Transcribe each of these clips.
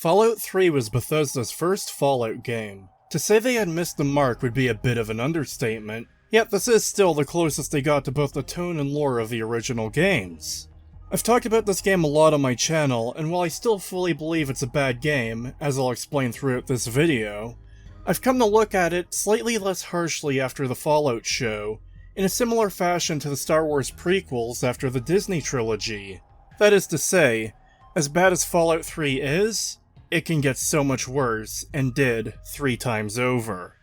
Fallout 3 was Bethesda's first Fallout game. To say they had missed the mark would be a bit of an understatement, yet this is still the closest they got to both the tone and lore of the original games. I've talked about this game a lot on my channel, and while I still fully believe it's a bad game, as I'll explain throughout this video, I've come to look at it slightly less harshly after the Fallout show, in a similar fashion to the Star Wars prequels after the Disney trilogy. That is to say, as bad as Fallout 3 is, it can get so much worse, and did 3 times over.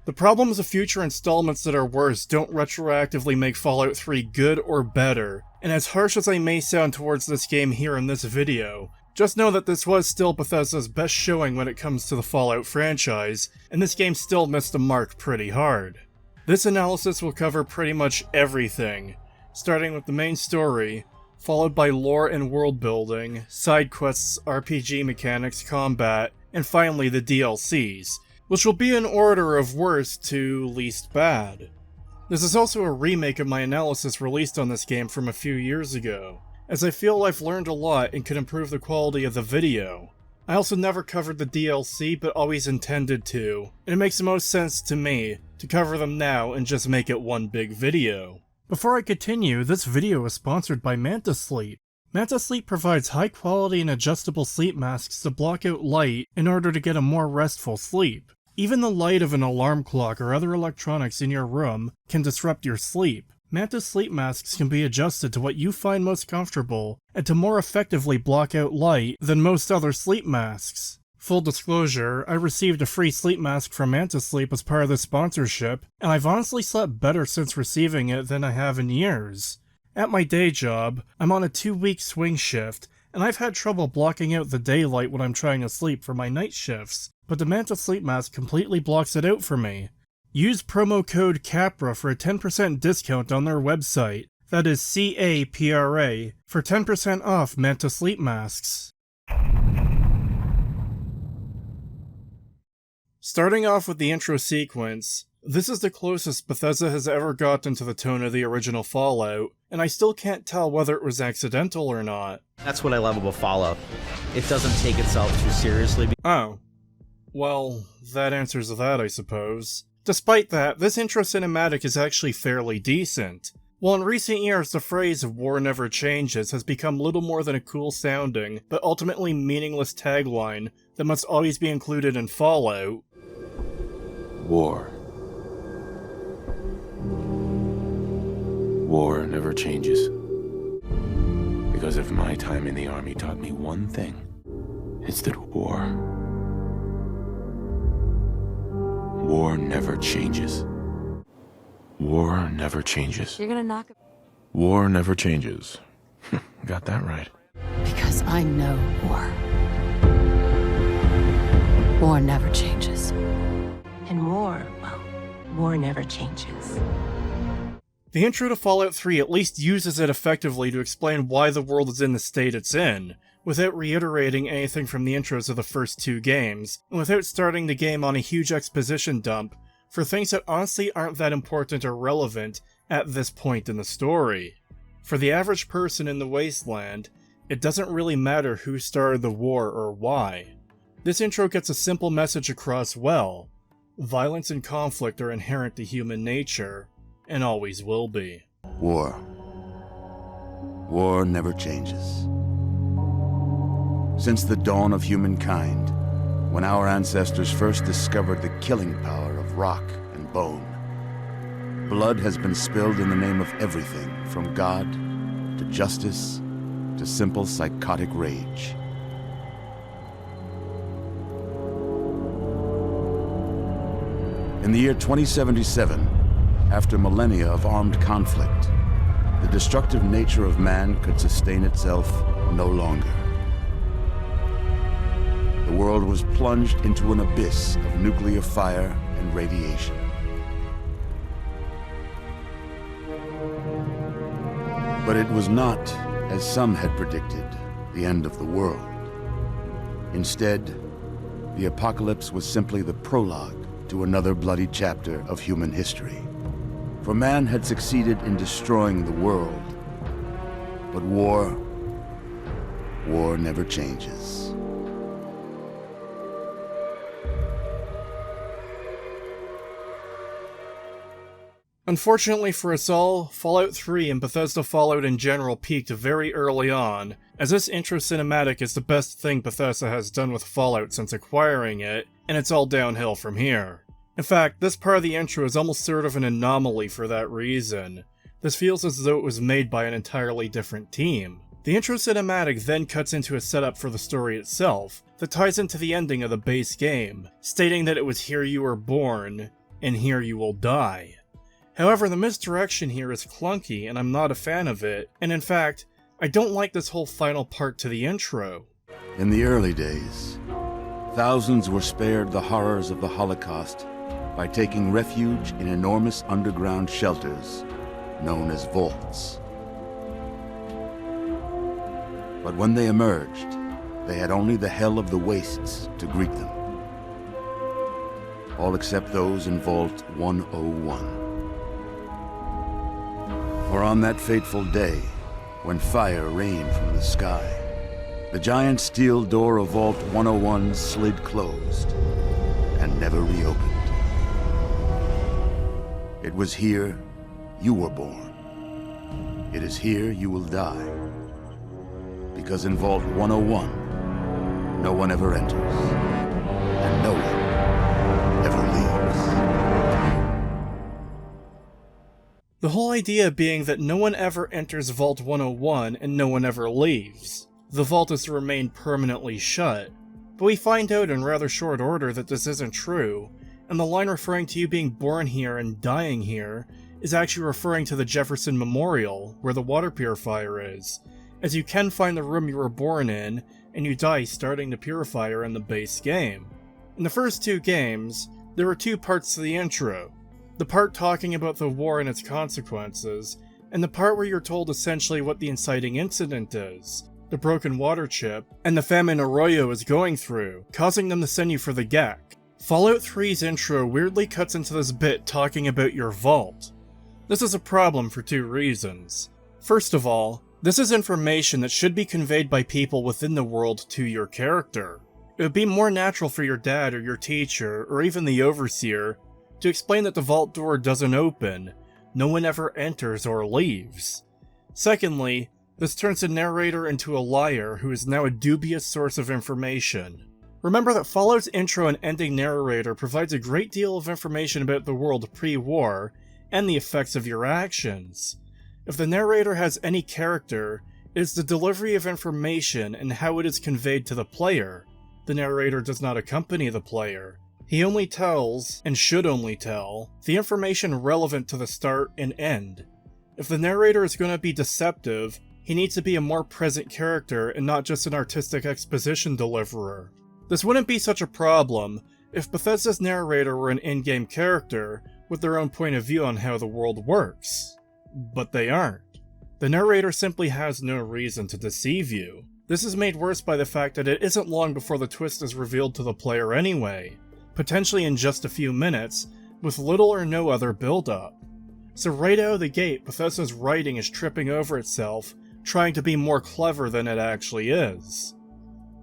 The problems of future installments that are worse don't retroactively make Fallout 3 good or better, and as harsh as I may sound towards this game here in this video, just know that this was still Bethesda's best showing when it comes to the Fallout franchise, and this game still missed the mark pretty hard. This analysis will cover pretty much everything, starting with the main story, followed by lore and world building, side quests, RPG mechanics, combat, and finally the DLCs, which will be in order of worst to least bad. This is also a remake of my analysis released on this game from a few years ago, as I feel I've learned a lot and could improve the quality of the video. I also never covered the DLC, but always intended to, and it makes the most sense to me to cover them now and just make it one big video. Before I continue, this video is sponsored by Manta Sleep. Manta Sleep provides high quality and adjustable sleep masks to block out light in order to get a more restful sleep. Even the light of an alarm clock or other electronics in your room can disrupt your sleep. Manta sleep masks can be adjusted to what you find most comfortable and to more effectively block out light than most other sleep masks. Full disclosure, I received a free sleep mask from Manta Sleep as part of this sponsorship, and I've honestly slept better since receiving it than I have in years. At my day job, I'm on a 2-week swing shift, and I've had trouble blocking out the daylight when I'm trying to sleep for my night shifts, but the Manta Sleep Mask completely blocks it out for me. Use promo code CAPRA for a 10% discount on their website, that is CAPRA, for 10% off Manta Sleep Masks. Starting off with the intro sequence, this is the closest Bethesda has ever gotten to the tone of the original Fallout, and I still can't tell whether it was accidental or not. That's what I love about Fallout. It doesn't take itself too seriously. Oh. Well, that answers that, I suppose. Despite that, this intro cinematic is actually fairly decent. While in recent years the phrase "war never changes" has become little more than a cool sounding, but ultimately meaningless tagline that must always be included in Fallout. War. War never changes. Because if my time in the army taught me one thing, it's that war never changes. War never changes. You're gonna knock it. War never changes. Got that right. Because I know war. War never changes. And war, well, war never changes. The intro to Fallout 3 at least uses it effectively to explain why the world is in the state it's in, without reiterating anything from the intros of the first 2 games, and without starting the game on a huge exposition dump for things that honestly aren't that important or relevant at this point in the story. For the average person in the Wasteland, it doesn't really matter who started the war or why. This intro gets a simple message across well. Violence and conflict are inherent to human nature, and always will be. War. War never changes. Since the dawn of humankind, when our ancestors first discovered the killing power of rock and bone, blood has been spilled in the name of everything from God to justice to simple psychotic rage. In the year 2077, after millennia of armed conflict, the destructive nature of man could sustain itself no longer. The world was plunged into an abyss of nuclear fire and radiation. But it was not, as some had predicted, the end of the world. Instead, the apocalypse was simply the prologue to another bloody chapter of human history. For man had succeeded in destroying the world, but war never changes. Unfortunately for us all, Fallout 3 and Bethesda Fallout in general peaked very early on, as this intro cinematic is the best thing Bethesda has done with Fallout since acquiring it, and it's all downhill from here. In fact, this part of the intro is almost sort of an anomaly for that reason. This feels as though it was made by an entirely different team. The intro cinematic then cuts into a setup for the story itself, that ties into the ending of the base game, stating that it was here you were born, and here you will die. However, the misdirection here is clunky and I'm not a fan of it, and in fact, I don't like this whole final part to the intro. In the early days, thousands were spared the horrors of the Holocaust by taking refuge in enormous underground shelters known as vaults. But when they emerged, they had only the hell of the wastes to greet them. All except those in Vault 101. For on that fateful day, when fire rained from the sky, the giant steel door of Vault 101 slid closed and never reopened. It was here you were born. It is here you will die. Because in Vault 101, no one ever enters, and no one ever leaves. The whole idea being that no one ever enters Vault 101 and no one ever leaves. The vault is to remain permanently shut, but we find out in rather short order that this isn't true, and the line referring to you being born here and dying here is actually referring to the Jefferson Memorial, where the water purifier is, as you can find the room you were born in, and you die starting the purifier in the base game. In the first two games, there were two parts to the intro. The part talking about the war and its consequences, and the part where you're told essentially what the inciting incident is, the broken water chip, and the famine Arroyo is going through, causing them to send you for the GAC. Fallout 3's intro weirdly cuts into this bit talking about your vault. This is a problem for two reasons. First of all, this is information that should be conveyed by people within the world to your character. It would be more natural for your dad or your teacher, or even the overseer, to explain that the vault door doesn't open, no one ever enters or leaves. Secondly, this turns the narrator into a liar who is now a dubious source of information. Remember that Fallout's intro and ending narrator provides a great deal of information about the world pre-war, and the effects of your actions. If the narrator has any character, it is the delivery of information and how it is conveyed to the player. The narrator does not accompany the player. He only tells, and should only tell, the information relevant to the start and end. If the narrator is going to be deceptive, he needs to be a more present character and not just an artistic exposition deliverer. This wouldn't be such a problem if Bethesda's narrator were an in-game character with their own point of view on how the world works. But they aren't. The narrator simply has no reason to deceive you. This is made worse by the fact that it isn't long before the twist is revealed to the player anyway, potentially in just a few minutes, with little or no other build-up. So right out of the gate, Bethesda's writing is tripping over itself, trying to be more clever than it actually is.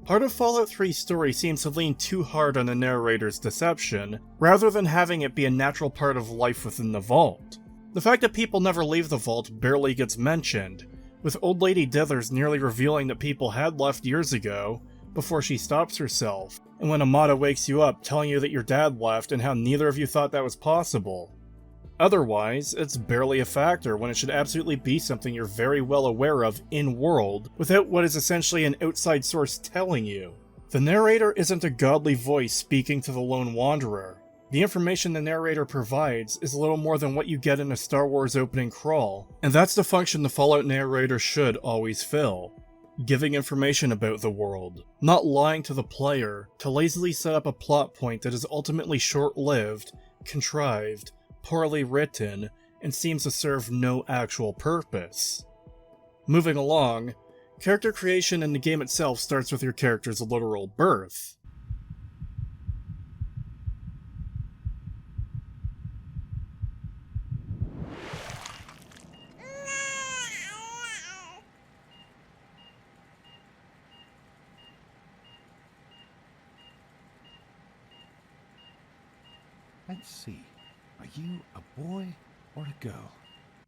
Part of Fallout 3's story seems to lean too hard on the narrator's deception, rather than having it be a natural part of life within the vault. The fact that people never leave the vault barely gets mentioned, with Old Lady Dithers nearly revealing that people had left years ago, before she stops herself, and when Amada wakes you up telling you that your dad left and how neither of you thought that was possible. Otherwise, it's barely a factor when it should absolutely be something you're very well aware of in-world, without what is essentially an outside source telling you. The narrator isn't a godly voice speaking to the lone wanderer. The information the narrator provides is a little more than what you get in a Star Wars opening crawl, and that's the function the Fallout narrator should always fill. Giving information about the world, not lying to the player to lazily set up a plot point that is ultimately short-lived, contrived, poorly written, and seems to serve no actual purpose. Moving along, character creation in the game itself starts with your character's literal birth. Let's see. Are you a boy or to go.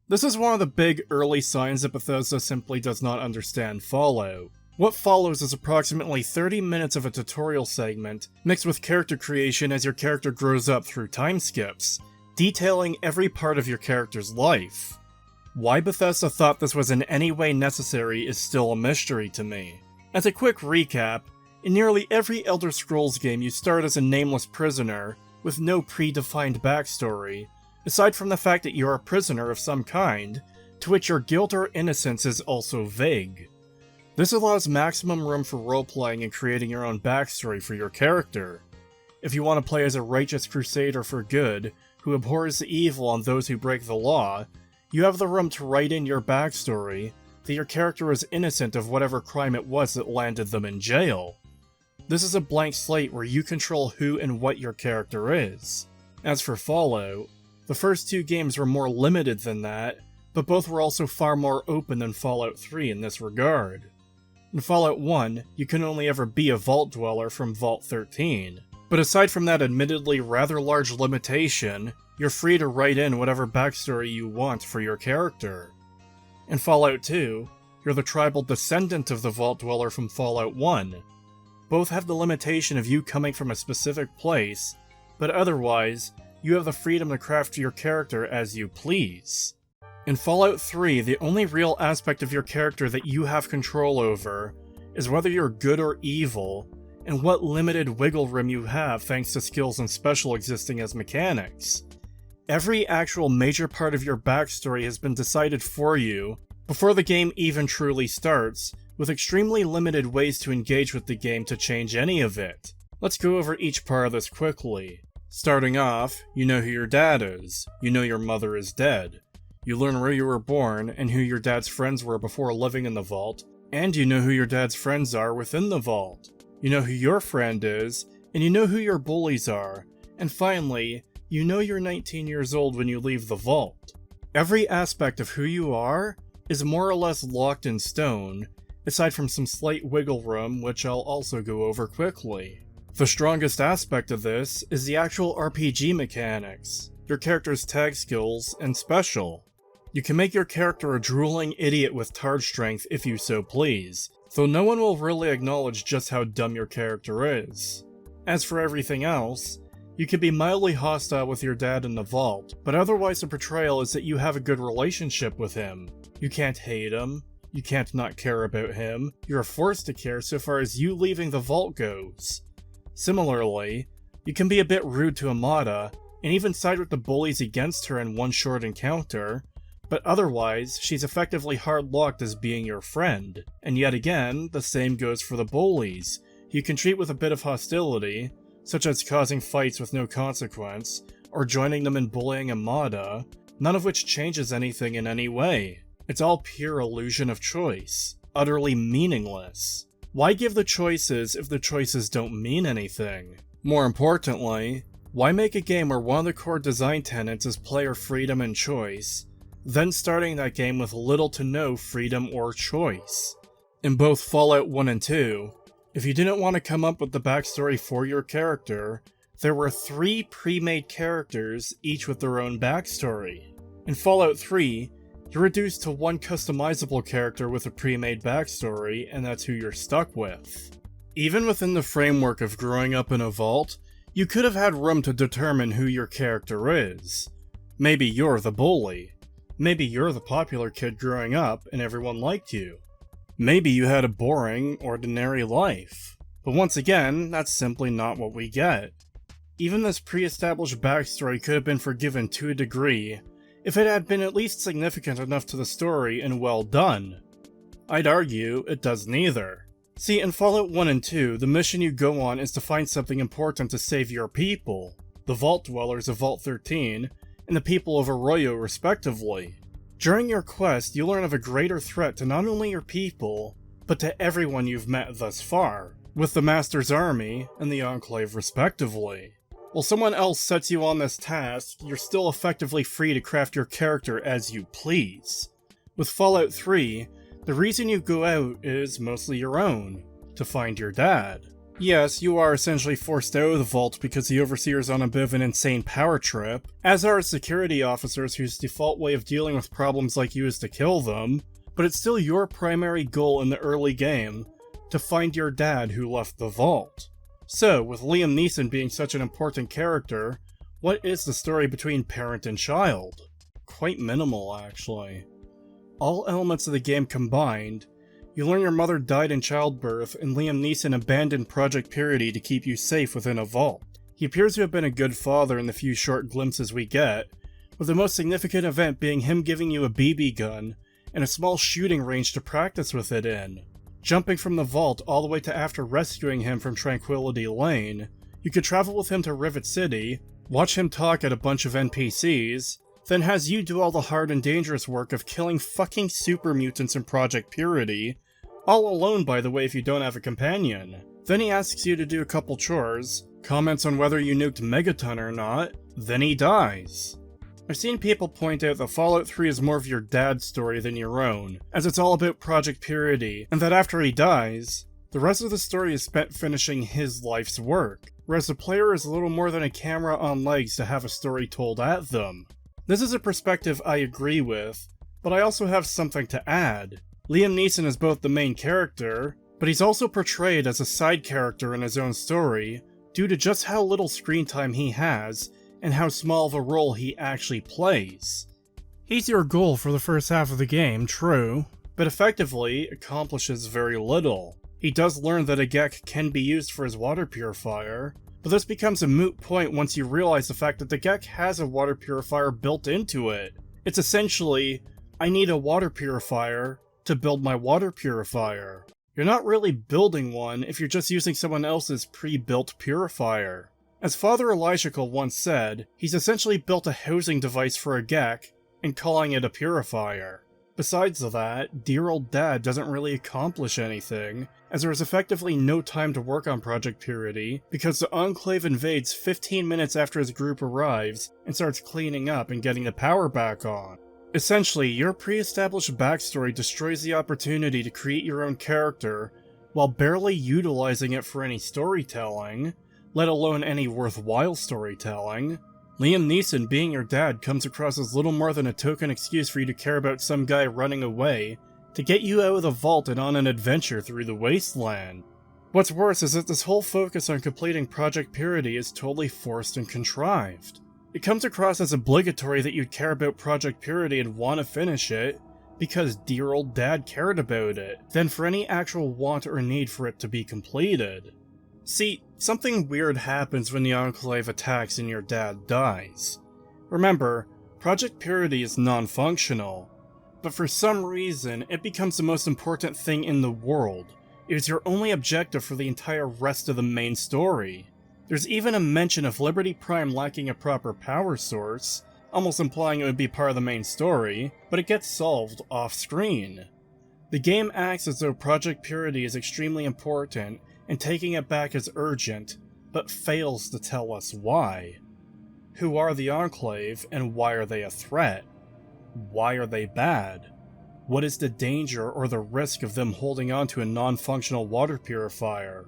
This is one of the big early signs that Bethesda simply does not understand Fallout. What follows is approximately 30 minutes of a tutorial segment, mixed with character creation as your character grows up through time skips, detailing every part of your character's life. Why Bethesda thought this was in any way necessary is still a mystery to me. As a quick recap, in nearly every Elder Scrolls game you start as a nameless prisoner, with no predefined backstory, aside from the fact that you're a prisoner of some kind, to which your guilt or innocence is also vague. This allows maximum room for roleplaying and creating your own backstory for your character. If you want to play as a righteous crusader for good, who abhors the evil and those who break the law, you have the room to write in your backstory that your character is innocent of whatever crime it was that landed them in jail. This is a blank slate where you control who and what your character is. As for Fallout, the first two games were more limited than that, but both were also far more open than Fallout 3 in this regard. In Fallout 1, you can only ever be a Vault Dweller from Vault 13, but aside from that admittedly rather large limitation, you're free to write in whatever backstory you want for your character. In Fallout 2, you're the tribal descendant of the Vault Dweller from Fallout 1. Both have the limitation of you coming from a specific place, but otherwise, you have the freedom to craft your character as you please. In Fallout 3, the only real aspect of your character that you have control over is whether you're good or evil, and what limited wiggle room you have thanks to skills and special existing as mechanics. Every actual major part of your backstory has been decided for you before the game even truly starts, with extremely limited ways to engage with the game to change any of it. Let's go over each part of this quickly. Starting off, you know who your dad is, you know your mother is dead, you learn where you were born and who your dad's friends were before living in the vault, and you know who your dad's friends are within the vault. You know who your friend is, and you know who your bullies are, and finally, you know you're 19 years old when you leave the vault. Every aspect of who you are is more or less locked in stone, aside from some slight wiggle room, which I'll also go over quickly. The strongest aspect of this is the actual RPG mechanics, your character's tag skills, and special. You can make your character a drooling idiot with tard strength if you so please, though no one will really acknowledge just how dumb your character is. As for everything else, you can be mildly hostile with your dad in the vault, but otherwise the portrayal is that you have a good relationship with him. You can't hate him, you can't not care about him, you're forced to care so far as you leaving the vault goes. Similarly, you can be a bit rude to Amada, and even side with the bullies against her in one short encounter, but otherwise, she's effectively hard-locked as being your friend. And yet again, the same goes for the bullies. You can treat with a bit of hostility, such as causing fights with no consequence, or joining them in bullying Amada, none of which changes anything in any way. It's all pure illusion of choice, utterly meaningless. Why give the choices if the choices don't mean anything? More importantly, why make a game where one of the core design tenets is player freedom and choice, then starting that game with little to no freedom or choice? In both Fallout 1 and 2, if you didn't want to come up with the backstory for your character, there were 3 pre-made characters, each with their own backstory. In Fallout 3, you're reduced to one customizable character with a pre-made backstory, and that's who you're stuck with. Even within the framework of growing up in a vault, you could have had room to determine who your character is. Maybe you're the bully. Maybe you're the popular kid growing up and everyone liked you. Maybe you had a boring, ordinary life. But once again, that's simply not what we get. Even this pre-established backstory could have been forgiven to a degree, if it had been at least significant enough to the story and well done. I'd argue it does neither. See, in Fallout 1 and 2, the mission you go on is to find something important to save your people, the Vault Dwellers of Vault 13, and the people of Arroyo respectively. During your quest, you learn of a greater threat to not only your people, but to everyone you've met thus far, with the Master's Army and the Enclave respectively. While someone else sets you on this task, you're still effectively free to craft your character as you please. With Fallout 3, the reason you go out is mostly your own, to find your dad. Yes, you are essentially forced out of the vault because the Overseer's on a bit of an insane power trip, as are security officers whose default way of dealing with problems like you is to kill them, but it's still your primary goal in the early game to find your dad who left the vault. So, with Liam Neeson being such an important character, what is the story between parent and child? Quite minimal, actually. All elements of the game combined, you learn your mother died in childbirth, and Liam Neeson abandoned Project Purity to keep you safe within a vault. He appears to have been a good father in the few short glimpses we get, with the most significant event being him giving you a BB gun and a small shooting range to practice with it in. Jumping from the vault all the way to after rescuing him from Tranquility Lane, you could travel with him to Rivet City, watch him talk at a bunch of NPCs, then has you do all the hard and dangerous work of killing fucking super mutants in Project Purity, all alone by the way if you don't have a companion. Then he asks you to do a couple chores, comments on whether you nuked Megaton or not, then he dies. I've seen people point out that Fallout 3 is more of your dad's story than your own, as it's all about Project Purity, and that after he dies, the rest of the story is spent finishing his life's work, whereas the player is a little more than a camera on legs to have a story told at them. This is a perspective I agree with, but I also have something to add. Liam Neeson is both the main character, but he's also portrayed as a side character in his own story, due to just how little screen time he has, and how small of a role he actually plays. He's your goal for the first half of the game, true, but effectively accomplishes very little. He does learn that a Gek can be used for his water purifier, but this becomes a moot point once you realize the fact that the Gek has a water purifier built into it. It's essentially, I need a water purifier to build my water purifier. You're not really building one if you're just using someone else's pre-built purifier. As Father Elijah once said, he's essentially built a housing device for a Gek and calling it a purifier. Besides that, dear old dad doesn't really accomplish anything, as there is effectively no time to work on Project Purity because the Enclave invades 15 minutes after his group arrives and starts cleaning up and getting the power back on. Essentially, your pre-established backstory destroys the opportunity to create your own character while barely utilizing it for any storytelling, let alone any worthwhile storytelling. Liam Neeson being your dad comes across as little more than a token excuse for you to care about some guy running away to get you out of the vault and on an adventure through the Wasteland. What's worse is that this whole focus on completing Project Purity is totally forced and contrived. It comes across as obligatory that you'd care about Project Purity and want to finish it because dear old dad cared about it, than for any actual want or need for it to be completed. See, something weird happens when the Enclave attacks and your dad dies. Remember, Project Purity is non-functional, but for some reason it becomes the most important thing in the world. It is your only objective for the entire rest of the main story. There's even a mention of Liberty Prime lacking a proper power source, almost implying it would be part of the main story, but it gets solved off-screen. The game acts as though Project Purity is extremely important, and taking it back is urgent, but fails to tell us why. Who are the Enclave, and why are they a threat? Why are they bad? What is the danger or the risk of them holding on to a non-functional water purifier?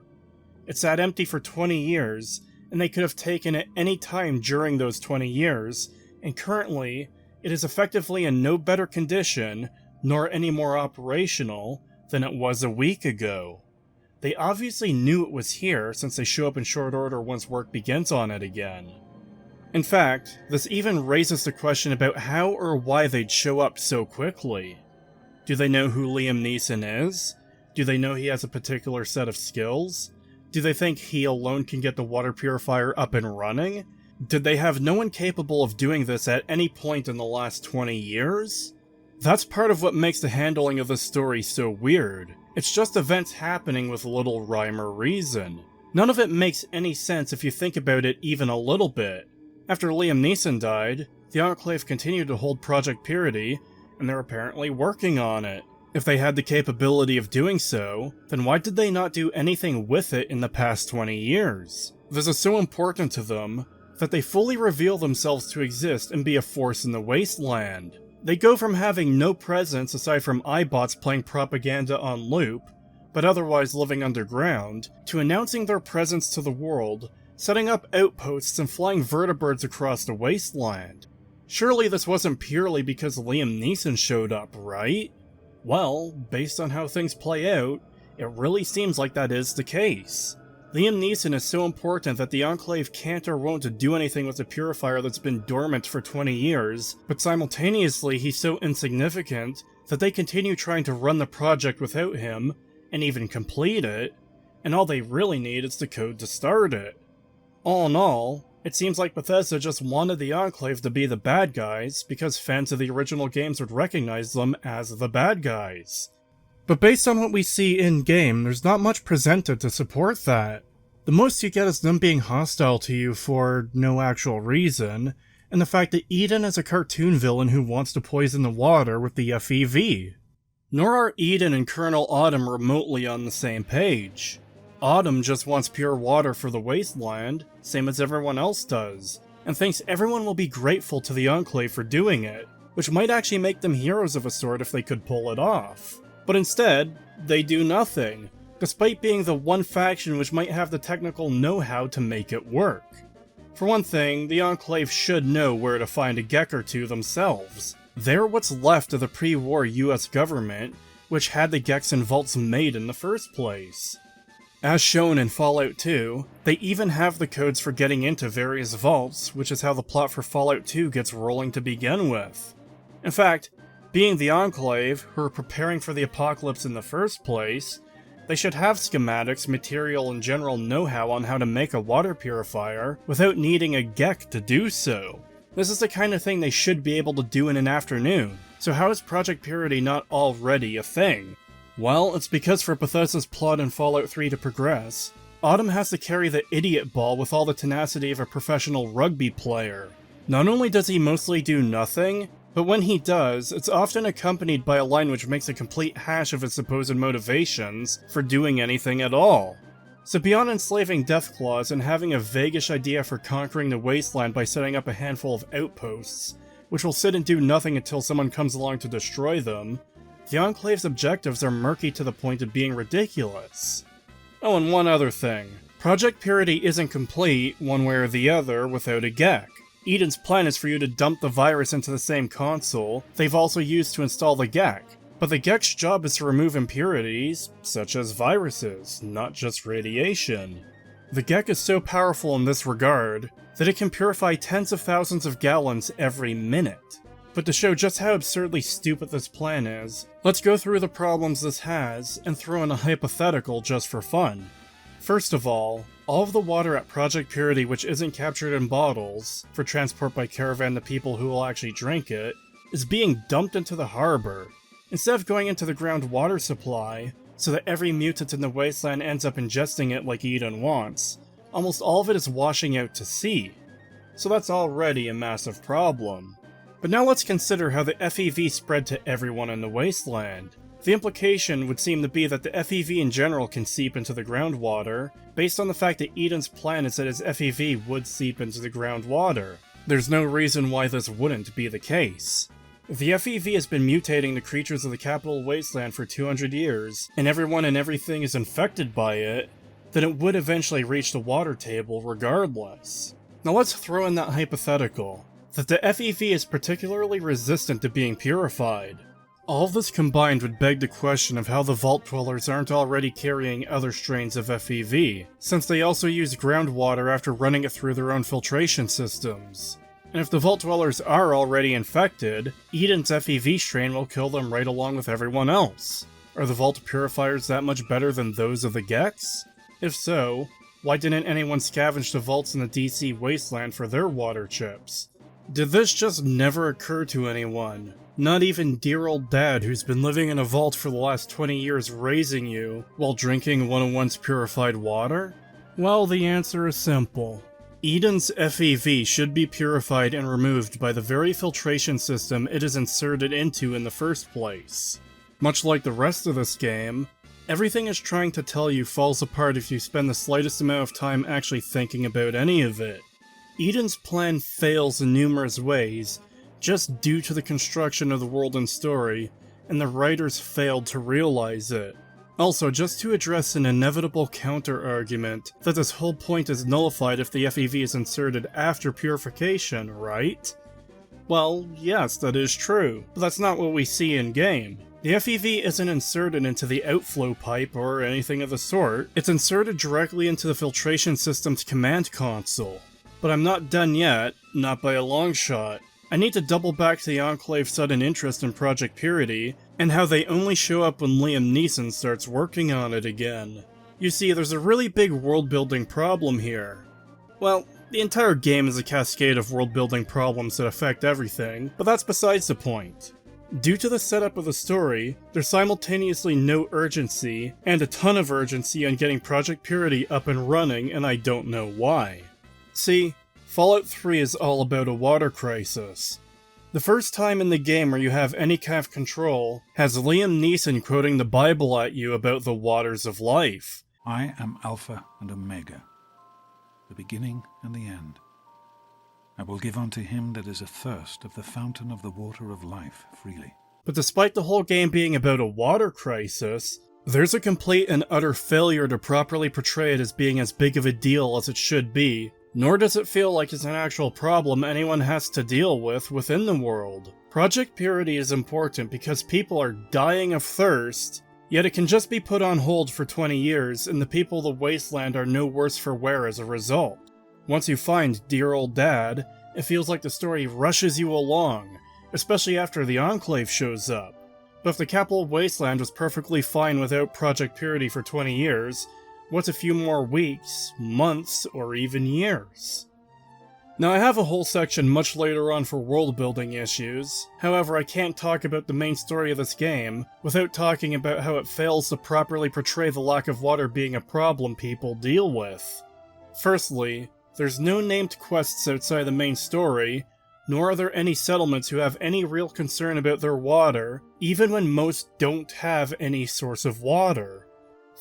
It sat empty for 20 years, and they could have taken it any time during those 20 years, and currently, it is effectively in no better condition, nor any more operational, than it was a week ago. They obviously knew it was here, since they show up in short order once work begins on it again. In fact, this even raises the question about how or why they'd show up so quickly. Do they know who Liam Neeson is? Do they know he has a particular set of skills? Do they think he alone can get the water purifier up and running? Did they have no one capable of doing this at any point in the last 20 years? That's part of what makes the handling of this story so weird. It's just events happening with little rhyme or reason. None of it makes any sense if you think about it even a little bit. After Liam Neeson died, the Enclave continued to hold Project Purity, and they're apparently working on it. If they had the capability of doing so, then why did they not do anything with it in the past 20 years? This is so important to them that they fully reveal themselves to exist and be a force in the Wasteland. They go from having no presence aside from iBots playing propaganda on loop, but otherwise living underground, to announcing their presence to the world, setting up outposts and flying vertibirds across the Wasteland. Surely this wasn't purely because Liam Neeson showed up, right? Well, based on how things play out, it really seems like that is the case. Liam Neeson is so important that the Enclave can't or won't do anything with the Purifier that's been dormant for 20 years, but simultaneously he's so insignificant that they continue trying to run the project without him, and even complete it, and all they really need is the code to start it. All in all, it seems like Bethesda just wanted the Enclave to be the bad guys because fans of the original games would recognize them as the bad guys. But based on what we see in-game, there's not much presented to support that. The most you get is them being hostile to you for no actual reason, and the fact that Eden is a cartoon villain who wants to poison the water with the FEV. Nor are Eden and Colonel Autumn remotely on the same page. Autumn just wants pure water for the Wasteland, same as everyone else does, and thinks everyone will be grateful to the Enclave for doing it, which might actually make them heroes of a sort if they could pull it off. But instead, they do nothing, despite being the one faction which might have the technical know-how to make it work. For one thing, the Enclave should know where to find a Gek or two themselves. They're what's left of the pre-war US government, which had the Geks and vaults made in the first place. As shown in Fallout 2, they even have the codes for getting into various vaults, which is how the plot for Fallout 2 gets rolling to begin with. In fact, being the Enclave, who are preparing for the apocalypse in the first place, they should have schematics, material, and general know-how on how to make a water purifier without needing a Gek to do so. This is the kind of thing they should be able to do in an afternoon, so how is Project Purity not already a thing? Well, it's because for Bethesda's plot in Fallout 3 to progress, Autumn has to carry the idiot ball with all the tenacity of a professional rugby player. Not only does he mostly do nothing, but when he does, it's often accompanied by a line which makes a complete hash of his supposed motivations for doing anything at all. So beyond enslaving Deathclaws and having a vaguish idea for conquering the Wasteland by setting up a handful of outposts, which will sit and do nothing until someone comes along to destroy them, the Enclave's objectives are murky to the point of being ridiculous. Oh, and one other thing. Project Purity isn't complete, one way or the other, without a Gek. Eden's plan is for you to dump the virus into the same console they've also used to install the Gek, but the Gek's job is to remove impurities, such as viruses, not just radiation. The Gek is so powerful in this regard that it can purify tens of thousands of gallons every minute. But to show just how absurdly stupid this plan is, let's go through the problems this has and throw in a hypothetical just for fun. First of all of the water at Project Purity which isn't captured in bottles, for transport by caravan to people who will actually drink it, is being dumped into the harbor, instead of going into the groundwater supply, so that every mutant in the Wasteland ends up ingesting it like Eden wants. Almost all of it is washing out to sea. So that's already a massive problem. But now let's consider how the FEV spread to everyone in the Wasteland. The implication would seem to be that the FEV in general can seep into the groundwater, based on the fact that Eden's plan is that his FEV would seep into the groundwater. There's no reason why this wouldn't be the case. If the FEV has been mutating the creatures of the capital Wasteland for 200 years, and everyone and everything is infected by it, then it would eventually reach the water table regardless. Now let's throw in that hypothetical, that the FEV is particularly resistant to being purified. All of this combined would beg the question of how the Vault Dwellers aren't already carrying other strains of FEV, since they also use groundwater after running it through their own filtration systems. And if the Vault Dwellers are already infected, Eden's FEV strain will kill them right along with everyone else. Are the Vault Purifiers that much better than those of the Geks? If so, why didn't anyone scavenge the vaults in the DC Wasteland for their water chips? Did this just never occur to anyone? Not even dear old dad who's been living in a vault for the last 20 years raising you, while drinking 101's purified water? Well, the answer is simple. Eden's FEV should be purified and removed by the very filtration system it is inserted into in the first place. Much like the rest of this game, everything it's trying to tell you falls apart if you spend the slightest amount of time actually thinking about any of it. Eden's plan fails in numerous ways, just due to the construction of the world and story, and the writers failed to realize it. Also, just to address an inevitable counter-argument that this whole point is nullified if the FEV is inserted after purification, right? Well, yes, that is true, but that's not what we see in-game. The FEV isn't inserted into the outflow pipe or anything of the sort, it's inserted directly into the filtration system's command console. But I'm not done yet, not by a long shot. I need to double back to the Enclave's sudden interest in Project Purity, and how they only show up when Liam Neeson starts working on it again. You see, there's a really big world-building problem here. Well, the entire game is a cascade of world-building problems that affect everything, but that's besides the point. Due to the setup of the story, there's simultaneously no urgency, and a ton of urgency on getting Project Purity up and running, and I don't know why. See, Fallout 3 is all about a water crisis. The first time in the game where you have any kind of control has Liam Neeson quoting the Bible at you about the waters of life. I am Alpha and Omega, the beginning and the end. I will give unto him that is athirst of the fountain of the water of life freely. But despite the whole game being about a water crisis, there's a complete and utter failure to properly portray it as being as big of a deal as it should be, nor does it feel like it's an actual problem anyone has to deal with within the world. Project Purity is important because people are dying of thirst, yet it can just be put on hold for 20 years and the people of the Wasteland are no worse for wear as a result. Once you find dear old Dad, it feels like the story rushes you along, especially after the Enclave shows up. But if the capital Wasteland was perfectly fine without Project Purity for 20 years, what's a few more weeks, months, or even years? Now I have a whole section much later on for world building issues, however I can't talk about the main story of this game without talking about how it fails to properly portray the lack of water being a problem people deal with. Firstly, there's no named quests outside the main story, nor are there any settlements who have any real concern about their water, even when most don't have any source of water.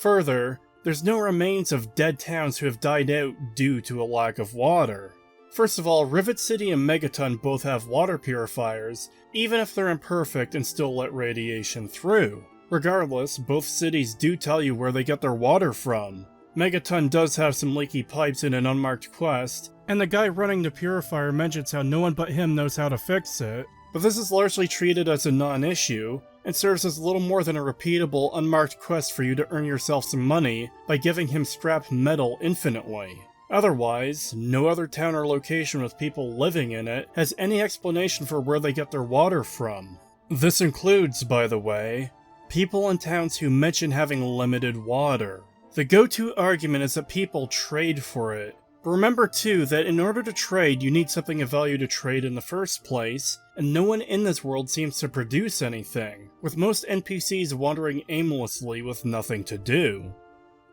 Further, there's no remains of dead towns who have died out due to a lack of water. First of all, Rivet City and Megaton both have water purifiers, even if they're imperfect and still let radiation through. Regardless, both cities do tell you where they get their water from. Megaton does have some leaky pipes in an unmarked quest, and the guy running the purifier mentions how no one but him knows how to fix it, but this is largely treated as a non-issue, and serves as little more than a repeatable, unmarked quest for you to earn yourself some money by giving him scrap metal infinitely. Otherwise, no other town or location with people living in it has any explanation for where they get their water from. This includes, by the way, people in towns who mention having limited water. The go-to argument is that people trade for it. But remember too that in order to trade, you need something of value to trade in the first place, and no one in this world seems to produce anything, with most NPCs wandering aimlessly with nothing to do.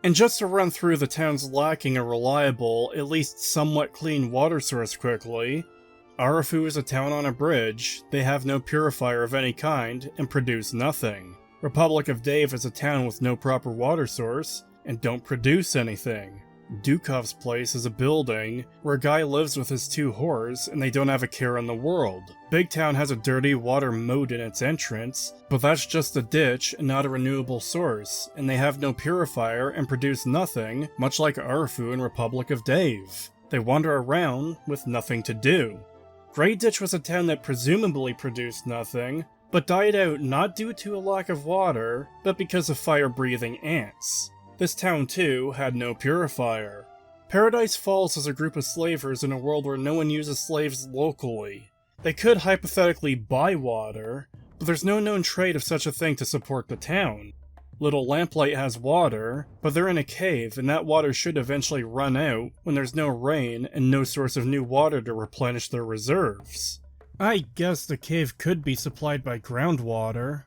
And just to run through the towns lacking a reliable, at least somewhat clean water source quickly, Arafu is a town on a bridge, they have no purifier of any kind, and produce nothing. Republic of Dave is a town with no proper water source, and don't produce anything. Dukov's place is a building where a guy lives with his two whores and they don't have a care in the world. Big Town has a dirty water moat in its entrance, but that's just a ditch and not a renewable source, and they have no purifier and produce nothing, much like Arafu and Republic of Dave. They wander around with nothing to do. Grey Ditch was a town that presumably produced nothing, but died out not due to a lack of water, but because of fire-breathing ants. This town, too, had no purifier. Paradise Falls is a group of slavers in a world where no one uses slaves locally. They could hypothetically buy water, but there's no known trade of such a thing to support the town. Little Lamplight has water, but they're in a cave and that water should eventually run out when there's no rain and no source of new water to replenish their reserves. I guess the cave could be supplied by groundwater.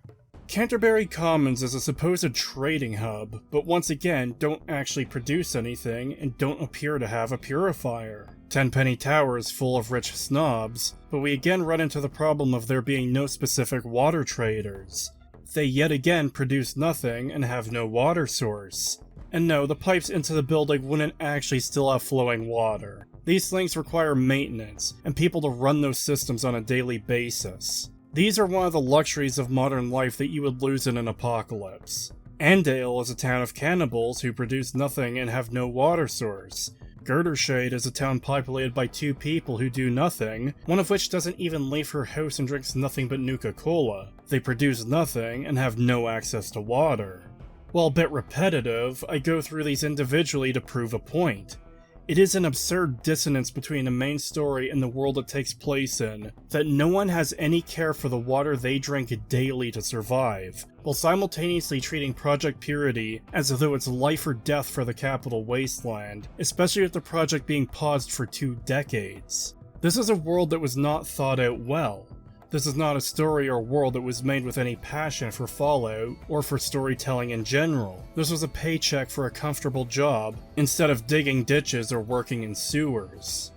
Canterbury Commons is a supposed trading hub, but once again don't actually produce anything and don't appear to have a purifier. Tenpenny Tower is full of rich snobs, but we again run into the problem of there being no specific water traders. They yet again produce nothing and have no water source. And no, the pipes into the building wouldn't actually still have flowing water. These things require maintenance, and people to run those systems on a daily basis. These are one of the luxuries of modern life that you would lose in an apocalypse. Andale is a town of cannibals who produce nothing and have no water source. Girdershade is a town populated by 2 people who do nothing, one of which doesn't even leave her house and drinks nothing but Nuka-Cola. They produce nothing and have no access to water. While a bit repetitive, I go through these individually to prove a point. It is an absurd dissonance between the main story and the world it takes place in, that no one has any care for the water they drink daily to survive, while simultaneously treating Project Purity as though it's life or death for the capital Wasteland, especially with the project being paused for 2 decades. This is a world that was not thought out well. This is not a story or world that was made with any passion for Fallout, or for storytelling in general. This was a paycheck for a comfortable job, instead of digging ditches or working in sewers.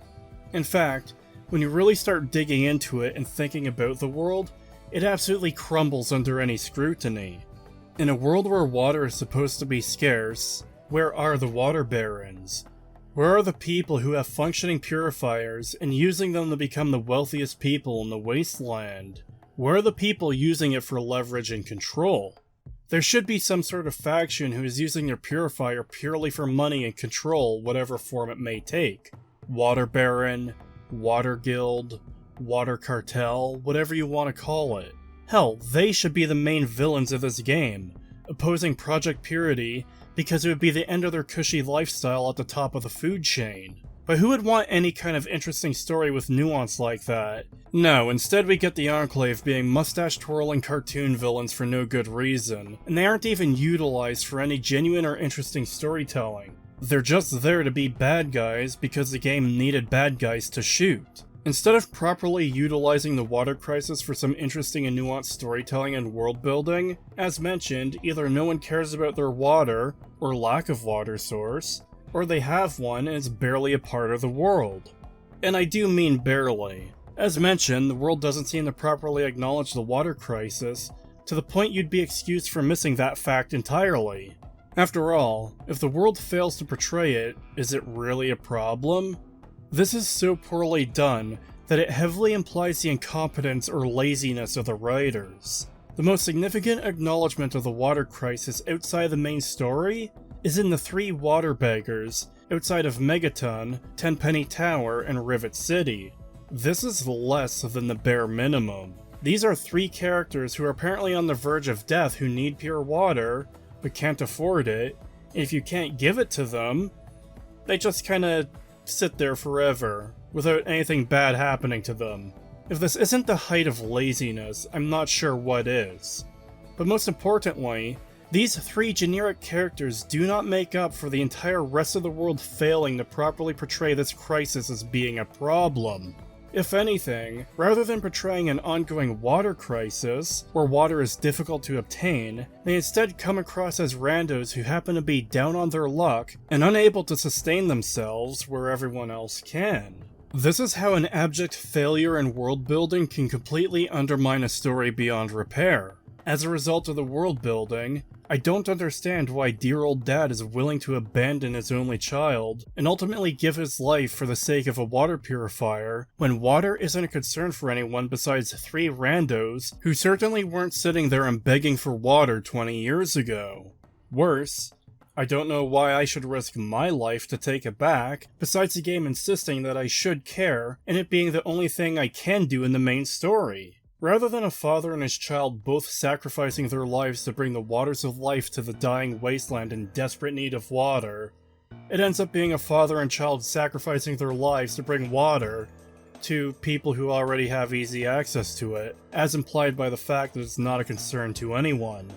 In fact, when you really start digging into it and thinking about the world, it absolutely crumbles under any scrutiny. In a world where water is supposed to be scarce, where are the water barons? Where are the people who have functioning purifiers and using them to become the wealthiest people in the Wasteland? Where are the people using it for leverage and control? There should be some sort of faction who is using their purifier purely for money and control, whatever form it may take. Water Baron, Water Guild, Water Cartel, whatever you want to call it. Hell, they should be the main villains of this game, opposing Project Purity because it would be the end of their cushy lifestyle at the top of the food chain. But who would want any kind of interesting story with nuance like that? No, instead we get the Enclave being mustache-twirling cartoon villains for no good reason, and they aren't even utilized for any genuine or interesting storytelling. They're just there to be bad guys because the game needed bad guys to shoot. Instead of properly utilizing the water crisis for some interesting and nuanced storytelling and world building, as mentioned, either no one cares about their water, or lack of water source, or they have one and it's barely a part of the world. And I do mean barely. As mentioned, the world doesn't seem to properly acknowledge the water crisis, to the point you'd be excused for missing that fact entirely. After all, if the world fails to portray it, is it really a problem? This is so poorly done that it heavily implies the incompetence or laziness of the writers. The most significant acknowledgement of the water crisis outside the main story is in the 3 water beggars outside of Megaton, Tenpenny Tower, and Rivet City. This is less than the bare minimum. These are 3 characters who are apparently on the verge of death who need pure water, but can't afford it, and if you can't give it to them, they just kinda sit there forever, without anything bad happening to them. If this isn't the height of laziness, I'm not sure what is. But most importantly, these 3 generic characters do not make up for the entire rest of the world failing to properly portray this crisis as being a problem. If anything, rather than portraying an ongoing water crisis, where water is difficult to obtain, they instead come across as randos who happen to be down on their luck and unable to sustain themselves where everyone else can. This is how an abject failure in world building can completely undermine a story beyond repair. As a result of the world building, I don't understand why dear old dad is willing to abandon his only child and ultimately give his life for the sake of a water purifier when water isn't a concern for anyone besides 3 randos who certainly weren't sitting there and begging for water 20 years ago. Worse, I don't know why I should risk my life to take it back, besides the game insisting that I should care, and it being the only thing I can do in the main story. Rather than a father and his child both sacrificing their lives to bring the waters of life to the dying wasteland in desperate need of water, it ends up being a father and child sacrificing their lives to bring water to people who already have easy access to it, as implied by the fact that it's not a concern to anyone.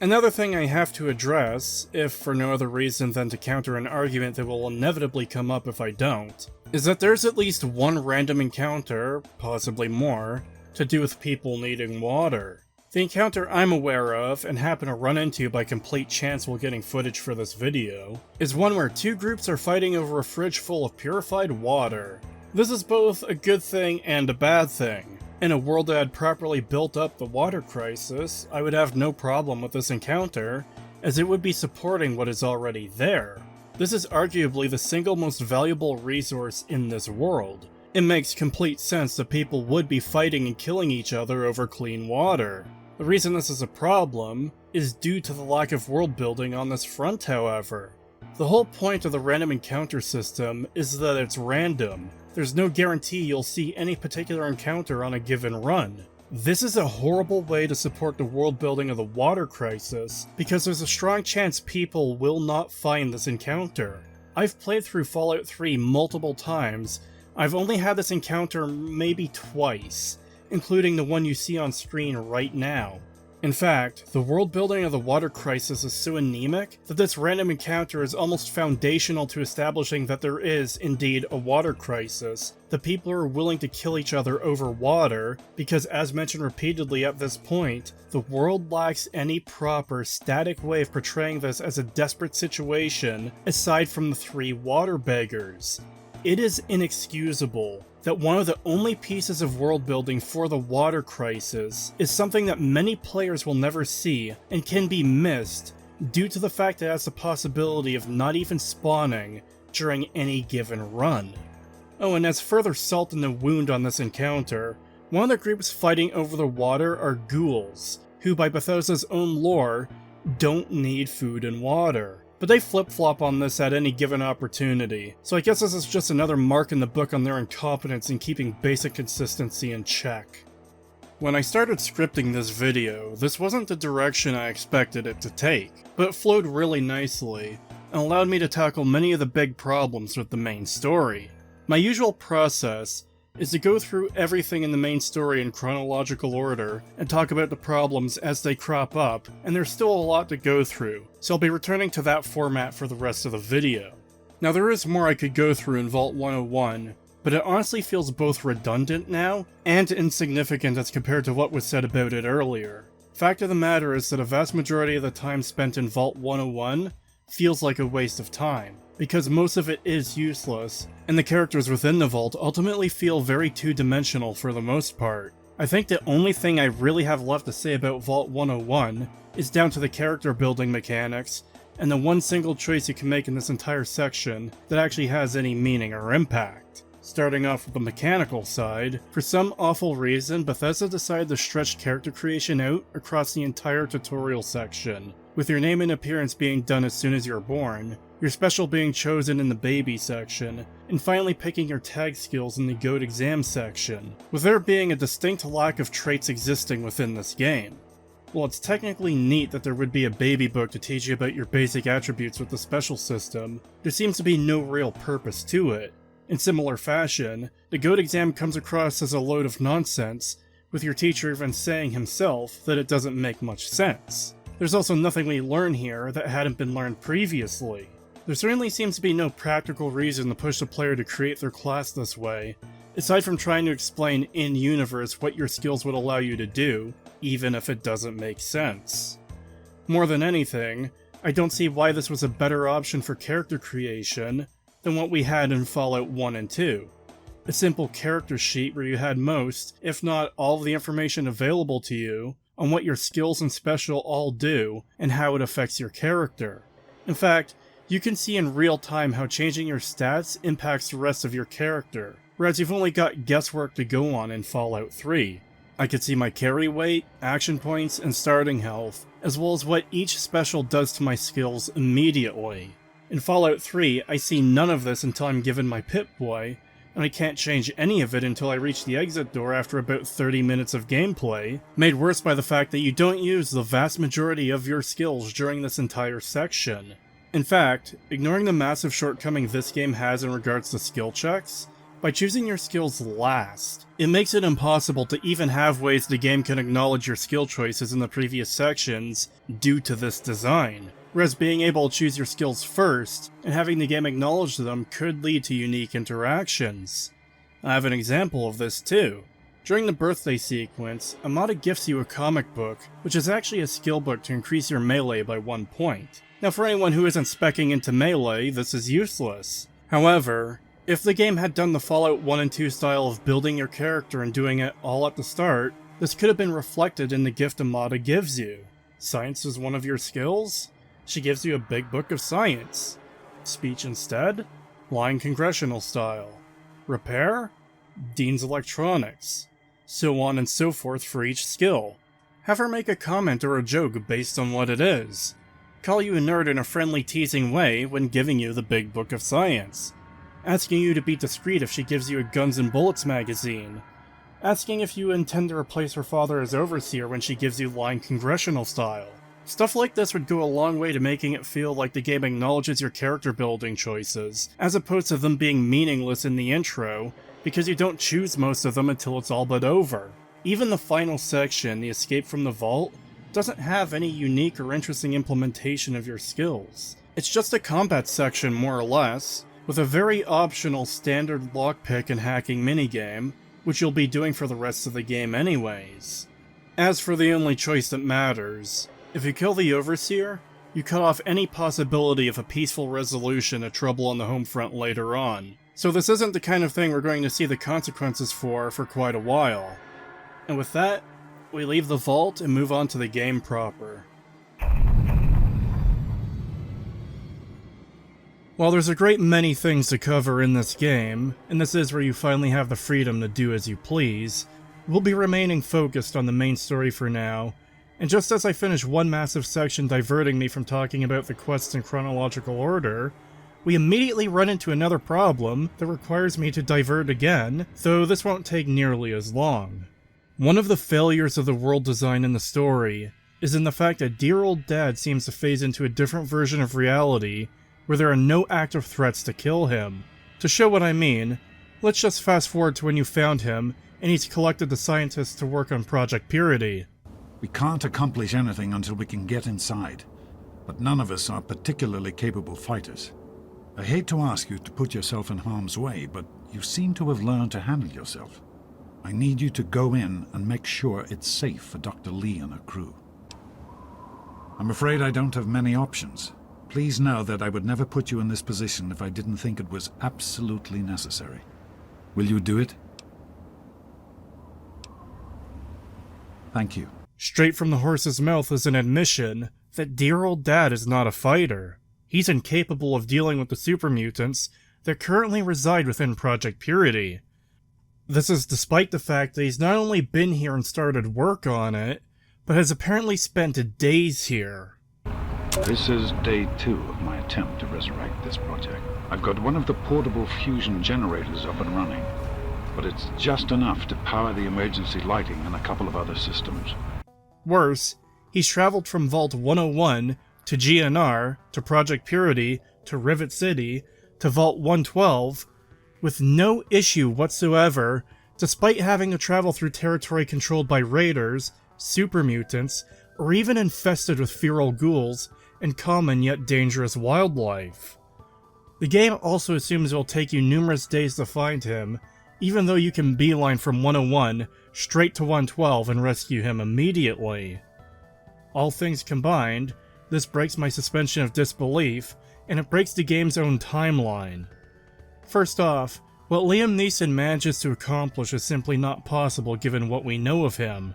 Another thing I have to address, if for no other reason than to counter an argument that will inevitably come up if I don't, is that there's at least one random encounter, possibly more, to do with people needing water. The encounter I'm aware of, and happen to run into by complete chance while getting footage for this video, is one where 2 groups are fighting over a fridge full of purified water. This is both a good thing and a bad thing. In a world that had properly built up the water crisis, I would have no problem with this encounter, as it would be supporting what is already there. This is arguably the single most valuable resource in this world. It makes complete sense that people would be fighting and killing each other over clean water. The reason this is a problem is due to the lack of world building on this front, however. The whole point of the random encounter system is that it's random. There's no guarantee you'll see any particular encounter on a given run. This is a horrible way to support the world building of the water crisis, because there's a strong chance people will not find this encounter. I've played through Fallout 3 multiple times. I've only had this encounter maybe twice, including the one you see on screen right now. In fact, the world building of the water crisis is so anemic that this random encounter is almost foundational to establishing that there is, indeed, a water crisis, that people are willing to kill each other over water, because as mentioned repeatedly at this point, the world lacks any proper, static way of portraying this as a desperate situation, aside from the 3 water beggars. It is inexcusable that one of the only pieces of world building for the water crisis is something that many players will never see and can be missed due to the fact that it has the possibility of not even spawning during any given run. Oh, and as further salt in the wound on this encounter, one of the groups fighting over the water are ghouls, who by Bethesda's own lore don't need food and water. But they flip-flop on this at any given opportunity, so I guess this is just another mark in the book on their incompetence in keeping basic consistency in check. When I started scripting this video, this wasn't the direction I expected it to take, but it flowed really nicely, and allowed me to tackle many of the big problems with the main story. My usual process is to go through everything in the main story in chronological order and talk about the problems as they crop up, and there's still a lot to go through, so I'll be returning to that format for the rest of the video. Now there is more I could go through in Vault 101, but it honestly feels both redundant now and insignificant as compared to what was said about it earlier. Fact of the matter is that a vast majority of the time spent in Vault 101 feels like a waste of time, because most of it is useless, and the characters within the vault ultimately feel very two-dimensional for the most part. I think the only thing I really have left to say about Vault 101 is down to the character building mechanics, and the one single choice you can make in this entire section that actually has any meaning or impact. Starting off with the mechanical side, for some awful reason, Bethesda decided to stretch character creation out across the entire tutorial section, with your name and appearance being done as soon as you're born, your special being chosen in the baby section, and finally picking your tag skills in the GOAT exam section, with there being a distinct lack of traits existing within this game. While it's technically neat that there would be a baby book to teach you about your basic attributes with the special system, there seems to be no real purpose to it. In similar fashion, the GOAT exam comes across as a load of nonsense, with your teacher even saying himself that it doesn't make much sense. There's also nothing we learn here that hadn't been learned previously. There certainly seems to be no practical reason to push the player to create their class this way, aside from trying to explain in-universe what your skills would allow you to do, even if it doesn't make sense. More than anything, I don't see why this was a better option for character creation than what we had in Fallout 1 and 2. A simple character sheet where you had most, if not all of the information available to you, on what your skills and special all do, and how it affects your character. In fact, you can see in real time how changing your stats impacts the rest of your character, whereas you've only got guesswork to go on in Fallout 3. I could see my carry weight, action points, and starting health, as well as what each special does to my skills immediately. In Fallout 3, I see none of this until I'm given my Pip-Boy, and I can't change any of it until I reach the exit door after about 30 minutes of gameplay, made worse by the fact that you don't use the vast majority of your skills during this entire section. In fact, ignoring the massive shortcoming this game has in regards to skill checks, by choosing your skills last, it makes it impossible to even have ways the game can acknowledge your skill choices in the previous sections due to this design. Whereas being able to choose your skills first, and having the game acknowledge them could lead to unique interactions. I have an example of this too. During the birthday sequence, Amada gifts you a comic book, which is actually a skill book to increase your melee by 1 point. Now for anyone who isn't speccing into melee, this is useless. However, if the game had done the Fallout 1 and 2 style of building your character and doing it all at the start, this could have been reflected in the gift Amada gives you. Science is one of your skills? She gives you a big book of science. Speech instead? Lying congressional style. Repair? Dean's electronics. So on and so forth for each skill. Have her make a comment or a joke based on what it is. Call you a nerd in a friendly, teasing way when giving you the big book of science. Asking you to be discreet if she gives you a Guns and Bullets magazine. Asking if you intend to replace her father as overseer when she gives you line congressional style. Stuff like this would go a long way to making it feel like the game acknowledges your character building choices, as opposed to them being meaningless in the intro, because you don't choose most of them until it's all but over. Even the final section, the escape from the vault, doesn't have any unique or interesting implementation of your skills. It's just a combat section more or less, with a very optional standard lockpick and hacking minigame, which you'll be doing for the rest of the game anyways. As for the only choice that matters, if you kill the Overseer, you cut off any possibility of a peaceful resolution to trouble on the Homefront later on. So this isn't the kind of thing we're going to see the consequences for quite a while. And with that, we leave the vault and move on to the game proper. While there's a great many things to cover in this game, and this is where you finally have the freedom to do as you please, we'll be remaining focused on the main story for now, and just as I finish one massive section diverting me from talking about the quests in chronological order, we immediately run into another problem that requires me to divert again, though this won't take nearly as long. One of the failures of the world design in the story is in the fact that dear old dad seems to phase into a different version of reality where there are no active threats to kill him. To show what I mean, let's just fast forward to when you found him and he's collected the scientists to work on Project Purity. We can't accomplish anything until we can get inside, but none of us are particularly capable fighters. I hate to ask you to put yourself in harm's way, but you seem to have learned to handle yourself. I need you to go in and make sure it's safe for Dr. Lee and her crew. I'm afraid I don't have many options. Please know that I would never put you in this position if I didn't think it was absolutely necessary. Will you do it? Thank you. Straight from the horse's mouth is an admission that dear old dad is not a fighter. He's incapable of dealing with the super mutants that currently reside within Project Purity. This is despite the fact that he's not only been here and started work on it, but has apparently spent days here. This is day 2 of my attempt to resurrect this project. I've got one of the portable fusion generators up and running, but it's just enough to power the emergency lighting and a couple of other systems. Worse, he's traveled from Vault 101 to GNR to Project Purity to Rivet City to Vault 112 with no issue whatsoever, despite having to travel through territory controlled by raiders, super mutants, or even infested with feral ghouls and common yet dangerous wildlife. The game also assumes it will take you numerous days to find him, even though you can beeline from 101 straight to 112 and rescue him immediately. All things combined, this breaks my suspension of disbelief, and it breaks the game's own timeline. First off, what Liam Neeson manages to accomplish is simply not possible given what we know of him.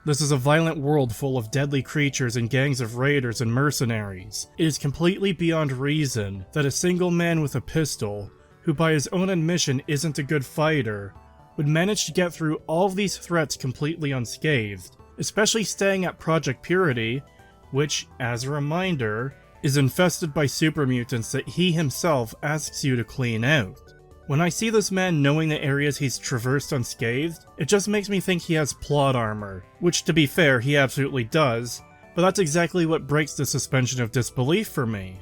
This is a violent world full of deadly creatures and gangs of raiders and mercenaries. It is completely beyond reason that a single man with a pistol, who by his own admission isn't a good fighter, would manage to get through all of these threats completely unscathed, especially staying at Project Purity, which, as a reminder, is infested by super mutants that he himself asks you to clean out. When I see this man knowing the areas he's traversed unscathed, it just makes me think he has plot armor, which to be fair he absolutely does, but that's exactly what breaks the suspension of disbelief for me.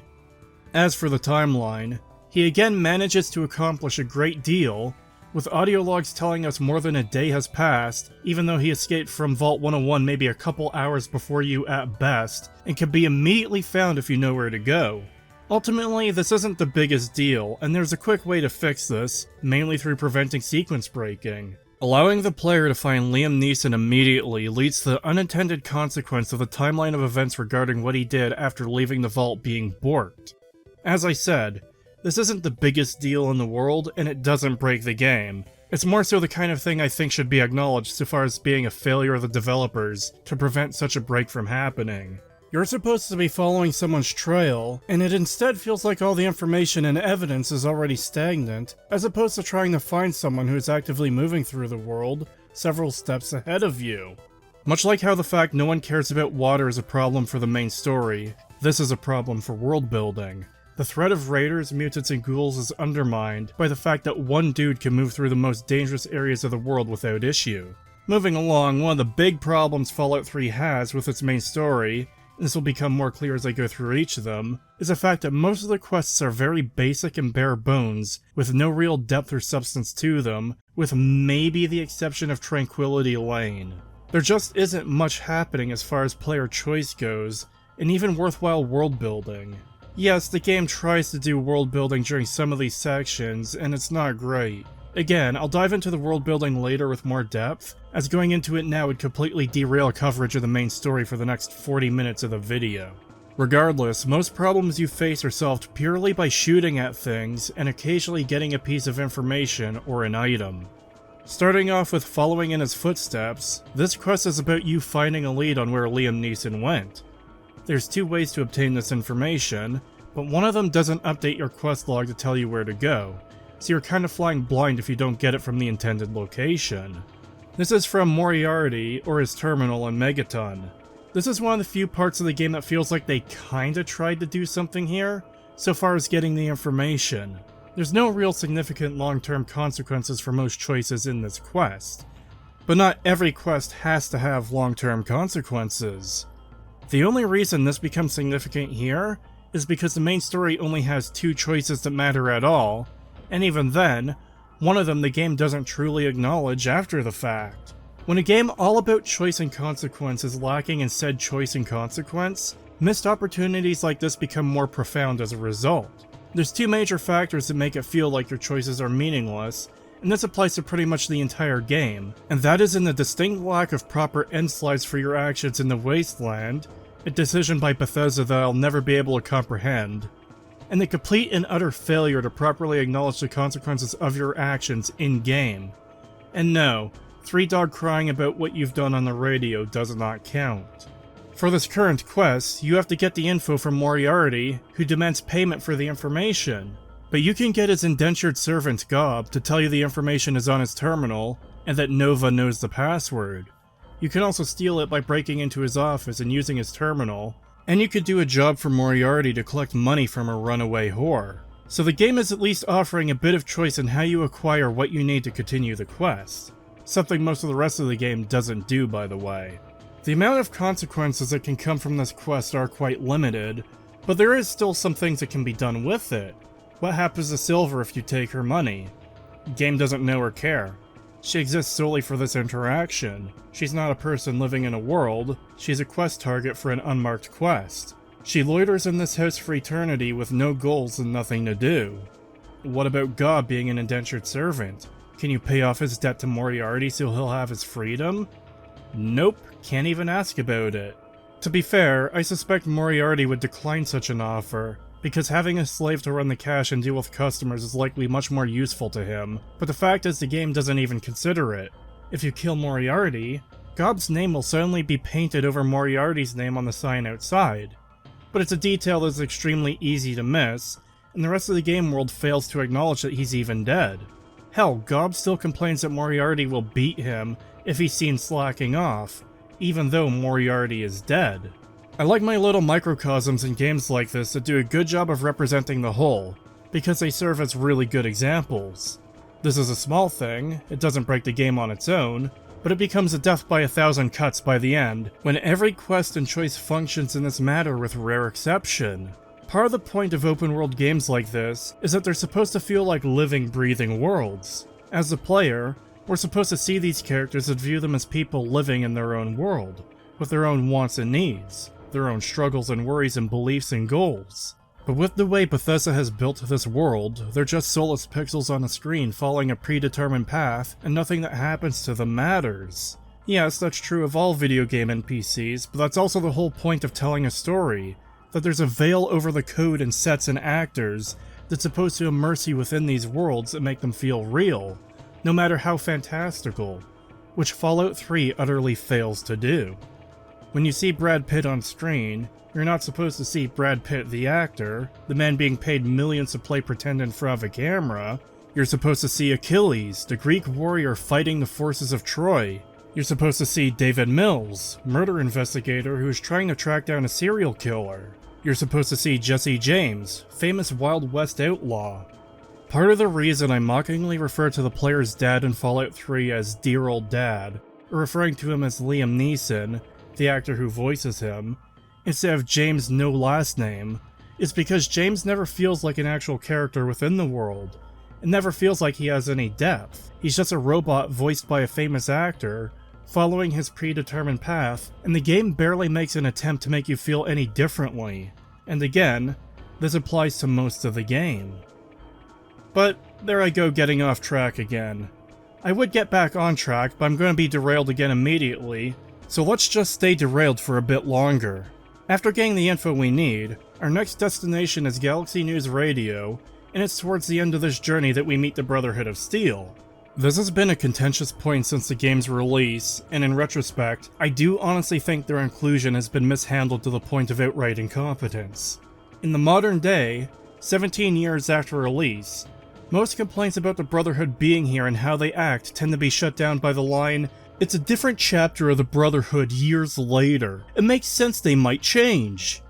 As for the timeline, he again manages to accomplish a great deal, with audio logs telling us more than a day has passed, even though he escaped from Vault 101 maybe a couple hours before you at best, and can be immediately found if you know where to go. Ultimately, this isn't the biggest deal, and there's a quick way to fix this, mainly through preventing sequence breaking. Allowing the player to find Liam Neeson immediately leads to the unintended consequence of the timeline of events regarding what he did after leaving the vault being borked. As I said, this isn't the biggest deal in the world, and it doesn't break the game. It's more so the kind of thing I think should be acknowledged so far as being a failure of the developers to prevent such a break from happening. You're supposed to be following someone's trail, and it instead feels like all the information and evidence is already stagnant, as opposed to trying to find someone who is actively moving through the world several steps ahead of you. Much like how the fact no one cares about water is a problem for the main story, this is a problem for world building. The threat of raiders, mutants, and ghouls is undermined by the fact that one dude can move through the most dangerous areas of the world without issue. Moving along, one of the big problems Fallout 3 has with its main story, and this will become more clear as I go through each of them, is the fact that most of the quests are very basic and bare bones, with no real depth or substance to them, with maybe the exception of Tranquility Lane. There just isn't much happening as far as player choice goes, and even worthwhile world building. Yes, the game tries to do world building during some of these sections, and it's not great. Again, I'll dive into the world building later with more depth, as going into it now would completely derail coverage of the main story for the next 40 minutes of the video. Regardless, most problems you face are solved purely by shooting at things and occasionally getting a piece of information or an item. Starting off with following in his footsteps, this quest is about you finding a lead on where Liam Neeson went. There's two ways to obtain this information, but one of them doesn't update your quest log to tell you where to go, so you're kind of flying blind if you don't get it from the intended location. This is from Moriarty, or his terminal in Megaton. This is one of the few parts of the game that feels like they kinda tried to do something here, so far as getting the information. There's no real significant long-term consequences for most choices in this quest, but not every quest has to have long-term consequences. The only reason this becomes significant here is because the main story only has two choices that matter at all, and even then, one of them the game doesn't truly acknowledge after the fact. When a game all about choice and consequence is lacking in said choice and consequence, missed opportunities like this become more profound as a result. There's two major factors that make it feel like your choices are meaningless, and this applies to pretty much the entire game, and that is in the distinct lack of proper end slides for your actions in the Wasteland, a decision by Bethesda that I'll never be able to comprehend, and the complete and utter failure to properly acknowledge the consequences of your actions in-game. And no, 3Dog crying about what you've done on the radio does not count. For this current quest, you have to get the info from Moriarty, who demands payment for the information. But you can get his indentured servant Gob to tell you the information is on his terminal, and that Nova knows the password. You can also steal it by breaking into his office and using his terminal, and you could do a job for Moriarty to collect money from a runaway whore. So the game is at least offering a bit of choice in how you acquire what you need to continue the quest. Something most of the rest of the game doesn't do, by the way. The amount of consequences that can come from this quest are quite limited, but there is still some things that can be done with it. What happens to Silver if you take her money? The game doesn't know or care. She exists solely for this interaction. She's not a person living in a world, she's a quest target for an unmarked quest. She loiters in this house for eternity with no goals and nothing to do. What about Gob being an indentured servant? Can you pay off his debt to Moriarty so he'll have his freedom? Nope, can't even ask about it. To be fair, I suspect Moriarty would decline such an offer, because having a slave to run the cash and deal with customers is likely much more useful to him, but the fact is the game doesn't even consider it. If you kill Moriarty, Gob's name will suddenly be painted over Moriarty's name on the sign outside. But it's a detail that's extremely easy to miss, and the rest of the game world fails to acknowledge that he's even dead. Hell, Gob still complains that Moriarty will beat him if he's seen slacking off, even though Moriarty is dead. I like my little microcosms in games like this that do a good job of representing the whole, because they serve as really good examples. This is a small thing, it doesn't break the game on its own, but it becomes a death by 1,000 cuts by the end, when every quest and choice functions in this manner with rare exception. Part of the point of open world games like this is that they're supposed to feel like living, breathing worlds. As the player, we're supposed to see these characters and view them as people living in their own world, with their own wants and needs, their own struggles and worries and beliefs and goals. But with the way Bethesda has built this world, they're just soulless pixels on a screen following a predetermined path, and nothing that happens to them matters. Yes, that's true of all video game NPCs, but that's also the whole point of telling a story, that there's a veil over the code and sets and actors that's supposed to immerse you within these worlds and make them feel real, no matter how fantastical, which Fallout 3 utterly fails to do. When you see Brad Pitt on screen, you're not supposed to see Brad Pitt the actor, the man being paid millions to play pretend in front of a camera. You're supposed to see Achilles, the Greek warrior fighting the forces of Troy. You're supposed to see David Mills, murder investigator who is trying to track down a serial killer. You're supposed to see Jesse James, famous Wild West outlaw. Part of the reason I mockingly refer to the player's dad in Fallout 3 as Dear Old Dad, or referring to him as Liam Neeson, the actor who voices him, instead of James' no last name, is because James never feels like an actual character within the world. It never feels like he has any depth. He's just a robot voiced by a famous actor, following his predetermined path, and the game barely makes an attempt to make you feel any differently. And again, this applies to most of the game. But there I go getting off track again. I would get back on track, but I'm going to be derailed again immediately, so let's just stay derailed for a bit longer. After getting the info we need, our next destination is Galaxy News Radio, and it's towards the end of this journey that we meet the Brotherhood of Steel. This has been a contentious point since the game's release, and in retrospect, I do honestly think their inclusion has been mishandled to the point of outright incompetence. In the modern day, 17 years after release, most complaints about the Brotherhood being here and how they act tend to be shut down by the line, "It's a different chapter of the Brotherhood years later. It makes sense they might change."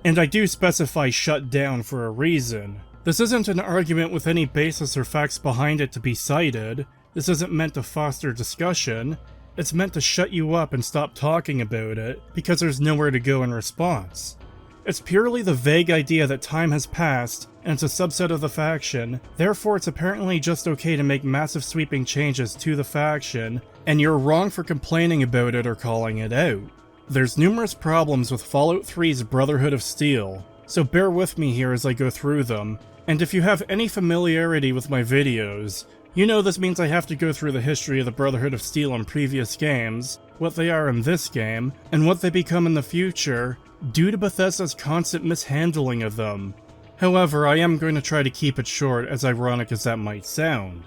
And I do specify shut down for a reason. This isn't an argument with any basis or facts behind it to be cited. This isn't meant to foster discussion. It's meant to shut you up and stop talking about it, because there's nowhere to go in response. It's purely the vague idea that time has passed, and it's a subset of the faction, therefore it's apparently just okay to make massive sweeping changes to the faction, and you're wrong for complaining about it or calling it out. There's numerous problems with Fallout 3's Brotherhood of Steel, so bear with me here as I go through them, and if you have any familiarity with my videos, you know this means I have to go through the history of the Brotherhood of Steel in previous games, what they are in this game, and what they become in the future, due to Bethesda's constant mishandling of them. However, I am going to try to keep it short, as ironic as that might sound.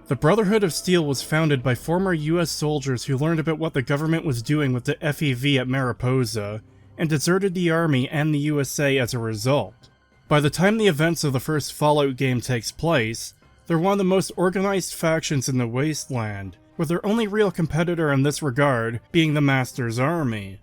The Brotherhood of Steel was founded by former US soldiers who learned about what the government was doing with the FEV at Mariposa, and deserted the army and the USA as a result. By the time the events of the first Fallout game takes place, they're one of the most organized factions in the Wasteland, with their only real competitor in this regard being the Master's army.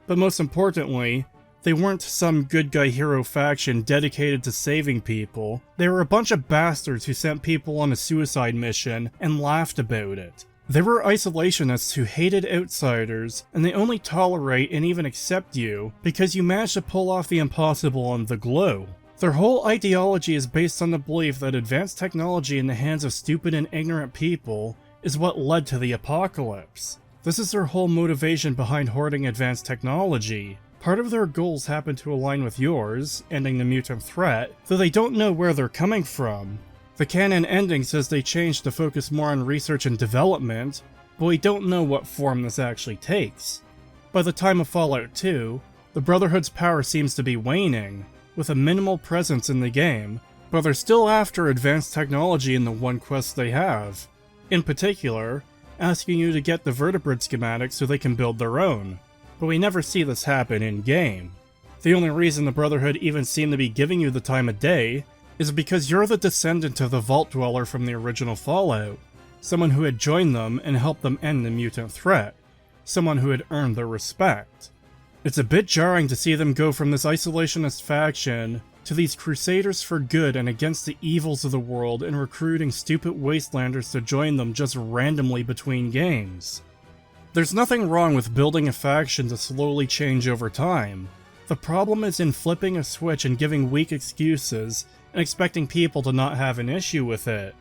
But most importantly, they weren't some good guy hero faction dedicated to saving people. They were a bunch of bastards who sent people on a suicide mission and laughed about it. They were isolationists who hated outsiders, and they only tolerate and even accept you because you managed to pull off the impossible on the glow. Their whole ideology is based on the belief that advanced technology in the hands of stupid and ignorant people is what led to the apocalypse. This is their whole motivation behind hoarding advanced technology. Part of their goals happen to align with yours, ending the mutant threat, though they don't know where they're coming from. The canon ending says they changed to focus more on research and development, but we don't know what form this actually takes. By the time of Fallout 2, the Brotherhood's power seems to be waning, with a minimal presence in the game, but they're still after advanced technology in the one quest they have. In particular, asking you to get the vertebrate schematics so they can build their own. But we never see this happen in-game. The only reason the Brotherhood even seem to be giving you the time of day is because you're the descendant of the Vault Dweller from the original Fallout, someone who had joined them and helped them end the mutant threat, someone who had earned their respect. It's a bit jarring to see them go from this isolationist faction to these crusaders for good and against the evils of the world and recruiting stupid wastelanders to join them just randomly between games. There's nothing wrong with building a faction to slowly change over time. The problem is in flipping a switch and giving weak excuses and expecting people to not have an issue with it.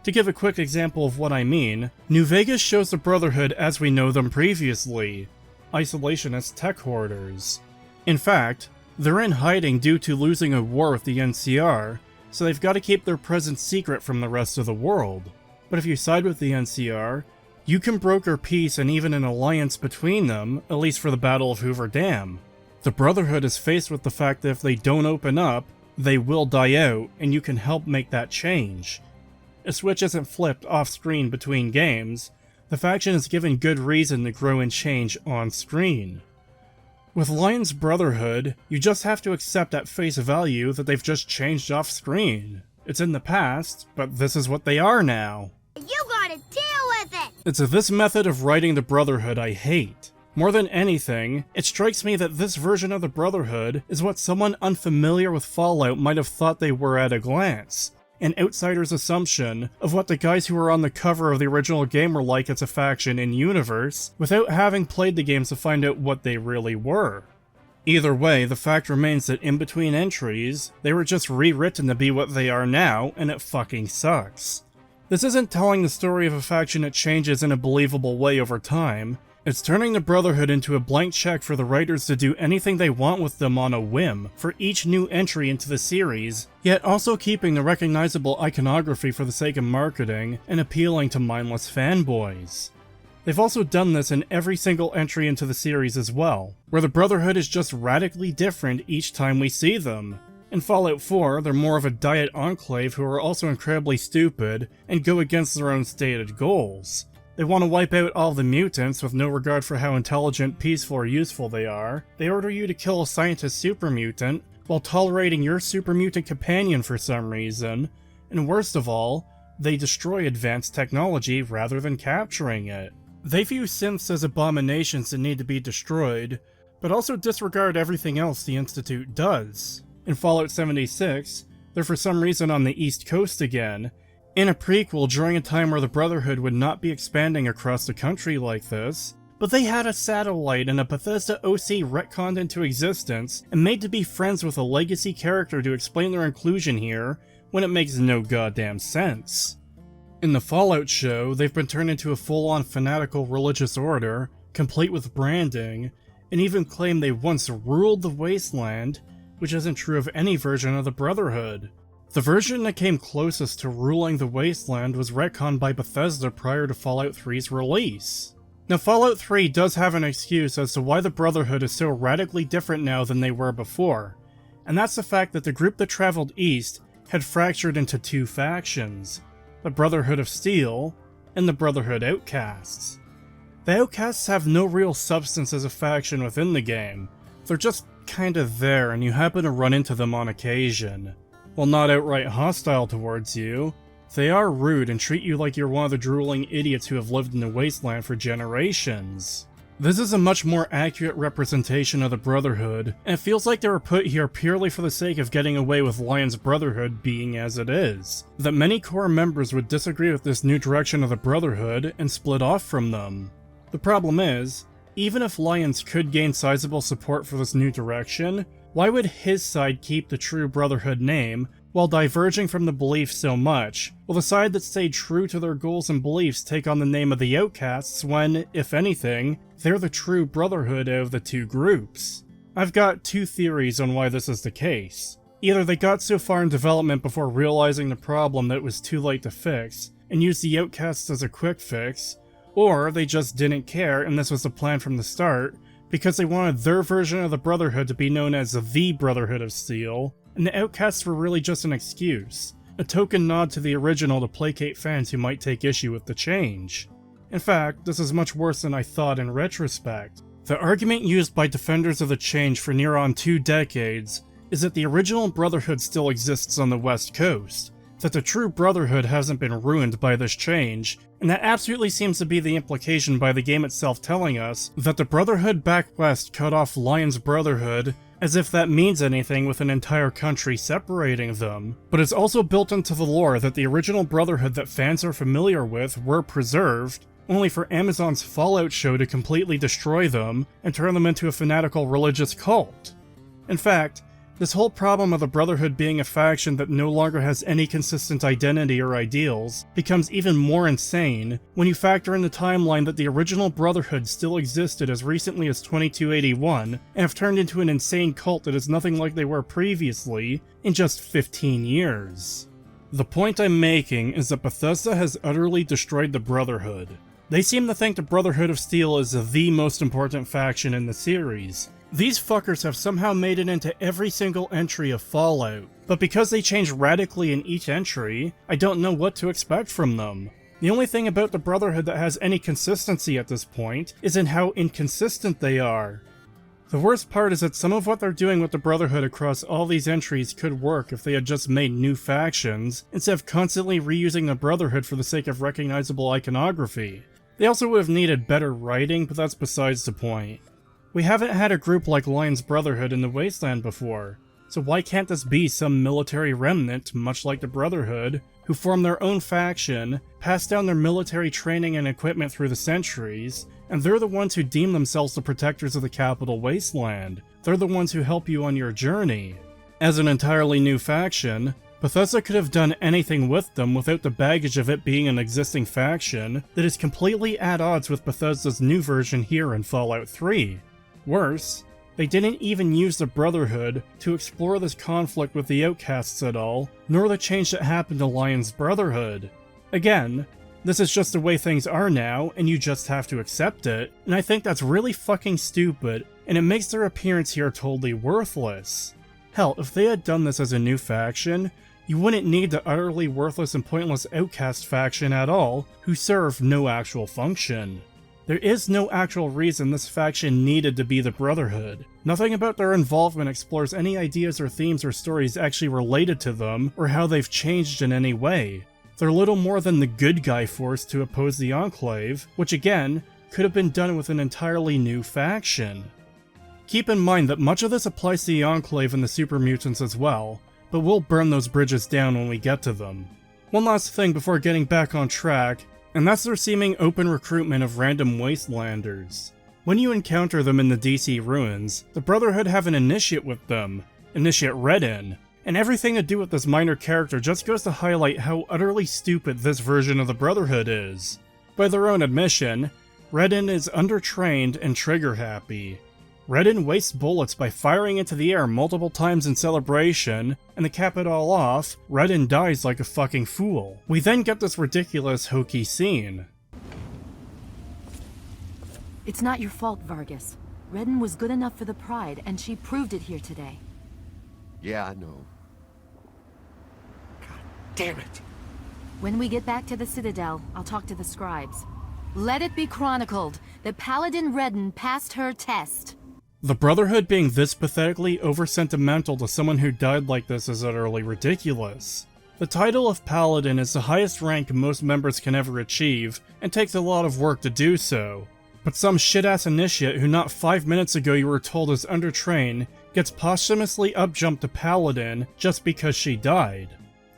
To give a quick example of what I mean, New Vegas shows the Brotherhood as we know them previously, isolationist tech hoarders. In fact, they're in hiding due to losing a war with the NCR, so they've got to keep their presence secret from the rest of the world. But if you side with the NCR, you can broker peace and even an alliance between them, at least for the Battle of Hoover Dam. The Brotherhood is faced with the fact that if they don't open up, they will die out, and you can help make that change. A switch isn't flipped off-screen between games, the faction is given good reason to grow and change on-screen. With Lion's Brotherhood, you just have to accept at face value that they've just changed off-screen. It's in the past, but this is what they are now. You gotta deal with it! It's this method of writing the Brotherhood I hate. More than anything, it strikes me that this version of the Brotherhood is what someone unfamiliar with Fallout might have thought they were at a glance. An outsider's assumption of what the guys who were on the cover of the original game were like as a faction in-universe, without having played the games to find out what they really were. Either way, the fact remains that in between entries, they were just rewritten to be what they are now, and it fucking sucks. This isn't telling the story of a faction that changes in a believable way over time. It's turning the Brotherhood into a blank check for the writers to do anything they want with them on a whim for each new entry into the series, yet also keeping the recognizable iconography for the sake of marketing and appealing to mindless fanboys. They've also done this in every single entry into the series as well, where the Brotherhood is just radically different each time we see them. In Fallout 4, they're more of a diet enclave who are also incredibly stupid and go against their own stated goals. They want to wipe out all the mutants with no regard for how intelligent, peaceful, or useful they are. They order you to kill a scientist super mutant, while tolerating your super mutant companion for some reason. And worst of all, they destroy advanced technology rather than capturing it. They view synths as abominations that need to be destroyed, but also disregard everything else the Institute does. In Fallout 76, they're for some reason on the East Coast again, in a prequel during a time where the Brotherhood would not be expanding across the country like this, but they had a satellite and a Bethesda OC retconned into existence and made to be friends with a legacy character to explain their inclusion here when it makes no goddamn sense. In the Fallout show, they've been turned into a full-on fanatical religious order, complete with branding, and even claim they once ruled the Wasteland, which isn't true of any version of the Brotherhood. The version that came closest to ruling the Wasteland was retconned by Bethesda prior to Fallout 3's release. Now, Fallout 3 does have an excuse as to why the Brotherhood is so radically different now than they were before, and that's the fact that the group that traveled east had fractured into two factions, the Brotherhood of Steel and the Brotherhood Outcasts. The Outcasts have no real substance as a faction within the game, they're just kinda there and you happen to run into them on occasion. While not outright hostile towards you, they are rude and treat you like you're one of the drooling idiots who have lived in the Wasteland for generations. This is a much more accurate representation of the Brotherhood, and it feels like they were put here purely for the sake of getting away with Lion's Brotherhood being as it is. That many core members would disagree with this new direction of the Brotherhood and split off from them. The problem is, even if Lions could gain sizable support for this new direction, why would his side keep the true Brotherhood name, while diverging from the belief so much, while the side that stayed true to their goals and beliefs take on the name of the Outcasts when, if anything, they're the true Brotherhood out of the two groups? I've got two theories on why this is the case. Either they got so far in development before realizing the problem that it was too late to fix, and used the Outcasts as a quick fix, or they just didn't care and this was the plan from the start, because they wanted their version of the Brotherhood to be known as the Brotherhood of Steel, and the Outcasts were really just an excuse, a token nod to the original to placate fans who might take issue with the change. In fact, this is much worse than I thought in retrospect. The argument used by defenders of the change for near on 2 decades is that the original Brotherhood still exists on the West Coast, that the true Brotherhood hasn't been ruined by this change, and that absolutely seems to be the implication by the game itself telling us that the Brotherhood back west cut off Lion's Brotherhood, as if that means anything with an entire country separating them. But it's also built into the lore that the original Brotherhood that fans are familiar with were preserved, only for Amazon's Fallout show to completely destroy them and turn them into a fanatical religious cult. In fact, this whole problem of the Brotherhood being a faction that no longer has any consistent identity or ideals becomes even more insane when you factor in the timeline that the original Brotherhood still existed as recently as 2281 and have turned into an insane cult that is nothing like they were previously in just 15 years. The point I'm making is that Bethesda has utterly destroyed the Brotherhood. They seem to think the Brotherhood of Steel is the most important faction in the series. These fuckers have somehow made it into every single entry of Fallout, but because they change radically in each entry, I don't know what to expect from them. The only thing about the Brotherhood that has any consistency at this point is in how inconsistent they are. The worst part is that some of what they're doing with the Brotherhood across all these entries could work if they had just made new factions, instead of constantly reusing the Brotherhood for the sake of recognizable iconography. They also would have needed better writing, but that's besides the point. We haven't had a group like Lion's Brotherhood in the Wasteland before, so why can't this be some military remnant, much like the Brotherhood, who form their own faction, pass down their military training and equipment through the centuries, and they're the ones who deem themselves the protectors of the capital Wasteland. They're the ones who help you on your journey. As an entirely new faction, Bethesda could have done anything with them without the baggage of it being an existing faction that is completely at odds with Bethesda's new version here in Fallout 3. Worse, they didn't even use the Brotherhood to explore this conflict with the Outcasts at all, nor the change that happened to Lion's Brotherhood. Again, this is just the way things are now, and you just have to accept it, and I think that's really fucking stupid, and it makes their appearance here totally worthless. Hell, if they had done this as a new faction, you wouldn't need the utterly worthless and pointless Outcast faction at all, who serve no actual function. There is no actual reason this faction needed to be the Brotherhood. Nothing about their involvement explores any ideas or themes or stories actually related to them, or how they've changed in any way. They're little more than the good guy force to oppose the Enclave, which again, could have been done with an entirely new faction. Keep in mind that much of this applies to the Enclave and the Super Mutants as well, but we'll burn those bridges down when we get to them. One last thing before getting back on track, and that's their seeming open recruitment of random Wastelanders. When you encounter them in the DC ruins, the Brotherhood have an initiate with them, Initiate Redden, and everything to do with this minor character just goes to highlight how utterly stupid this version of the Brotherhood is. By their own admission, Redden is undertrained and trigger-happy. Redden wastes bullets by firing into the air multiple times in celebration, and to cap it all off, Redden dies like a fucking fool. We then get this ridiculous, hokey scene. It's not your fault, Vargas. Redden was good enough for the Pride, and she proved it here today. Yeah, I know. God damn it! When we get back to the Citadel, I'll talk to the scribes. Let it be chronicled that Paladin Redden passed her test. The Brotherhood being this pathetically over-sentimental to someone who died like this is utterly ridiculous. The title of Paladin is the highest rank most members can ever achieve, and takes a lot of work to do so. But some shit-ass initiate who not 5 minutes ago you were told is undertrained gets posthumously up-jumped to Paladin just because she died.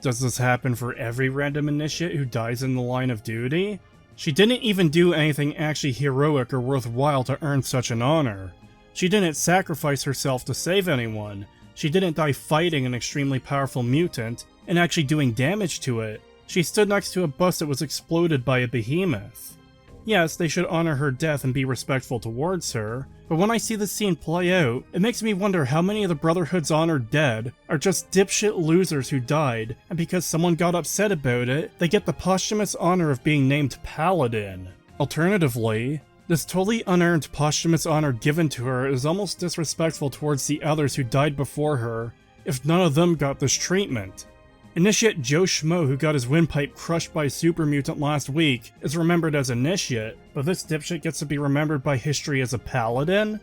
Does this happen for every random initiate who dies in the line of duty? She didn't even do anything actually heroic or worthwhile to earn such an honor. She didn't sacrifice herself to save anyone. She didn't die fighting an extremely powerful mutant and actually doing damage to it. She stood next to a bus that was exploded by a behemoth. Yes, they should honor her death and be respectful towards her, but when I see this scene play out, it makes me wonder how many of the Brotherhood's honored dead are just dipshit losers who died, and because someone got upset about it, they get the posthumous honor of being named Paladin. Alternatively, this totally unearned posthumous honor given to her is almost disrespectful towards the others who died before her, if none of them got this treatment. Initiate Joe Schmo, who got his windpipe crushed by a super mutant last week, is remembered as Initiate, but this dipshit gets to be remembered by history as a Paladin?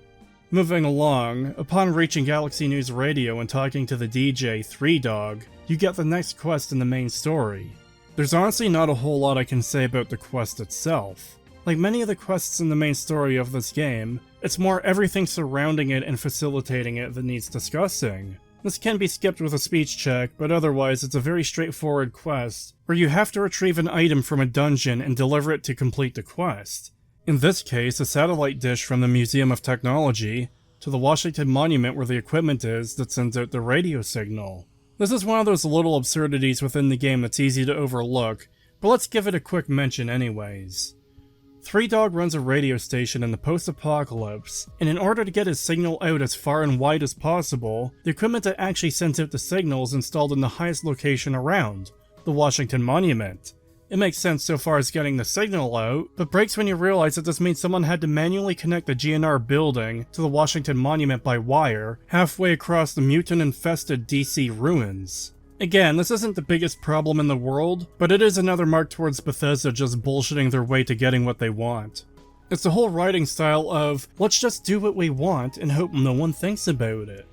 Moving along, upon reaching Galaxy News Radio and talking to the DJ, 3 Dog, you get the next quest in the main story. There's honestly not a whole lot I can say about the quest itself. Like many of the quests in the main story of this game, it's more everything surrounding it and facilitating it that needs discussing. This can be skipped with a speech check, but otherwise it's a very straightforward quest, where you have to retrieve an item from a dungeon and deliver it to complete the quest. In this case, a satellite dish from the Museum of Technology, to the Washington Monument where the equipment is that sends out the radio signal. This is one of those little absurdities within the game that's easy to overlook, but let's give it a quick mention anyways. 3 Dog runs a radio station in the post-apocalypse, and in order to get his signal out as far and wide as possible, the equipment that actually sends out the signal is installed in the highest location around, the Washington Monument. It makes sense so far as getting the signal out, but breaks when you realize that this means someone had to manually connect the GNR building to the Washington Monument by wire, halfway across the mutant-infested DC ruins. Again, this isn't the biggest problem in the world, but it is another mark towards Bethesda just bullshitting their way to getting what they want. It's the whole writing style of, let's just do what we want and hope no one thinks about it.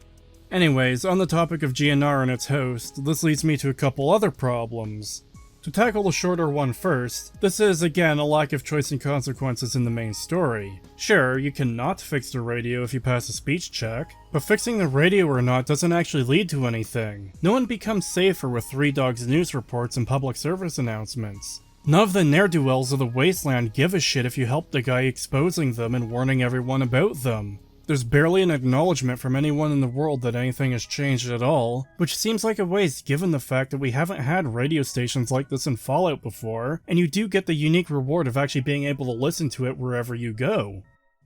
Anyways, on the topic of GNR and its host, this leads me to a couple other problems. To tackle the shorter one first, this is again a lack of choice and consequences in the main story. Sure, you cannot fix the radio if you pass a speech check, but fixing the radio or not doesn't actually lead to anything. No one becomes safer with Three Dogs news reports and public service announcements. None of the ne'er-do-wells of the Wasteland give a shit if you help the guy exposing them and warning everyone about them. There's barely an acknowledgement from anyone in the world that anything has changed at all, which seems like a waste given the fact that we haven't had radio stations like this in Fallout before, and you do get the unique reward of actually being able to listen to it wherever you go.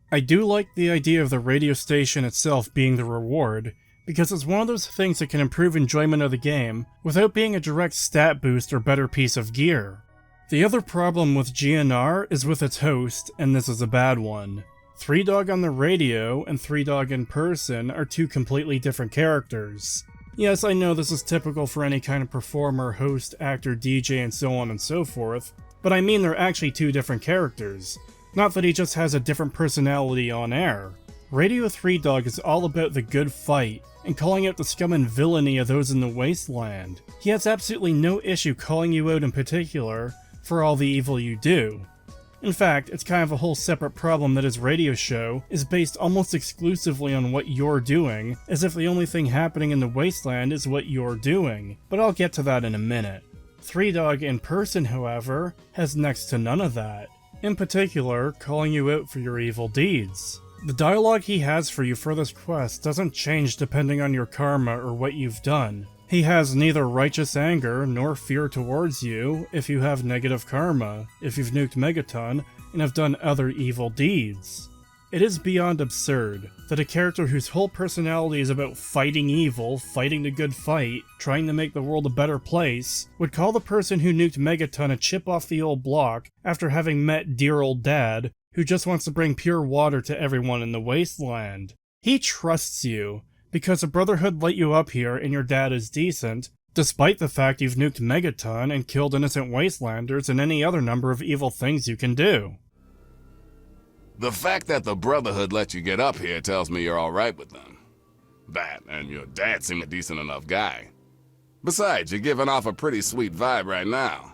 I do like the idea of the radio station itself being the reward, because it's one of those things that can improve enjoyment of the game without being a direct stat boost or better piece of gear. The other problem with GNR is with its host, and this is a bad one. Three Dog on the radio and Three Dog in person are two completely different characters. Yes, I know this is typical for any kind of performer, host, actor, DJ, and so on and so forth, but I mean they're actually two different characters. Not that he just has a different personality on air. Radio Three Dog is all about the good fight, and calling out the scum and villainy of those in the Wasteland. He has absolutely no issue calling you out in particular for all the evil you do. In fact, it's kind of a whole separate problem that his radio show is based almost exclusively on what you're doing, as if the only thing happening in the Wasteland is what you're doing, but I'll get to that in a minute. Three Dog in person, however, has next to none of that, in particular, calling you out for your evil deeds. The dialogue he has for you for this quest doesn't change depending on your karma or what you've done. He has neither righteous anger nor fear towards you if you have negative karma, if you've nuked Megaton, and have done other evil deeds. It is beyond absurd that a character whose whole personality is about fighting evil, fighting the good fight, trying to make the world a better place, would call the person who nuked Megaton a chip off the old block after having met dear old dad, who just wants to bring pure water to everyone in the Wasteland. He trusts you, because the Brotherhood let you up here and your dad is decent, despite the fact you've nuked Megaton and killed innocent Wastelanders and any other number of evil things you can do. The fact that the Brotherhood let you get up here tells me you're alright with them. That, and your dad seemed a decent enough guy. Besides, you're giving off a pretty sweet vibe right now.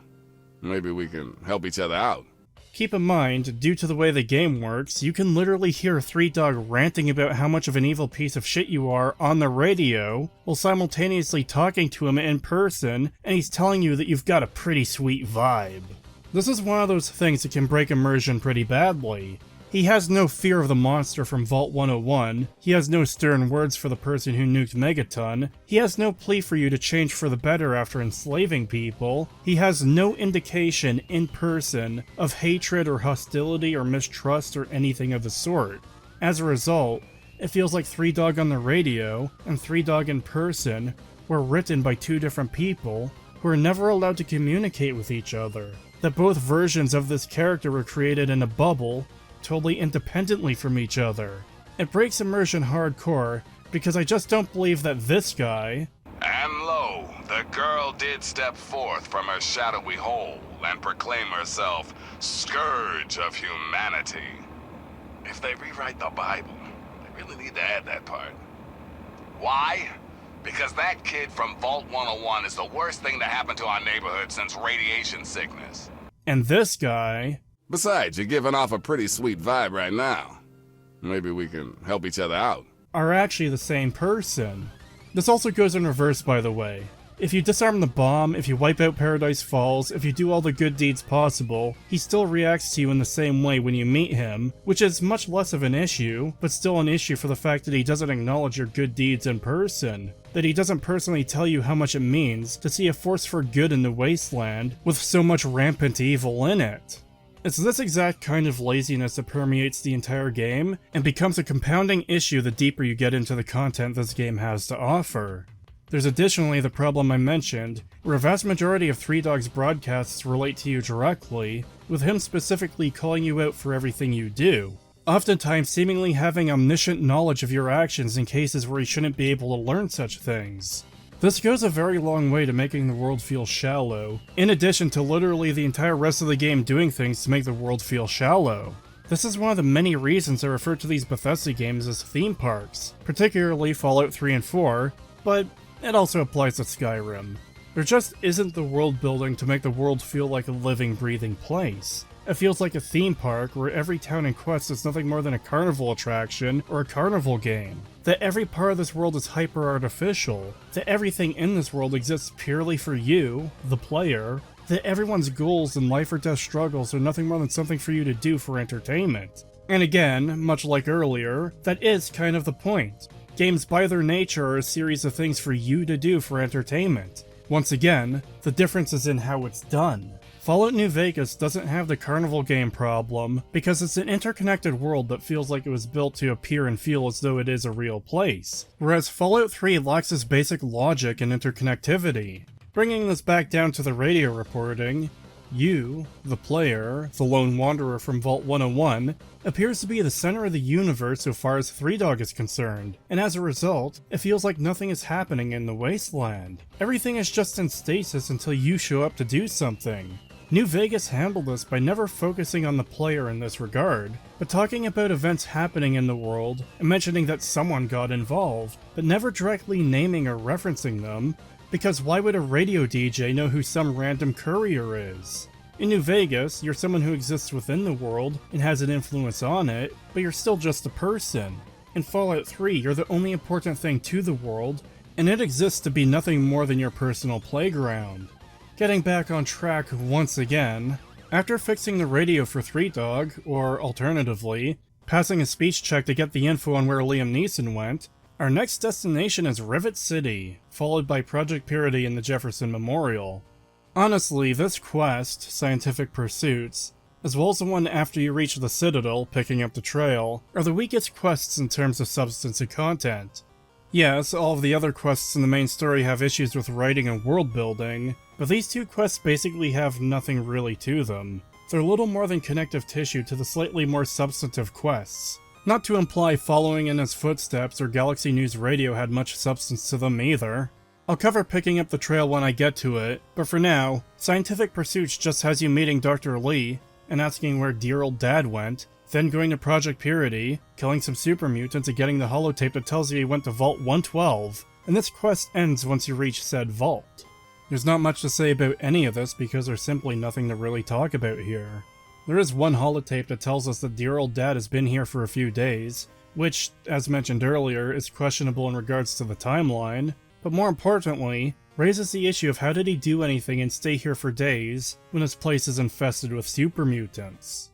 Maybe we can help each other out. Keep in mind, due to the way the game works, you can literally hear Three Dog ranting about how much of an evil piece of shit you are on the radio, while simultaneously talking to him in person, and he's telling you that you've got a pretty sweet vibe. This is one of those things that can break immersion pretty badly. He has no fear of the monster from Vault 101, he has no stern words for the person who nuked Megaton, he has no plea for you to change for the better after enslaving people, he has no indication in person of hatred or hostility or mistrust or anything of the sort. As a result, it feels like Three Dog on the radio and Three Dog in person were written by two different people who were never allowed to communicate with each other, that both versions of this character were created in a bubble totally independently from each other. It breaks immersion hardcore because I just don't believe that this guy... And lo, the girl did step forth from her shadowy hole and proclaim herself Scourge of Humanity. If they rewrite the Bible, they really need to add that part. Why? Because that kid from Vault 101 is the worst thing to happen to our neighborhood since radiation sickness. And this guy... Besides, you're giving off a pretty sweet vibe right now. Maybe we can help each other out. Are actually the same person. This also goes in reverse, by the way. If you disarm the bomb, if you wipe out Paradise Falls, if you do all the good deeds possible, he still reacts to you in the same way when you meet him, which is much less of an issue, but still an issue for the fact that he doesn't acknowledge your good deeds in person. That he doesn't personally tell you how much it means to see a force for good in the Wasteland with so much rampant evil in it. It's this exact kind of laziness that permeates the entire game, and becomes a compounding issue the deeper you get into the content this game has to offer. There's additionally the problem I mentioned, where a vast majority of Three Dog's broadcasts relate to you directly, with him specifically calling you out for everything you do, oftentimes seemingly having omniscient knowledge of your actions in cases where he shouldn't be able to learn such things. This goes a very long way to making the world feel shallow, in addition to literally the entire rest of the game doing things to make the world feel shallow. This is one of the many reasons I refer to these Bethesda games as theme parks, particularly Fallout 3 and 4, but it also applies to Skyrim. There just isn't the world building to make the world feel like a living, breathing place. It feels like a theme park where every town and quest is nothing more than a carnival attraction or a carnival game. That every part of this world is hyper-artificial. That everything in this world exists purely for you, the player. That everyone's goals and life or death struggles are nothing more than something for you to do for entertainment. And again, much like earlier, that is kind of the point. Games by their nature are a series of things for you to do for entertainment. Once again, the difference is in how it's done. Fallout New Vegas doesn't have the carnival game problem because it's an interconnected world that feels like it was built to appear and feel as though it is a real place, whereas Fallout 3 lacks this basic logic and interconnectivity. Bringing this back down to the radio reporting, you, the player, the lone wanderer from Vault 101, appears to be the center of the universe so far as Three Dog is concerned, and as a result, it feels like nothing is happening in the Wasteland. Everything is just in stasis until you show up to do something. New Vegas handled this by never focusing on the player in this regard, but talking about events happening in the world and mentioning that someone got involved, but never directly naming or referencing them, because why would a radio DJ know who some random courier is? In New Vegas, you're someone who exists within the world and has an influence on it, but you're still just a person. In Fallout 3, you're the only important thing to the world, and it exists to be nothing more than your personal playground. Getting back on track once again, after fixing the radio for Three Dog, or alternatively, passing a speech check to get the info on where Liam Neeson went, our next destination is Rivet City, followed by Project Purity and the Jefferson Memorial. Honestly, this quest, Scientific Pursuits, as well as the one after you reach the Citadel, picking up the trail, are the weakest quests in terms of substance and content. Yes, all of the other quests in the main story have issues with writing and world building, but these two quests basically have nothing really to them. They're little more than connective tissue to the slightly more substantive quests. Not to imply following in his footsteps or Galaxy News Radio had much substance to them either. I'll cover picking up the trail when I get to it, but for now, Scientific Pursuits just has you meeting Dr. Lee and asking where dear old dad went, then going to Project Purity, killing some super mutants and getting the holotape that tells you he went to Vault 112, and this quest ends once you reach said vault. There's not much to say about any of this because there's simply nothing to really talk about here. There is one holotape that tells us that dear old dad has been here for a few days, which, as mentioned earlier, is questionable in regards to the timeline, but more importantly, raises the issue of how did he do anything and stay here for days when his place is infested with super mutants.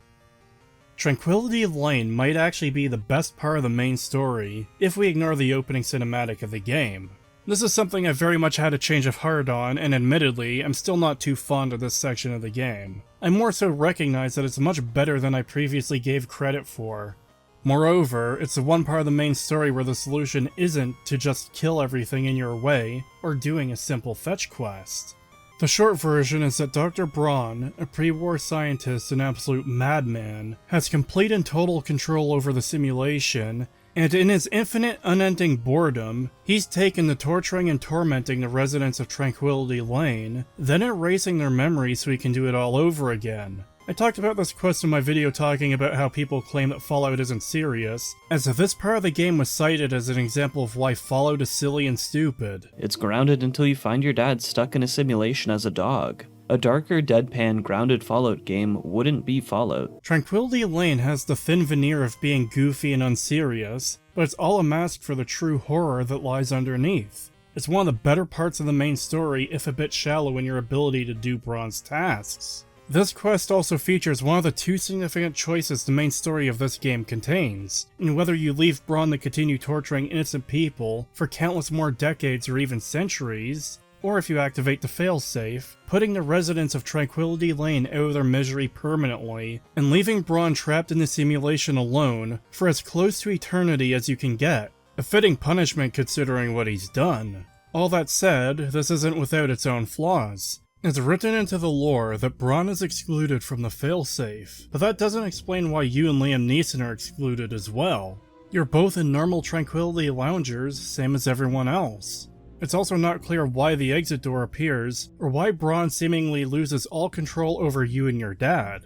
Tranquility Lane might actually be the best part of the main story if we ignore the opening cinematic of the game. This is something I very much had a change of heart on, and admittedly, I'm still not too fond of this section of the game. I more so recognize that it's much better than I previously gave credit for. Moreover, it's the one part of the main story where the solution isn't to just kill everything in your way, or doing a simple fetch quest. The short version is that Dr. Braun, a pre-war scientist and absolute madman, has complete and total control over the simulation, and in his infinite, unending boredom, he's taken to torturing and tormenting the residents of Tranquility Lane, then erasing their memories so he can do it all over again. I talked about this quest in my video talking about how people claim that Fallout isn't serious, as if this part of the game was cited as an example of why Fallout is silly and stupid. It's grounded until you find your dad stuck in a simulation as a dog. A darker, deadpan, grounded Fallout game wouldn't be Fallout. Tranquility Lane has the thin veneer of being goofy and unserious, but it's all a mask for the true horror that lies underneath. It's one of the better parts of the main story, if a bit shallow in your ability to do Braun's tasks. This quest also features one of the two significant choices the main story of this game contains, in whether you leave Braun to continue torturing innocent people for countless more decades or even centuries, or if you activate the failsafe, putting the residents of Tranquility Lane out of their misery permanently, and leaving Braun trapped in the simulation alone for as close to eternity as you can get. A fitting punishment considering what he's done. All that said, this isn't without its own flaws. It's written into the lore that Braun is excluded from the failsafe, but that doesn't explain why you and Liam Neeson are excluded as well. You're both in normal Tranquility Loungers, same as everyone else. It's also not clear why the exit door appears, or why Braun seemingly loses all control over you and your dad.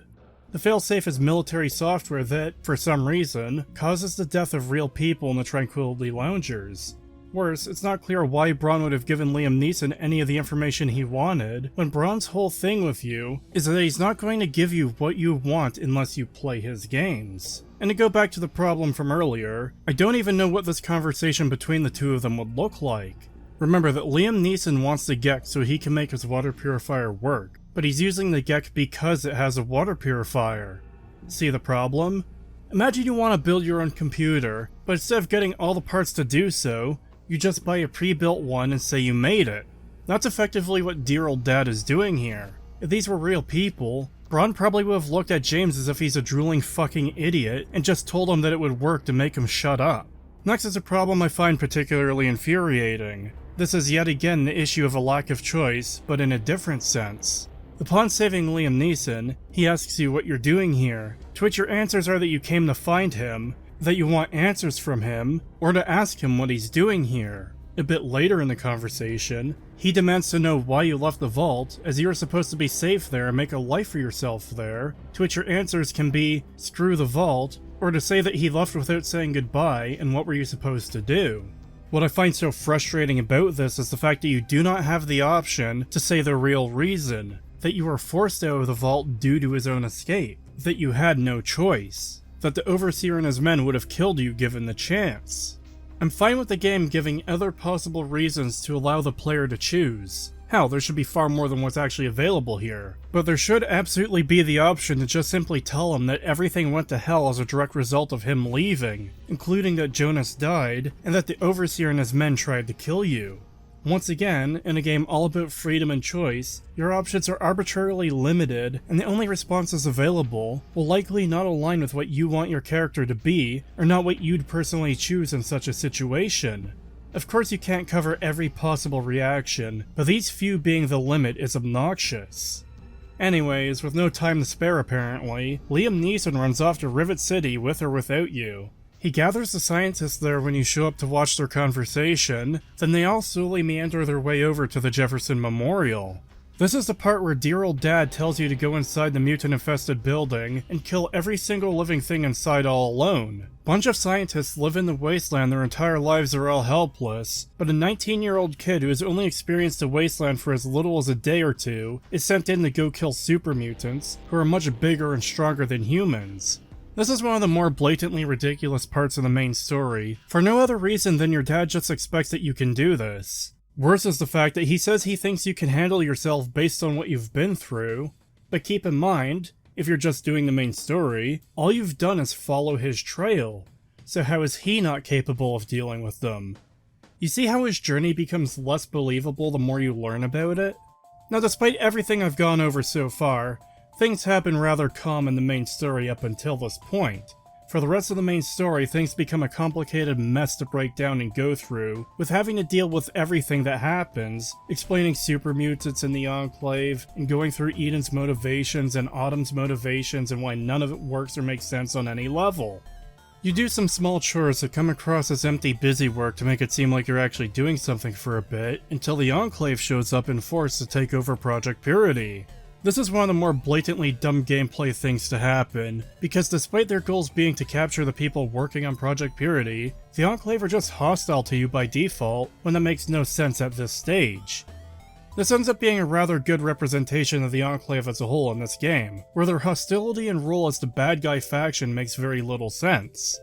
The failsafe is military software that, for some reason, causes the death of real people in the Tranquility Loungers. Worse, it's not clear why Braun would have given Liam Neeson any of the information he wanted, when Braun's whole thing with you is that he's not going to give you what you want unless you play his games. And to go back to the problem from earlier, I don't even know what this conversation between the two of them would look like. Remember that Liam Neeson wants the Gek so he can make his water purifier work, but he's using the Gek because it has a water purifier. See the problem? Imagine you want to build your own computer, but instead of getting all the parts to do so, you just buy a pre-built one and say you made it. That's effectively what Dear Old Dad is doing here. If these were real people, Braun probably would have looked at James as if he's a drooling fucking idiot and just told him that it would work to make him shut up. Next is a problem I find particularly infuriating. This is yet again the issue of a lack of choice, but in a different sense. Upon saving Liam Neeson, he asks you what you're doing here, to which your answers are that you came to find him, that you want answers from him, or to ask him what he's doing here. A bit later in the conversation, he demands to know why you left the vault, as you are supposed to be safe there and make a life for yourself there, to which your answers can be, screw the vault, or to say that he left without saying goodbye, and what were you supposed to do? What I find so frustrating about this is the fact that you do not have the option to say the real reason, that you were forced out of the vault due to his own escape, that you had no choice, that the Overseer and his men would have killed you given the chance. I'm fine with the game giving other possible reasons to allow the player to choose. Hell, there should be far more than what's actually available here. But there should absolutely be the option to just simply tell him that everything went to hell as a direct result of him leaving, including that Jonas died, and that the Overseer and his men tried to kill you. Once again, in a game all about freedom and choice, your options are arbitrarily limited, and the only responses available will likely not align with what you want your character to be, or not what you'd personally choose in such a situation. Of course you can't cover every possible reaction, but these few being the limit is obnoxious. Anyways, with no time to spare apparently, Liam Neeson runs off to Rivet City with or without you. He gathers the scientists there when you show up to watch their conversation, then they all slowly meander their way over to the Jefferson Memorial. This is the part where Dear Old Dad tells you to go inside the mutant-infested building and kill every single living thing inside all alone. Bunch of scientists live in the Wasteland, their entire lives are all helpless, but a 19-year-old kid who has only experienced the Wasteland for as little as a day or two is sent in to go kill super mutants, who are much bigger and stronger than humans. This is one of the more blatantly ridiculous parts of the main story, for no other reason than your dad just expects that you can do this. Worse is the fact that he says he thinks you can handle yourself based on what you've been through, but keep in mind, if you're just doing the main story, all you've done is follow his trail, so how is he not capable of dealing with them? You see how his journey becomes less believable the more you learn about it? Now, despite everything I've gone over so far, things have been rather calm in the main story up until this point. For the rest of the main story, things become a complicated mess to break down and go through, with having to deal with everything that happens, explaining super mutants in the Enclave, and going through Eden's motivations and Autumn's motivations and why none of it works or makes sense on any level. You do some small chores that come across as empty busy work to make it seem like you're actually doing something for a bit, until the Enclave shows up in force to take over Project Purity. This is one of the more blatantly dumb gameplay things to happen, because despite their goals being to capture the people working on Project Purity, the Enclave are just hostile to you by default, when that makes no sense at this stage. This ends up being a rather good representation of the Enclave as a whole in this game, where their hostility and role as the bad guy faction makes very little sense.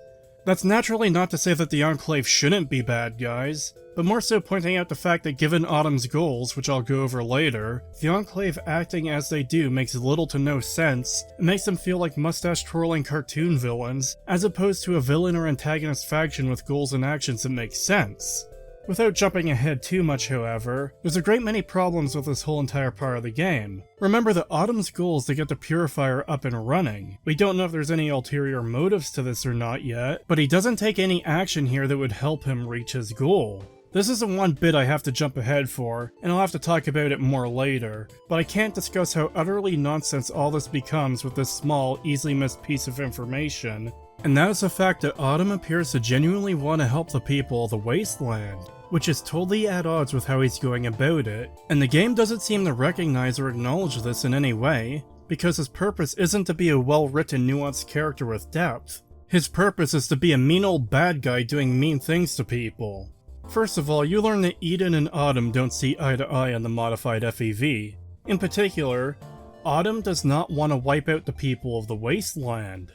That's naturally not to say that the Enclave shouldn't be bad guys, but more so pointing out the fact that given Autumn's goals, which I'll go over later, the Enclave acting as they do makes little to no sense, and makes them feel like mustache-twirling cartoon villains, as opposed to a villain or antagonist faction with goals and actions that make sense. Without jumping ahead too much, however, there's a great many problems with this whole entire part of the game. Remember that Autumn's goal is to get the Purifier up and running. We don't know if there's any ulterior motives to this or not yet, but he doesn't take any action here that would help him reach his goal. This is the one bit I have to jump ahead for, and I'll have to talk about it more later, but I can't discuss how utterly nonsense all this becomes with this small, easily missed piece of information, and that is the fact that Autumn appears to genuinely want to help the people of the Wasteland, which is totally at odds with how he's going about it, and the game doesn't seem to recognize or acknowledge this in any way, because his purpose isn't to be a well-written, nuanced character with depth. His purpose is to be a mean old bad guy doing mean things to people. First of all, you learn that Eden and Autumn don't see eye to eye on the modified FEV. In particular, Autumn does not want to wipe out the people of the Wasteland.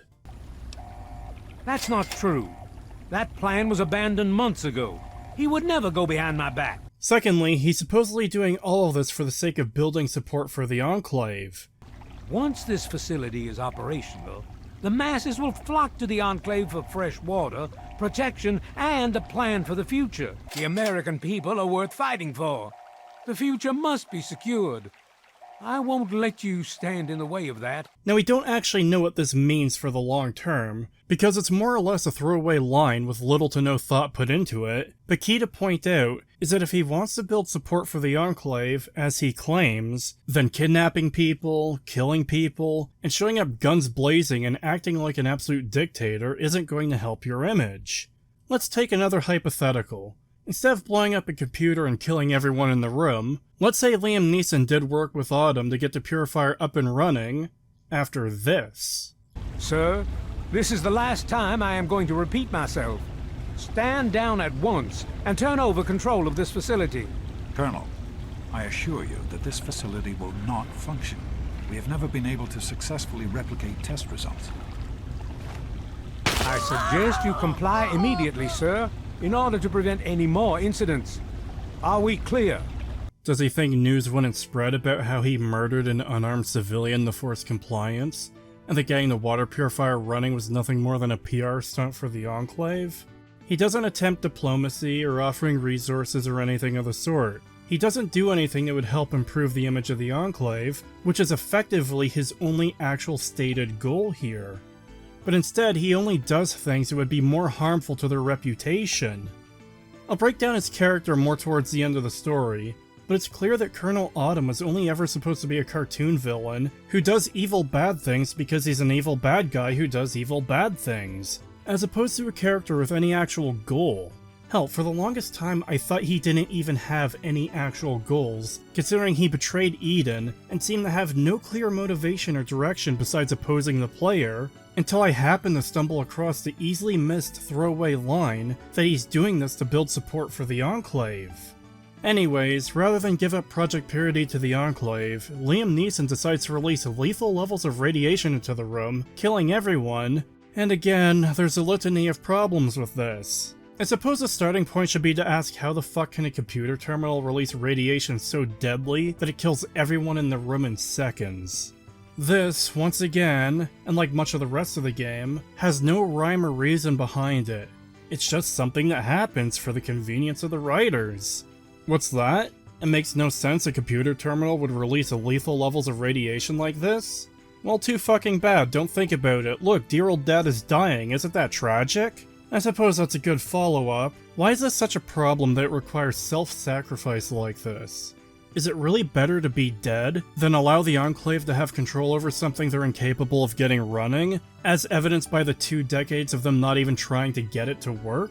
That's not true. That plan was abandoned months ago. He would never go behind my back. Secondly, he's supposedly doing all of this for the sake of building support for the Enclave. Once this facility is operational, the masses will flock to the Enclave for fresh water, protection, and a plan for the future. The American people are worth fighting for. The future must be secured. I won't let you stand in the way of that. Now, we don't actually know what this means for the long term, because it's more or less a throwaway line with little to no thought put into it, but key to point out is that if he wants to build support for the Enclave, as he claims, then kidnapping people, killing people, and showing up guns blazing and acting like an absolute dictator isn't going to help your image. Let's take another hypothetical. Instead of blowing up a computer and killing everyone in the room, let's say Liam Neeson did work with Autumn to get the purifier up and running after this. Sir, this is the last time I am going to repeat myself. Stand down at once and turn over control of this facility. Colonel, I assure you that this facility will not function. We have never been able to successfully replicate test results. I suggest you comply immediately, sir, in order to prevent any more incidents. Are we clear? Does he think news wouldn't spread about how he murdered an unarmed civilian to force compliance, and that getting the water purifier running was nothing more than a PR stunt for the Enclave? He doesn't attempt diplomacy or offering resources or anything of the sort. He doesn't do anything that would help improve the image of the Enclave, which is effectively his only actual stated goal here. But instead, he only does things that would be more harmful to their reputation. I'll break down his character more towards the end of the story, but it's clear that Colonel Autumn was only ever supposed to be a cartoon villain who does evil bad things because he's an evil bad guy who does evil bad things, as opposed to a character with any actual goal. Hell, for the longest time I thought he didn't even have any actual goals, considering he betrayed Eden and seemed to have no clear motivation or direction besides opposing the player, until I happened to stumble across the easily missed throwaway line that he's doing this to build support for the Enclave. Anyways, rather than give up Project Purity to the Enclave, Liam Neeson decides to release lethal levels of radiation into the room, killing everyone, and again, there's a litany of problems with this. I suppose the starting point should be to ask how the fuck can a computer terminal release radiation so deadly that it kills everyone in the room in seconds? This, once again, and like much of the rest of the game, has no rhyme or reason behind it. It's just something that happens for the convenience of the writers. What's that? It makes no sense a computer terminal would release lethal levels of radiation like this? Well, too fucking bad, don't think about it. Look, dear old dad is dying, isn't that tragic? I suppose that's a good follow-up. Why is this such a problem that it requires self-sacrifice like this? Is it really better to be dead than allow the Enclave to have control over something they're incapable of getting running, as evidenced by the 2 decades of them not even trying to get it to work?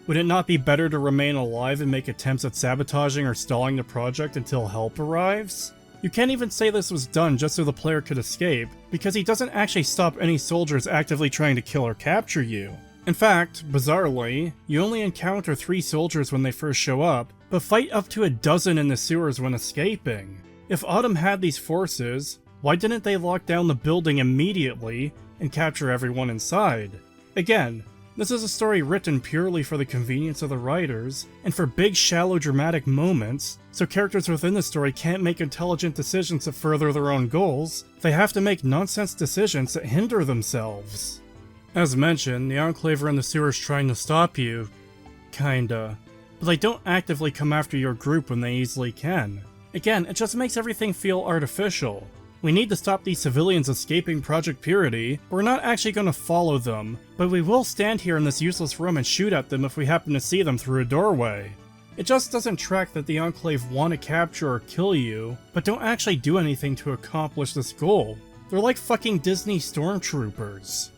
Would it not be better to remain alive and make attempts at sabotaging or stalling the project until help arrives? You can't even say this was done just so the player could escape, because he doesn't actually stop any soldiers actively trying to kill or capture you. In fact, bizarrely, you only encounter 3 soldiers when they first show up, but fight up to a dozen in the sewers when escaping. If Autumn had these forces, why didn't they lock down the building immediately and capture everyone inside? Again, this is a story written purely for the convenience of the writers, and for big, shallow, dramatic moments, so characters within the story can't make intelligent decisions to further their own goals, they have to make nonsense decisions that hinder themselves. As mentioned, the Enclave are in the sewers trying to stop you. Kinda. But they don't actively come after your group when they easily can. Again, it just makes everything feel artificial. We need to stop these civilians escaping Project Purity, but we're not actually going to follow them, but we will stand here in this useless room and shoot at them if we happen to see them through a doorway. It just doesn't track that the Enclave want to capture or kill you, but don't actually do anything to accomplish this goal. They're like fucking Disney stormtroopers.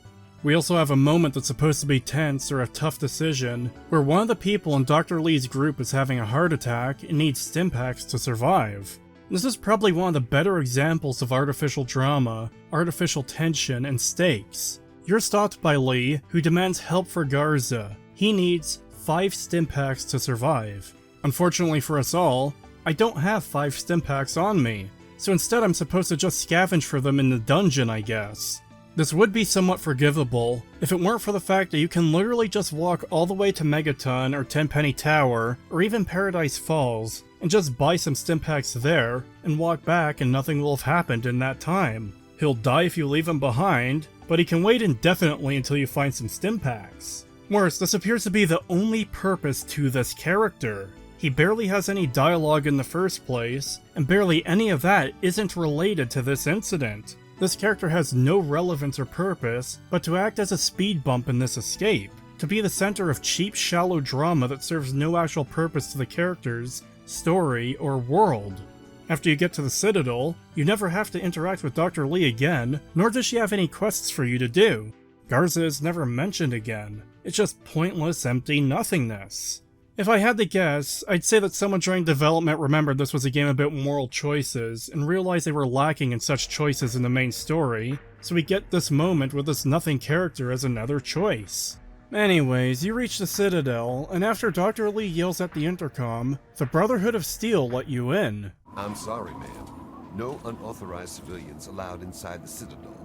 We also have a moment that's supposed to be tense or a tough decision, where one of the people in Dr. Lee's group is having a heart attack and needs stimpaks to survive. This is probably one of the better examples of artificial drama, artificial tension, and stakes. You're stopped by Lee, who demands help for Garza. He needs 5 stim packs to survive. Unfortunately for us all, I don't have 5 stim packs on me, so instead I'm supposed to just scavenge for them in the dungeon, I guess. This would be somewhat forgivable if it weren't for the fact that you can literally just walk all the way to Megaton or Tenpenny Tower or even Paradise Falls and just buy some stim packs there and walk back and nothing will have happened in that time. He'll die if you leave him behind, but he can wait indefinitely until you find some stim packs. Worse, this appears to be the only purpose to this character. He barely has any dialogue in the first place, and barely any of that isn't related to this incident. This character has no relevance or purpose, but to act as a speed bump in this escape, to be the center of cheap, shallow drama that serves no actual purpose to the characters, story, or world. After you get to the Citadel, you never have to interact with Dr. Lee again, nor does she have any quests for you to do. Garza is never mentioned again. It's just pointless, empty nothingness. If I had to guess, I'd say that someone during development remembered this was a game about moral choices and realized they were lacking in such choices in the main story, so we get this moment with this nothing character as another choice. Anyways, you reach the Citadel, and after Dr. Lee yells at the intercom, the Brotherhood of Steel let you in. I'm sorry, ma'am. No unauthorized civilians allowed inside the Citadel.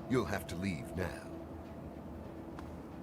You'll have to leave now.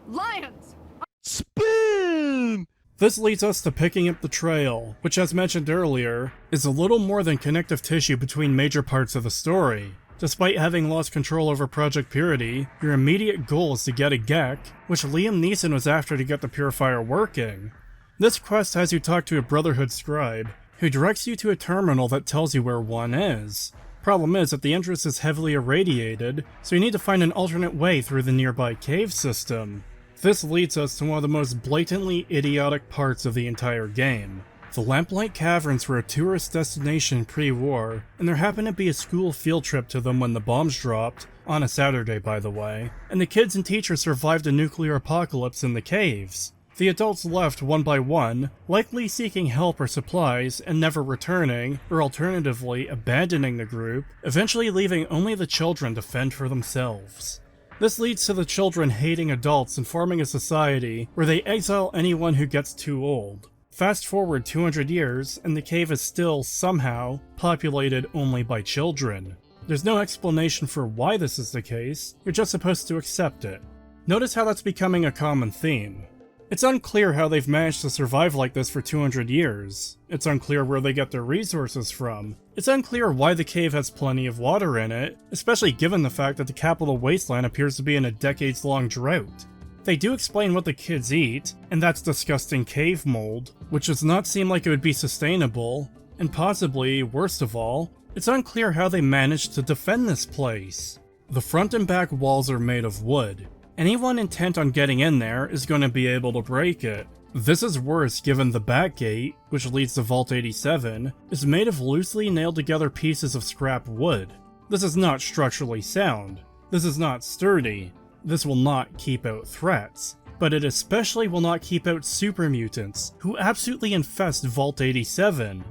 Lions! Spin! This leads us to picking up the trail, which as mentioned earlier, is a little more than connective tissue between major parts of the story. Despite having lost control over Project Purity, your immediate goal is to get a Gek, which Liam Neeson was after to get the Purifier working. This quest has you talk to a Brotherhood scribe, who directs you to a terminal that tells you where one is. Problem is that the entrance is heavily irradiated, so you need to find an alternate way through the nearby cave system. This leads us to one of the most blatantly idiotic parts of the entire game. The Lamplight Caverns were a tourist destination pre-war, and there happened to be a school field trip to them when the bombs dropped, on a Saturday by the way, and the kids and teachers survived a nuclear apocalypse in the caves. The adults left one by one, likely seeking help or supplies and never returning, or alternatively abandoning the group, eventually leaving only the children to fend for themselves. This leads to the children hating adults and forming a society where they exile anyone who gets too old. Fast forward 200 years, and the cave is still, somehow, populated only by children. There's no explanation for why this is the case, you're just supposed to accept it. Notice how that's becoming a common theme. It's unclear how they've managed to survive like this for 200 years. It's unclear where they get their resources from. It's unclear why the cave has plenty of water in it, especially given the fact that the capital Wasteland appears to be in a decades-long drought. They do explain what the kids eat, and that's disgusting cave mold, which does not seem like it would be sustainable, and possibly, worst of all, it's unclear how they managed to defend this place. The front and back walls are made of wood. Anyone intent on getting in there is going to be able to break it. This is worse given the back gate, which leads to Vault 87, is made of loosely nailed together pieces of scrap wood. This is not structurally sound. This is not sturdy. This will not keep out threats. But it especially will not keep out super mutants, who absolutely infest Vault 87.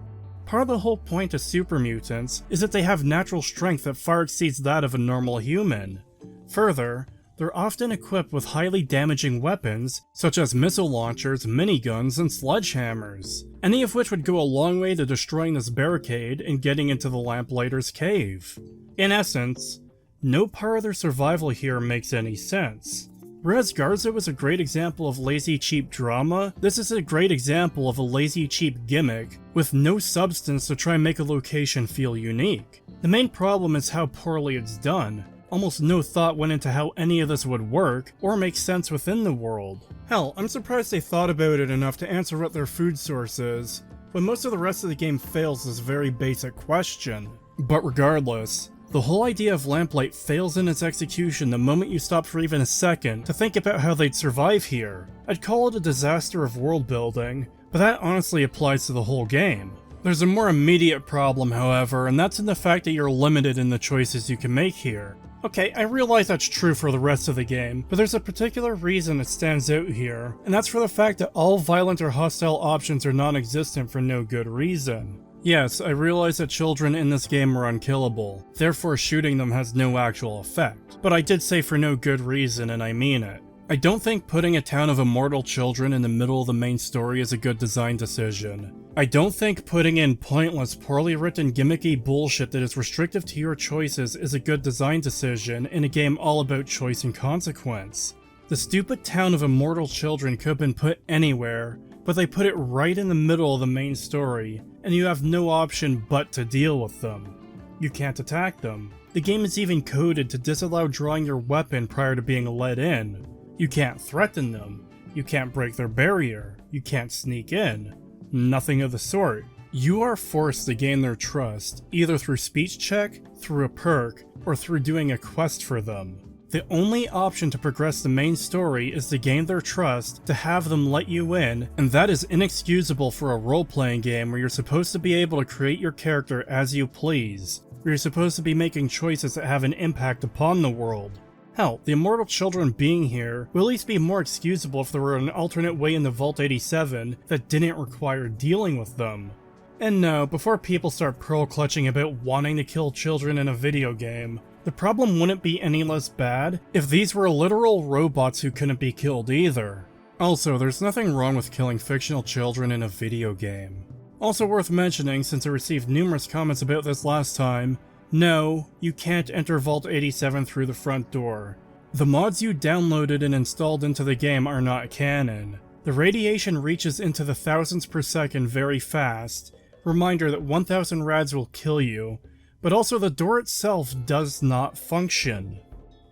Part of the whole point of super mutants is that they have natural strength that far exceeds that of a normal human. Further, they're often equipped with highly damaging weapons, such as missile launchers, miniguns, and sledgehammers, any of which would go a long way to destroying this barricade and getting into the Lamplighter's cave. In essence, no part of their survival here makes any sense. Whereas Garza was a great example of lazy cheap drama, this is a great example of a lazy cheap gimmick, with no substance to try and make a location feel unique. The main problem is how poorly it's done. Almost no thought went into how any of this would work, or make sense within the world. Hell, I'm surprised they thought about it enough to answer what their food source is, when most of the rest of the game fails this very basic question. But regardless, the whole idea of Lamplight fails in its execution the moment you stop for even a second to think about how they'd survive here. I'd call it a disaster of world building, but that honestly applies to the whole game. There's a more immediate problem, however, and that's in the fact that you're limited in the choices you can make here. Okay, I realize that's true for the rest of the game, but there's a particular reason it stands out here, and that's for the fact that all violent or hostile options are non-existent for no good reason. Yes, I realize that children in this game are unkillable, therefore shooting them has no actual effect, but I did say for no good reason and I mean it. I don't think putting a town of immortal children in the middle of the main story is a good design decision. I don't think putting in pointless, poorly written, gimmicky bullshit that is restrictive to your choices is a good design decision in a game all about choice and consequence. The stupid town of immortal children could have been put anywhere, but they put it right in the middle of the main story, and you have no option but to deal with them. You can't attack them. The game is even coded to disallow drawing your weapon prior to being let in. You can't threaten them. You can't break their barrier. You can't sneak in. Nothing of the sort. You are forced to gain their trust, either through speech check, through a perk, or through doing a quest for them. The only option to progress the main story is to gain their trust, to have them let you in, and that is inexcusable for a role-playing game where you're supposed to be able to create your character as you please, where you're supposed to be making choices that have an impact upon the world. Hell, the immortal children being here will at least be more excusable if there were an alternate way in the Vault 87 that didn't require dealing with them. And no, before people start pearl-clutching about wanting to kill children in a video game, the problem wouldn't be any less bad if these were literal robots who couldn't be killed either. Also, there's nothing wrong with killing fictional children in a video game. Also worth mentioning, since I received numerous comments about this last time, no, you can't enter Vault 87 through the front door. The mods you downloaded and installed into the game are not canon. The radiation reaches into the thousands per second very fast, reminder that 1000 rads will kill you, but also the door itself does not function.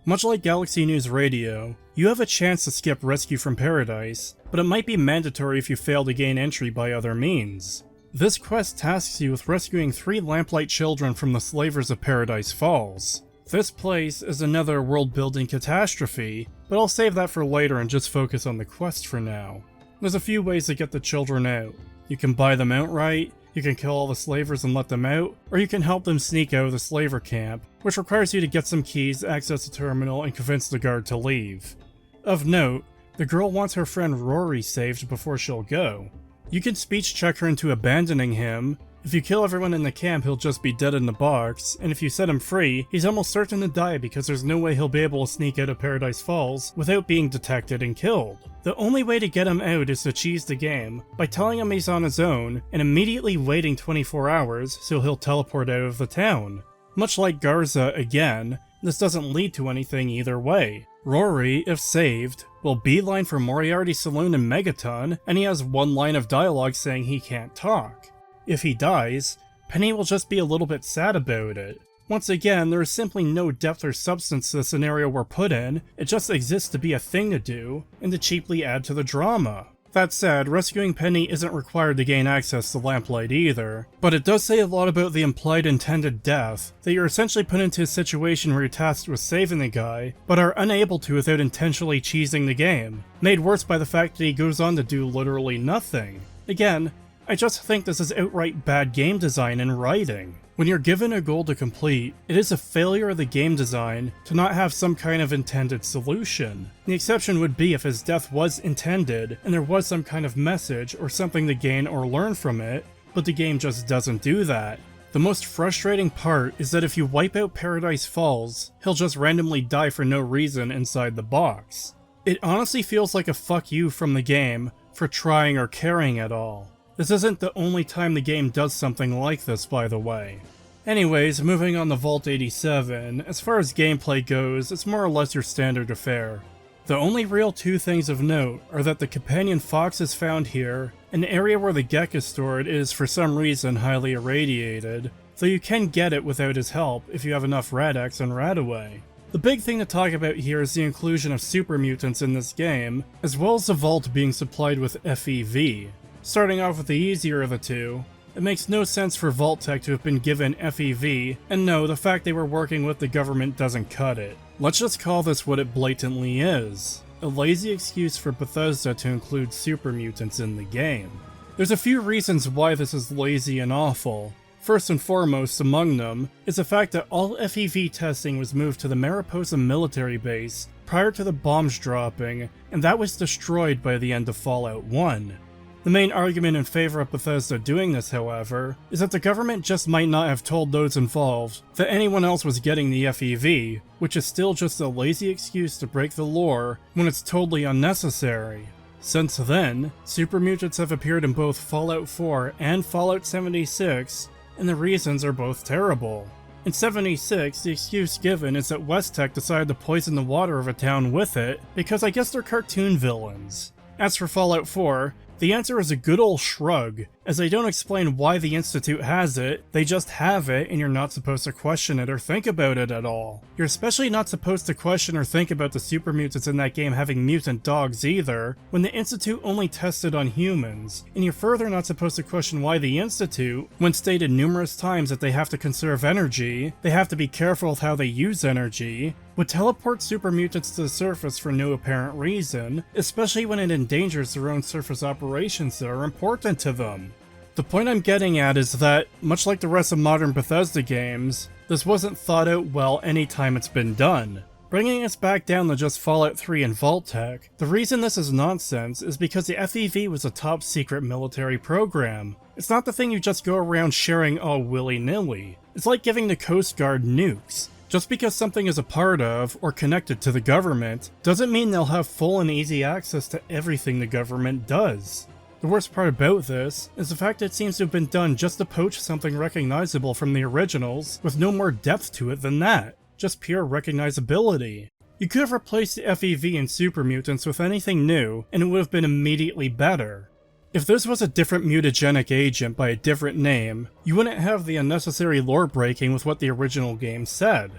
Much like Galaxy News Radio, you have a chance to skip Rescue from Paradise, but it might be mandatory if you fail to gain entry by other means. This quest tasks you with rescuing 3 lamplight children from the slavers of Paradise Falls. This place is another world-building catastrophe, but I'll save that for later and just focus on the quest for now. There's a few ways to get the children out. You can buy them outright, you can kill all the slavers and let them out, or you can help them sneak out of the slaver camp, which requires you to get some keys, access a terminal, and convince the guard to leave. Of note, the girl wants her friend Rory saved before she'll go. You can speech check her into abandoning him. If you kill everyone in the camp, he'll just be dead in the box, and if you set him free, he's almost certain to die because there's no way he'll be able to sneak out of Paradise Falls without being detected and killed. The only way to get him out is to cheese the game by telling him he's on his own and immediately waiting 24 hours so he'll teleport out of the town. Much like Garza again, this doesn't lead to anything either way. Rory, if saved, will beeline for Moriarty's saloon in Megaton, and he has one line of dialogue saying he can't talk. If he dies, Penny will just be a little bit sad about it. Once again, there is simply no depth or substance to the scenario we're put in, it just exists to be a thing to do, and to cheaply add to the drama. That said, rescuing Penny isn't required to gain access to Lamplight either, but it does say a lot about the implied intended death, that you're essentially put into a situation where you're tasked with saving the guy, but are unable to without intentionally cheesing the game, made worse by the fact that he goes on to do literally nothing. Again, I just think this is outright bad game design and writing. When you're given a goal to complete, it is a failure of the game design to not have some kind of intended solution. The exception would be if his death was intended, and there was some kind of message or something to gain or learn from it, but the game just doesn't do that. The most frustrating part is that if you wipe out Paradise Falls, he'll just randomly die for no reason inside the box. It honestly feels like a fuck you from the game for trying or caring at all. This isn't the only time the game does something like this, by the way. Anyways, moving on to Vault 87, as far as gameplay goes, it's more or less your standard affair. The only real two things of note are that the companion fox is found here, an area where the Gek is stored is for some reason highly irradiated, though you can get it without his help if you have enough Rad-X and Radaway. The big thing to talk about here is the inclusion of super mutants in this game, as well as the vault being supplied with FEV. Starting off with the easier of the two, it makes no sense for Vault-Tec to have been given FEV, and no, the fact they were working with the government doesn't cut it. Let's just call this what it blatantly is. A lazy excuse for Bethesda to include super mutants in the game. There's a few reasons why this is lazy and awful. First and foremost among them is the fact that all FEV testing was moved to the Mariposa military base prior to the bombs dropping, and that was destroyed by the end of Fallout 1. The main argument in favor of Bethesda doing this, however, is that the government just might not have told those involved that anyone else was getting the FEV, which is still just a lazy excuse to break the lore when it's totally unnecessary. Since then, super mutants have appeared in both Fallout 4 and Fallout 76, and the reasons are both terrible. In 76, the excuse given is that West-Tech decided to poison the water of a town with it because I guess they're cartoon villains. As for Fallout 4, the answer is a good ol' shrug, as they don't explain why the Institute has it, they just have it and you're not supposed to question it or think about it at all. You're especially not supposed to question or think about the super mutants in that game having mutant dogs either, when the Institute only tested on humans, and you're further not supposed to question why the Institute, when stated numerous times that they have to conserve energy, they have to be careful with how they use energy, would teleport super mutants to the surface for no apparent reason, especially when it endangers their own surface operations that are important to them. The point I'm getting at is that, much like the rest of modern Bethesda games, this wasn't thought out well any time it's been done. Bringing us back down to just Fallout 3 and Vault-Tec, the reason this is nonsense is because the FEV was a top secret military program. It's not the thing you just go around sharing all willy-nilly. It's like giving the Coast Guard nukes. Just because something is a part of, or connected to the government, doesn't mean they'll have full and easy access to everything the government does. The worst part about this is the fact it seems to have been done just to poach something recognizable from the originals, with no more depth to it than that, just pure recognizability. You could have replaced the FEV and super mutants with anything new, and it would have been immediately better. If this was a different mutagenic agent by a different name, you wouldn't have the unnecessary lore breaking with what the original game said.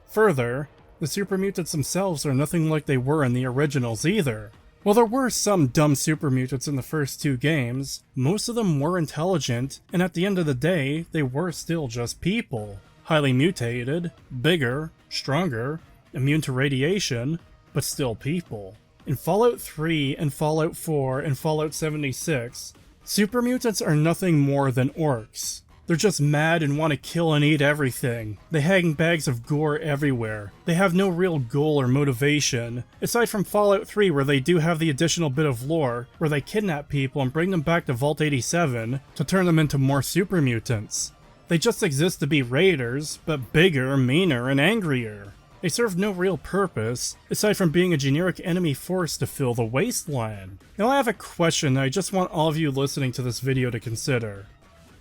Further, the super mutants themselves are nothing like they were in the originals either. While there were some dumb super mutants in the first two games, most of them were intelligent, and at the end of the day, they were still just people. Highly mutated, bigger, stronger, immune to radiation, but still people. In Fallout 3 and Fallout 4 and Fallout 76, super mutants are nothing more than orcs. They're just mad and want to kill and eat everything. They hang bags of gore everywhere. They have no real goal or motivation, aside from Fallout 3 where they do have the additional bit of lore, where they kidnap people and bring them back to Vault 87 to turn them into more super mutants. They just exist to be raiders, but bigger, meaner, and angrier. They serve no real purpose, aside from being a generic enemy force to fill the Wasteland. Now I have a question that I just want all of you listening to this video to consider.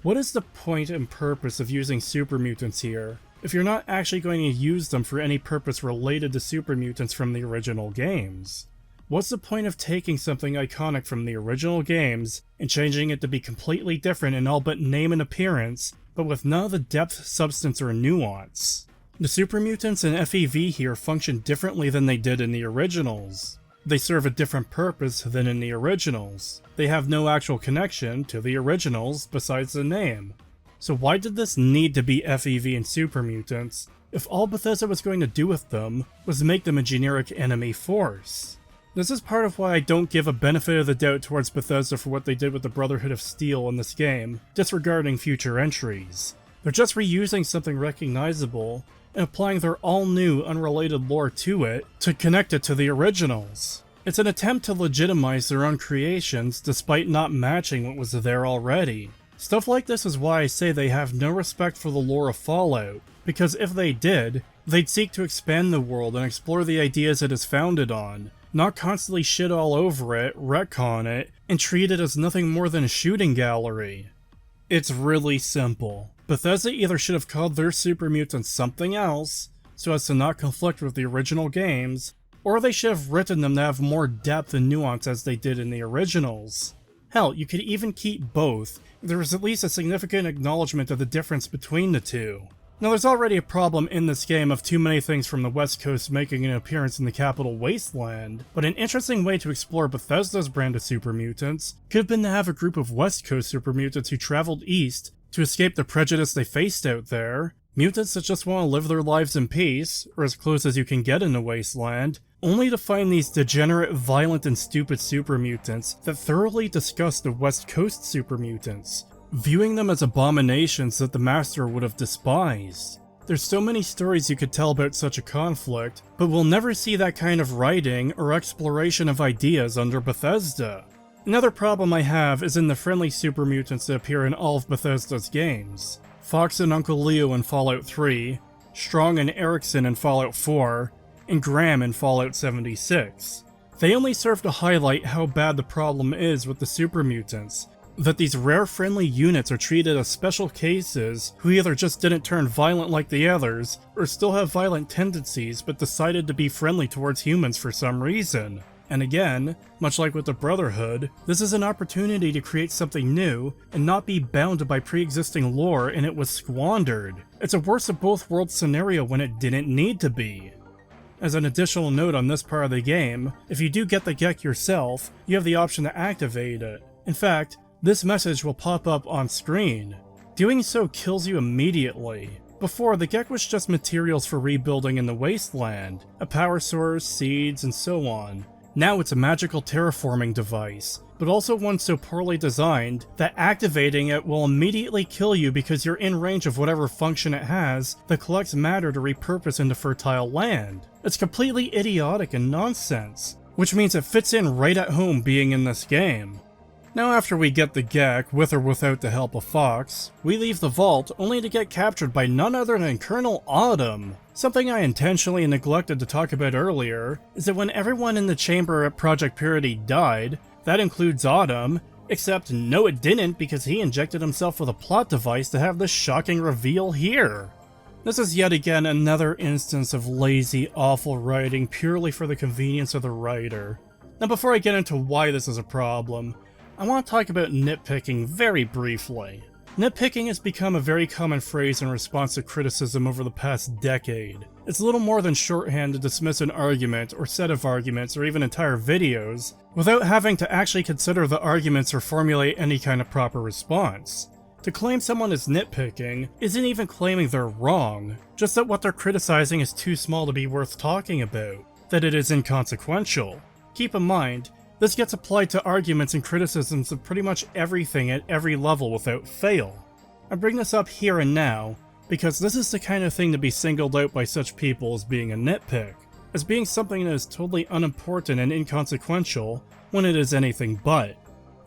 What is the point and purpose of using super mutants here, if you're not actually going to use them for any purpose related to super mutants from the original games? What's the point of taking something iconic from the original games and changing it to be completely different in all but name and appearance, but with none of the depth, substance, or nuance? The super mutants and FEV here function differently than they did in the originals. They serve a different purpose than in the originals. They have no actual connection to the originals besides the name. So why did this need to be FEV and super mutants if all Bethesda was going to do with them was make them a generic enemy force? This is part of why I don't give a benefit of the doubt towards Bethesda for what they did with the Brotherhood of Steel in this game, disregarding future entries. They're just reusing something recognizable and applying their all-new, unrelated lore to it to connect it to the originals. It's an attempt to legitimize their own creations despite not matching what was there already. Stuff like this is why I say they have no respect for the lore of Fallout, because if they did, they'd seek to expand the world and explore the ideas it is founded on, not constantly shit all over it, retcon it, and treat it as nothing more than a shooting gallery. It's really simple. Bethesda either should have called their super mutants something else, so as to not conflict with the original games, or they should have written them to have more depth and nuance as they did in the originals. Hell, you could even keep both, if there was at least a significant acknowledgement of the difference between the two. Now there's already a problem in this game of too many things from the West Coast making an appearance in the capital Wasteland, but an interesting way to explore Bethesda's brand of super mutants could have been to have a group of West Coast super mutants who traveled east to escape the prejudice they faced out there, mutants that just want to live their lives in peace, or as close as you can get in the Wasteland, only to find these degenerate, violent, and stupid super mutants that thoroughly disgust the West Coast super mutants, viewing them as abominations that the Master would have despised. There's so many stories you could tell about such a conflict, but we'll never see that kind of writing or exploration of ideas under Bethesda. Another problem I have is in the friendly super mutants that appear in all of Bethesda's games. Fox and Uncle Leo in Fallout 3, Strong and Erickson in Fallout 4, and Graham in Fallout 76. They only serve to highlight how bad the problem is with the super mutants, that these rare friendly units are treated as special cases who either just didn't turn violent like the others, or still have violent tendencies but decided to be friendly towards humans for some reason. And again, much like with the Brotherhood, this is an opportunity to create something new and not be bound by pre-existing lore, and it was squandered. It's a worst of both worlds scenario when it didn't need to be. As an additional note on this part of the game, if you do get the Gek yourself, you have the option to activate it. In fact, this message will pop up on screen. Doing so kills you immediately. Before, the Gek was just materials for rebuilding in the Wasteland, a power source, seeds, and so on. Now it's a magical terraforming device, but also one so poorly designed that activating it will immediately kill you because you're in range of whatever function it has that collects matter to repurpose into fertile land. It's completely idiotic and nonsense, which means it fits in right at home being in this game. Now after we get the Gek, with or without the help of Fox, we leave the vault only to get captured by none other than Colonel Autumn. Something I intentionally neglected to talk about earlier is that when everyone in the chamber at Project Purity died, that includes Autumn, except no it didn't because he injected himself with a plot device to have this shocking reveal here. This is yet again another instance of lazy, awful writing purely for the convenience of the writer. Now before I get into why this is a problem, I want to talk about nitpicking very briefly. Nitpicking has become a very common phrase in response to criticism over the past decade. It's little more than shorthand to dismiss an argument, or set of arguments, or even entire videos, without having to actually consider the arguments or formulate any kind of proper response. To claim someone is nitpicking isn't even claiming they're wrong, just that what they're criticizing is too small to be worth talking about, that it is inconsequential. Keep in mind, this gets applied to arguments and criticisms of pretty much everything at every level without fail. I bring this up here and now because this is the kind of thing to be singled out by such people as being a nitpick, as being something that is totally unimportant and inconsequential when it is anything but.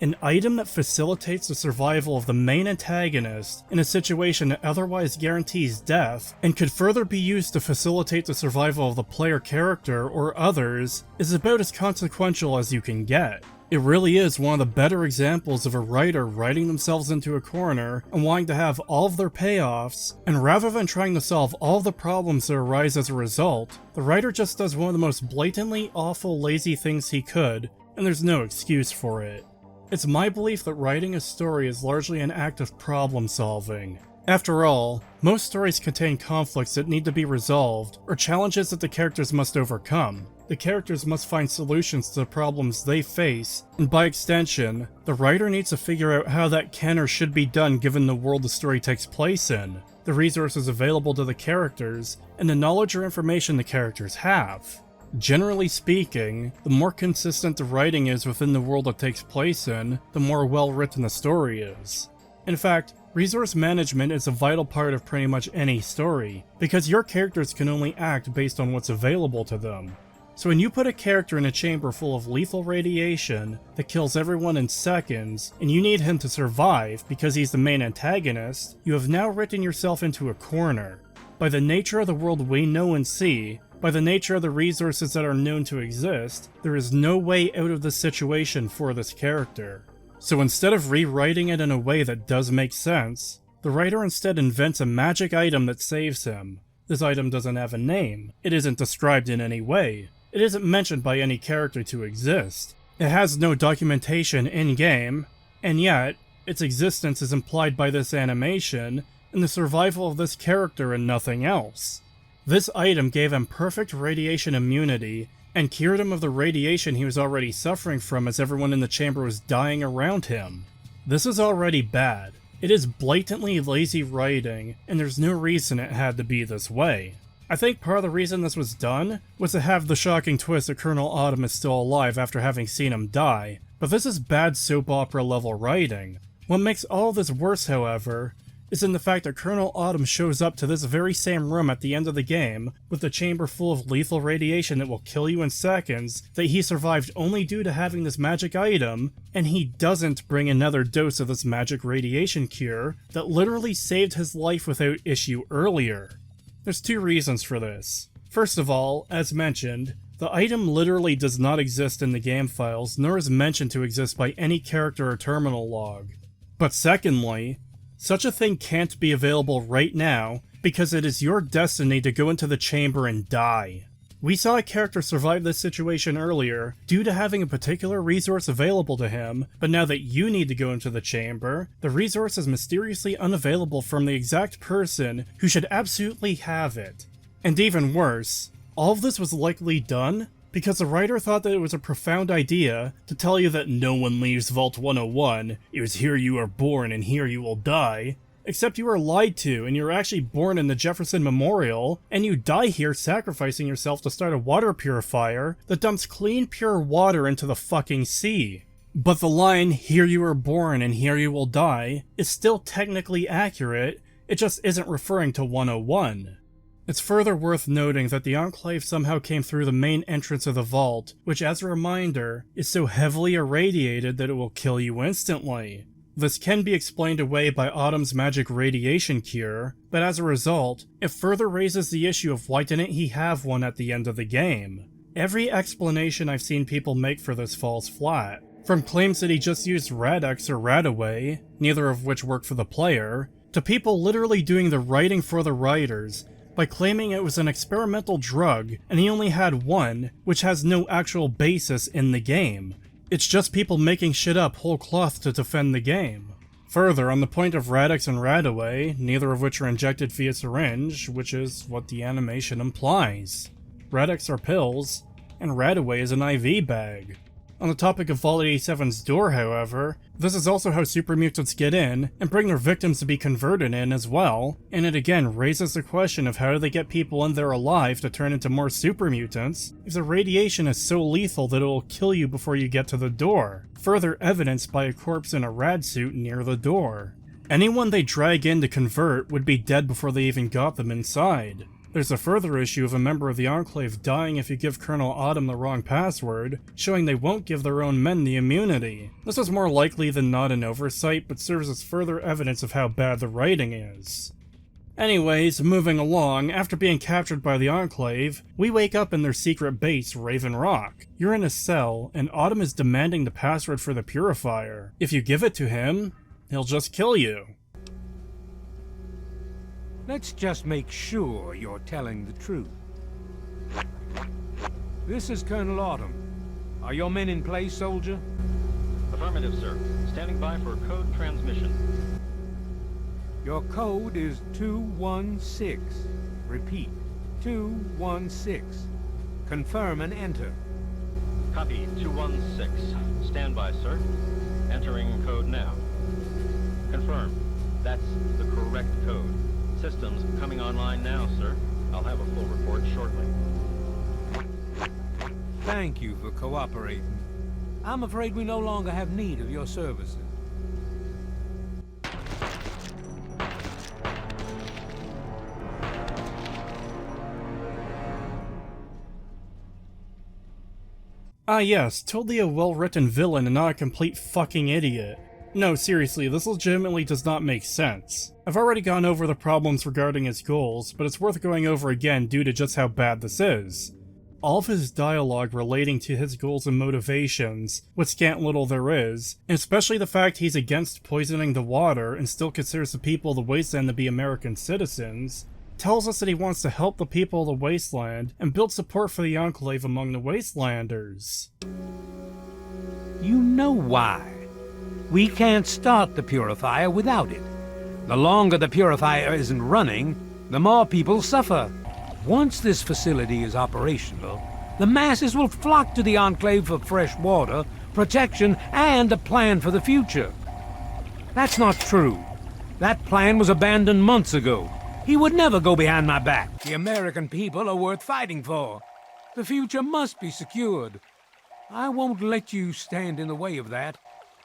An item that facilitates the survival of the main antagonist in a situation that otherwise guarantees death, and could further be used to facilitate the survival of the player character or others, is about as consequential as you can get. It really is one of the better examples of a writer writing themselves into a corner and wanting to have all of their payoffs, and rather than trying to solve all of the problems that arise as a result, the writer just does one of the most blatantly awful, lazy things he could, and there's no excuse for it. It's my belief that writing a story is largely an act of problem solving. After all, most stories contain conflicts that need to be resolved, or challenges that the characters must overcome. The characters must find solutions to the problems they face, and by extension, the writer needs to figure out how that can or should be done given the world the story takes place in, the resources available to the characters, and the knowledge or information the characters have. Generally speaking, the more consistent the writing is within the world it takes place in, the more well written the story is. In fact, resource management is a vital part of pretty much any story, because your characters can only act based on what's available to them. So when you put a character in a chamber full of lethal radiation that kills everyone in seconds, and you need him to survive because he's the main antagonist, you have now written yourself into a corner. By the nature of the world we know and see, by the nature of the resources that are known to exist, there is no way out of this situation for this character. So instead of rewriting it in a way that does make sense, the writer instead invents a magic item that saves him. This item doesn't have a name, it isn't described in any way, it isn't mentioned by any character to exist, it has no documentation in-game, and yet, its existence is implied by this animation and the survival of this character and nothing else. This item gave him perfect radiation immunity, and cured him of the radiation he was already suffering from as everyone in the chamber was dying around him. This is already bad. It is blatantly lazy writing, and there's no reason it had to be this way. I think part of the reason this was done was to have the shocking twist that Colonel Autumn is still alive after having seen him die, but this is bad soap opera level writing. What makes all this worse, however, is in the fact that Colonel Autumn shows up to this very same room at the end of the game with a chamber full of lethal radiation that will kill you in seconds that he survived only due to having this magic item, and he doesn't bring another dose of this magic radiation cure that literally saved his life without issue earlier. There's two reasons for this. First of all, as mentioned, the item literally does not exist in the game files, nor is mentioned to exist by any character or terminal log. But secondly, such a thing can't be available right now because it is your destiny to go into the chamber and die. We saw a character survive this situation earlier due to having a particular resource available to him, but now that you need to go into the chamber, the resource is mysteriously unavailable from the exact person who should absolutely have it. And even worse, all of this was likely done because the writer thought that it was a profound idea to tell you that no one leaves Vault 101, it was here you are born and here you will die, except you were lied to and you're actually born in the Jefferson Memorial, and you die here sacrificing yourself to start a water purifier that dumps clean pure water into the fucking sea. But the line, here you were born and here you will die, is still technically accurate, it just isn't referring to 101. It's further worth noting that the Enclave somehow came through the main entrance of the vault, which as a reminder, is so heavily irradiated that it will kill you instantly. This can be explained away by Autumn's magic radiation cure, but as a result, it further raises the issue of why didn't he have one at the end of the game. Every explanation I've seen people make for this falls flat, from claims that he just used Radix or Radaway, neither of which work for the player, to people literally doing the writing for the writers, by claiming it was an experimental drug and he only had one, which has no actual basis in the game. It's just people making shit up whole cloth to defend the game. Further, on the point of Radix and Radaway, neither of which are injected via syringe, which is what the animation implies. Radix are pills, and Radaway is an IV bag. On the topic of Vault 87's door, however, this is also how super mutants get in, and bring their victims to be converted in as well, and it again raises the question of how do they get people in there alive to turn into more super mutants if the radiation is so lethal that it will kill you before you get to the door, further evidenced by a corpse in a rad suit near the door. Anyone they drag in to convert would be dead before they even got them inside. There's a further issue of a member of the Enclave dying if you give Colonel Autumn the wrong password, showing they won't give their own men the immunity. This is more likely than not an oversight, but serves as further evidence of how bad the writing is. Anyways, moving along, after being captured by the Enclave, we wake up in their secret base, Raven Rock. You're in a cell, and Autumn is demanding the password for the purifier. If you give it to him, he'll just kill you. Let's just make sure you're telling the truth. This is Colonel Autumn. Are your men in place, soldier? Affirmative, sir. Standing by for code transmission. Your code is 216. Repeat, 216. Confirm and enter. Copy, 216. Stand by, sir. Entering code now. Confirm. That's the correct code. Systems coming online now, sir. I'll have a full report shortly. Thank you for cooperating. I'm afraid we no longer have need of your services. Ah yes, totally a well-written villain and not a complete fucking idiot. No, seriously, this legitimately does not make sense. I've already gone over the problems regarding his goals, but it's worth going over again due to just how bad this is. All of his dialogue relating to his goals and motivations, what scant little there is, and especially the fact he's against poisoning the water and still considers the people of the Wasteland to be American citizens, tells us that he wants to help the people of the Wasteland and build support for the Enclave among the Wastelanders. You know why. We can't start the purifier without it. The longer the purifier isn't running, the more people suffer. Once this facility is operational, the masses will flock to the Enclave for fresh water, protection, and a plan for the future. That's not true. That plan was abandoned months ago. He would never go behind my back. The American people are worth fighting for. The future must be secured. I won't let you stand in the way of that.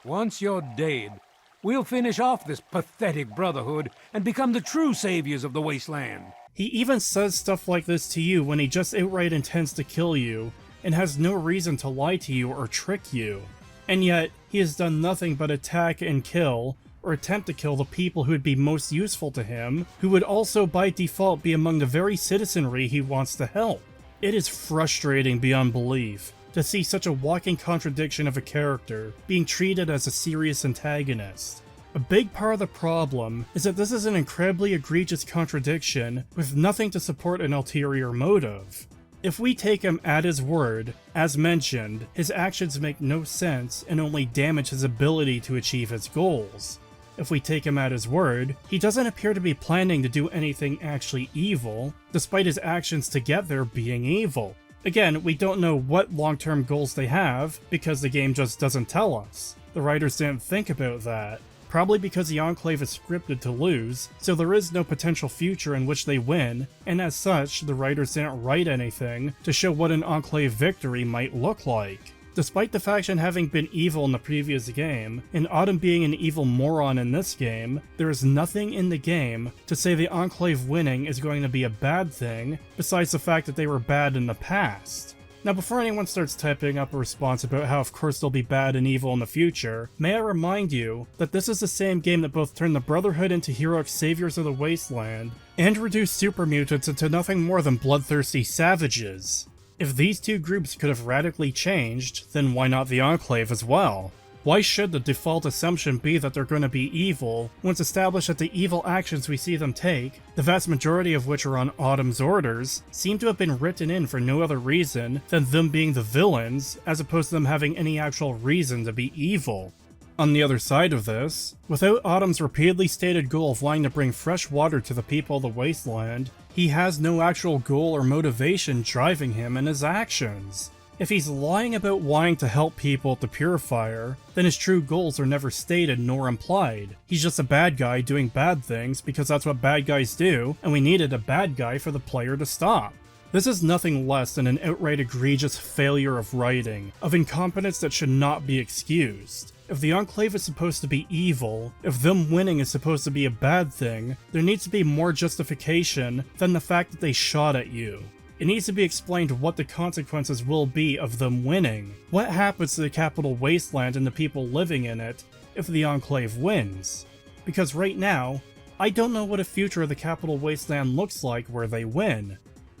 Once you're dead, we'll finish off this pathetic brotherhood and become the true saviors of the Wasteland. He even says stuff like this to you when he just outright intends to kill you, and has no reason to lie to you or trick you. And yet, he has done nothing but attack and kill, or attempt to kill the people who would be most useful to him, who would also by default be among the very citizenry he wants to help. It is frustrating beyond belief to see such a walking contradiction of a character being treated as a serious antagonist. A big part of the problem is that this is an incredibly egregious contradiction with nothing to support an ulterior motive. If we take him at his word, as mentioned, his actions make no sense and only damage his ability to achieve his goals. If we take him at his word, he doesn't appear to be planning to do anything actually evil, despite his actions to get there being evil. Again, we don't know what long-term goals they have, because the game just doesn't tell us. The writers didn't think about that. Probably because the Enclave is scripted to lose, so there is no potential future in which they win, and as such, the writers didn't write anything to show what an Enclave victory might look like. Despite the faction having been evil in the previous game, and Autumn being an evil moron in this game, there is nothing in the game to say the Enclave winning is going to be a bad thing, besides the fact that they were bad in the past. Now, before anyone starts typing up a response about how of course they'll be bad and evil in the future, may I remind you that this is the same game that both turned the Brotherhood into heroic saviors of the Wasteland, and reduced super mutants into nothing more than bloodthirsty savages. If these two groups could have radically changed, then why not the Enclave as well? Why should the default assumption be that they're going to be evil, when it's established that the evil actions we see them take, the vast majority of which are on Autumn's orders, seem to have been written in for no other reason than them being the villains, as opposed to them having any actual reason to be evil? On the other side of this, without Autumn's repeatedly stated goal of wanting to bring fresh water to the people of the Wasteland, he has no actual goal or motivation driving him in his actions. If he's lying about wanting to help people at the Purifier, then his true goals are never stated nor implied. He's just a bad guy doing bad things because that's what bad guys do, and we needed a bad guy for the player to stop. This is nothing less than an outright egregious failure of writing, of incompetence that should not be excused. If the Enclave is supposed to be evil, if them winning is supposed to be a bad thing, there needs to be more justification than the fact that they shot at you. It needs to be explained what the consequences will be of them winning. What happens to the capital Wasteland and the people living in it if the Enclave wins? Because right now, I don't know what a future of the capital Wasteland looks like where they win.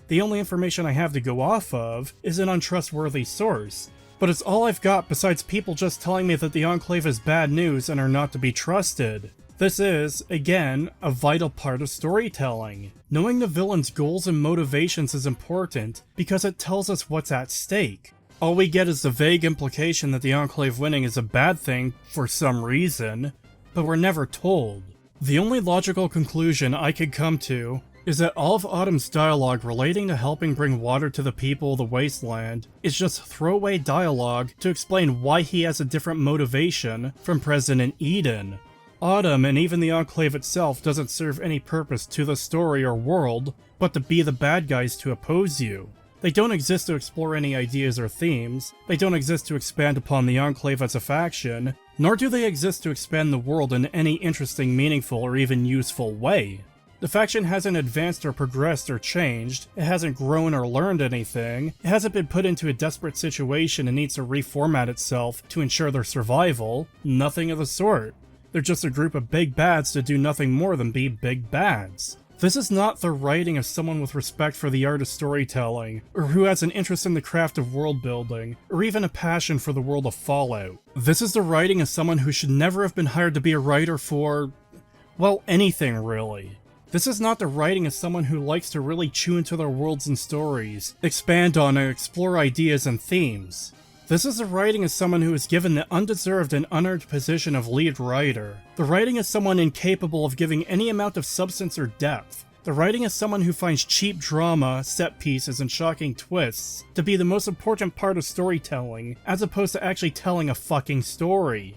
The only information I have to go off of is an untrustworthy source, but it's all I've got besides people just telling me that the Enclave is bad news and are not to be trusted. This is, again, a vital part of storytelling. Knowing the villain's goals and motivations is important because it tells us what's at stake. All we get is the vague implication that the Enclave winning is a bad thing for some reason, but we're never told. The only logical conclusion I could come to is that all of Autumn's dialogue relating to helping bring water to the people of the Wasteland is just throwaway dialogue to explain why he has a different motivation from President Eden. Autumn and even the Enclave itself doesn't serve any purpose to the story or world, but to be the bad guys to oppose you. They don't exist to explore any ideas or themes, they don't exist to expand upon the Enclave as a faction, nor do they exist to expand the world in any interesting, meaningful, or even useful way. The faction hasn't advanced or progressed or changed, it hasn't grown or learned anything, it hasn't been put into a desperate situation and needs to reformat itself to ensure their survival, nothing of the sort. They're just a group of big bads that do nothing more than be big bads. This is not the writing of someone with respect for the art of storytelling, or who has an interest in the craft of world building, or even a passion for the world of Fallout. This is the writing of someone who should never have been hired to be a writer for, well, anything really. This is not the writing of someone who likes to really chew into their worlds and stories, expand on and explore ideas and themes. This is the writing of someone who is given the undeserved and unearned position of lead writer. The writing of someone incapable of giving any amount of substance or depth. The writing of someone who finds cheap drama, set pieces, and shocking twists to be the most important part of storytelling, as opposed to actually telling a fucking story.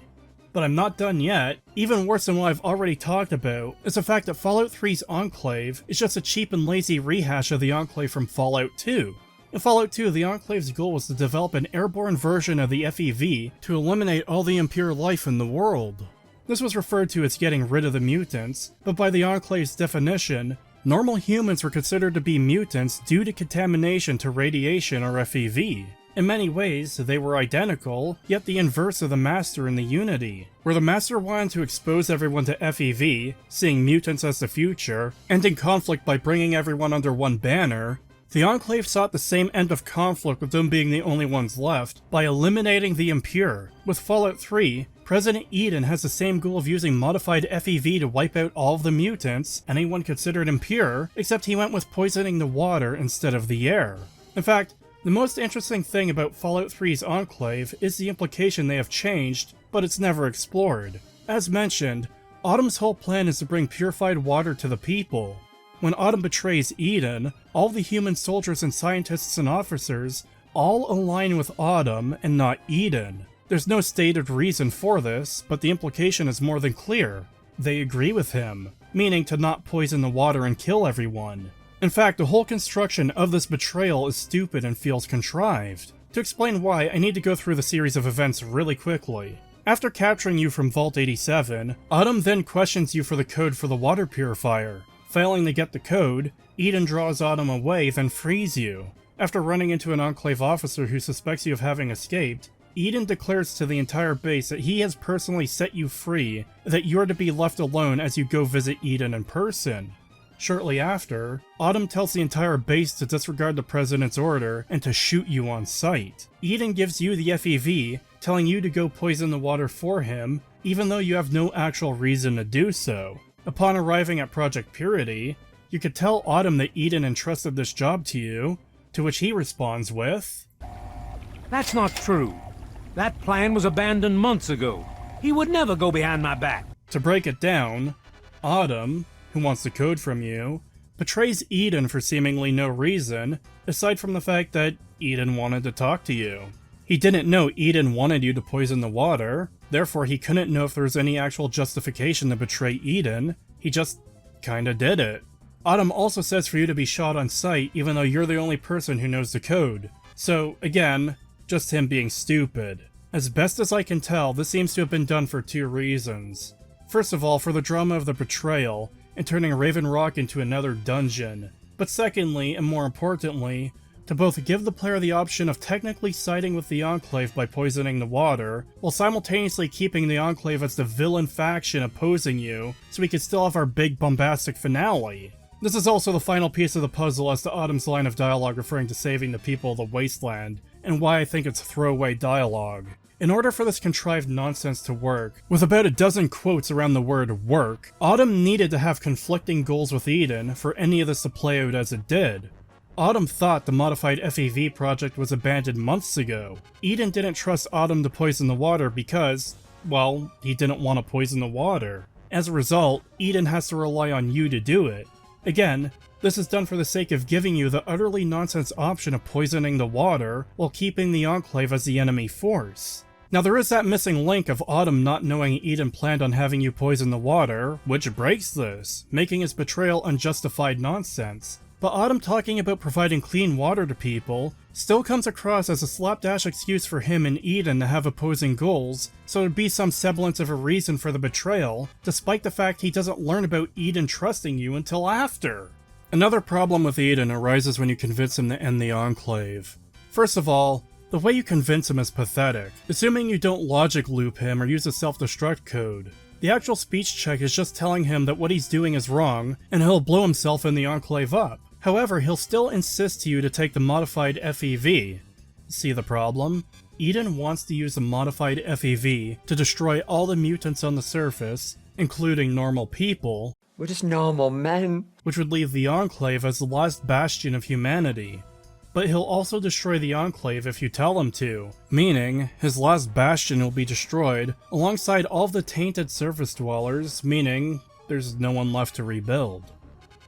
But I'm not done yet. Even worse than what I've already talked about is the fact that Fallout 3's Enclave is just a cheap and lazy rehash of the Enclave from Fallout 2. In Fallout 2, the Enclave's goal was to develop an airborne version of the FEV to eliminate all the impure life in the world. This was referred to as getting rid of the mutants, but by the Enclave's definition, normal humans were considered to be mutants due to contamination to radiation or FEV. In many ways, they were identical, yet the inverse of the Master and the Unity, where the Master wanted to expose everyone to FEV, seeing mutants as the future, ending conflict by bringing everyone under one banner. The Enclave sought the same end of conflict with them being the only ones left, by eliminating the impure. With Fallout 3, President Eden has the same goal of using modified FEV to wipe out all of the mutants, anyone considered impure, except he went with poisoning the water instead of the air. In fact, the most interesting thing about Fallout 3's Enclave is the implication they have changed, but it's never explored. As mentioned, Autumn's whole plan is to bring purified water to the people. When Autumn betrays Eden, all the human soldiers and scientists and officers all align with Autumn and not Eden. There's no stated reason for this, but the implication is more than clear. They agree with him, meaning to not poison the water and kill everyone. In fact, the whole construction of this betrayal is stupid and feels contrived. To explain why, I need to go through the series of events really quickly. After capturing you from Vault 87, Autumn then questions you for the code for the water purifier. Failing to get the code, Eden draws Autumn away, then frees you. After running into an Enclave officer who suspects you of having escaped, Eden declares to the entire base that he has personally set you free, that you're to be left alone as you go visit Eden in person. Shortly after, Autumn tells the entire base to disregard the President's order and to shoot you on sight. Eden gives you the FEV, telling you to go poison the water for him, even though you have no actual reason to do so. Upon arriving at Project Purity, you could tell Autumn that Eden entrusted this job to you, to which he responds with, "That's not true. That plan was abandoned months ago. He would never go behind my back." To break it down, Autumn, who wants the code from you, betrays Eden for seemingly no reason, aside from the fact that Eden wanted to talk to you. He didn't know Eden wanted you to poison the water, therefore he couldn't know if there was any actual justification to betray Eden, he just kinda did it. Autumn also says for you to be shot on sight even though you're the only person who knows the code. So, again, just him being stupid. As best as I can tell, this seems to have been done for two reasons. First of all, for the drama of the betrayal, and turning Raven Rock into another dungeon. But secondly, and more importantly, to both give the player the option of technically siding with the Enclave by poisoning the water, while simultaneously keeping the Enclave as the villain faction opposing you, so we could still have our big bombastic finale. This is also the final piece of the puzzle as to Autumn's line of dialogue referring to saving the people of the Wasteland, and why I think it's throwaway dialogue. In order for this contrived nonsense to work, with about a dozen quotes around the word work, Autumn needed to have conflicting goals with Eden for any of this to play out as it did. Autumn thought the modified FEV project was abandoned months ago. Eden didn't trust Autumn to poison the water because, well, he didn't want to poison the water. As a result, Eden has to rely on you to do it. Again, this is done for the sake of giving you the utterly nonsense option of poisoning the water while keeping the Enclave as the enemy force. Now there is that missing link of Autumn not knowing Eden planned on having you poison the water, which breaks this, making his betrayal unjustified nonsense. But Autumn talking about providing clean water to people still comes across as a slapdash excuse for him and Eden to have opposing goals, so there'd be some semblance of a reason for the betrayal, despite the fact he doesn't learn about Eden trusting you until after. Another problem with Eden arises when you convince him to end the Enclave. First of all, the way you convince him is pathetic, assuming you don't logic loop him or use a self-destruct code. The actual speech check is just telling him that what he's doing is wrong, and he'll blow himself and the Enclave up. However, he'll still insist to you to take the modified FEV. See the problem? Eden wants to use the modified FEV to destroy all the mutants on the surface, including normal people. We're just normal men. Which would leave the Enclave as the last bastion of humanity. But he'll also destroy the Enclave if you tell him to, meaning his last bastion will be destroyed alongside all of the tainted surface dwellers, meaning there's no one left to rebuild.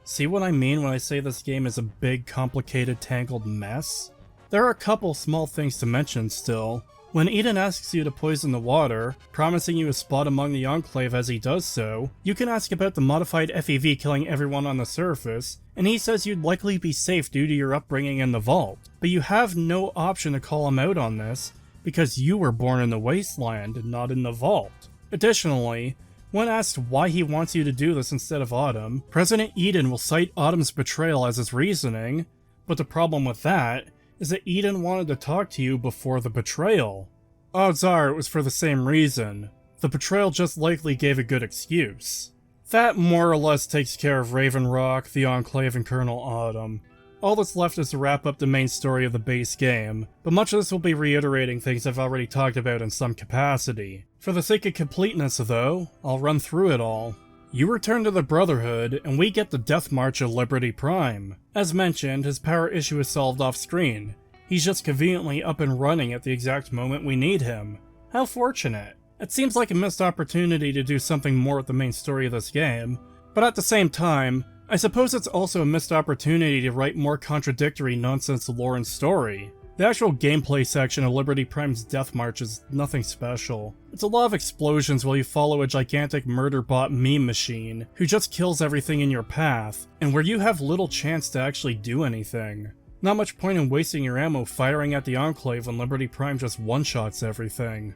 See what I mean when I say this game is a big, complicated, tangled mess? There are a couple small things to mention still. When Eden asks you to poison the water, promising you a spot among the Enclave as he does so, you can ask about the modified FEV killing everyone on the surface, and he says you'd likely be safe due to your upbringing in the vault. But you have no option to call him out on this, because you were born in the Wasteland and not in the vault. Additionally, When asked why he wants you to do this instead of Autumn, President Eden will cite Autumn's betrayal as his reasoning, but the problem with that is that Eden wanted to talk to you before the betrayal. Odds are it was for the same reason. The betrayal just likely gave a good excuse. That more or less takes care of Raven Rock, the Enclave, and Colonel Autumn. All that's left is to wrap up the main story of the base game, but much of this will be reiterating things I've already talked about in some capacity. For the sake of completeness, though, I'll run through it all. You return to the Brotherhood, and we get the Death March of Liberty Prime. As mentioned, his power issue is solved off-screen. He's just conveniently up and running at the exact moment we need him. How fortunate. It seems like a missed opportunity to do something more with the main story of this game, but at the same time, I suppose it's also a missed opportunity to write more contradictory nonsense lore and story. The actual gameplay section of Liberty Prime's Death March is nothing special. It's a lot of explosions while you follow a gigantic murder bot meme machine who just kills everything in your path, and where you have little chance to actually do anything. Not much point in wasting your ammo firing at the Enclave when Liberty Prime just one-shots everything.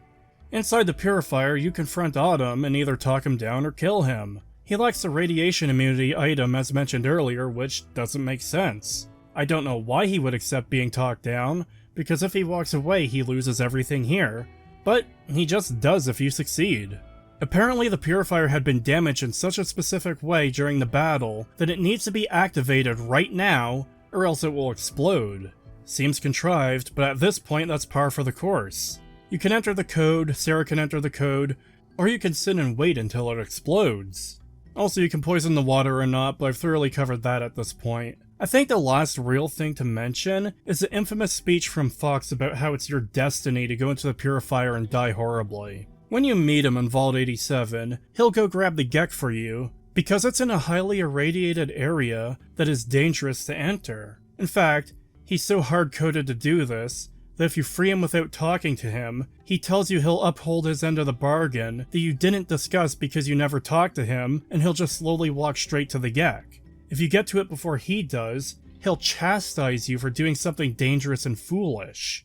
Inside the Purifier, you confront Autumn and either talk him down or kill him. He lacks the radiation immunity item as mentioned earlier, which doesn't make sense. I don't know why he would accept being talked down, because if he walks away he loses everything here, but he just does if you succeed. Apparently the Purifier had been damaged in such a specific way during the battle that it needs to be activated right now, or else it will explode. Seems contrived, but at this point that's par for the course. You can enter the code, Sarah can enter the code, or you can sit and wait until it explodes. Also, you can poison the water or not, but I've thoroughly covered that at this point. I think the last real thing to mention is the infamous speech from Fox about how it's your destiny to go into the Purifier and die horribly. When you meet him in Vault 87, he'll go grab the Gek for you, because it's in a highly irradiated area that is dangerous to enter. In fact, he's so hard-coded to do this, that if you free him without talking to him, he tells you he'll uphold his end of the bargain that you didn't discuss because you never talked to him, and he'll just slowly walk straight to the Gek. If you get to it before he does, he'll chastise you for doing something dangerous and foolish.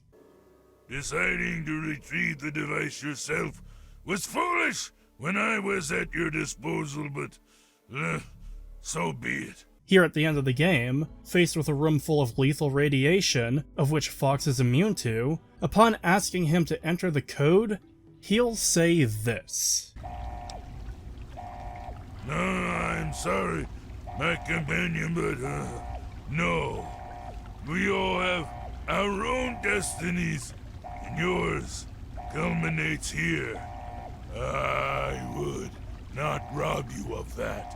Deciding to retrieve the device yourself was foolish when I was at your disposal, but so be it. Here at the end of the game, faced with a room full of lethal radiation, of which Fox is immune to, upon asking him to enter the code, he'll say this. No, I'm sorry, my companion, but no. We all have our own destinies, and yours culminates here. I would not rob you of that.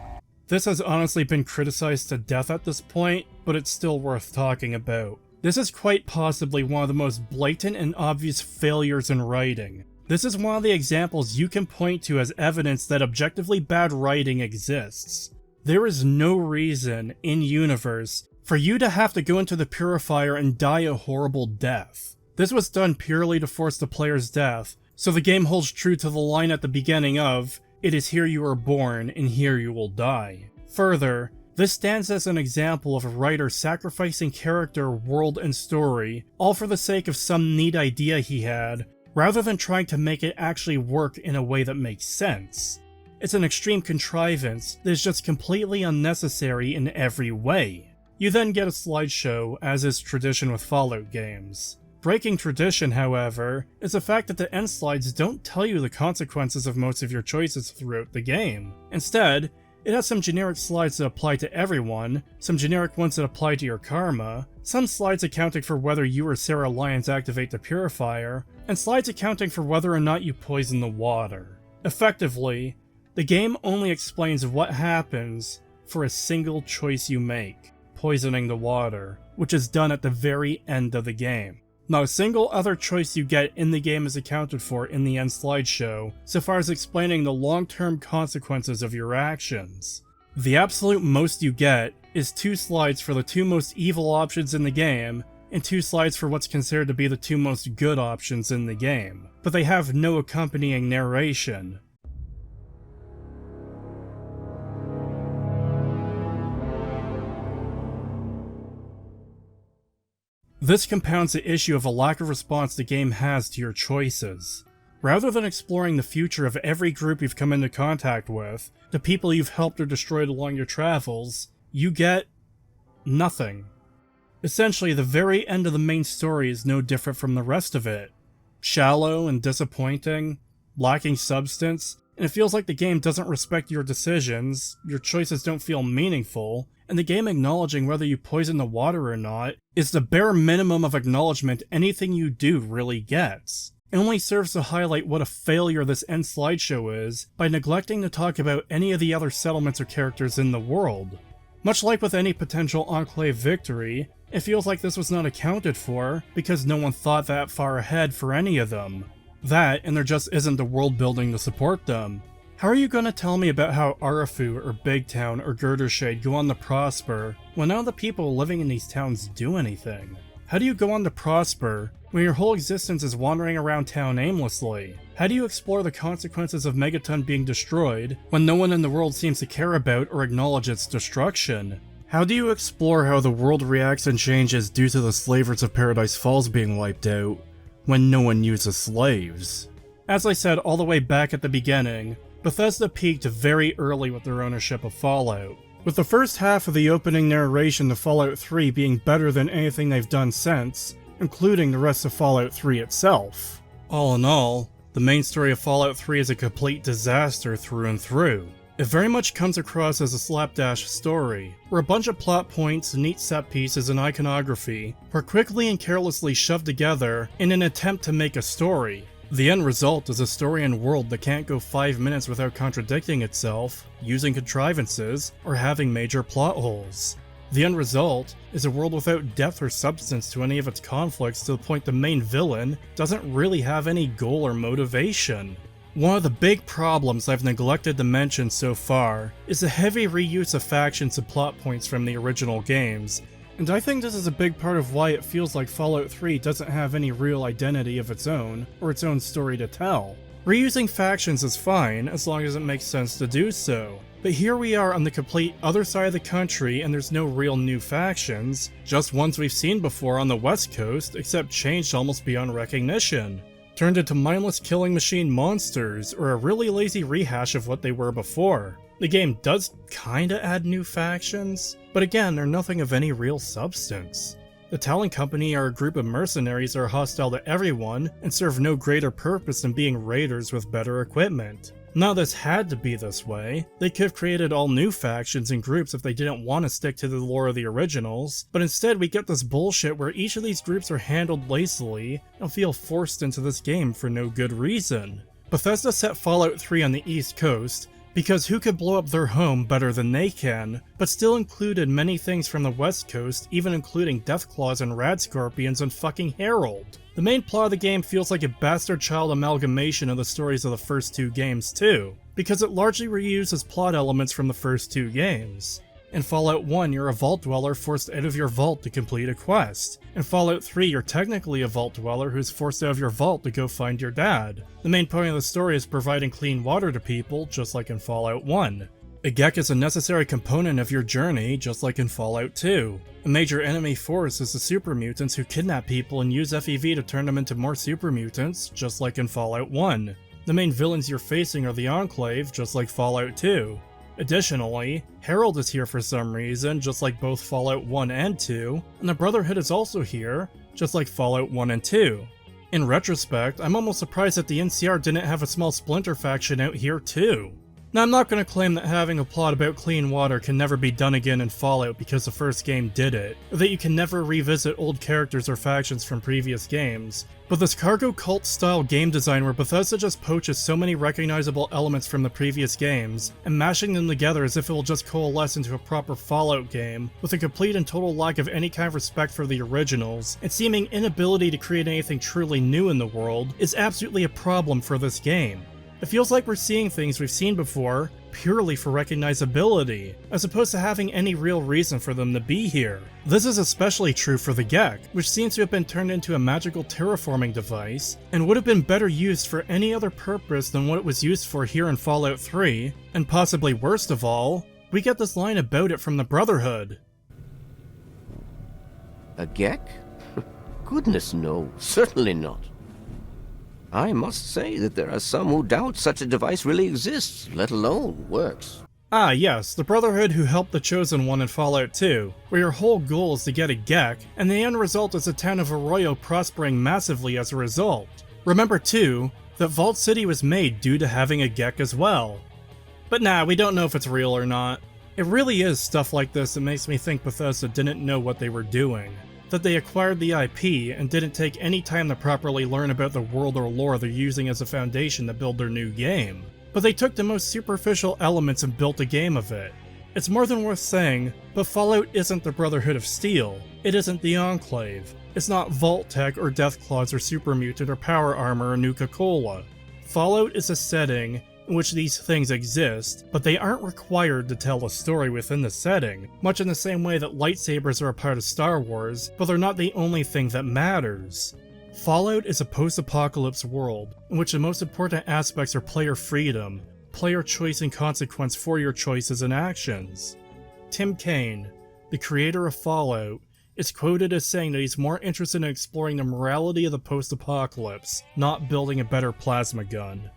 This has honestly been criticized to death at this point, but it's still worth talking about. This is quite possibly one of the most blatant and obvious failures in writing. This is one of the examples you can point to as evidence that objectively bad writing exists. There is no reason, in-universe, for you to have to go into the Purifier and die a horrible death. This was done purely to force the player's death, so the game holds true to the line at the beginning of, "It is here you were born, and here you will die." Further, this stands as an example of a writer sacrificing character, world, and story, all for the sake of some neat idea he had, rather than trying to make it actually work in a way that makes sense. It's an extreme contrivance that is just completely unnecessary in every way. You then get a slideshow, as is tradition with Fallout games. Breaking tradition, however, is the fact that the end slides don't tell you the consequences of most of your choices throughout the game. Instead, it has some generic slides that apply to everyone, some generic ones that apply to your karma, some slides accounting for whether you or Sarah Lyons activate the Purifier, and slides accounting for whether or not you poison the water. Effectively, the game only explains what happens for a single choice you make, poisoning the water, which is done at the very end of the game. Not a single other choice you get in the game is accounted for in the end slideshow, so far as explaining the long-term consequences of your actions. The absolute most you get is 2 slides for the 2 most evil options in the game, and 2 slides for what's considered to be the 2 most good options in the game, but they have no accompanying narration. This compounds the issue of a lack of response the game has to your choices. Rather than exploring the future of every group you've come into contact with, the people you've helped or destroyed along your travels, you get nothing. Essentially, the very end of the main story is no different from the rest of it. Shallow and disappointing, lacking substance, and it feels like the game doesn't respect your decisions, your choices don't feel meaningful, and the game acknowledging whether you poison the water or not is the bare minimum of acknowledgement anything you do really gets. It only serves to highlight what a failure this end slideshow is by neglecting to talk about any of the other settlements or characters in the world. Much like with any potential Enclave victory, it feels like this was not accounted for because no one thought that far ahead for any of them. That, and there just isn't the world building to support them. How are you going to tell me about how Arafu or Big Town or Girdershade go on to prosper when none of the people living in these towns do anything? How do you go on to prosper when your whole existence is wandering around town aimlessly? How do you explore the consequences of Megaton being destroyed when no one in the world seems to care about or acknowledge its destruction? How do you explore how the world reacts and changes due to the slavers of Paradise Falls being wiped out when no one uses slaves? As I said all the way back at the beginning, Bethesda peaked very early with their ownership of Fallout, with the first half of the opening narration to Fallout 3 being better than anything they've done since, including the rest of Fallout 3 itself. All in all, the main story of Fallout 3 is a complete disaster through and through. It very much comes across as a slapdash story, where a bunch of plot points, neat set pieces, and iconography were quickly and carelessly shoved together in an attempt to make a story. The end result is a story and world that can't go 5 minutes without contradicting itself, using contrivances, or having major plot holes. The end result is a world without depth or substance to any of its conflicts, to the point the main villain doesn't really have any goal or motivation. One of the big problems I've neglected to mention so far is the heavy reuse of factions and plot points from the original games, and I think this is a big part of why it feels like Fallout 3 doesn't have any real identity of its own, or its own story to tell. Reusing factions is fine, as long as it makes sense to do so, but here we are on the complete other side of the country and there's no real new factions, just ones we've seen before on the West Coast, except changed almost beyond recognition. Turned into mindless killing machine monsters, or a really lazy rehash of what they were before. The game does kinda add new factions, but again, they're nothing of any real substance. The Talon Company are a group of mercenaries that are hostile to everyone and serve no greater purpose than being raiders with better equipment. Now this had to be this way. They could have created all new factions and groups if they didn't want to stick to the lore of the originals, but instead we get this bullshit where each of these groups are handled lazily and feel forced into this game for no good reason. Bethesda set Fallout 3 on the East Coast, because who could blow up their home better than they can, but still included many things from the West Coast, even including Deathclaws and Rad Scorpions and fucking Herald. The main plot of the game feels like a bastard child amalgamation of the stories of the first two games too, because it largely reuses plot elements from the first two games. In Fallout 1, you're a vault dweller forced out of your vault to complete a quest. In Fallout 3, you're technically a vault dweller who's forced out of your vault to go find your dad. The main point of the story is providing clean water to people, just like in Fallout 1. A Gek is a necessary component of your journey, just like in Fallout 2. A major enemy force is the super mutants who kidnap people and use FEV to turn them into more super mutants, just like in Fallout 1. The main villains you're facing are the Enclave, just like Fallout 2. Additionally, Herald is here for some reason, just like both Fallout 1 and 2, and the Brotherhood is also here, just like Fallout 1 and 2. In retrospect, I'm almost surprised that the NCR didn't have a small splinter faction out here too. Now, I'm not going to claim that having a plot about clean water can never be done again in Fallout because the first game did it, or that you can never revisit old characters or factions from previous games, but this cargo cult style game design where Bethesda just poaches so many recognizable elements from the previous games, and mashing them together as if it will just coalesce into a proper Fallout game, with a complete and total lack of any kind of respect for the originals, and seeming inability to create anything truly new in the world, is absolutely a problem for this game. It feels like we're seeing things we've seen before, purely for recognizability, as opposed to having any real reason for them to be here. This is especially true for the Gek, which seems to have been turned into a magical terraforming device, and would have been better used for any other purpose than what it was used for here in Fallout 3, and possibly worst of all, we get this line about it from the Brotherhood. A Gek? Goodness no, certainly not. I must say that there are some who doubt such a device really exists, let alone works. Ah yes, the Brotherhood who helped the Chosen One in Fallout 2, where your whole goal is to get a Gek, and the end result is the town of Arroyo prospering massively as a result. Remember too, that Vault City was made due to having a Gek as well. But nah, we don't know if it's real or not. It really is stuff like this that makes me think Bethesda didn't know what they were doing. That they acquired the IP and didn't take any time to properly learn about the world or lore they're using as a foundation to build their new game. But they took the most superficial elements and built a game of it. It's more than worth saying, but Fallout isn't the Brotherhood of Steel. It isn't the Enclave. It's not Vault Tech or Deathclaws or Super Mutant or Power Armor or Nuka-Cola. Fallout is a setting in which these things exist, but they aren't required to tell a story within the setting, much in the same way that lightsabers are a part of Star Wars, but they're not the only thing that matters. Fallout is a post-apocalypse world, in which the most important aspects are player freedom, player choice and consequence for your choices and actions. Tim Kaine, the creator of Fallout, is quoted as saying that he's more interested in exploring the morality of the post-apocalypse, not building a better plasma gun.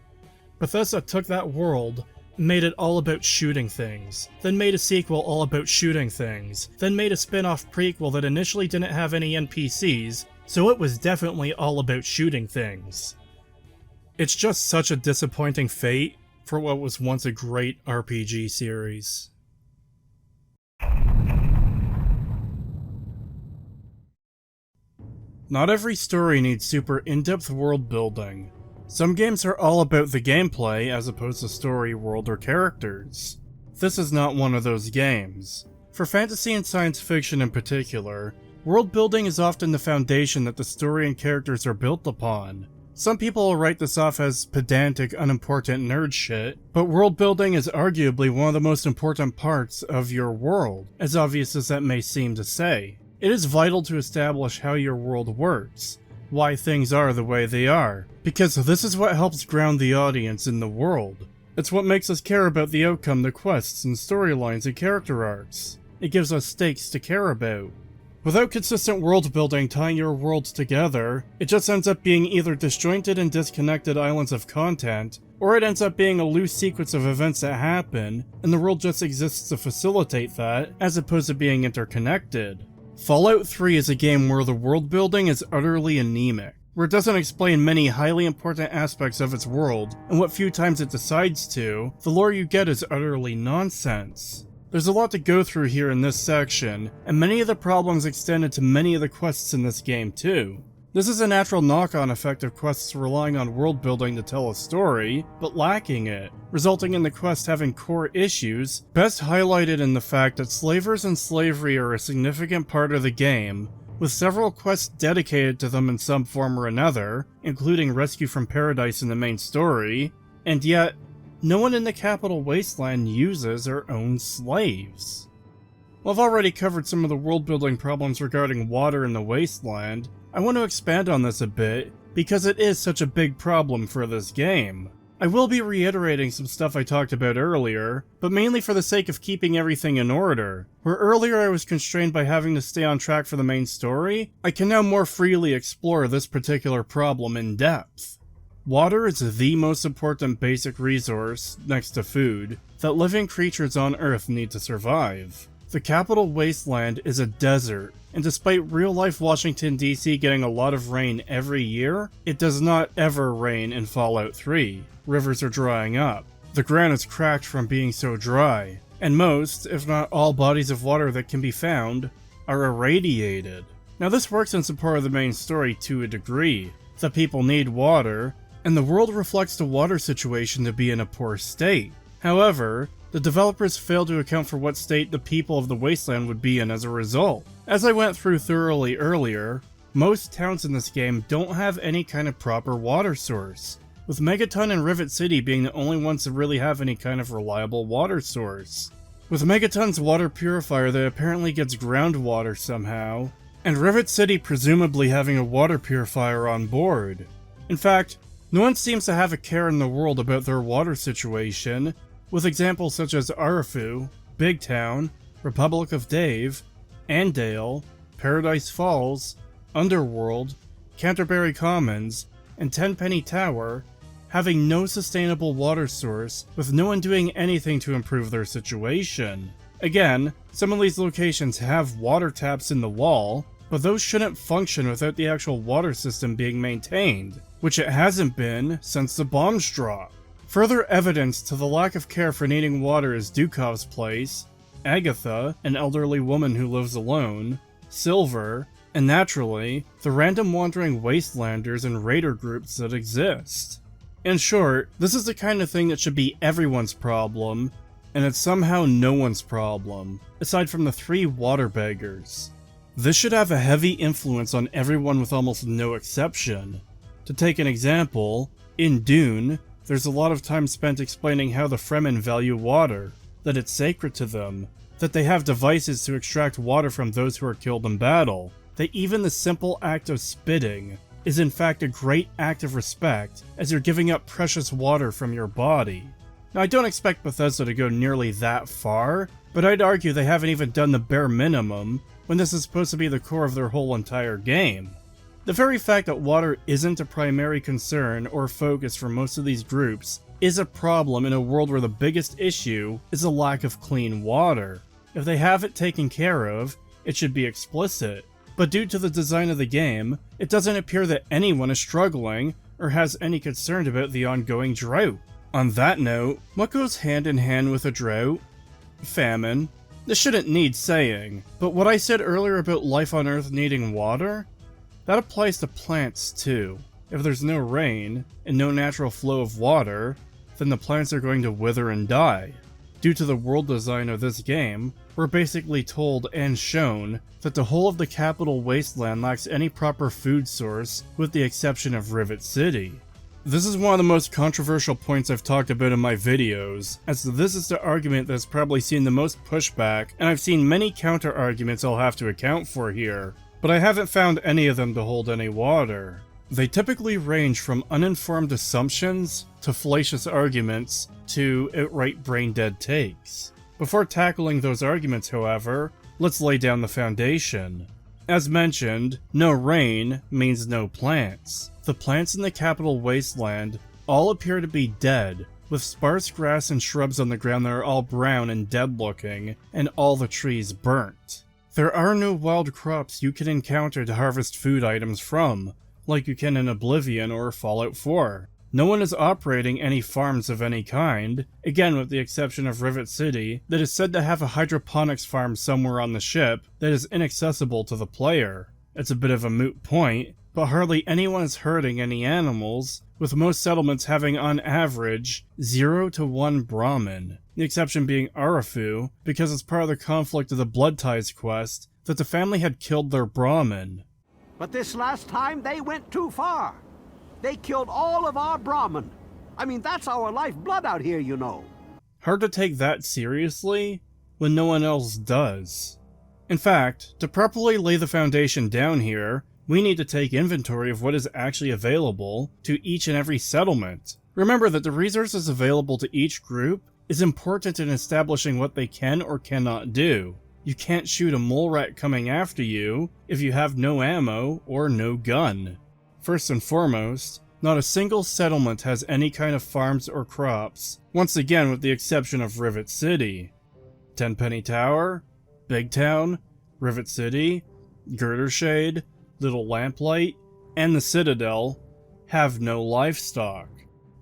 Bethesda took that world, made it all about shooting things, then made a sequel all about shooting things, then made a spin-off prequel that initially didn't have any NPCs, so it was definitely all about shooting things. It's just such a disappointing fate for what was once a great RPG series. Not every story needs super in-depth world building. Some games are all about the gameplay as opposed to story, world, or characters. This is not one of those games. For fantasy and science fiction in particular, world building is often the foundation that the story and characters are built upon. Some people will write this off as pedantic, unimportant nerd shit, but world building is arguably one of the most important parts of your world, as obvious as that may seem to say. It is vital to establish how your world works, why things are the way they are, because this is what helps ground the audience in the world. It's what makes us care about the outcome, the quests and storylines and character arcs. It gives us stakes to care about. Without consistent world building tying your worlds together, it just ends up being either disjointed and disconnected islands of content, or it ends up being a loose sequence of events that happen, and the world just exists to facilitate that, as opposed to being interconnected. Fallout 3 is a game where the world building is utterly anemic, where it doesn't explain many highly important aspects of its world, and what few times it decides to, the lore you get is utterly nonsense. There's a lot to go through here in this section, and many of the problems extended to many of the quests in this game too. This is a natural knock-on effect of quests relying on world building to tell a story, but lacking it, resulting in the quest having core issues, best highlighted in the fact that slavers and slavery are a significant part of the game, with several quests dedicated to them in some form or another, including Rescue from Paradise in the main story, and yet, no one in the capital Wasteland uses or owns slaves. While I've already covered some of the world-building problems regarding water in the Wasteland, I want to expand on this a bit, because it is such a big problem for this game. I will be reiterating some stuff I talked about earlier, but mainly for the sake of keeping everything in order. Where earlier I was constrained by having to stay on track for the main story, I can now more freely explore this particular problem in depth. Water is the most important basic resource, next to food, that living creatures on Earth need to survive. The capital Wasteland is a desert, and despite real-life Washington DC getting a lot of rain every year, it does not ever rain in Fallout 3. Rivers are drying up. The ground is cracked from being so dry, and most, if not all bodies of water that can be found, are irradiated. Now this works in support of the main story to a degree. The people need water, and the world reflects the water situation to be in a poor state. However, the developers failed to account for what state the people of the Wasteland would be in as a result. As I went through thoroughly earlier, most towns in this game don't have any kind of proper water source, with Megaton and Rivet City being the only ones that really have any kind of reliable water source. With Megaton's water purifier that apparently gets groundwater somehow, and Rivet City presumably having a water purifier on board. In fact, no one seems to have a care in the world about their water situation, with examples such as Arafu, Big Town, Republic of Dave, Andale, Paradise Falls, Underworld, Canterbury Commons, and Tenpenny Tower having no sustainable water source with no one doing anything to improve their situation. Again, some of these locations have water taps in the wall, but those shouldn't function without the actual water system being maintained, which it hasn't been since the bombs dropped. Further evidence to the lack of care for needing water is Dukov's place, Agatha, an elderly woman who lives alone, Silver, and naturally, the random wandering Wastelanders and raider groups that exist. In short, this is the kind of thing that should be everyone's problem, and it's somehow no one's problem, aside from the 3 water beggars. This should have a heavy influence on everyone with almost no exception. To take an example, in Dune, there's a lot of time spent explaining how the Fremen value water, that it's sacred to them, that they have devices to extract water from those who are killed in battle, that even the simple act of spitting is in fact a great act of respect as you're giving up precious water from your body. Now, I don't expect Bethesda to go nearly that far, but I'd argue they haven't even done the bare minimum when this is supposed to be the core of their whole entire game. The very fact that water isn't a primary concern or focus for most of these groups is a problem in a world where the biggest issue is a lack of clean water. If they have it taken care of, it should be explicit. But due to the design of the game, it doesn't appear that anyone is struggling or has any concern about the ongoing drought. On that note, what goes hand in hand with a drought? Famine. This shouldn't need saying, but what I said earlier about life on Earth needing water? That applies to plants too. If there's no rain, and no natural flow of water, then the plants are going to wither and die. Due to the world design of this game, we're basically told and shown that the whole of the capital Wasteland lacks any proper food source with the exception of Rivet City. This is one of the most controversial points I've talked about in my videos, as this is the argument that's probably seen the most pushback, and I've seen many counter-arguments I'll have to account for here, but I haven't found any of them to hold any water. They typically range from uninformed assumptions to fallacious arguments to outright brain-dead takes. Before tackling those arguments, however, let's lay down the foundation. As mentioned, no rain means no plants. The plants in the capital Wasteland all appear to be dead, with sparse grass and shrubs on the ground that are all brown and dead looking, and all the trees burnt. There are no wild crops you can encounter to harvest food items from, like you can in Oblivion or Fallout 4. No one is operating any farms of any kind, again with the exception of Rivet City, that is said to have a hydroponics farm somewhere on the ship that is inaccessible to the player. It's a bit of a moot point, but hardly anyone is hurting any animals, with most settlements having on average 0 to 1 Brahmin, the exception being Arafu, because it's part of the conflict of the Blood Ties quest that the family had killed their Brahmin. But this last time they went too far. They killed all of our Brahmin. I mean, that's our lifeblood out here, you know. Hard to take that seriously when no one else does. In fact, to properly lay the foundation down here, we need to take inventory of what is actually available to each and every settlement. Remember that the resources available to each group is important in establishing what they can or cannot do. You can't shoot a mole rat coming after you if you have no ammo or no gun. First and foremost, not a single settlement has any kind of farms or crops, once again with the exception of Rivet City. Tenpenny Tower, Big Town, Rivet City, Girdershade, Little Lamplight, and the Citadel have no livestock.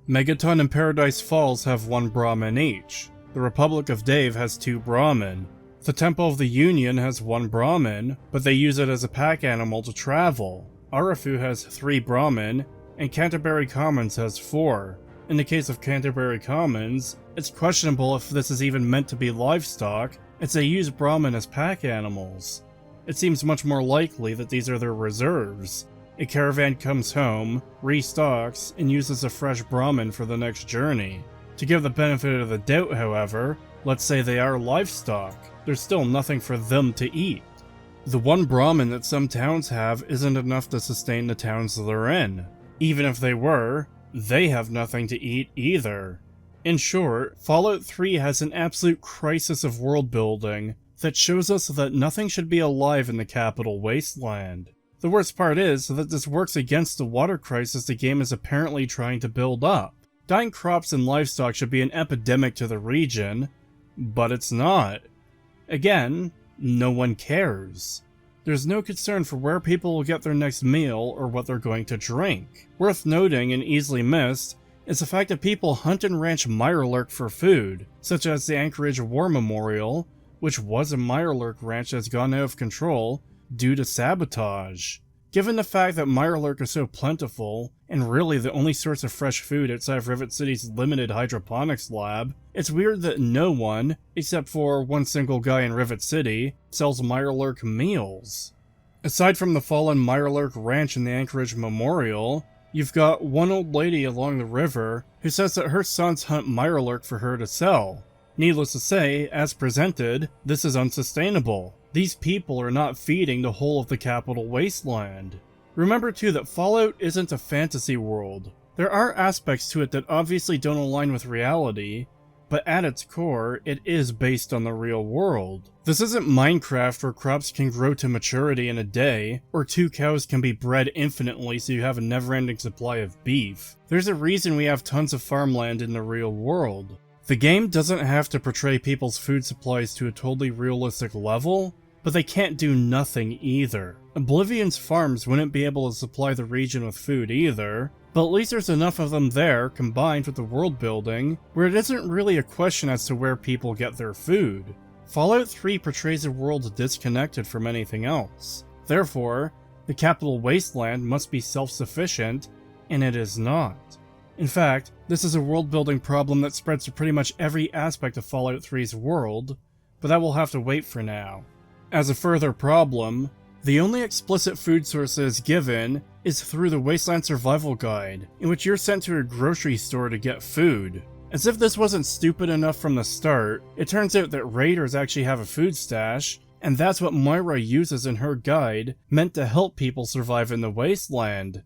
Megaton and Paradise Falls have 1 Brahmin each. The Republic of Dave has 2 Brahmin. The Temple of the Union has 1 Brahmin, but they use it as a pack animal to travel. Arafu has 3 Brahmin, and Canterbury Commons has 4. In the case of Canterbury Commons, it's questionable if this is even meant to be livestock, as they use Brahmin as pack animals. It seems much more likely that these are their reserves. A caravan comes home, restocks, and uses a fresh Brahmin for the next journey. To give the benefit of the doubt, however, let's say they are livestock. There's still nothing for them to eat. The 1 Brahmin that some towns have isn't enough to sustain the towns they're in. Even if they were, they have nothing to eat either. In short, Fallout 3 has an absolute crisis of world building that shows us that nothing should be alive in the capital Wasteland. The worst part is that this works against the water crisis the game is apparently trying to build up. Dying crops and livestock should be an epidemic to the region, but it's not. Again, no one cares. There's no concern for where people will get their next meal or what they're going to drink. Worth noting and easily missed is the fact that people hunt and ranch Mirelurk for food, such as the Anchorage War Memorial, which was a Mirelurk ranch that's gone out of control due to sabotage. Given the fact that Mirelurk is so plentiful, and really the only source of fresh food outside of Rivet City's limited hydroponics lab, it's weird that no one, except for one single guy in Rivet City, sells Mirelurk meals. Aside from the fallen Mirelurk ranch and the Anchorage Memorial, you've got one old lady along the river who says that her sons hunt Mirelurk for her to sell. Needless to say, as presented, this is unsustainable. These people are not feeding the whole of the capital Wasteland. Remember too that Fallout isn't a fantasy world. There are aspects to it that obviously don't align with reality, but at its core, it is based on the real world. This isn't Minecraft where crops can grow to maturity in a day, or 2 cows can be bred infinitely so you have a never-ending supply of beef. There's a reason we have tons of farmland in the real world. The game doesn't have to portray people's food supplies to a totally realistic level, but they can't do nothing either. Oblivion's farms wouldn't be able to supply the region with food either, but at least there's enough of them there, combined with the world building, where it isn't really a question as to where people get their food. Fallout 3 portrays a world disconnected from anything else. Therefore, the capital Wasteland must be self-sufficient, and it is not. In fact, this is a world-building problem that spreads to pretty much every aspect of Fallout 3's world, but that will have to wait for now. As a further problem, the only explicit food sources given is through the Wasteland Survival Guide, in which you're sent to a grocery store to get food. As if this wasn't stupid enough from the start, it turns out that raiders actually have a food stash, and that's what Moira uses in her guide, meant to help people survive in the Wasteland.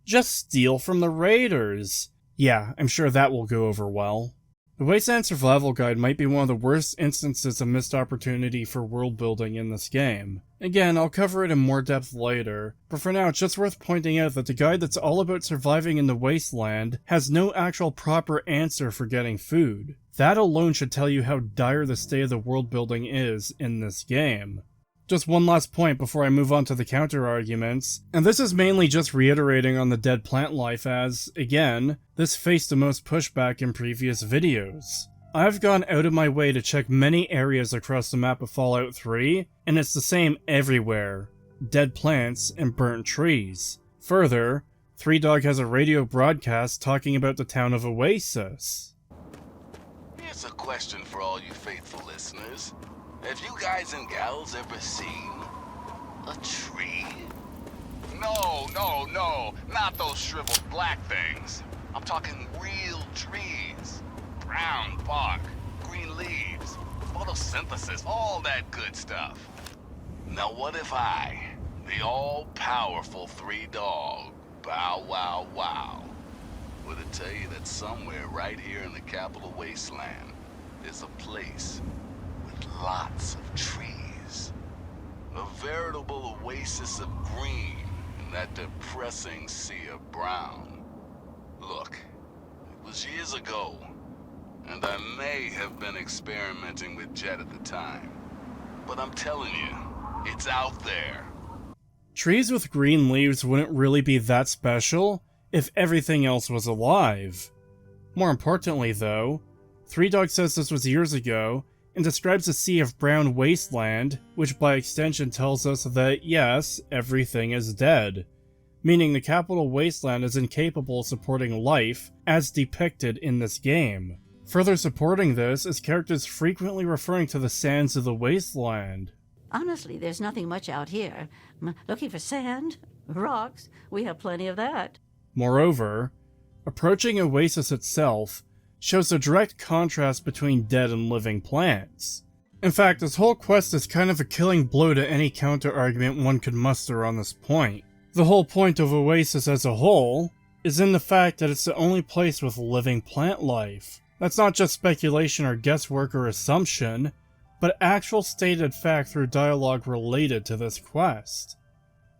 Just steal from the raiders! Yeah, I'm sure that will go over well. The Wasteland Survival Guide might be one of the worst instances of missed opportunity for world building in this game. Again, I'll cover it in more depth later, but for now it's just worth pointing out that the guide that's all about surviving in the Wasteland has no actual proper answer for getting food. That alone should tell you how dire the state of the world building is in this game. Just one last point before I move on to the counter-arguments, and this is mainly just reiterating on the dead plant life as, again, this faced the most pushback in previous videos. I've gone out of my way to check many areas across the map of Fallout 3, and it's the same everywhere. Dead plants and burnt trees. Further, 3Dog has a radio broadcast talking about the town of Oasis. Here's a question for all you faithful listeners. Have you guys and gals ever seen a tree? No, not those shriveled black things. I'm talking real trees. Brown bark, green leaves, photosynthesis, all that good stuff. Now what if I, the all-powerful 3Dog, Bow Wow Wow, were to tell you that somewhere right here in the capital Wasteland, there's a place lots of trees. A veritable oasis of green in that depressing sea of brown. Look, it was years ago, and I may have been experimenting with Jet at the time. But I'm telling you, it's out there. Trees with green leaves wouldn't really be that special if everything else was alive. More importantly though, 3Dog says this was years ago, and describes a sea of brown wasteland, which by extension tells us that yes, everything is dead. Meaning the capital Wasteland is incapable of supporting life, as depicted in this game. Further supporting this is characters frequently referring to the sands of the Wasteland. Honestly, there's nothing much out here. Looking for sand, rocks, we have plenty of that. Moreover, approaching Oasis itself shows a direct contrast between dead and living plants. In fact, this whole quest is kind of a killing blow to any counter-argument one could muster on this point. The whole point of Oasis as a whole is in the fact that it's the only place with living plant life. That's not just speculation or guesswork or assumption, but actual stated fact through dialogue related to this quest.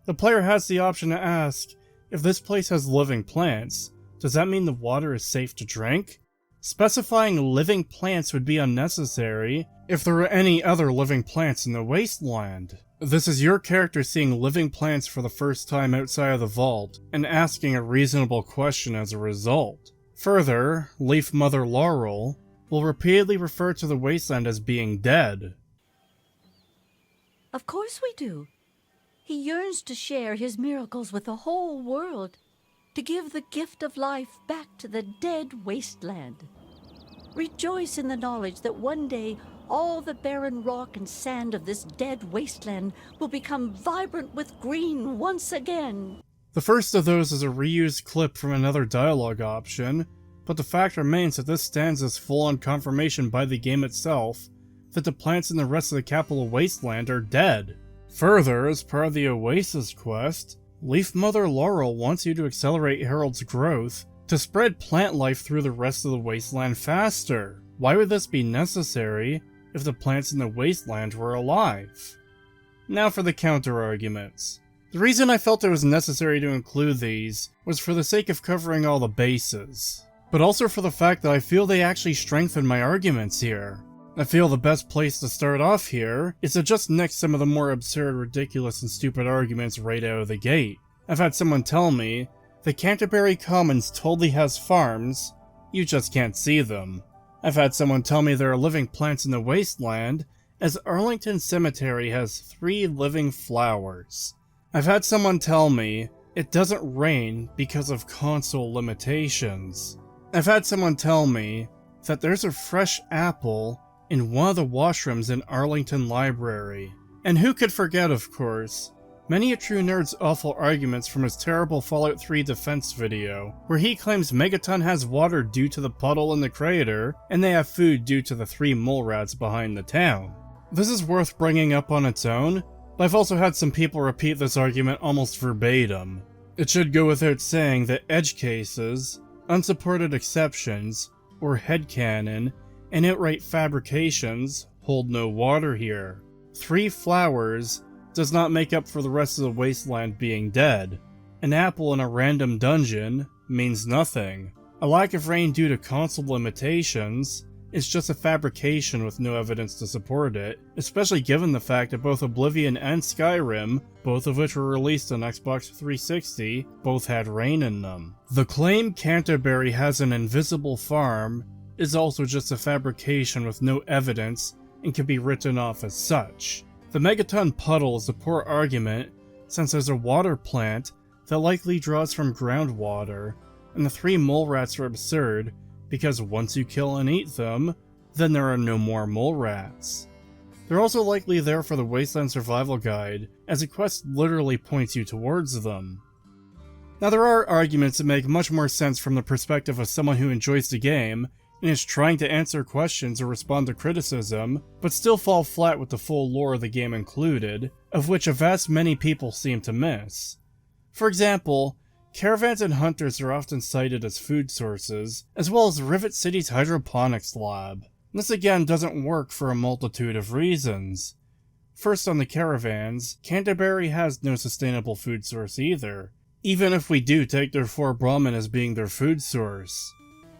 The player has the option to ask, if this place has living plants, does that mean the water is safe to drink? Specifying living plants would be unnecessary if there were any other living plants in the Wasteland. This is your character seeing living plants for the first time outside of the vault, and asking a reasonable question as a result. Further, Leaf Mother Laurel will repeatedly refer to the Wasteland as being dead. Of course we do. He yearns to share his miracles with the whole world, to give the gift of life back to the dead Wasteland. Rejoice in the knowledge that one day all the barren rock and sand of this dead wasteland will become vibrant with green once again. The first of those is a reused clip from another dialogue option, but the fact remains that this stands as full-on confirmation by the game itself that the plants in the rest of the capital Wasteland are dead. Further, as part of the Oasis quest, Leaf Mother Laurel wants you to accelerate Harold's growth to spread plant life through the rest of the Wasteland faster. Why would this be necessary if the plants in the Wasteland were alive? Now for the counter-arguments. The reason I felt it was necessary to include these was for the sake of covering all the bases, but also for the fact that I feel they actually strengthen my arguments here. I feel the best place to start off here is to just nix some of the more absurd, ridiculous, and stupid arguments right out of the gate. I've had someone tell me that Canterbury Commons totally has farms, you just can't see them. I've had someone tell me there are living plants in the Wasteland, as Arlington Cemetery has 3 living flowers. I've had someone tell me it doesn't rain because of console limitations. I've had someone tell me that there's a fresh apple in one of the washrooms in Arlington Library. And who could forget, of course, many a true nerd's awful arguments from his terrible Fallout 3 defense video, where he claims Megaton has water due to the puddle in the crater, and they have food due to the 3 mole rats behind the town. This is worth bringing up on its own, but I've also had some people repeat this argument almost verbatim. It should go without saying that edge cases, unsupported exceptions, or headcanon, and outright fabrications hold no water here. 3 flowers does not make up for the rest of the Wasteland being dead. An apple in a random dungeon means nothing. A lack of rain due to console limitations is just a fabrication with no evidence to support it, especially given the fact that both Oblivion and Skyrim, both of which were released on Xbox 360, both had rain in them. The claim Canterbury has an invisible farm is also just a fabrication with no evidence and can be written off as such. The Megaton puddle is a poor argument since there's a water plant that likely draws from groundwater, and the 3 mole rats are absurd because once you kill and eat them, then there are no more mole rats. They're also likely there for the Wasteland Survival Guide, as the quest literally points you towards them. Now there are arguments that make much more sense from the perspective of someone who enjoys the game and is trying to answer questions or respond to criticism, but still fall flat with the full lore of the game included, of which a vast many people seem to miss. For example, caravans and hunters are often cited as food sources, as well as Rivet City's hydroponics lab. This again doesn't work for a multitude of reasons. First, on the caravans, Canterbury has no sustainable food source either, even if we do take their 4 Brahmin as being their food source.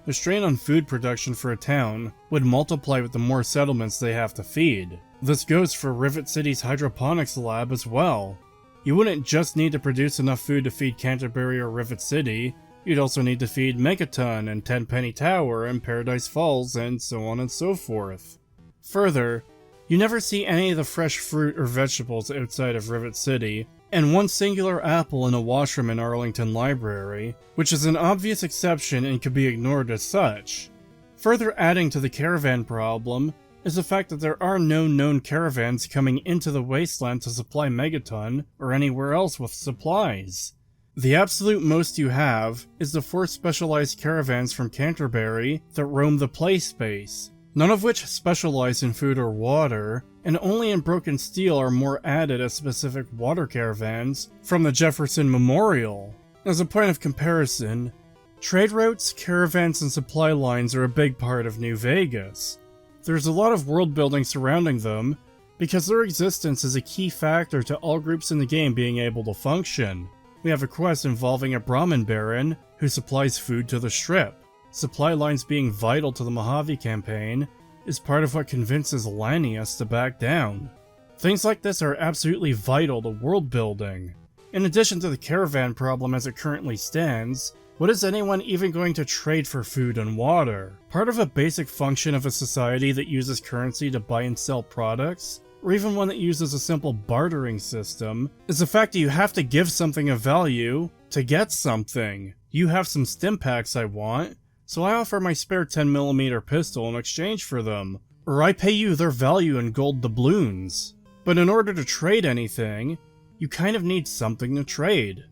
The strain on food production for a town would multiply with the more settlements they have to feed. This goes for Rivet City's hydroponics lab as well. You wouldn't just need to produce enough food to feed Canterbury or Rivet City, you'd also need to feed Megaton and Tenpenny Tower and Paradise Falls and so on and so forth. Further, you never see any of the fresh fruit or vegetables outside of Rivet City, and 1 singular apple in a washroom in Arlington Library, which is an obvious exception and could be ignored as such. Further adding to the caravan problem is the fact that there are no known caravans coming into the Wasteland to supply Megaton or anywhere else with supplies. The absolute most you have is the 4 specialized caravans from Canterbury that roam the play space, none of which specialize in food or water, and only in Broken Steel are more added as specific water caravans from the Jefferson Memorial. As a point of comparison, trade routes, caravans, and supply lines are a big part of New Vegas. There's a lot of world building surrounding them, because their existence is a key factor to all groups in the game being able to function. We have a quest involving a Brahmin Baron who supplies food to the Strip. Supply lines being vital to the Mojave campaign is part of what convinces Lanius to back down. Things like this are absolutely vital to world building. In addition to the caravan problem as it currently stands, what is anyone even going to trade for food and water? Part of a basic function of a society that uses currency to buy and sell products, or even one that uses a simple bartering system, is the fact that you have to give something of value to get something. You have some stim packs I want, so I offer my spare 10mm pistol in exchange for them, or I pay you their value in gold doubloons. But in order to trade anything, you kind of need something to trade.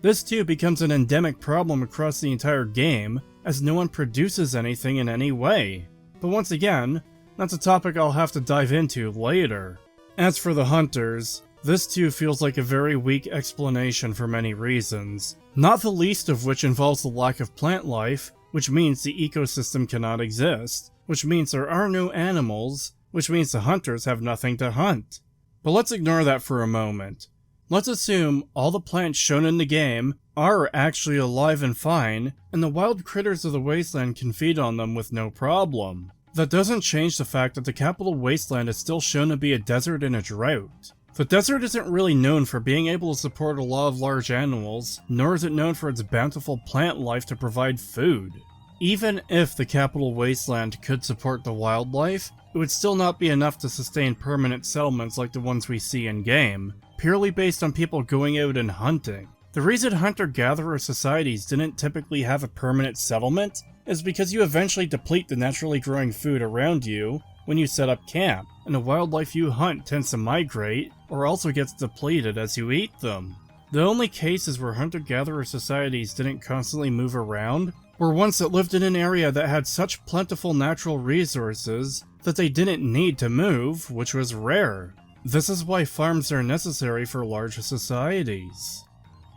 This too becomes an endemic problem across the entire game, as no one produces anything in any way. But once again, that's a topic I'll have to dive into later. As for the hunters, this too feels like a very weak explanation for many reasons, not the least of which involves the lack of plant life, which means the ecosystem cannot exist, which means there are no animals, which means the hunters have nothing to hunt. But let's ignore that for a moment. Let's assume all the plants shown in the game are actually alive and fine, and the wild critters of the Wasteland can feed on them with no problem. That doesn't change the fact that the capital Wasteland is still shown to be a desert in a drought. The desert isn't really known for being able to support a lot of large animals, nor is it known for its bountiful plant life to provide food. Even if the capital Wasteland could support the wildlife, it would still not be enough to sustain permanent settlements like the ones we see in-game, purely based on people going out and hunting. The reason hunter-gatherer societies didn't typically have a permanent settlement is because you eventually deplete the naturally growing food around you when you set up camp, and the wildlife you hunt tends to migrate, or also gets depleted as you eat them. The only cases where hunter-gatherer societies didn't constantly move around were ones that lived in an area that had such plentiful natural resources that they didn't need to move, which was rare. This is why farms are necessary for large societies.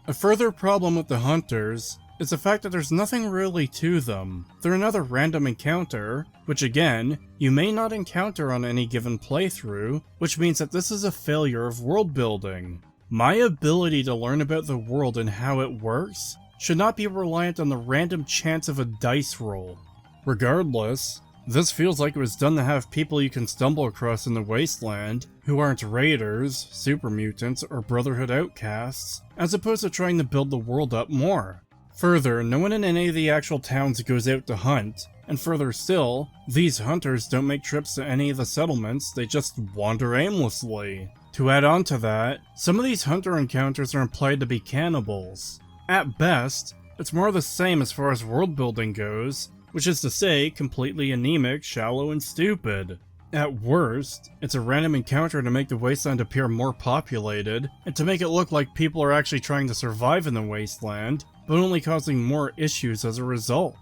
A further problem with the hunters is the fact that there's nothing really to them. They're another random encounter, which again, you may not encounter on any given playthrough, which means that this is a failure of world building. My ability to learn about the world and how it works should not be reliant on the random chance of a dice roll. Regardless, this feels like it was done to have people you can stumble across in the Wasteland who aren't raiders, super mutants, or Brotherhood outcasts, as opposed to trying to build the world up more. Further, no one in any of the actual towns goes out to hunt, and further still, these hunters don't make trips to any of the settlements, they just wander aimlessly. To add on to that, some of these hunter encounters are implied to be cannibals. At best, it's more the same as far as world building goes, which is to say, completely anemic, shallow, and stupid. At worst, it's a random encounter to make the Wasteland appear more populated, and to make it look like people are actually trying to survive in the Wasteland, but only causing more issues as a result.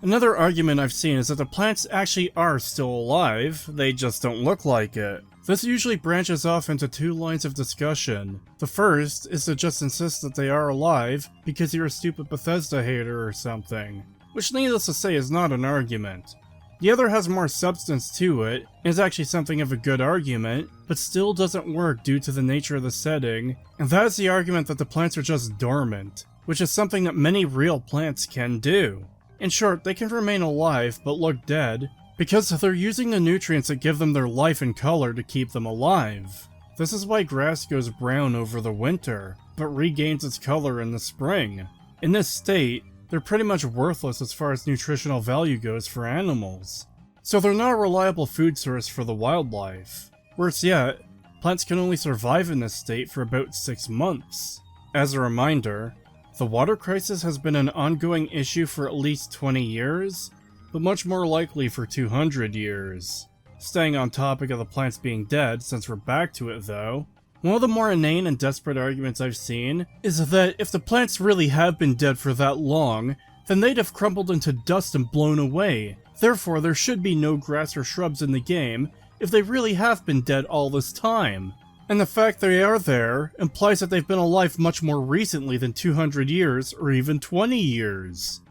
Another argument I've seen is that the plants actually are still alive, they just don't look like it. This usually branches off into two lines of discussion. The first is to just insist that they are alive because you're a stupid Bethesda hater or something, which needless to say is not an argument. The other has more substance to it, and is actually something of a good argument, but still doesn't work due to the nature of the setting, and that is the argument that the plants are just dormant, which is something that many real plants can do. In short, they can remain alive but look dead, because they're using the nutrients that give them their life and color to keep them alive. This is why grass goes brown over the winter, but regains its color in the spring. In this state, they're pretty much worthless as far as nutritional value goes for animals. So they're not a reliable food source for the wildlife. Worse yet, plants can only survive in this state for about 6 months. As a reminder, the water crisis has been an ongoing issue for at least 20 years, but much more likely for 200 years. Staying on topic of the plants being dead, since we're back to it though, one of the more inane and desperate arguments I've seen is that if the plants really have been dead for that long, then they'd have crumbled into dust and blown away. Therefore, there should be no grass or shrubs in the game if they really have been dead all this time. And the fact they are there implies that they've been alive much more recently than 200 years or even 20 years.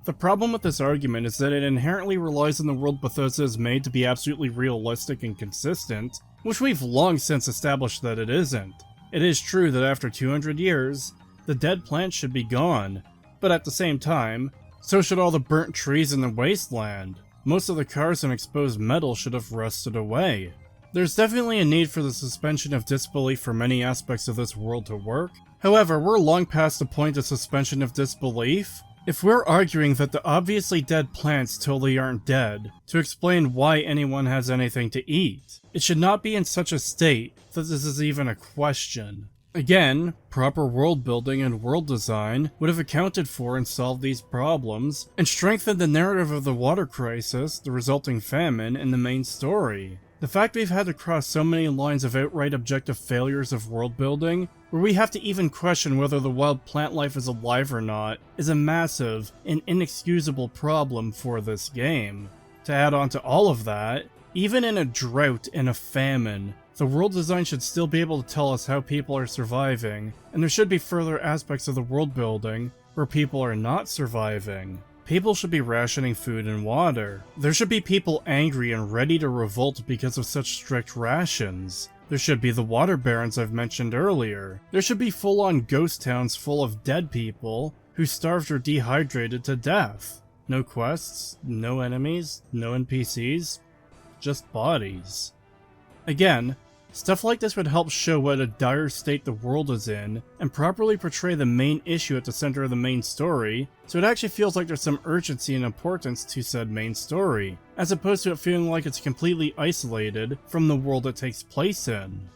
The problem with this argument is that it inherently relies on the world Bethesda has made to be absolutely realistic and consistent, which we've long since established that it isn't. It is true that after 200 years, the dead plants should be gone, but at the same time, so should all the burnt trees in the Wasteland. Most of the cars and exposed metal should have rusted away. There's definitely a need for the suspension of disbelief for many aspects of this world to work. However, we're long past the point of suspension of disbelief. If we're arguing that the obviously dead plants totally aren't dead, to explain why anyone has anything to eat, it should not be in such a state that this is even a question. Again, proper world building and world design would have accounted for and solved these problems, and strengthened the narrative of the water crisis, the resulting famine, and the main story. The fact we've had to cross so many lines of outright objective failures of world building, where we have to even question whether the wild plant life is alive or not, is a massive and inexcusable problem for this game. To add on to all of that, even in a drought and a famine, the world design should still be able to tell us how people are surviving, and there should be further aspects of the world building where people are not surviving. People should be rationing food and water. There should be people angry and ready to revolt because of such strict rations. There should be the water barons I've mentioned earlier. There should be full-on ghost towns full of dead people who starved or dehydrated to death. No quests, no enemies, no NPCs, just bodies. Again, stuff like this would help show what a dire state the world is in, and properly portray the main issue at the center of the main story, so it actually feels like there's some urgency and importance to said main story, as opposed to it feeling like it's completely isolated from the world it takes place in.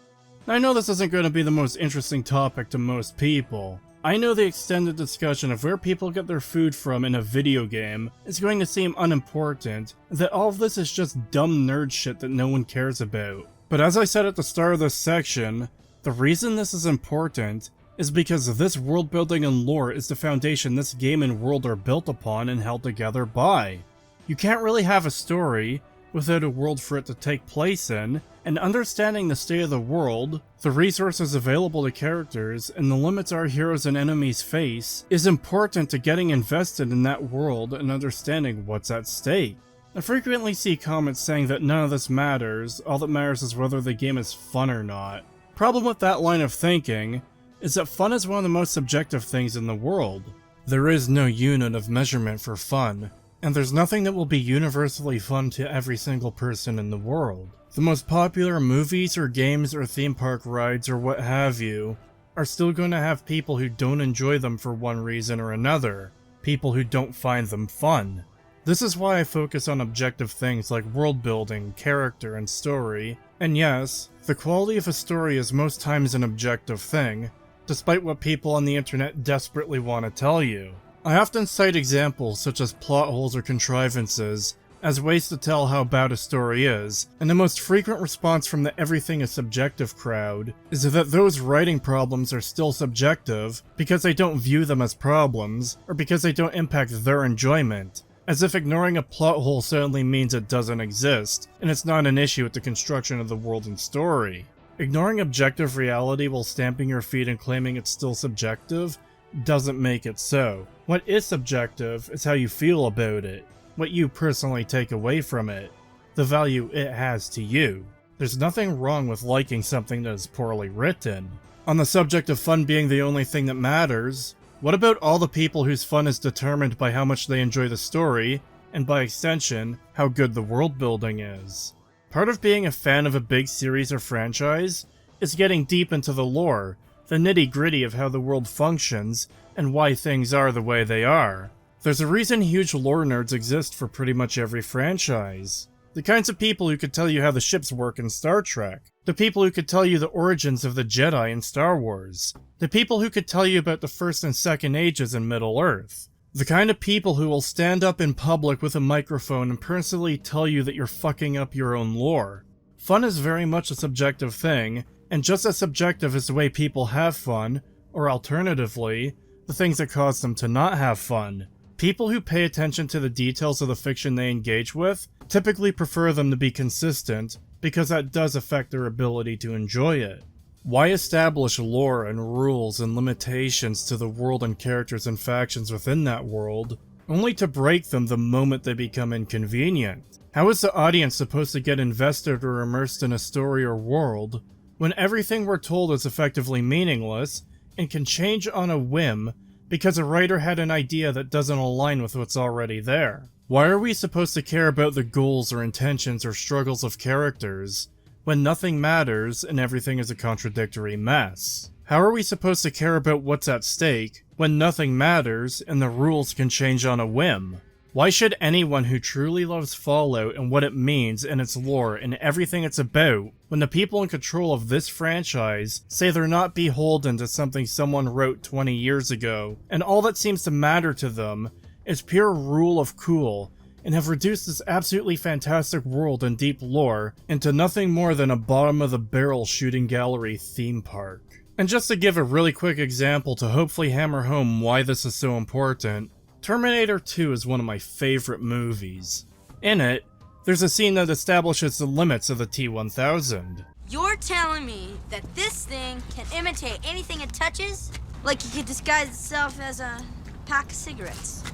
Now, I know this isn't going to be the most interesting topic to most people. I know the extended discussion of where people get their food from in a video game is going to seem unimportant, and that all of this is just dumb nerd shit that no one cares about. But as I said at the start of this section, the reason this is important is because this world building and lore is the foundation this game and world are built upon and held together by. You can't really have a story without a world for it to take place in, and understanding the state of the world, the resources available to characters, and the limits our heroes and enemies face is important to getting invested in that world and understanding what's at stake. I frequently see comments saying that none of this matters, all that matters is whether the game is fun or not. Problem with that line of thinking is that fun is one of the most subjective things in the world. There is no unit of measurement for fun, and there's nothing that will be universally fun to every single person in the world. The most popular movies or games or theme park rides or what have you are still going to have people who don't enjoy them for one reason or another, people who don't find them fun. This is why I focus on objective things like world building, character, and story, and yes, the quality of a story is most times an objective thing, despite what people on the internet desperately want to tell you. I often cite examples such as plot holes or contrivances as ways to tell how bad a story is, and the most frequent response from the everything is subjective crowd is that those writing problems are still subjective because they don't view them as problems, or because they don't impact their enjoyment. As if ignoring a plot hole suddenly means it doesn't exist, and it's not an issue with the construction of the world and story. Ignoring objective reality while stamping your feet and claiming it's still subjective doesn't make it so. What is subjective is how you feel about it, what you personally take away from it, the value it has to you. There's nothing wrong with liking something that is poorly written. On the subject of fun being the only thing that matters, what about all the people whose fun is determined by how much they enjoy the story, and by extension, how good the world building is? Part of being a fan of a big series or franchise is getting deep into the lore, the nitty-gritty of how the world functions, and why things are the way they are. There's a reason huge lore nerds exist for pretty much every franchise. The kinds of people who could tell you how the ships work in Star Trek. The people who could tell you the origins of the Jedi in Star Wars. The people who could tell you about the First and Second Ages in Middle-earth. The kind of people who will stand up in public with a microphone and personally tell you that you're fucking up your own lore. Fun is very much a subjective thing, and just as subjective as the way people have fun, or alternatively, the things that cause them to not have fun. People who pay attention to the details of the fiction they engage with typically prefer them to be consistent, because that does affect their ability to enjoy it. Why establish lore and rules and limitations to the world and characters and factions within that world, only to break them the moment they become inconvenient. How is the audience supposed to get invested or immersed in a story or world when everything we're told is effectively meaningless and can change on a whim because a writer had an idea that doesn't align with what's already there? Why are we supposed to care about the goals or intentions or struggles of characters when nothing matters and everything is a contradictory mess? How are we supposed to care about what's at stake when nothing matters and the rules can change on a whim? Why should anyone who truly loves Fallout and what it means and its lore and everything it's about, when the people in control of this franchise say they're not beholden to something someone wrote 20 years ago, and all that seems to matter to them is pure rule of cool, and have reduced this absolutely fantastic world and deep lore into nothing more than a bottom-of-the-barrel shooting gallery theme park? And just to give a really quick example to hopefully hammer home why this is so important, Terminator 2 is one of my favorite movies. In it, there's a scene that establishes the limits of the T-1000. You're telling me that this thing can imitate anything it touches? Like it could disguise itself as a pack of cigarettes?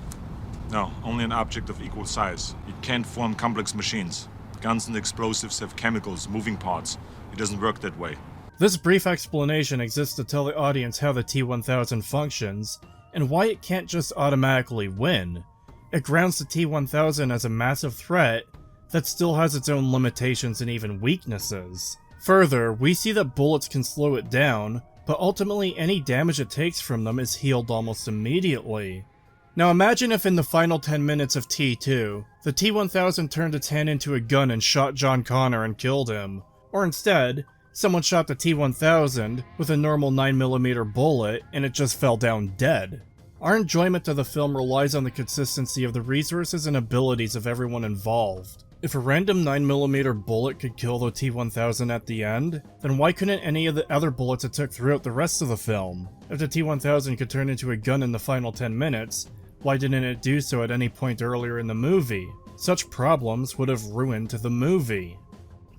No, only an object of equal size. It can't form complex machines. Guns and explosives have chemicals, moving parts. It doesn't work that way. This brief explanation exists to tell the audience how the T-1000 functions, and why it can't just automatically win. It grounds the T-1000 as a massive threat that still has its own limitations and even weaknesses. Further, we see that bullets can slow it down, but ultimately any damage it takes from them is healed almost immediately. Now imagine if in the final 10 minutes of T2, the T-1000 turned its hand into a gun and shot John Connor and killed him. Or instead, someone shot the T-1000 with a normal 9mm bullet and it just fell down dead. Our enjoyment of the film relies on the consistency of the resources and abilities of everyone involved. If a random 9mm bullet could kill the T-1000 at the end, then why couldn't any of the other bullets it took throughout the rest of the film? If the T-1000 could turn into a gun in the final 10 minutes, why didn't it do so at any point earlier in the movie? Such problems would have ruined the movie.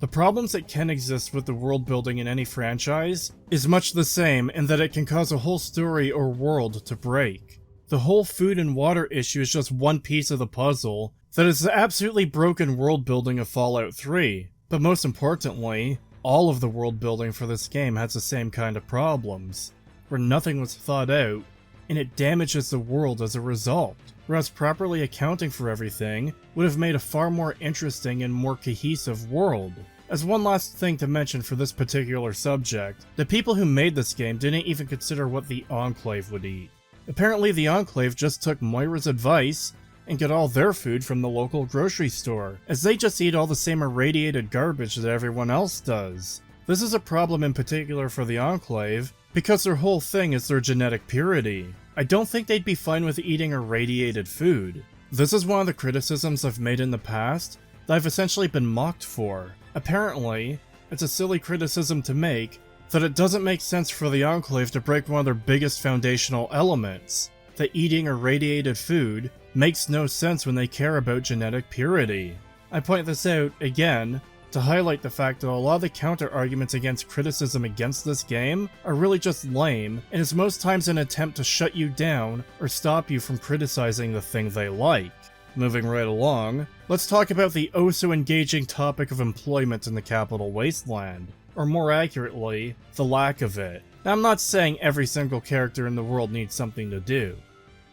The problems that can exist with the world building in any franchise is much the same in that it can cause a whole story or world to break. The whole food and water issue is just one piece of the puzzle that is the absolutely broken world building of Fallout 3. But most importantly, all of the world building for this game has the same kind of problems, where nothing was thought out, and it damages the world as a result. Whereas properly accounting for everything would have made a far more interesting and more cohesive world. As one last thing to mention for this particular subject, the people who made this game didn't even consider what the Enclave would eat. Apparently the Enclave just took Moira's advice and get all their food from the local grocery store, as they just eat all the same irradiated garbage that everyone else does. This is a problem in particular for the Enclave, because their whole thing is their genetic purity. I don't think they'd be fine with eating irradiated food. This is one of the criticisms I've made in the past that I've essentially been mocked for. Apparently, it's a silly criticism to make that it doesn't make sense for the Enclave to break one of their biggest foundational elements, that eating irradiated food makes no sense when they care about genetic purity. I point this out, again, to highlight the fact that a lot of the counter-arguments against criticism against this game are really just lame, and is most times an attempt to shut you down or stop you from criticizing the thing they like. Moving right along, let's talk about the oh-so-engaging topic of employment in the capital Wasteland, or more accurately, the lack of it. Now, I'm not saying every single character in the world needs something to do.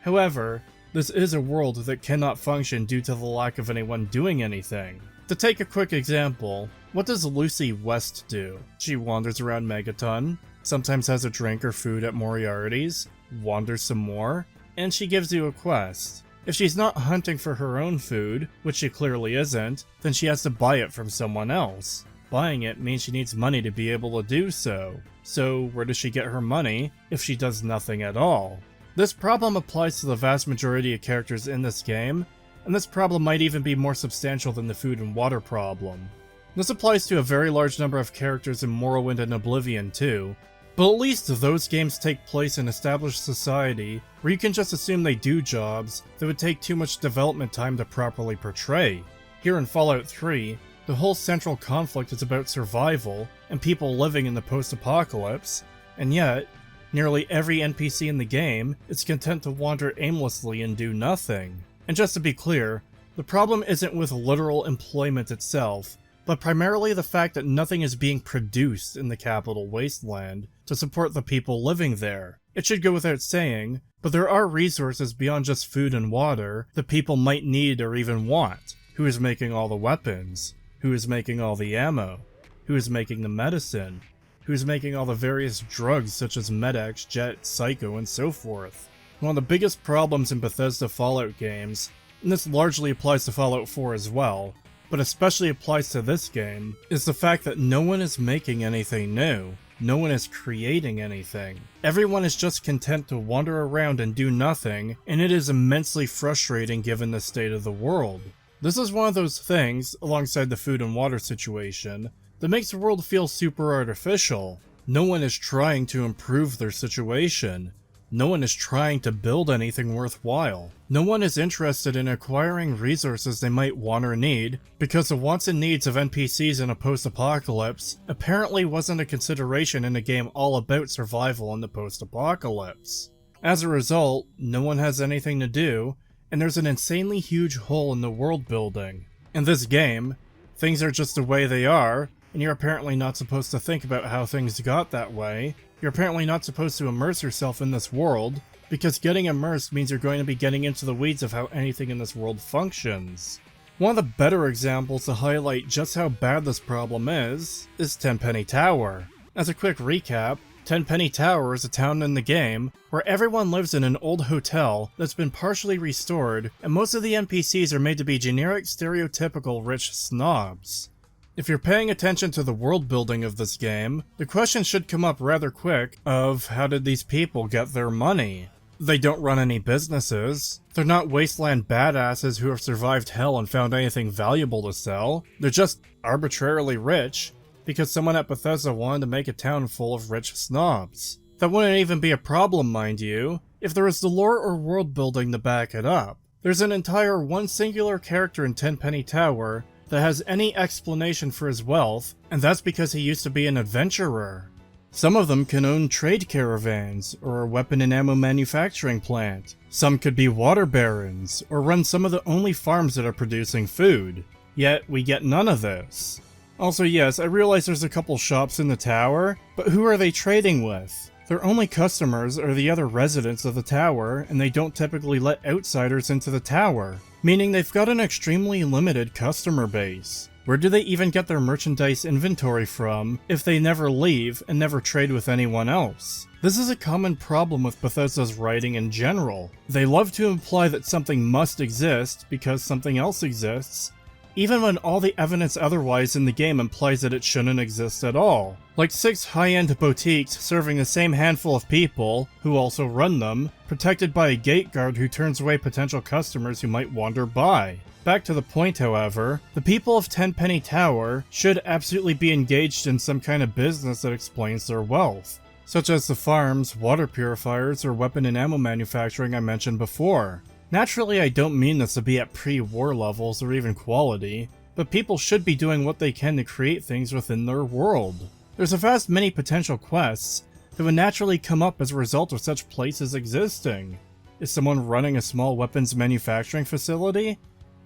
However, this is a world that cannot function due to the lack of anyone doing anything. To take a quick example, what does Lucy West do? She wanders around Megaton, sometimes has a drink or food at Moriarty's, wanders some more, and she gives you a quest. If she's not hunting for her own food, which she clearly isn't, then she has to buy it from someone else. Buying it means she needs money to be able to do so. So where does she get her money if she does nothing at all? This problem applies to the vast majority of characters in this game, and this problem might even be more substantial than the food and water problem. This applies to a very large number of characters in Morrowind and Oblivion too, but at least those games take place in established society where you can just assume they do jobs that would take too much development time to properly portray. Here in Fallout 3, the whole central conflict is about survival and people living in the post-apocalypse, and yet, nearly every NPC in the game is content to wander aimlessly and do nothing. And just to be clear, the problem isn't with literal employment itself, but primarily the fact that nothing is being produced in the capital Wasteland to support the people living there. It should go without saying, but there are resources beyond just food and water that people might need or even want. Who is making all the weapons? Who is making all the ammo? Who is making the medicine? Who is making all the various drugs such as Med-X, Jet, Psycho, and so forth? One of the biggest problems in Bethesda Fallout games, and this largely applies to Fallout 4 as well, but especially applies to this game, is the fact that no one is making anything new. No one is creating anything. Everyone is just content to wander around and do nothing, and it is immensely frustrating given the state of the world. This is one of those things, alongside the food and water situation, that makes the world feel super artificial. No one is trying to improve their situation. No one is trying to build anything worthwhile. No one is interested in acquiring resources they might want or need, because the wants and needs of NPCs in a post-apocalypse apparently wasn't a consideration in a game all about survival in the post-apocalypse. As a result, no one has anything to do, and there's an insanely huge hole in the world building. In this game, things are just the way they are, and you're apparently not supposed to think about how things got that way. You're apparently not supposed to immerse yourself in this world, because getting immersed means you're going to be getting into the weeds of how anything in this world functions. One of the better examples to highlight just how bad this problem is Tenpenny Tower. As a quick recap, Tenpenny Tower is a town in the game where everyone lives in an old hotel that's been partially restored, and most of the NPCs are made to be generic, stereotypical rich snobs. If you're paying attention to the world building of this game, the question should come up rather quick of how did these people get their money? They don't run any businesses. They're not Wasteland badasses who have survived hell and found anything valuable to sell. They're just arbitrarily rich because someone at Bethesda wanted to make a town full of rich snobs. That wouldn't even be a problem, mind you, if there was the lore or world building to back it up. There's an entire one singular character in Tenpenny Tower that has any explanation for his wealth, and that's because he used to be an adventurer. Some of them can own trade caravans, or a weapon and ammo manufacturing plant. Some could be water barons, or run some of the only farms that are producing food. Yet, we get none of this. Also yes, I realize there's a couple shops in the tower, but who are they trading with? Their only customers are the other residents of the tower, and they don't typically let outsiders into the tower, meaning they've got an extremely limited customer base. Where do they even get their merchandise inventory from if they never leave and never trade with anyone else? This is a common problem with Bethesda's writing in general. They love to imply that something must exist because something else exists, even when all the evidence otherwise in the game implies that it shouldn't exist at all. Like 6 high-end boutiques serving the same handful of people, who also run them, protected by a gate guard who turns away potential customers who might wander by. Back to the point, however, the people of Tenpenny Tower should absolutely be engaged in some kind of business that explains their wealth, such as the farms, water purifiers, or weapon and ammo manufacturing I mentioned before. Naturally, I don't mean this to be at pre-war levels or even quality, but people should be doing what they can to create things within their world. There's a vast many potential quests that would naturally come up as a result of such places existing. Is someone running a small weapons manufacturing facility?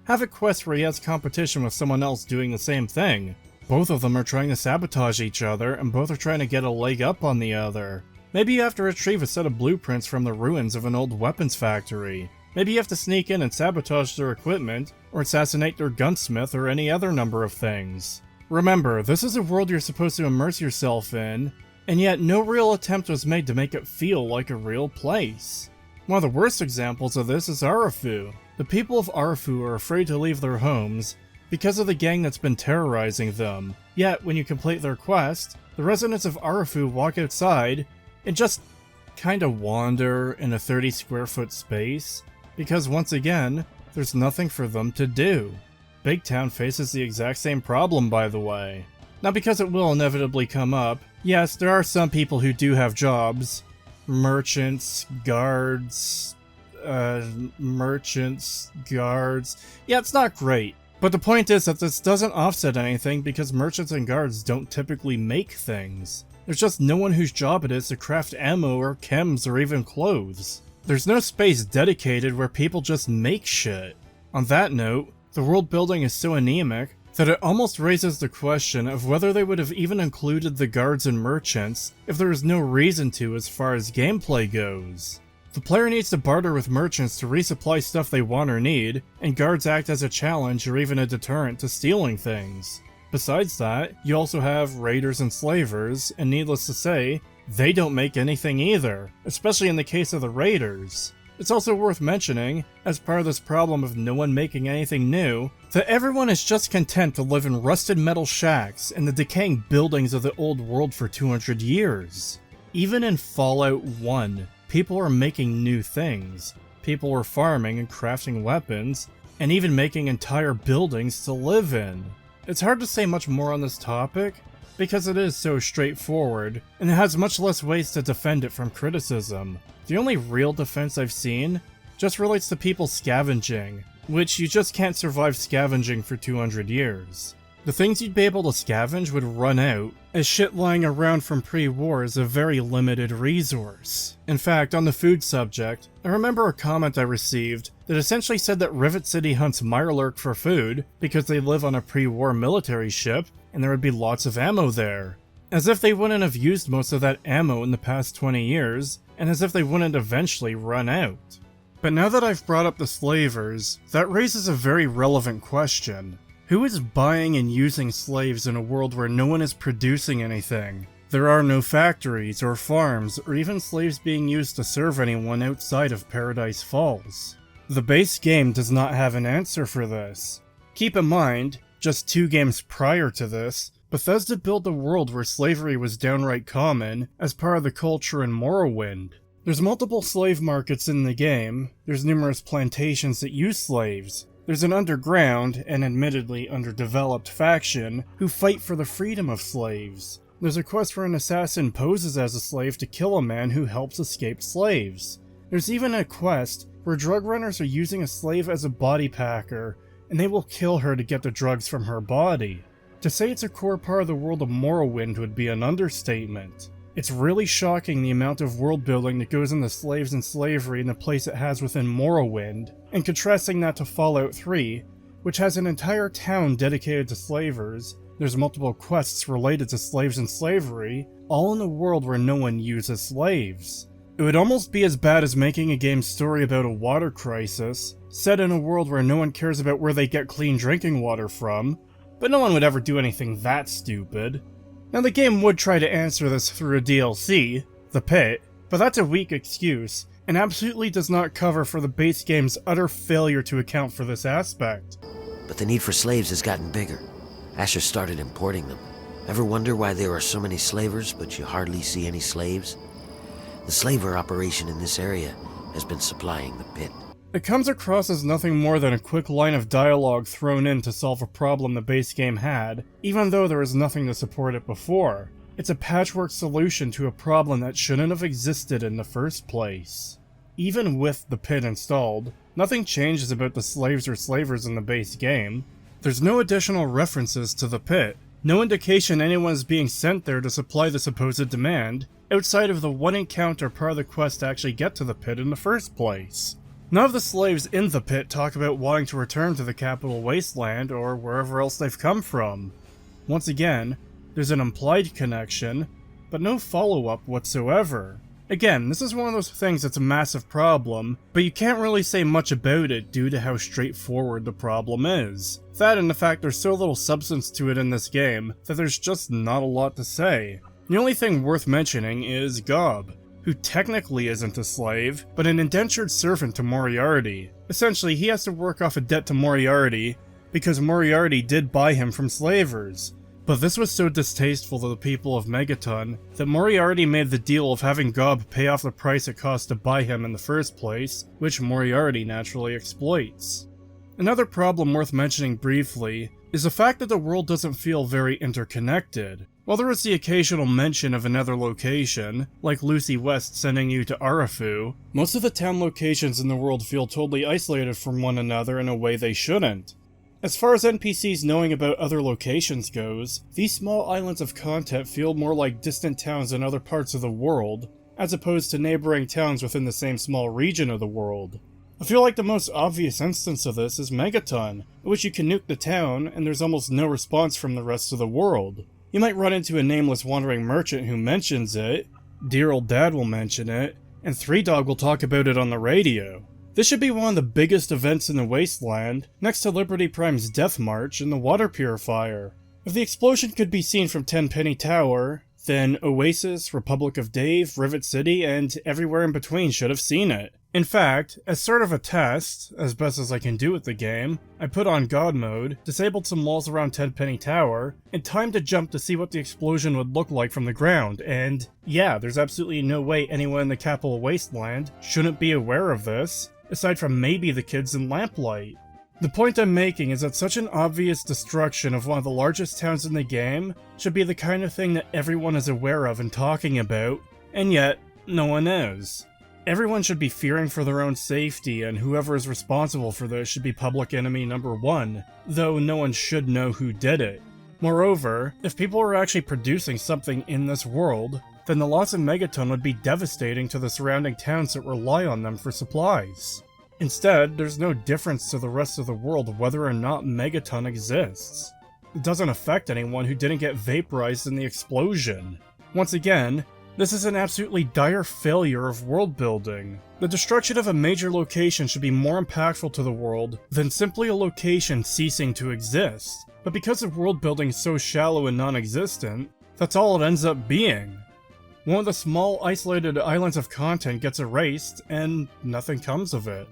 Have a quest where he has competition with someone else doing the same thing. Both of them are trying to sabotage each other, and both are trying to get a leg up on the other. Maybe you have to retrieve a set of blueprints from the ruins of an old weapons factory. Maybe you have to sneak in and sabotage their equipment, or assassinate their gunsmith, or any other number of things. Remember, this is a world you're supposed to immerse yourself in, and yet no real attempt was made to make it feel like a real place. One of the worst examples of this is Arafu. The people of Arafu are afraid to leave their homes because of the gang that's been terrorizing them. Yet, when you complete their quest, the residents of Arafu walk outside and just kinda wander in a 30 square foot space, because once again, there's nothing for them to do. Big Town faces the exact same problem, by the way. Now, because it will inevitably come up, yes, there are some people who do have jobs. Merchants, guards... Yeah, it's not great. But the point is that this doesn't offset anything because merchants and guards don't typically make things. There's just no one whose job it is to craft ammo or chems or even clothes. There's no space dedicated where people just make shit. On that note, the world building is so anemic that it almost raises the question of whether they would have even included the guards and merchants if there was no reason to as far as gameplay goes. The player needs to barter with merchants to resupply stuff they want or need, and guards act as a challenge or even a deterrent to stealing things. Besides that, you also have raiders and slavers, and needless to say, they don't make anything either, especially in the case of the raiders. It's also worth mentioning, as part of this problem of no one making anything new, that everyone is just content to live in rusted metal shacks in the decaying buildings of the old world for 200 years. Even in Fallout 1, people are making new things. People are farming and crafting weapons, and even making entire buildings to live in. It's hard to say much more on this topic, because it is so straightforward, and it has much less ways to defend it from criticism. The only real defense I've seen just relates to people scavenging, which you just can't survive scavenging for 200 years. The things you'd be able to scavenge would run out, as shit lying around from pre-war is a very limited resource. In fact, on the food subject, I remember a comment I received that essentially said that Rivet City hunts Mirelurk for food because they live on a pre-war military ship and there would be lots of ammo there. As if they wouldn't have used most of that ammo in the past 20 years, and as if they wouldn't eventually run out. But now that I've brought up the slavers, that raises a very relevant question. Who is buying and using slaves in a world where no one is producing anything? There are no factories or farms or even slaves being used to serve anyone outside of Paradise Falls. The base game does not have an answer for this. Keep in mind, just 2 games prior to this, Bethesda built a world where slavery was downright common as part of the culture in Morrowind. There's multiple slave markets in the game, there's numerous plantations that use slaves, there's an underground, and admittedly underdeveloped faction who fight for the freedom of slaves. There's a quest where an assassin poses as a slave to kill a man who helps escape slaves. There's even a quest where drug runners are using a slave as a body packer, and they will kill her to get the drugs from her body. To say it's a core part of the world of Morrowind would be an understatement. It's really shocking the amount of world building that goes into slaves and slavery and the place it has within Morrowind, and contrasting that to Fallout 3, which has an entire town dedicated to slavers. There's multiple quests related to slaves and slavery, all in a world where no one uses slaves. It would almost be as bad as making a game story about a water crisis, set in a world where no one cares about where they get clean drinking water from, but no one would ever do anything that stupid. Now the game would try to answer this through a DLC, the Pitt, but that's a weak excuse, and absolutely does not cover for the base game's utter failure to account for this aspect. But the need for slaves has gotten bigger. Asher started importing them. Ever wonder why there are so many slavers, but you hardly see any slaves? The slaver operation in this area has been supplying the Pitt. It comes across as nothing more than a quick line of dialogue thrown in to solve a problem the base game had, even though there was nothing to support it before. It's a patchwork solution to a problem that shouldn't have existed in the first place. Even with the Pitt installed, nothing changes about the slaves or slavers in the base game. There's no additional references to the Pitt, no indication anyone is being sent there to supply the supposed demand, outside of the one encounter part of the quest to actually get to the Pitt in the first place. None of the slaves in the Pitt talk about wanting to return to the capital Wasteland or wherever else they've come from. Once again, there's an implied connection, but no follow-up whatsoever. Again, this is one of those things that's a massive problem, but you can't really say much about it due to how straightforward the problem is. That and the fact there's so little substance to it in this game that there's just not a lot to say. The only thing worth mentioning is Gob, who technically isn't a slave, but an indentured servant to Moriarty. Essentially, he has to work off a debt to Moriarty, because Moriarty did buy him from slavers. But this was so distasteful to the people of Megaton, that Moriarty made the deal of having Gob pay off the price it cost to buy him in the first place, which Moriarty naturally exploits. Another problem worth mentioning briefly is the fact that the world doesn't feel very interconnected. While there is the occasional mention of another location, like Lucy West sending you to Arafu, most of the town locations in the world feel totally isolated from one another in a way they shouldn't. As far as NPCs knowing about other locations goes, these small islands of content feel more like distant towns in other parts of the world, as opposed to neighboring towns within the same small region of the world. I feel like the most obvious instance of this is Megaton, in which you can nuke the town and there's almost no response from the rest of the world. You might run into a nameless wandering merchant who mentions it, dear old dad will mention it, and Three Dog will talk about it on the radio. This should be one of the biggest events in the Wasteland, next to Liberty Prime's Death March and the water purifier. If the explosion could be seen from Tenpenny Tower, then Oasis, Republic of Dave, Rivet City, and everywhere in between should have seen it. In fact, as sort of a test, as best as I can do with the game, I put on God mode, disabled some walls around Tenpenny Tower, and timed a jump to see what the explosion would look like from the ground, and yeah, there's absolutely no way anyone in the capital Wasteland shouldn't be aware of this, aside from maybe the kids in Lamplight. The point I'm making is that such an obvious destruction of one of the largest towns in the game should be the kind of thing that everyone is aware of and talking about, and yet, no one is. Everyone should be fearing for their own safety, and whoever is responsible for this should be public enemy number one, though no one should know who did it. Moreover, if people are actually producing something in this world, then the loss of Megaton would be devastating to the surrounding towns that rely on them for supplies. Instead, there's no difference to the rest of the world whether or not Megaton exists. It doesn't affect anyone who didn't get vaporized in the explosion. Once again, this is an absolutely dire failure of world building. The destruction of a major location should be more impactful to the world than simply a location ceasing to exist. But because the world building is so shallow and non-existent, that's all it ends up being. One of the small isolated islands of content gets erased, and nothing comes of it.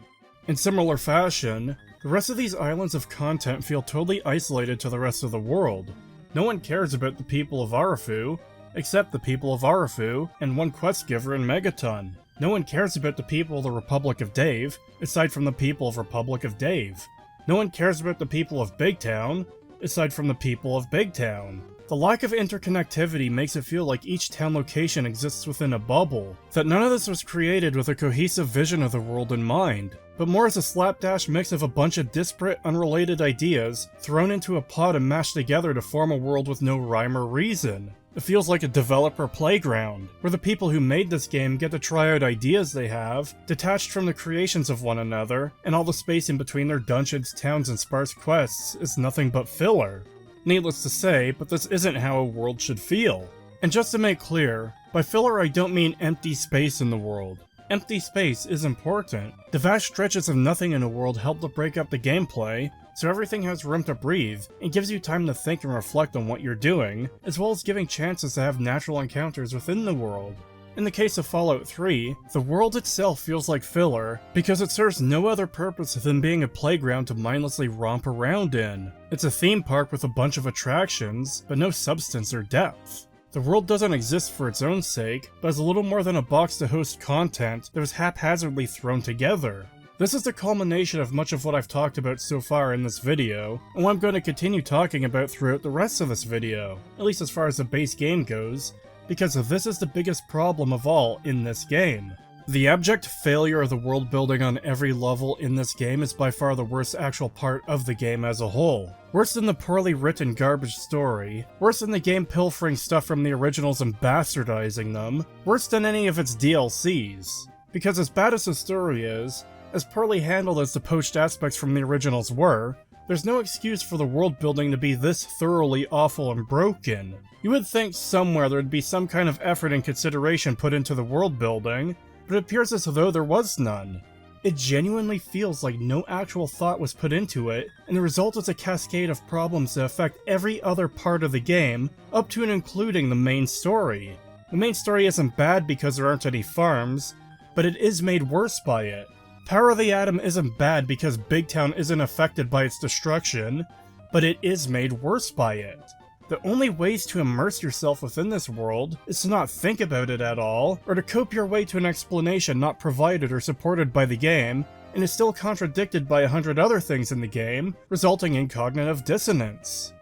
In similar fashion, the rest of these islands of content feel totally isolated to the rest of the world. No one cares about the people of Arafu, except the people of Arafu and one quest giver in Megaton. No one cares about the people of the Republic of Dave, aside from the people of Republic of Dave. No one cares about the people of Big Town, aside from the people of Big Town. The lack of interconnectivity makes it feel like each town location exists within a bubble, that none of this was created with a cohesive vision of the world in mind, but more as a slapdash mix of a bunch of disparate, unrelated ideas thrown into a pot and mashed together to form a world with no rhyme or reason. It feels like a developer playground, where the people who made this game get to try out ideas they have, detached from the creations of one another, and all the space in between their dungeons, towns, and sparse quests is nothing but filler. Needless to say, but this isn't how a world should feel. And just to make clear, by filler I don't mean empty space in the world. Empty space is important. The vast stretches of nothing in a world help to break up the gameplay, so everything has room to breathe, and gives you time to think and reflect on what you're doing, as well as giving chances to have natural encounters within the world. In the case of Fallout 3, the world itself feels like filler, because it serves no other purpose than being a playground to mindlessly romp around in. It's a theme park with a bunch of attractions, but no substance or depth. The world doesn't exist for its own sake, but is a little more than a box to host content that was haphazardly thrown together. This is the culmination of much of what I've talked about so far in this video, and what I'm going to continue talking about throughout the rest of this video, at least as far as the base game goes, because this is the biggest problem of all in this game. The abject failure of the world building on every level in this game is by far the worst actual part of the game as a whole. Worse than the poorly written garbage story, worse than the game pilfering stuff from the originals and bastardizing them, worse than any of its DLCs. Because as bad as the story is, as poorly handled as the poached aspects from the originals were, there's no excuse for the world building to be this thoroughly awful and broken. You would think somewhere there'd be some kind of effort and consideration put into the world building, but it appears as though there was none. It genuinely feels like no actual thought was put into it, and the result is a cascade of problems that affect every other part of the game, up to and including the main story. The main story isn't bad because there aren't any farms, but it is made worse by it. Power of the Atom isn't bad because Big Town isn't affected by its destruction, but it is made worse by it. The only ways to immerse yourself within this world is to not think about it at all, or to cope your way to an explanation not provided or supported by the game, and is still contradicted by 100 other things in the game, resulting in cognitive dissonance.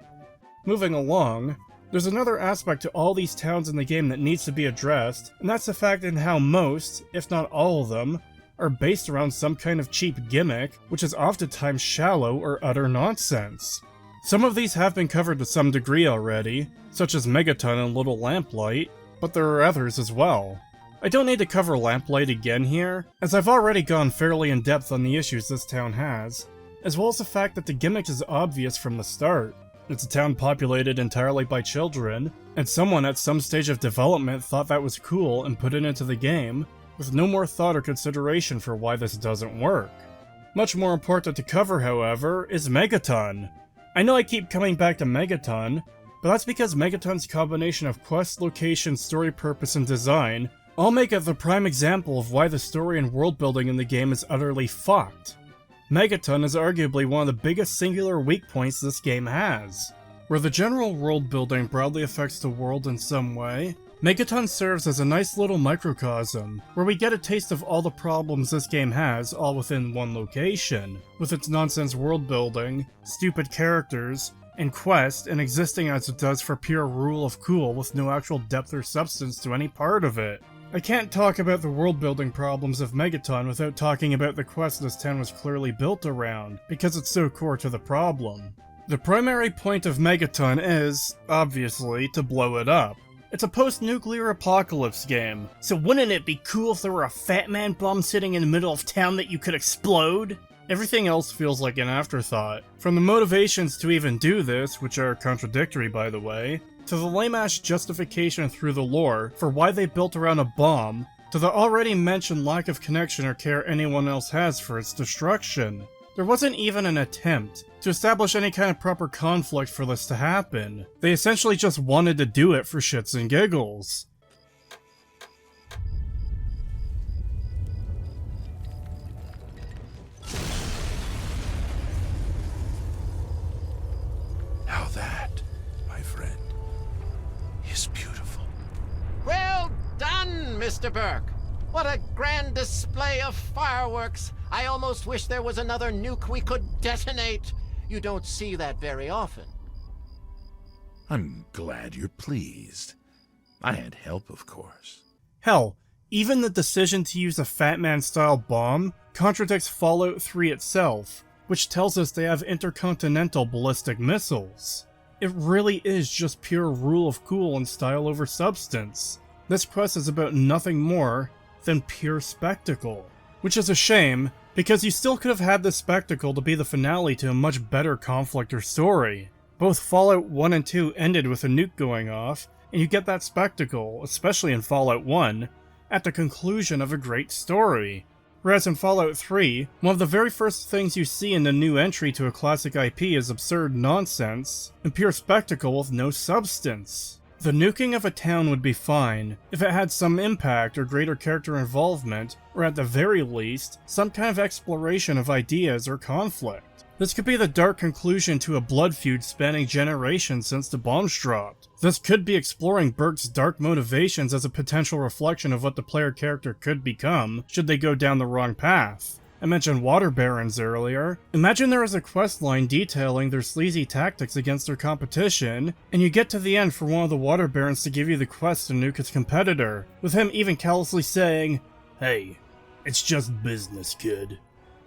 Moving along, there's another aspect to all these towns in the game that needs to be addressed, and that's the fact in how most, if not all of them, are based around some kind of cheap gimmick, which is oftentimes shallow or utter nonsense. Some of these have been covered to some degree already, such as Megaton and Little Lamplight, but there are others as well. I don't need to cover Lamplight again here, as I've already gone fairly in depth on the issues this town has, as well as the fact that the gimmick is obvious from the start. It's a town populated entirely by children, and someone at some stage of development thought that was cool and put it into the game, with no more thought or consideration for why this doesn't work. Much more important to cover, however, is Megaton. I know I keep coming back to Megaton, but that's because Megaton's combination of quest, location, story purpose, and design all make it the prime example of why the story and world building in the game is utterly fucked. Megaton is arguably one of the biggest singular weak points this game has. Where the general world building broadly affects the world in some way, Megaton serves as a nice little microcosm, where we get a taste of all the problems this game has all within one location, with its nonsense world building, stupid characters, and quest, and existing as it does for pure rule of cool with no actual depth or substance to any part of it. I can't talk about the world building problems of Megaton without talking about the quest this town was clearly built around, because it's so core to the problem. The primary point of Megaton is, obviously, to blow it up. It's a post-nuclear apocalypse game, so wouldn't it be cool if there were a Fat Man bomb sitting in the middle of town that you could explode? Everything else feels like an afterthought. From the motivations to even do this, which are contradictory by the way, to the lame-ass justification through the lore for why they built around a bomb, to the already mentioned lack of connection or care anyone else has for its destruction. There wasn't even an attempt to establish any kind of proper conflict for this to happen. They essentially just wanted to do it for shits and giggles. Now that, my friend, is beautiful. Well done, Mr. Burke. What a grand display of fireworks. I almost wish there was another nuke we could detonate. You don't see that very often. I'm glad you're pleased. I had help, of course. Hell, even the decision to use a Fat Man-style bomb contradicts Fallout 3 itself, which tells us they have intercontinental ballistic missiles. It really is just pure rule of cool and style over substance. This quest is about nothing more than pure spectacle. Which is a shame, because you still could have had this spectacle to be the finale to a much better conflict or story. Both Fallout 1 and 2 ended with a nuke going off, and you get that spectacle, especially in Fallout 1, at the conclusion of a great story. Whereas in Fallout 3, one of the very first things you see in the new entry to a classic IP is absurd nonsense and pure spectacle with no substance. The nuking of a town would be fine if it had some impact or greater character involvement, or at the very least, some kind of exploration of ideas or conflict. This could be the dark conclusion to a blood feud spanning generations since the bombs dropped. This could be exploring Burke's dark motivations as a potential reflection of what the player character could become should they go down the wrong path. I mentioned water barons earlier. Imagine there is a questline detailing their sleazy tactics against their competition, and you get to the end for one of the water barons to give you the quest to nuke its competitor, with him even callously saying, "Hey, it's just business, kid."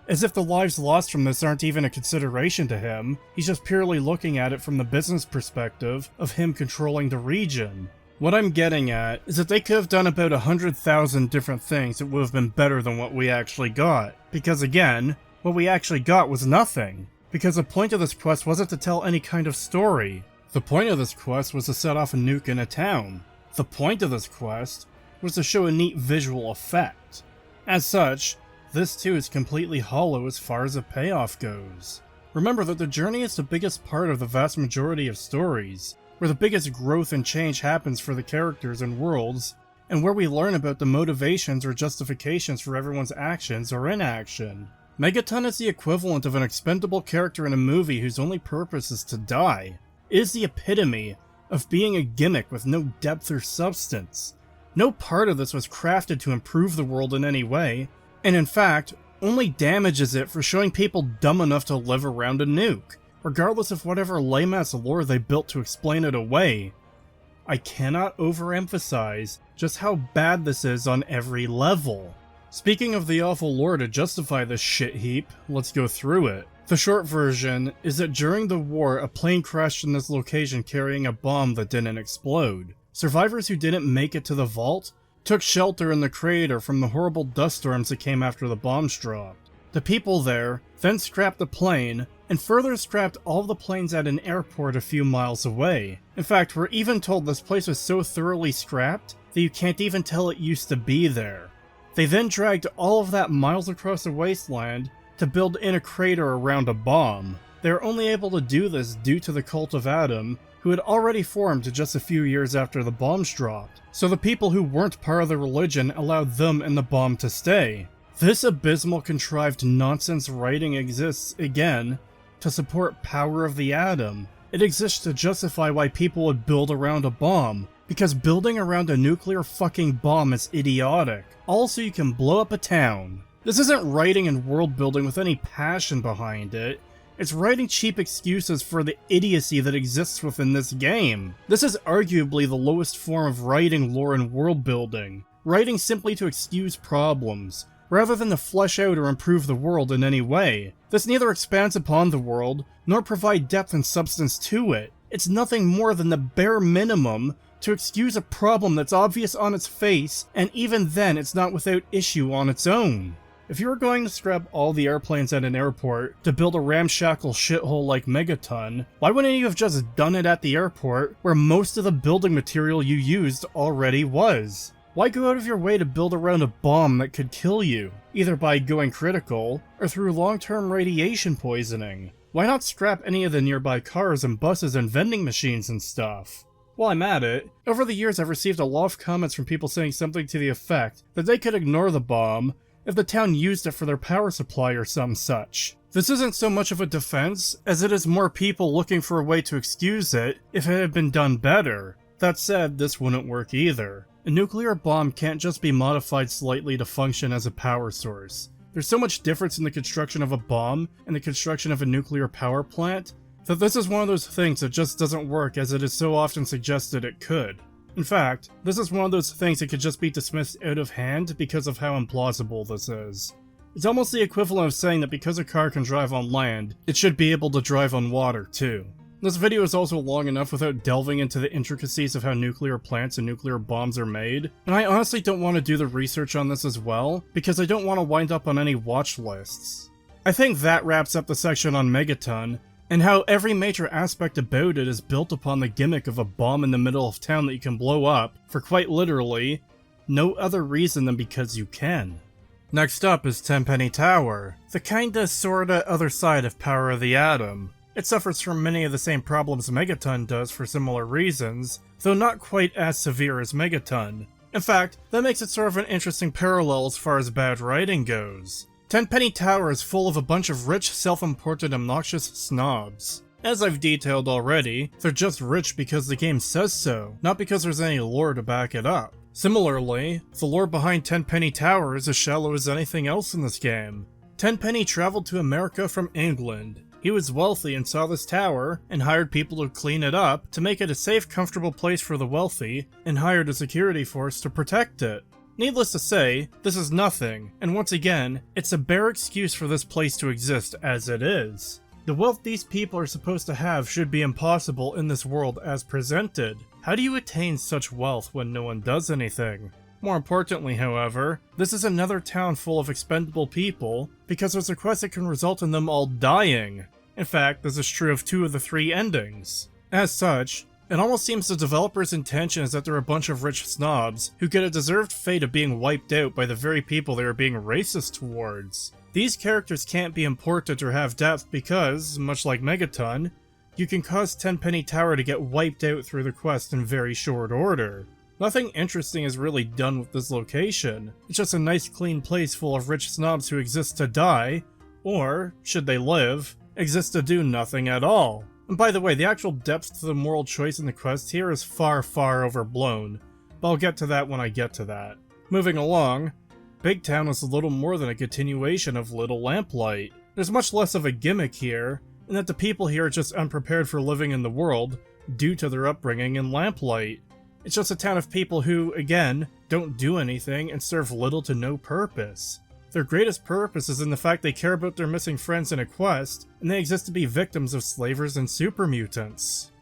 As if the lives lost from this aren't even a consideration to him, he's just purely looking at it from the business perspective of him controlling the region. What I'm getting at is that they could have done about 100,000 different things that would have been better than what we actually got. Because again, what we actually got was nothing. Because the point of this quest wasn't to tell any kind of story. The point of this quest was to set off a nuke in a town. The point of this quest was to show a neat visual effect. As such, this too is completely hollow as far as a payoff goes. Remember that the journey is the biggest part of the vast majority of stories, where the biggest growth and change happens for the characters and worlds, and where we learn about the motivations or justifications for everyone's actions or inaction. Megaton is the equivalent of an expendable character in a movie whose only purpose is to die. It is the epitome of being a gimmick with no depth or substance. No part of this was crafted to improve the world in any way, and in fact, only damages it for showing people dumb enough to live around a nuke, regardless of whatever lame-ass lore they built to explain it away. I cannot overemphasize just how bad this is on every level. Speaking of the awful lore to justify this shit heap, let's go through it. The short version is that during the war, a plane crashed in this location carrying a bomb that didn't explode. Survivors who didn't make it to the vault took shelter in the crater from the horrible dust storms that came after the bombs dropped. The people there then scrapped the plane, and further scrapped all the planes at an airport a few miles away. In fact, we're even told this place was so thoroughly scrapped that you can't even tell it used to be there. They then dragged all of that miles across the wasteland to build in a crater around a bomb. They were only able to do this due to the Cult of Adam, who had already formed just a few years after the bombs dropped, so the people who weren't part of the religion allowed them and the bomb to stay. This abysmal contrived nonsense writing exists, again, to support power of the atom. It exists to justify why people would build around a bomb, because building around a nuclear fucking bomb is idiotic. Also, you can blow up a town. This isn't writing and world building with any passion behind it. It's writing cheap excuses for the idiocy that exists within this game. This is arguably the lowest form of writing lore and world building. Writing simply to excuse problems, rather than to flesh out or improve the world in any way. This neither expands upon the world, nor provide depth and substance to it. It's nothing more than the bare minimum to excuse a problem that's obvious on its face, and even then it's not without issue on its own. If you were going to scrap all the airplanes at an airport to build a ramshackle shithole like Megaton, why wouldn't you have just done it at the airport where most of the building material you used already was? Why go out of your way to build around a bomb that could kill you, either by going critical, or through long-term radiation poisoning? Why not scrap any of the nearby cars and buses and vending machines and stuff? While I'm at it, over the years I've received a lot of comments from people saying something to the effect that they could ignore the bomb if the town used it for their power supply or some such. This isn't so much of a defense, as it is more people looking for a way to excuse it if it had been done better. That said, this wouldn't work either. A nuclear bomb can't just be modified slightly to function as a power source. There's so much difference in the construction of a bomb and the construction of a nuclear power plant that this is one of those things that just doesn't work as it is so often suggested it could. In fact, this is one of those things that could just be dismissed out of hand because of how implausible this is. It's almost the equivalent of saying that because a car can drive on land, it should be able to drive on water too. This video is also long enough without delving into the intricacies of how nuclear plants and nuclear bombs are made, and I honestly don't want to do the research on this as well, because I don't want to wind up on any watch lists. I think that wraps up the section on Megaton, and how every major aspect about it is built upon the gimmick of a bomb in the middle of town that you can blow up, for quite literally, no other reason than because you can. Next up is Tenpenny Tower, the kinda sorta other side of Power of the Atom. It suffers from many of the same problems Megaton does for similar reasons, though not quite as severe as Megaton. In fact, that makes it sort of an interesting parallel as far as bad writing goes. Tenpenny Tower is full of a bunch of rich, self-important, obnoxious snobs. As I've detailed already, they're just rich because the game says so, not because there's any lore to back it up. Similarly, the lore behind Tenpenny Tower is as shallow as anything else in this game. Tenpenny traveled to America from England. He was wealthy and saw this tower, and hired people to clean it up to make it a safe, comfortable place for the wealthy, and hired a security force to protect it. Needless to say, this is nothing, and once again, it's a bare excuse for this place to exist as it is. The wealth these people are supposed to have should be impossible in this world as presented. How do you attain such wealth when no one does anything? More importantly, however, this is another town full of expendable people, because there's a quest that can result in them all dying. In fact, this is true of 2 of the 3 endings. As such, it almost seems the developer's intention is that they're a bunch of rich snobs who get a deserved fate of being wiped out by the very people they are being racist towards. These characters can't be important or have depth because, much like Megaton, you can cause Tenpenny Tower to get wiped out through the quest in very short order. Nothing interesting is really done with this location. It's just a nice clean place full of rich snobs who exist to die, or, should they live, exist to do nothing at all. And by the way, the actual depth to the moral choice in the quest here is far, far overblown, but I'll get to that when I get to that. Moving along, Big Town is a little more than a continuation of Little Lamplight. There's much less of a gimmick here, in that the people here are just unprepared for living in the world due to their upbringing in Lamplight. It's just a town of people who, again, don't do anything and serve little to no purpose. Their greatest purpose is in the fact they care about their missing friends in a quest, and they exist to be victims of slavers and super mutants.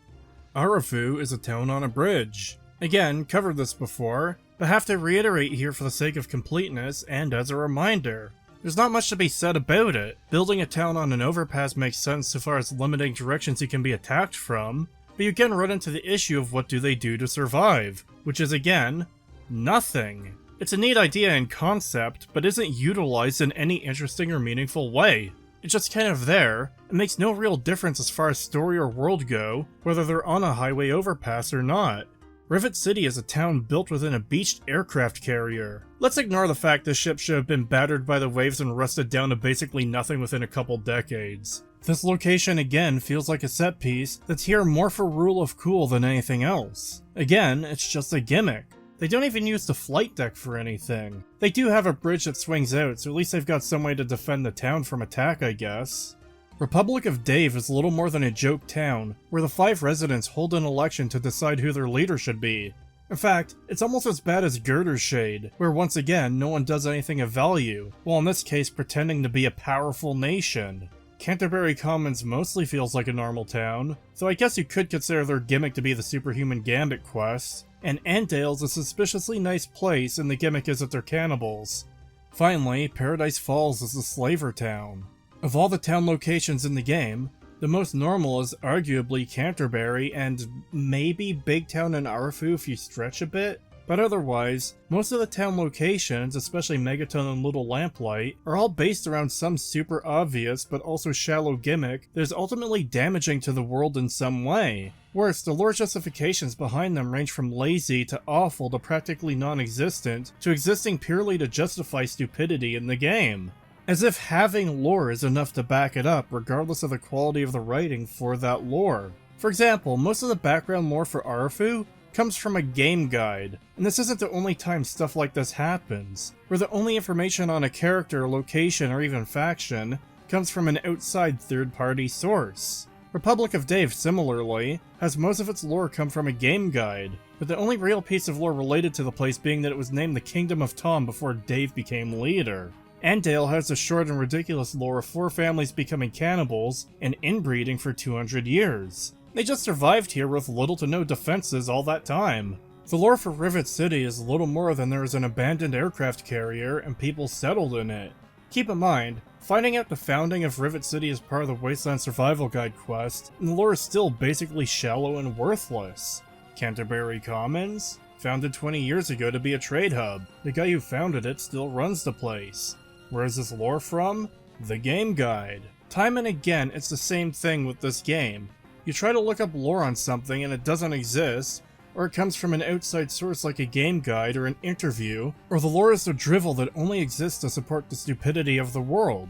Arafu is a town on a bridge. Again, covered this before, but have to reiterate here for the sake of completeness and as a reminder. There's not much to be said about it. Building a town on an overpass makes sense so far as limiting directions you can be attacked from, but you again run into the issue of what do they do to survive, which is again, nothing. It's a neat idea in concept, but isn't utilized in any interesting or meaningful way. It's just kind of there. It makes no real difference as far as story or world go, whether they're on a highway overpass or not. Rivet City is a town built within a beached aircraft carrier. Let's ignore the fact this ship should have been battered by the waves and rusted down to basically nothing within a couple decades. This location again feels like a set piece that's here more for rule of cool than anything else. Again, it's just a gimmick. They don't even use the flight deck for anything. They do have a bridge that swings out, so at least they've got some way to defend the town from attack, I guess. Republic of Dave is little more than a joke town, where the 5 residents hold an election to decide who their leader should be. In fact, it's almost as bad as Girder's Shade, where once again no one does anything of value, while in this case pretending to be a powerful nation. Canterbury Commons mostly feels like a normal town, though I guess you could consider their gimmick to be the Superhuman Gambit quest, and Andale's a suspiciously nice place and the gimmick is that they're cannibals. Finally, Paradise Falls is the slaver town. Of all the town locations in the game, the most normal is arguably Canterbury and maybe Big Town and Arfu if you stretch a bit, but otherwise, most of the town locations, especially Megaton and Little Lamplight, are all based around some super obvious but also shallow gimmick that is ultimately damaging to the world in some way. Worse, the lore justifications behind them range from lazy to awful to practically non-existent to existing purely to justify stupidity in the game. As if having lore is enough to back it up, regardless of the quality of the writing for that lore. For example, most of the background lore for Arfu comes from a game guide, and this isn't the only time stuff like this happens, where the only information on a character, location, or even faction comes from an outside third-party source. Republic of Dave, similarly, has most of its lore come from a game guide, with the only real piece of lore related to the place being that it was named the Kingdom of Tom before Dave became leader. Andale has the short and ridiculous lore of 4 families becoming cannibals and inbreeding for 200 years. They just survived here with little to no defenses all that time. The lore for Rivet City is little more than there is an abandoned aircraft carrier and people settled in it. Keep in mind, finding out the founding of Rivet City is part of the Wasteland Survival Guide quest, and the lore is still basically shallow and worthless. Canterbury Commons? Founded 20 years ago to be a trade hub. The guy who founded it still runs the place. Where is this lore from? The game guide. Time and again, it's the same thing with this game. You try to look up lore on something and it doesn't exist, or it comes from an outside source like a game guide or an interview, or the lore is the drivel that only exists to support the stupidity of the world.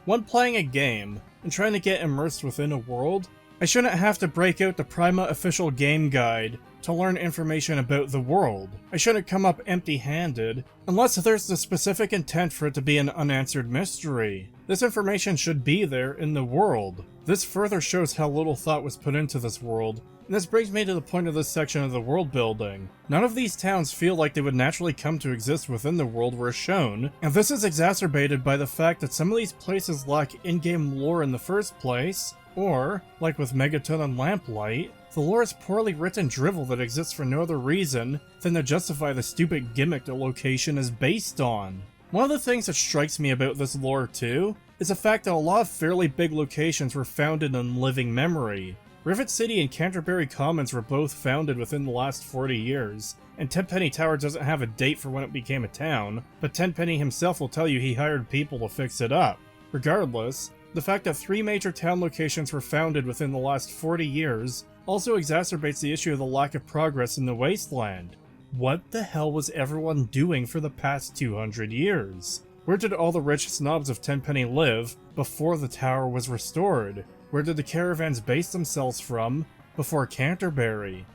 When playing a game, and trying to get immersed within a world, I shouldn't have to break out the Prima official game guide to learn information about the world. I shouldn't come up empty-handed, unless there's the specific intent for it to be an unanswered mystery. This information should be there in the world. This further shows how little thought was put into this world, and this brings me to the point of this section of the world building. None of these towns feel like they would naturally come to exist within the world we're shown, and this is exacerbated by the fact that some of these places lack in-game lore in the first place, or, like with Megaton and Lamplight, the lore is poorly written drivel that exists for no other reason than to justify the stupid gimmick the location is based on. One of the things that strikes me about this lore too, is the fact that a lot of fairly big locations were founded in living memory. Rivet City and Canterbury Commons were both founded within the last 40 years, and Tenpenny Tower doesn't have a date for when it became a town, but Tenpenny himself will tell you he hired people to fix it up. Regardless, the fact that 3 major town locations were founded within the last 40 years also exacerbates the issue of the lack of progress in the Wasteland. What the hell was everyone doing for the past 200 years? Where did all the rich snobs of Tenpenny live before the tower was restored? Where did the caravans base themselves from before Canterbury?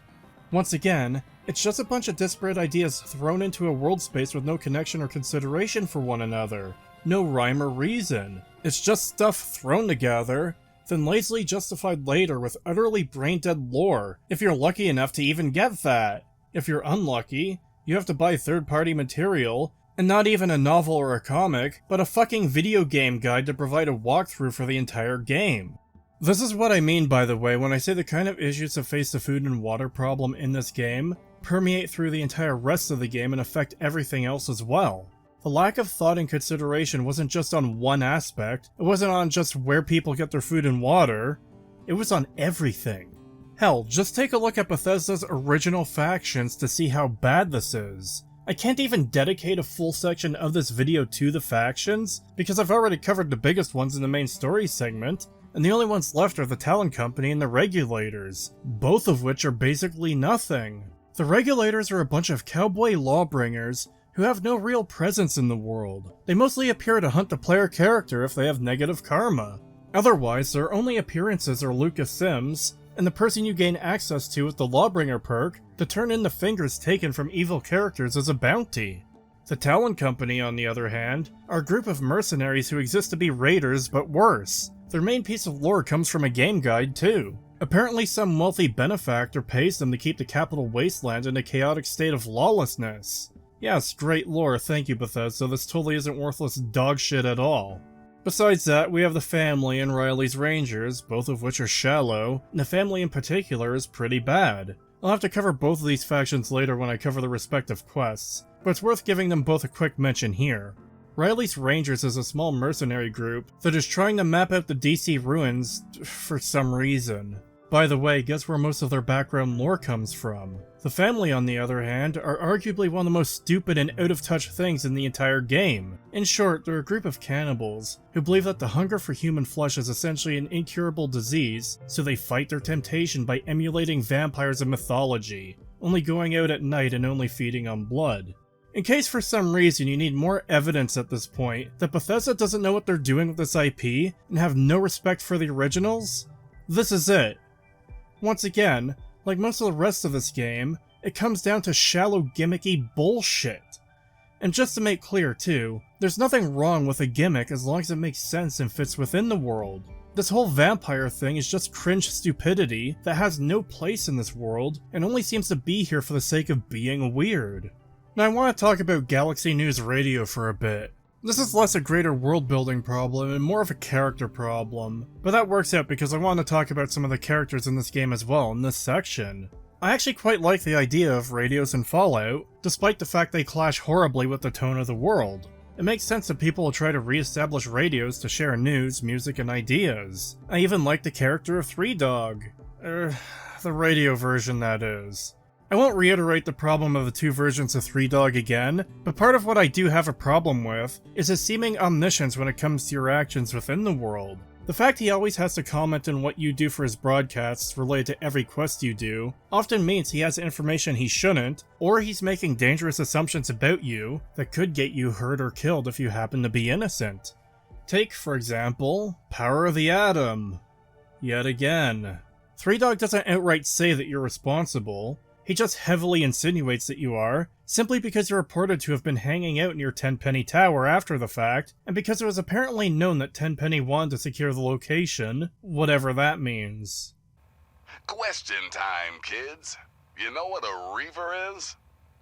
Once again, it's just a bunch of disparate ideas thrown into a world space with no connection or consideration for one another. No rhyme or reason. It's just stuff thrown together, then lazily justified later with utterly brain-dead lore, if you're lucky enough to even get that. If you're unlucky, you have to buy third-party material, and not even a novel or a comic, but a fucking video game guide to provide a walkthrough for the entire game. This is what I mean, by the way, when I say the kind of issues that face the food and water problem in this game permeate through the entire rest of the game and affect everything else as well. The lack of thought and consideration wasn't just on one aspect, it wasn't on just where people get their food and water, it was on everything. Hell, just take a look at Bethesda's original factions to see how bad this is. I can't even dedicate a full section of this video to the factions, because I've already covered the biggest ones in the main story segment, and the only ones left are the Talon Company and the Regulators, both of which are basically nothing. The Regulators are a bunch of cowboy lawbringers who have no real presence in the world. They mostly appear to hunt the player character if they have negative karma. Otherwise, their only appearances are Lucas Sims, and the person you gain access to with the Lawbringer perk to turn in the fingers taken from evil characters as a bounty. The Talon Company, on the other hand, are a group of mercenaries who exist to be raiders, but worse. Their main piece of lore comes from a game guide, too. Apparently some wealthy benefactor pays them to keep the capital Wasteland in a chaotic state of lawlessness. Yes, great lore, thank you Bethesda, this totally isn't worthless dog shit at all. Besides that, we have the family and Reilly's Rangers, both of which are shallow, and the family in particular is pretty bad. I'll have to cover both of these factions later when I cover the respective quests, but it's worth giving them both a quick mention here. Reilly's Rangers is a small mercenary group that is trying to map out the DC ruins for some reason. By the way, guess where most of their background lore comes from? The family, on the other hand, are arguably one of the most stupid and out-of-touch things in the entire game. In short, they're a group of cannibals who believe that the hunger for human flesh is essentially an incurable disease, so they fight their temptation by emulating vampires in mythology, only going out at night and only feeding on blood. In case for some reason you need more evidence at this point that Bethesda doesn't know what they're doing with this IP and have no respect for the originals, this is it. Once again, like most of the rest of this game, it comes down to shallow gimmicky bullshit. And just to make clear too, there's nothing wrong with a gimmick as long as it makes sense and fits within the world. This whole vampire thing is just cringe stupidity that has no place in this world and only seems to be here for the sake of being weird. Now I want to talk about Galaxy News Radio for a bit. This is less a greater world building problem and more of a character problem, but that works out because I want to talk about some of the characters in this game as well in this section. I actually quite like the idea of radios in Fallout, despite the fact they clash horribly with the tone of the world. It makes sense that people will try to re-establish radios to share news, music, and ideas. I even like the character of Three Dog. The radio version, that is. I won't reiterate the problem of the two versions of Three Dog again, but part of what I do have a problem with is his seeming omniscience when it comes to your actions within the world. The fact he always has to comment on what you do for his broadcasts related to every quest you do often means he has information he shouldn't, or he's making dangerous assumptions about you that could get you hurt or killed if you happen to be innocent. Take, for example, Power of the Atom. Yet again. Three Dog doesn't outright say that you're responsible. He just heavily insinuates that you are, simply because you're reported to have been hanging out near Tenpenny Tower after the fact, and because it was apparently known that Tenpenny wanted to secure the location, whatever that means. Question time, kids. You know what a Reaver is?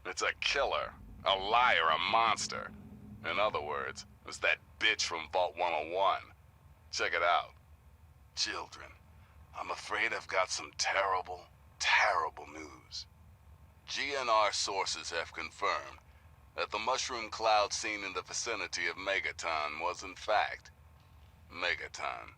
It's a killer, a liar, a monster. In other words, it's that bitch from Vault 101. Check it out. Children, I'm afraid I've got some terrible news. GNR sources have confirmed that the mushroom cloud seen in the vicinity of Megaton was in fact Megaton.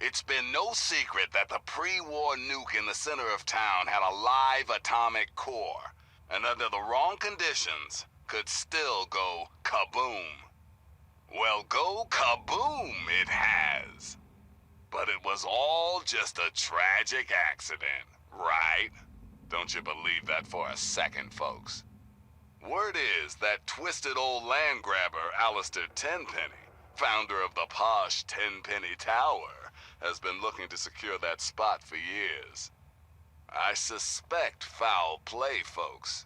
It's been no secret that the pre-war nuke in the center of town had a live atomic core, and under the wrong conditions could still go kaboom. Well, go kaboom it has. But it was all just a tragic accident, right? Don't you believe that for a second, folks? Word is that twisted old land grabber Alistair Tenpenny, founder of the posh Tenpenny Tower, has been looking to secure that spot for years. I suspect foul play, folks.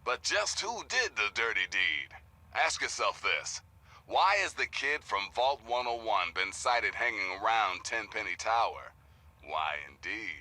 But just who did the dirty deed? Ask yourself this. Why has the kid from Vault 101 been sighted hanging around Tenpenny Tower? Why indeed.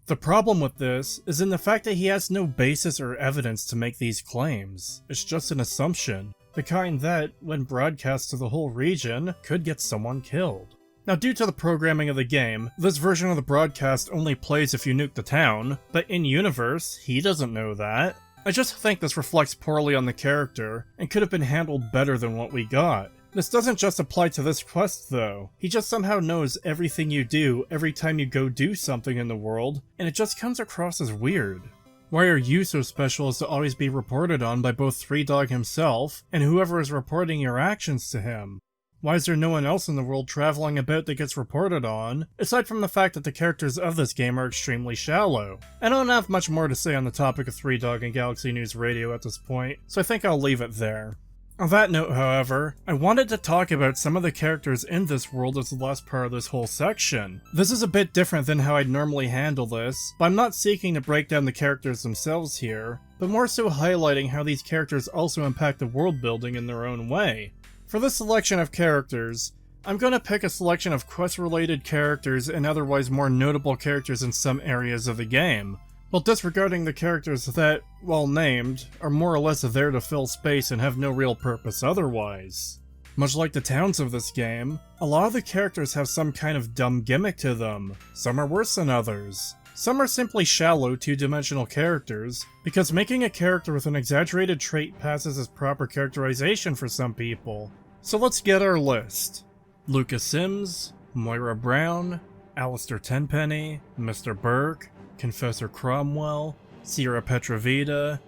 The problem with this is in the fact that he has no basis or evidence to make these claims. It's just an assumption, the kind that, when broadcast to the whole region, could get someone killed. Now, due to the programming of the game, this version of the broadcast only plays if you nuke the town, but in-universe, he doesn't know that. I just think this reflects poorly on the character, and could have been handled better than what we got. This doesn't just apply to this quest though. He just somehow knows everything you do every time you go do something in the world, and it just comes across as weird. Why are you so special as to always be reported on by both Three Dog himself, and whoever is reporting your actions to him? Why is there no one else in the world traveling about that gets reported on, aside from the fact that the characters of this game are extremely shallow? I don't have much more to say on the topic of Three Dog and Galaxy News Radio at this point, so I think I'll leave it there. On that note, however, I wanted to talk about some of the characters in this world as the last part of this whole section. This is a bit different than how I'd normally handle this, but I'm not seeking to break down the characters themselves here, but more so highlighting how these characters also impact the world building in their own way. For this selection of characters, I'm going to pick a selection of quest-related characters and otherwise more notable characters in some areas of the game, while disregarding the characters that, while named, are more or less there to fill space and have no real purpose otherwise. Much like the towns of this game, a lot of the characters have some kind of dumb gimmick to them. Some are worse than others. Some are simply shallow, two-dimensional characters, because making a character with an exaggerated trait passes as proper characterization for some people. So let's get our list. Lucas Sims, Moira Brown, Alistair Tenpenny, Mr. Burke, Confessor Cromwell, Sierra Petrovita,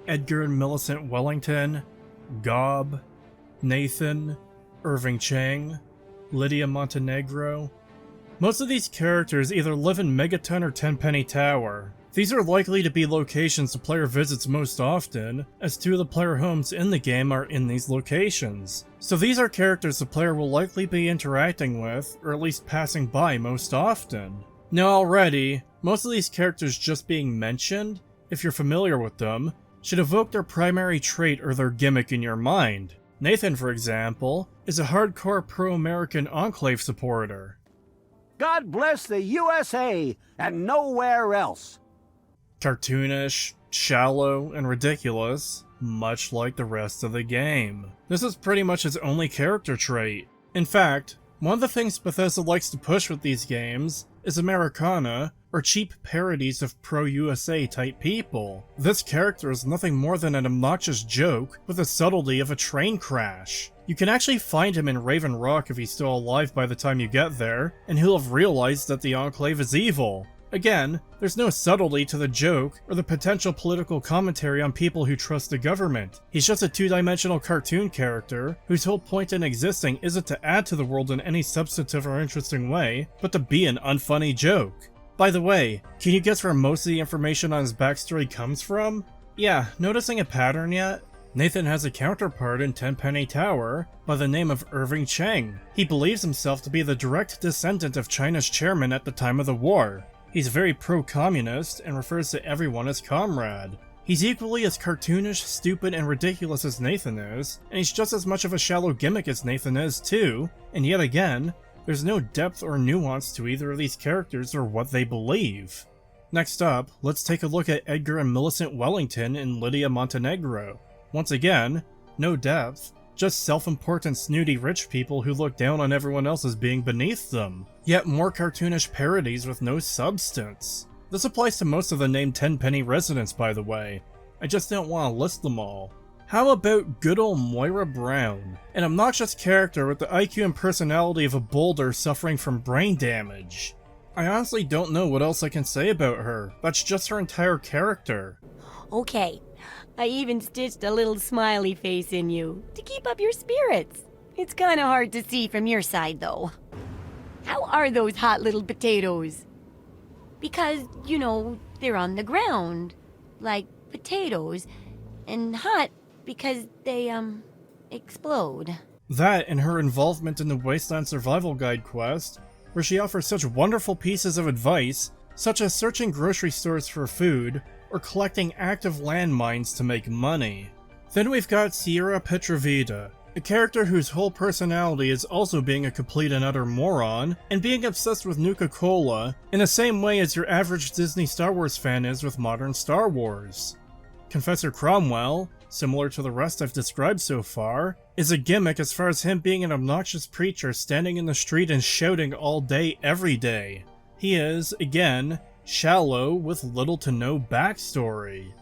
Edgar and Millicent Wellington, Gob, Nathan, Irving Chang, Lydia Montenegro. Most of these characters either live in Megaton or Tenpenny Tower. These are likely to be locations the player visits most often, as two of the player homes in the game are in these locations. So these are characters the player will likely be interacting with, or at least passing by most often. Now already, most of these characters just being mentioned, if you're familiar with them, should evoke their primary trait or their gimmick in your mind. Nathan, for example, is a hardcore pro-American Enclave supporter. God bless the USA and nowhere else. Cartoonish, shallow, and ridiculous, much like the rest of the game. This is pretty much his only character trait. In fact, one of the things Bethesda likes to push with these games is Americana, or cheap parodies of pro-USA type people. This character is nothing more than an obnoxious joke with the subtlety of a train crash. You can actually find him in Raven Rock if he's still alive by the time you get there, and he'll have realized that the Enclave is evil. Again, there's no subtlety to the joke or the potential political commentary on people who trust the government. He's just a two-dimensional cartoon character whose whole point in existing isn't to add to the world in any substantive or interesting way, but to be an unfunny joke. By the way, can you guess where most of the information on his backstory comes from? Yeah, noticing a pattern yet? Nathan has a counterpart in Tenpenny Tower by the name of Irving Chang. He believes himself to be the direct descendant of China's chairman at the time of the war. He's very pro-communist and refers to everyone as comrade. He's equally as cartoonish, stupid, and ridiculous as Nathan is, and he's just as much of a shallow gimmick as Nathan is too, and yet again, there's no depth or nuance to either of these characters or what they believe. Next up, let's take a look at Edgar and Millicent Wellington and Lydia Montenegro. Once again, no depth, just self-important snooty rich people who look down on everyone else as being beneath them. Yet more cartoonish parodies with no substance. This applies to most of the named Tenpenny residents, by the way. I just don't want to list them all. How about good old Moira Brown? An obnoxious character with the IQ and personality of a boulder suffering from brain damage. I honestly don't know what else I can say about her. That's just her entire character. Okay, I even stitched a little smiley face in you to keep up your spirits. It's kind of hard to see from your side, though. How are those hot little potatoes? Because, you know, they're on the ground, like potatoes, and hot because they, explode. That and her involvement in the Wasteland Survival Guide quest, where she offers such wonderful pieces of advice, such as searching grocery stores for food, or collecting active landmines to make money. Then we've got Sierra Petrovita, a character whose whole personality is also being a complete and utter moron, and being obsessed with Nuka-Cola, in the same way as your average Disney Star Wars fan is with modern Star Wars. Confessor Cromwell, similar to the rest I've described so far, is a gimmick as far as him being an obnoxious preacher standing in the street and shouting all day every day. He is, again, shallow with little to no backstory.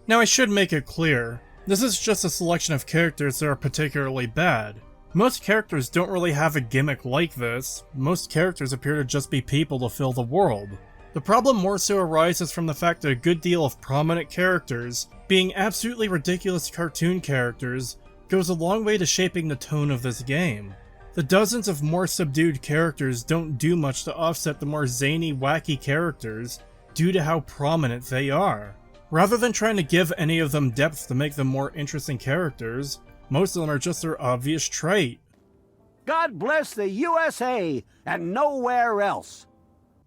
Now I should make it clear, this is just a selection of characters that are particularly bad. Most characters don't really have a gimmick like this, most characters appear to just be people to fill the world. The problem more so arises from the fact that a good deal of prominent characters, being absolutely ridiculous cartoon characters, goes a long way to shaping the tone of this game. The dozens of more subdued characters don't do much to offset the more zany, wacky characters due to how prominent they are. Rather than trying to give any of them depth to make them more interesting characters, most of them are just their obvious trait. God bless the USA and nowhere else.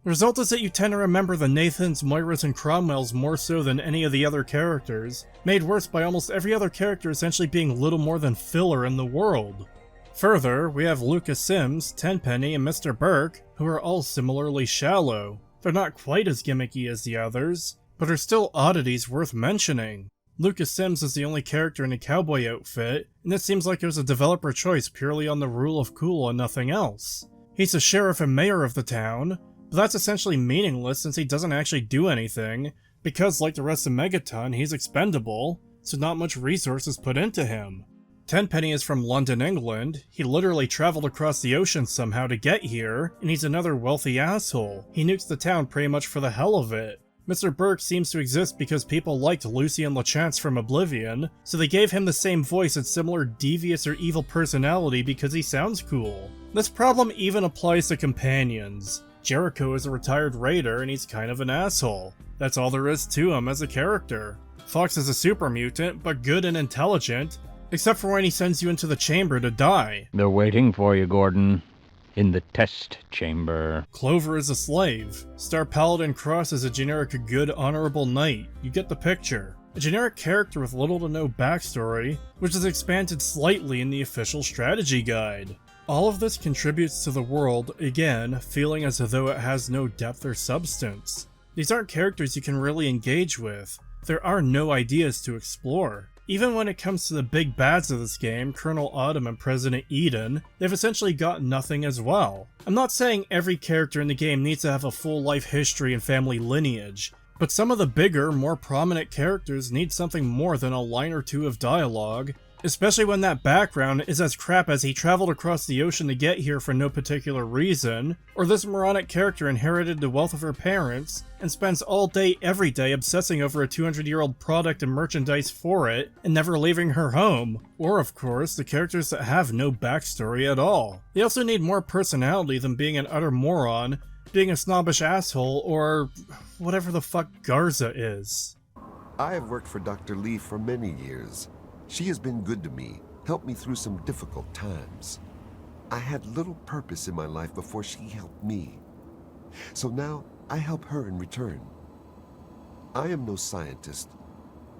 The result is that you tend to remember the Nathans, Moiras, and Cromwells more so than any of the other characters, made worse by almost every other character essentially being little more than filler in the world. Further, we have Lucas Sims, Tenpenny, and Mr. Burke, who are all similarly shallow. They're not quite as gimmicky as the others, but are still oddities worth mentioning. Lucas Sims is the only character in a cowboy outfit, and it seems like it was a developer choice purely on the rule of cool and nothing else. He's the sheriff and mayor of the town, but that's essentially meaningless since he doesn't actually do anything, because like the rest of Megaton, he's expendable, so not much resources put into him. Tenpenny is from London, England. He literally traveled across the ocean somehow to get here, and he's another wealthy asshole. He nukes the town pretty much for the hell of it. Mr. Burke seems to exist because people liked Lucien LeChance from Oblivion, so they gave him the same voice and similar devious or evil personality because he sounds cool. This problem even applies to companions. Jericho is a retired raider and he's kind of an asshole. That's all there is to him as a character. Fox is a super mutant, but good and intelligent, except for when he sends you into the chamber to die. They're waiting for you, Gordon. In the test chamber. Clover is a slave. Star Paladin Cross is a generic good, honorable knight. You get the picture. A generic character with little to no backstory, which is expanded slightly in the official strategy guide. All of this contributes to the world, again, feeling as though it has no depth or substance. These aren't characters you can really engage with. There are no ideas to explore. Even when it comes to the big bads of this game, Colonel Autumn and President Eden, they've essentially got nothing as well. I'm not saying every character in the game needs to have a full life history and family lineage, but some of the bigger, more prominent characters need something more than a line or two of dialogue, especially when that background is as crap as he traveled across the ocean to get here for no particular reason, or this moronic character inherited the wealth of her parents and spends all day every day obsessing over a 200-year-old product and merchandise for it and never leaving her home, or of course the characters that have no backstory at all. They also need more personality than being an utter moron, being a snobbish asshole, or whatever the fuck Garza is. I have worked for Dr. Lee for many years. She has been good to me, helped me through some difficult times. I had little purpose in my life before she helped me. So now I help her in return. I am no scientist,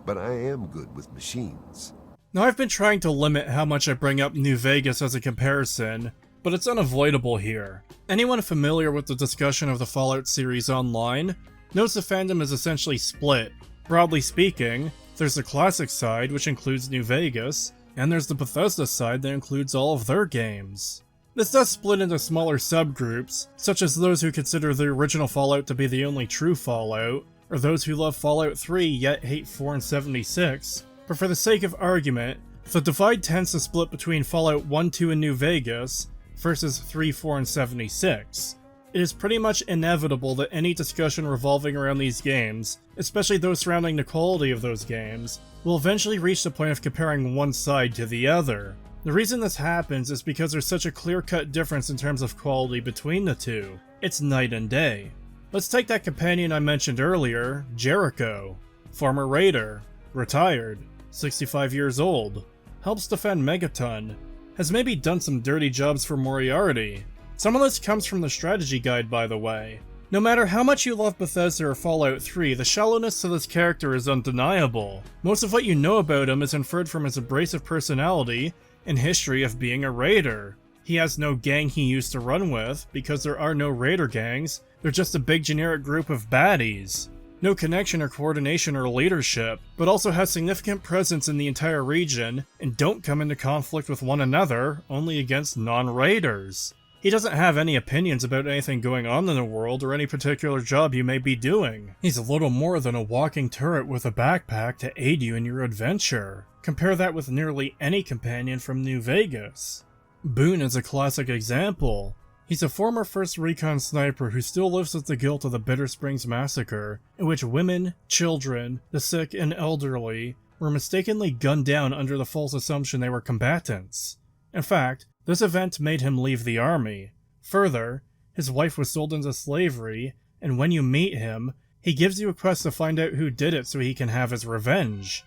but I am good with machines. Now I've been trying to limit how much I bring up New Vegas as a comparison, but it's unavoidable here. Anyone familiar with the discussion of the Fallout series online knows the fandom is essentially split. Broadly speaking, there's the classic side, which includes New Vegas, and there's the Bethesda side that includes all of their games. This does split into smaller subgroups, such as those who consider the original Fallout to be the only true Fallout, or those who love Fallout 3 yet hate 4 and 76, but for the sake of argument, the divide tends to split between Fallout 1, 2, and New Vegas, versus 3, 4, and 76. It is pretty much inevitable that any discussion revolving around these games, especially those surrounding the quality of those games, will eventually reach the point of comparing one side to the other. The reason this happens is because there's such a clear-cut difference in terms of quality between the two. It's night and day. Let's take that companion I mentioned earlier, Jericho. Former raider, retired, 65 years old, helps defend Megaton, has maybe done some dirty jobs for Moriarty. Some of this comes from the strategy guide, by the way. No matter how much you love Bethesda or Fallout 3, the shallowness to this character is undeniable. Most of what you know about him is inferred from his abrasive personality and history of being a raider. He has no gang he used to run with, because there are no raider gangs, they're just a big generic group of baddies. no connection or coordination or leadership, but also has significant presence in the entire region, and don't come into conflict with one another, only against non-raiders. He doesn't have any opinions about anything going on in the world or any particular job you may be doing. He's a little more than a walking turret with a backpack to aid you in your adventure. Compare that with nearly any companion from New Vegas. Boone is a classic example. He's a former 1st Recon sniper who still lives with the guilt of the Bitter Springs massacre, in which women, children, the sick, and elderly were mistakenly gunned down under the false assumption they were combatants. In fact, this event made him leave the army. Further, his wife was sold into slavery, and when you meet him, he gives you a quest to find out who did it so he can have his revenge.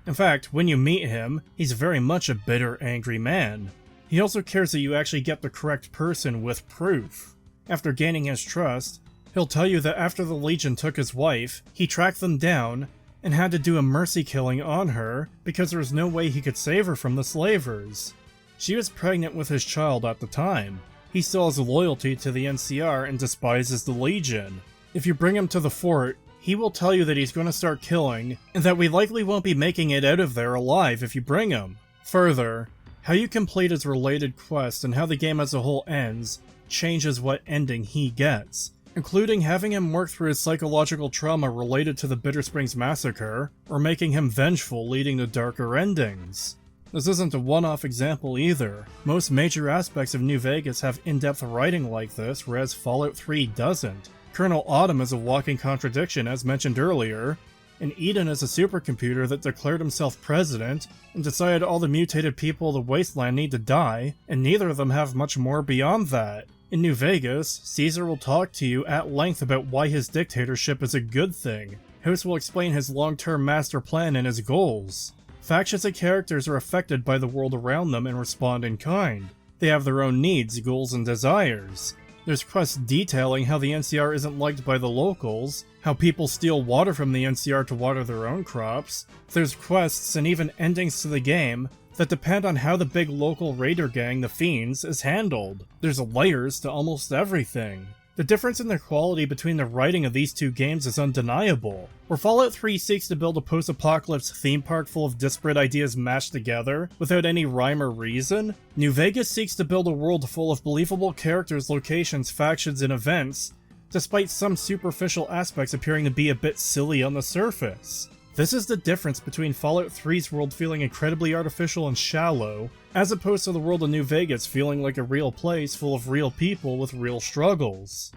In fact, when you meet him, he's very much a bitter, angry man. He also cares that you actually get the correct person with proof. After gaining his trust, he'll tell you that after the Legion took his wife, he tracked them down and had to do a mercy killing on her because there was no way he could save her from the slavers. She was pregnant with his child at the time. He still has loyalty to the NCR and despises the Legion. If you bring him to the fort, he will tell you that he's going to start killing, and that we likely won't be making it out of there alive if you bring him. Further, how you complete his related quest and how the game as a whole ends changes what ending he gets, including having him work through his psychological trauma related to the Bitter Springs massacre, or making him vengeful leading to darker endings. This isn't a one-off example either. Most major aspects of New Vegas have in-depth writing like this, whereas Fallout 3 doesn't. Colonel Autumn is a walking contradiction, as mentioned earlier, and Eden is a supercomputer that declared himself president and decided all the mutated people of the Wasteland need to die, and neither of them have much more beyond that. In New Vegas, Caesar will talk to you at length about why his dictatorship is a good thing. Host will explain his long-term master plan and his goals. Factions and characters are affected by the world around them and respond in kind. They have their own needs, goals, and desires. There's quests detailing how the NCR isn't liked by the locals, how people steal water from the NCR to water their own crops. There's quests and even endings to the game that depend on how the big local raider gang, the Fiends, is handled. There's layers to almost everything. The difference in the quality between the writing of these two games is undeniable. Where Fallout 3 seeks to build a post-apocalypse theme park full of disparate ideas mashed together without any rhyme or reason, New Vegas seeks to build a world full of believable characters, locations, factions, and events, despite some superficial aspects appearing to be a bit silly on the surface. This is the difference between Fallout 3's world feeling incredibly artificial and shallow, as opposed to the world of New Vegas feeling like a real place full of real people with real struggles.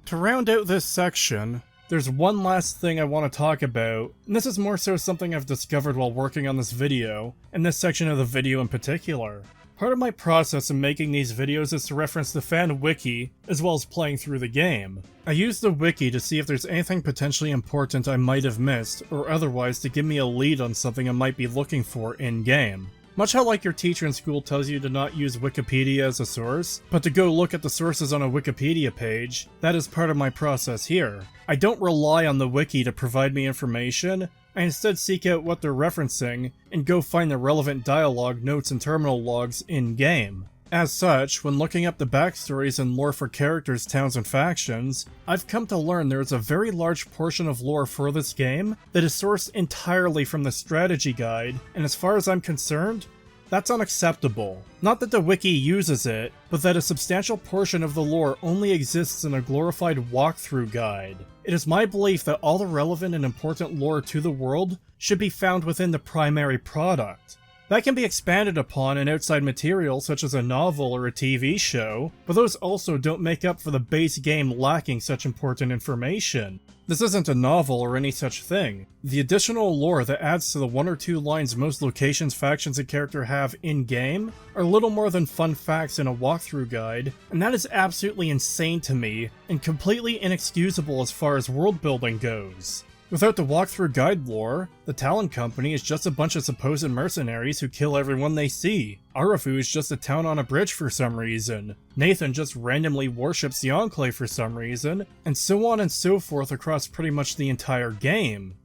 To round out this section, there's one last thing I want to talk about, and this is more so something I've discovered while working on this video, and this section of the video in particular. Part of my process in making these videos is to reference the fan wiki, as well as playing through the game. I use the wiki to see if there's anything potentially important I might have missed, or otherwise to give me a lead on something I might be looking for in-game. Much how like your teacher in school tells you to not use Wikipedia as a source, but to go look at the sources on a Wikipedia page, that is part of my process here. I don't rely on the wiki to provide me information, I instead seek out what they're referencing, and go find the relevant dialogue, notes, and terminal logs in-game. As such, when looking up the backstories and lore for characters, towns, and factions, I've come to learn there is a very large portion of lore for this game that is sourced entirely from the strategy guide, and as far as I'm concerned, that's unacceptable. Not that the wiki uses it, but that a substantial portion of the lore only exists in a glorified walkthrough guide. It is my belief that all the relevant and important lore to the world should be found within the primary product. That can be expanded upon in outside material such as a novel or a TV show, but those also don't make up for the base game lacking such important information. This isn't a novel or any such thing. The additional lore that adds to the 1 or 2 lines most locations, factions, and character have in-game are little more than fun facts in a walkthrough guide, and that is absolutely insane to me, and completely inexcusable as far as world building goes. Without the walkthrough guide lore, the Talon Company is just a bunch of supposed mercenaries who kill everyone they see. Arafu is just a town on a bridge for some reason. Nathan just randomly worships the Enclave for some reason, and so on and so forth across pretty much the entire game.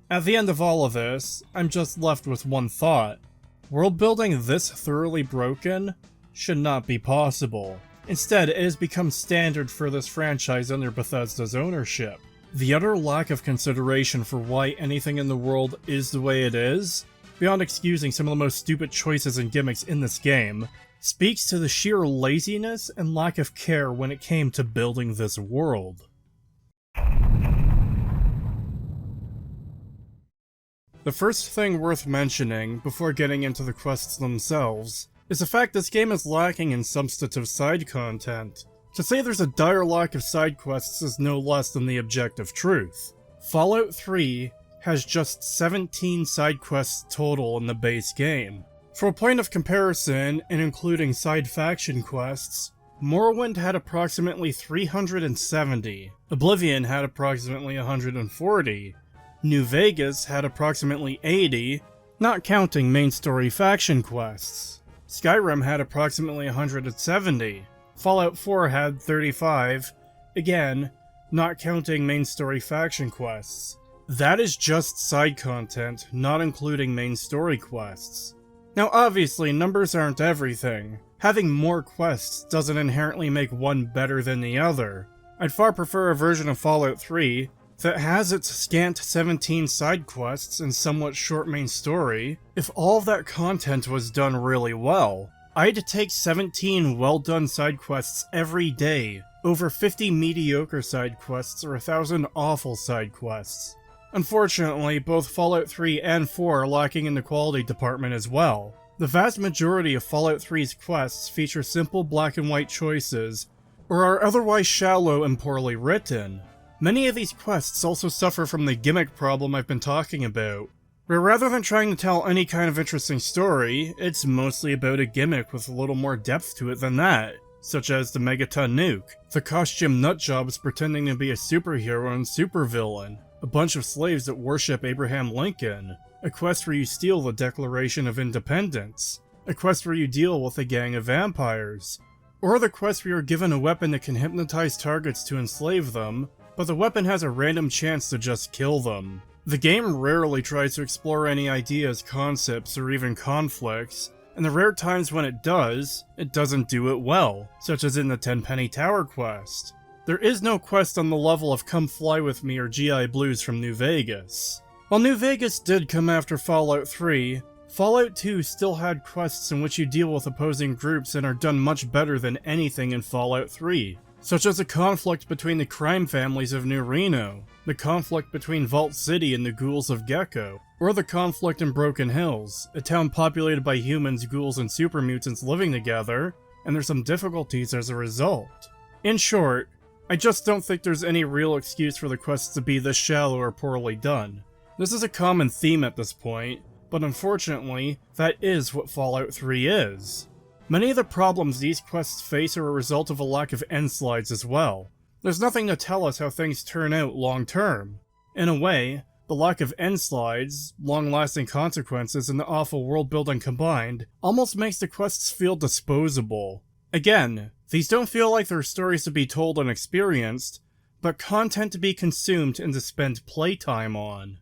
At the end of all of this, I'm just left with one thought. World building this thoroughly broken should not be possible. Instead, it has become standard for this franchise under Bethesda's ownership. The utter lack of consideration for why anything in the world is the way it is, beyond excusing some of the most stupid choices and gimmicks in this game, speaks to the sheer laziness and lack of care when it came to building this world. The first thing worth mentioning, before getting into the quests themselves, is the fact this game is lacking in substantive side content. To say there's a dire lack of side quests is no less than the objective truth. Fallout 3 has just 17 side quests total in the base game. For a point of comparison, and including side faction quests, Morrowind had approximately 370, Oblivion had approximately 140, New Vegas had approximately 80, not counting main story faction quests. Skyrim had approximately 170, Fallout 4 had 35, again, not counting main story faction quests. That is just side content, not including main story quests. Now obviously, numbers aren't everything. Having more quests doesn't inherently make one better than the other. I'd far prefer a version of Fallout 3 that has its scant 17 side quests and somewhat short main story if all of that content was done really well. I'd take 17 well-done side quests every day over 50 mediocre side quests or 1,000 awful side quests. Unfortunately, both Fallout 3 and 4 are lacking in the quality department as well. The vast majority of Fallout 3's quests feature simple black and white choices, or are otherwise shallow and poorly written. Many of these quests also suffer from the gimmick problem I've been talking about, where rather than trying to tell any kind of interesting story, it's mostly about a gimmick with a little more depth to it than that, such as the Megaton Nuke, the costume nutjobs pretending to be a superhero and supervillain, a bunch of slaves that worship Abraham Lincoln, a quest where you steal the Declaration of Independence, a quest where you deal with a gang of vampires, or the quest where you're given a weapon that can hypnotize targets to enslave them, but the weapon has a random chance to just kill them. The game rarely tries to explore any ideas, concepts, or even conflicts, and the rare times when it does, it doesn't do it well, such as in the Tenpenny Tower quest. There is no quest on the level of Come Fly With Me or GI Blues from New Vegas. While New Vegas did come after Fallout 3, Fallout 2 still had quests in which you deal with opposing groups and are done much better than anything in Fallout 3, such as the conflict between the crime families of New Reno, the conflict between Vault City and the ghouls of Gecko, or the conflict in Broken Hills, a town populated by humans, ghouls, and super mutants living together, and there's some difficulties as a result. In short, I just don't think there's any real excuse for the quests to be this shallow or poorly done. This is a common theme at this point, but unfortunately, that is what Fallout 3 is. Many of the problems these quests face are a result of a lack of end slides as well. There's nothing to tell us how things turn out long term. In a way, the lack of end slides, long-lasting consequences, and the awful world building combined almost makes the quests feel disposable. Again, these don't feel like they're stories to be told and experienced, but content to be consumed and to spend playtime on.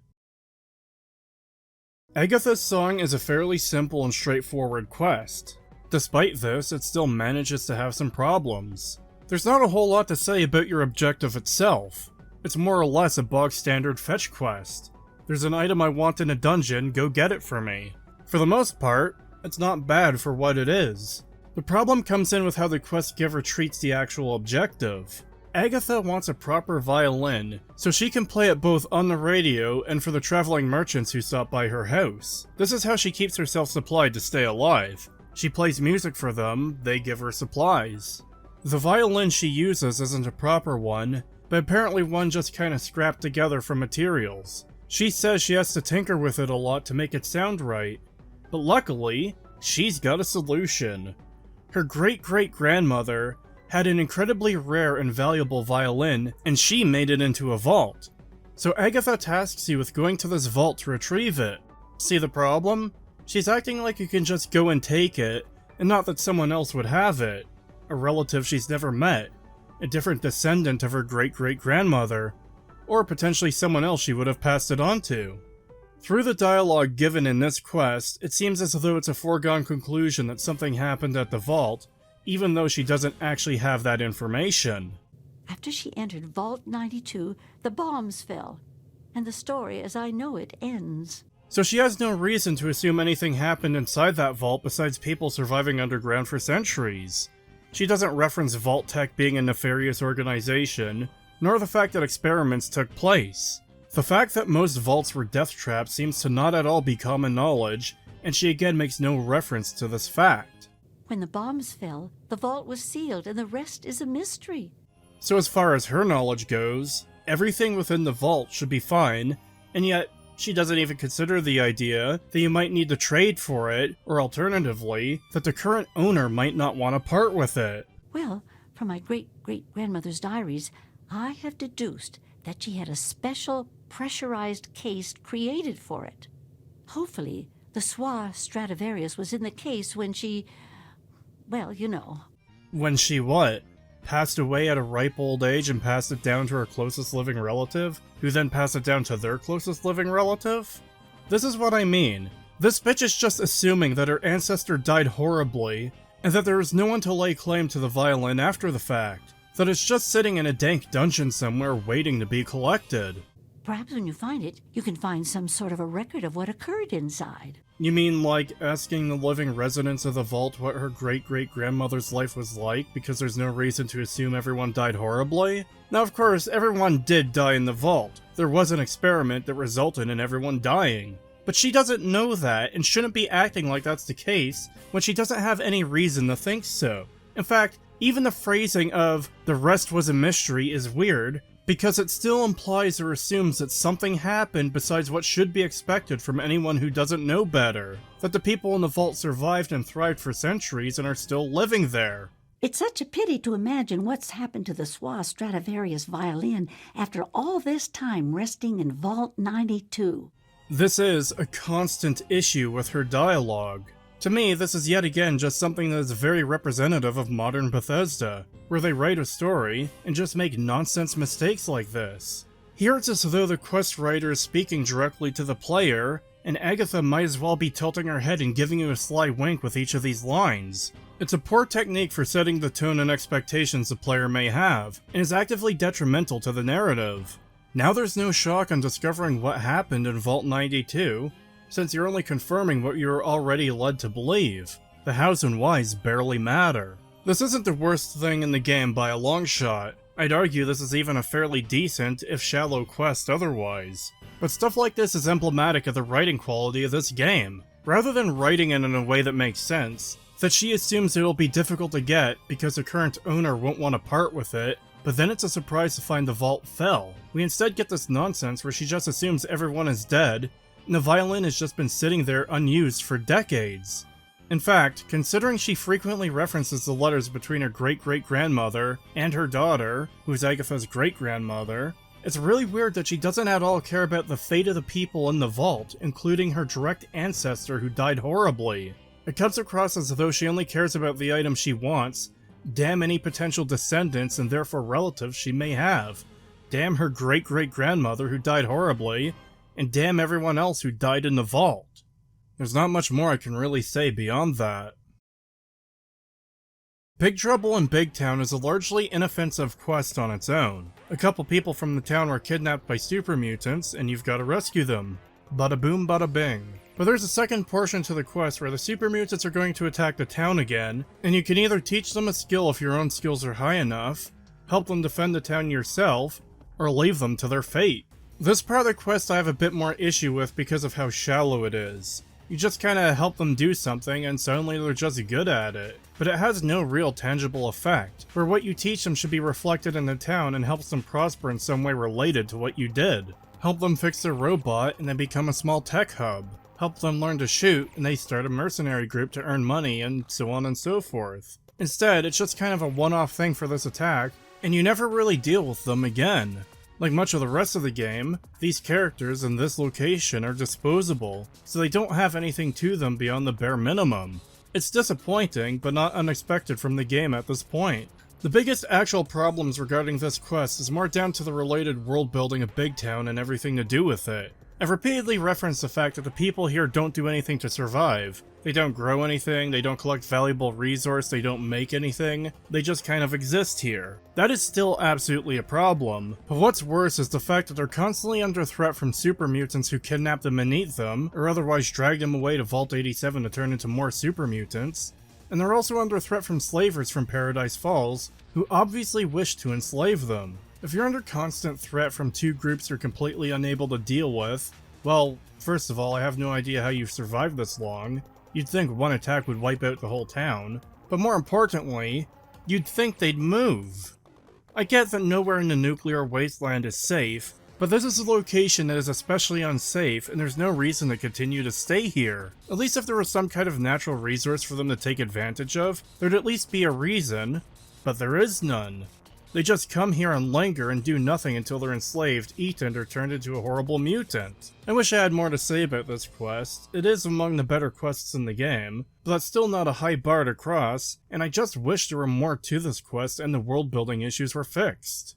Agatha's song is a fairly simple and straightforward quest. Despite this, it still manages to have some problems. There's not a whole lot to say about your objective itself. It's more or less a bog-standard fetch quest. There's an item I want in a dungeon, go get it for me. For the most part, it's not bad for what it is. The problem comes in with how the quest giver treats the actual objective. Agatha wants a proper violin, so she can play it both on the radio and for the traveling merchants who stop by her house. This is how she keeps herself supplied to stay alive. She plays music for them, they give her supplies. The violin she uses isn't a proper one, but apparently one just kinda scrapped together from materials. She says she has to tinker with it a lot to make it sound right, but luckily, she's got a solution. Her great-great-grandmother had an incredibly rare and valuable violin, and she made it into a vault. So Agatha tasks you with going to this vault to retrieve it. See the problem? She's acting like you can just go and take it, and not that someone else would have it. A relative she's never met, a different descendant of her great-great-grandmother, or potentially someone else she would have passed it on to. Through the dialogue given in this quest, it seems as though it's a foregone conclusion that something happened at the vault, even though she doesn't actually have that information. After she entered Vault 92, the bombs fell, and the story as I know it ends. So she has no reason to assume anything happened inside that vault besides people surviving underground for centuries. She doesn't reference Vault Tech being a nefarious organization, nor the fact that experiments took place. The fact that most vaults were death traps seems to not at all be common knowledge, and she again makes no reference to this fact. When the bombs fell, the vault was sealed, and the rest is a mystery. So as far as her knowledge goes, everything within the vault should be fine, and yet she doesn't even consider the idea that you might need to trade for it, or alternatively, that the current owner might not want to part with it. Well, from my great-great-grandmother's diaries, I have deduced that she had a special pressurized case created for it. Hopefully, the Swa Stradivarius was in the case when she... well, you know. When she what? Passed away at a ripe old age and passed it down to her closest living relative, who then passed it down to their closest living relative? This is what I mean. This bitch is just assuming that her ancestor died horribly, and that there is no one to lay claim to the violin after the fact. That it's just sitting in a dank dungeon somewhere waiting to be collected. Perhaps when you find it, you can find some sort of a record of what occurred inside. You mean like asking the living residents of the vault what her great-great-grandmother's life was like because there's no reason to assume everyone died horribly? Now of course, everyone did die in the vault. There was an experiment that resulted in everyone dying. But she doesn't know that and shouldn't be acting like that's the case when she doesn't have any reason to think so. In fact, even the phrasing of "the rest was a mystery" is weird, because it still implies or assumes that something happened besides what should be expected from anyone who doesn't know better. That the people in the vault survived and thrived for centuries and are still living there. It's such a pity to imagine what's happened to the Swa Stradivarius violin after all this time resting in Vault 92. This is a constant issue with her dialogue. To me, this is yet again just something that is very representative of modern Bethesda, where they write a story and just make nonsense mistakes like this. Here it's as though the quest writer is speaking directly to the player, and Agatha might as well be tilting her head and giving you a sly wink with each of these lines. It's a poor technique for setting the tone and expectations the player may have, and is actively detrimental to the narrative. Now there's no shock on discovering what happened in Vault 92, since you're only confirming what you're already led to believe. The hows and whys barely matter. This isn't the worst thing in the game by a long shot. I'd argue this is even a fairly decent, if shallow, quest otherwise. But stuff like this is emblematic of the writing quality of this game. Rather than writing it in a way that makes sense, that she assumes it'll be difficult to get because the current owner won't want to part with it, but then it's a surprise to find the vault fell. We instead get this nonsense where she just assumes everyone is dead, and the violin has just been sitting there unused for decades. In fact, considering she frequently references the letters between her great-great-grandmother and her daughter, who's Agatha's great-grandmother, it's really weird that she doesn't at all care about the fate of the people in the vault, including her direct ancestor who died horribly. It comes across as though she only cares about the item she wants, damn any potential descendants and therefore relatives she may have, damn her great-great-grandmother who died horribly, and damn everyone else who died in the vault. There's not much more I can really say beyond that. Big Trouble in Big Town is a largely inoffensive quest on its own. A couple people from the town were kidnapped by super mutants, and you've got to rescue them. Bada boom bada bing. But there's a second portion to the quest where the super mutants are going to attack the town again, and you can either teach them a skill if your own skills are high enough, help them defend the town yourself, or leave them to their fate. This part of the quest I have a bit more issue with because of how shallow it is. You just kinda help them do something and suddenly they're just good at it. But it has no real tangible effect, where what you teach them should be reflected in the town and helps them prosper in some way related to what you did. Help them fix their robot and they become a small tech hub. Help them learn to shoot and they start a mercenary group to earn money and so on and so forth. Instead, it's just kind of a one-off thing for this attack, and you never really deal with them again. Like much of the rest of the game, these characters in this location are disposable, so they don't have anything to them beyond the bare minimum. It's disappointing, but not unexpected from the game at this point. The biggest actual problems regarding this quest is more down to the related world building of Big Town and everything to do with it. I've repeatedly referenced the fact that the people here don't do anything to survive. They don't grow anything, they don't collect valuable resource, they don't make anything, they just kind of exist here. That is still absolutely a problem, but what's worse is the fact that they're constantly under threat from super mutants who kidnap them and eat them, or otherwise drag them away to Vault 87 to turn into more super mutants. And they're also under threat from slavers from Paradise Falls, who obviously wish to enslave them. If you're under constant threat from two groups you're completely unable to deal with, well, first of all, I have no idea how you've survived this long. You'd think one attack would wipe out the whole town, but more importantly, you'd think they'd move. I get that nowhere in the nuclear wasteland is safe, but this is a location that is especially unsafe and there's no reason to continue to stay here. At least if there was some kind of natural resource for them to take advantage of, there'd at least be a reason, but there is none. They just come here and linger and do nothing until they're enslaved, eaten, or turned into a horrible mutant. I wish I had more to say about this quest. It is among the better quests in the game, but that's still not a high bar to cross, and I just wish there were more to this quest and the world building issues were fixed.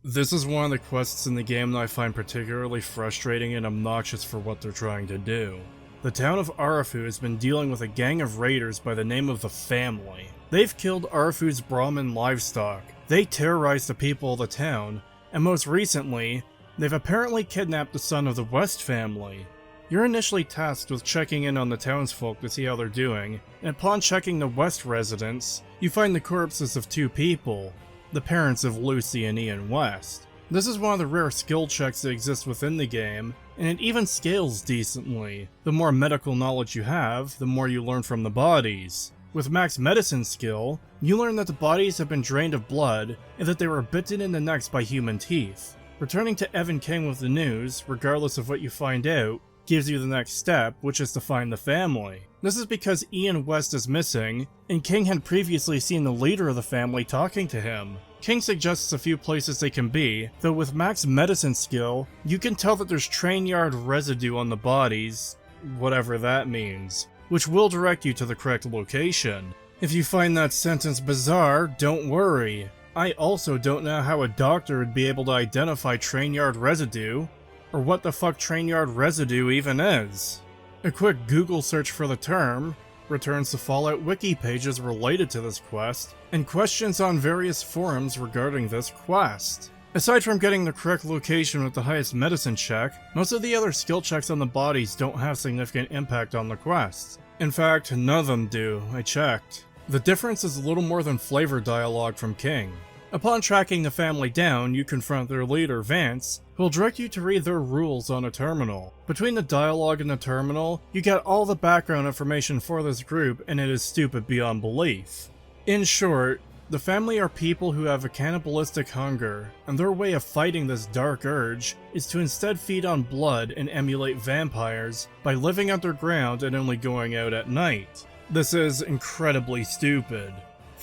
This is one of the quests in the game that I find particularly frustrating and obnoxious for what they're trying to do. The town of Arafu has been dealing with a gang of raiders by the name of the Family. They've killed Arafu's Brahmin livestock, they terrorized the people of the town, and most recently, they've apparently kidnapped the son of the West family. You're initially tasked with checking in on the townsfolk to see how they're doing, and upon checking the West residence, you find the corpses of two people, the parents of Lucy and Ian West. This is one of the rare skill checks that exist within the game, and it even scales decently. The more medical knowledge you have, the more you learn from the bodies. With max medicine skill, you learn that the bodies have been drained of blood, and that they were bitten in the necks by human teeth. Returning to Evan King with the news, regardless of what you find out, gives you the next step, which is to find the family. This is because Ian West is missing, and King had previously seen the leader of the family talking to him. King suggests a few places they can be, though with max medicine skill, you can tell that there's train yard residue on the bodies, whatever that means, which will direct you to the correct location. If you find that sentence bizarre, don't worry. I also don't know how a doctor would be able to identify train yard residue, or what the fuck train yard residue even is. A quick Google search for the term returns to Fallout wiki pages related to this quest, and questions on various forums regarding this quest. Aside from getting the correct location with the highest medicine check, most of the other skill checks on the bodies don't have significant impact on the quest. In fact, none of them do, I checked. The difference is a little more than flavor dialogue from King. Upon tracking the family down, you confront their leader, Vance, who will direct you to read their rules on a terminal. Between the dialogue and the terminal, you get all the background information for this group, and it is stupid beyond belief. In short, the family are people who have a cannibalistic hunger, and their way of fighting this dark urge is to instead feed on blood and emulate vampires by living underground and only going out at night. This is incredibly stupid.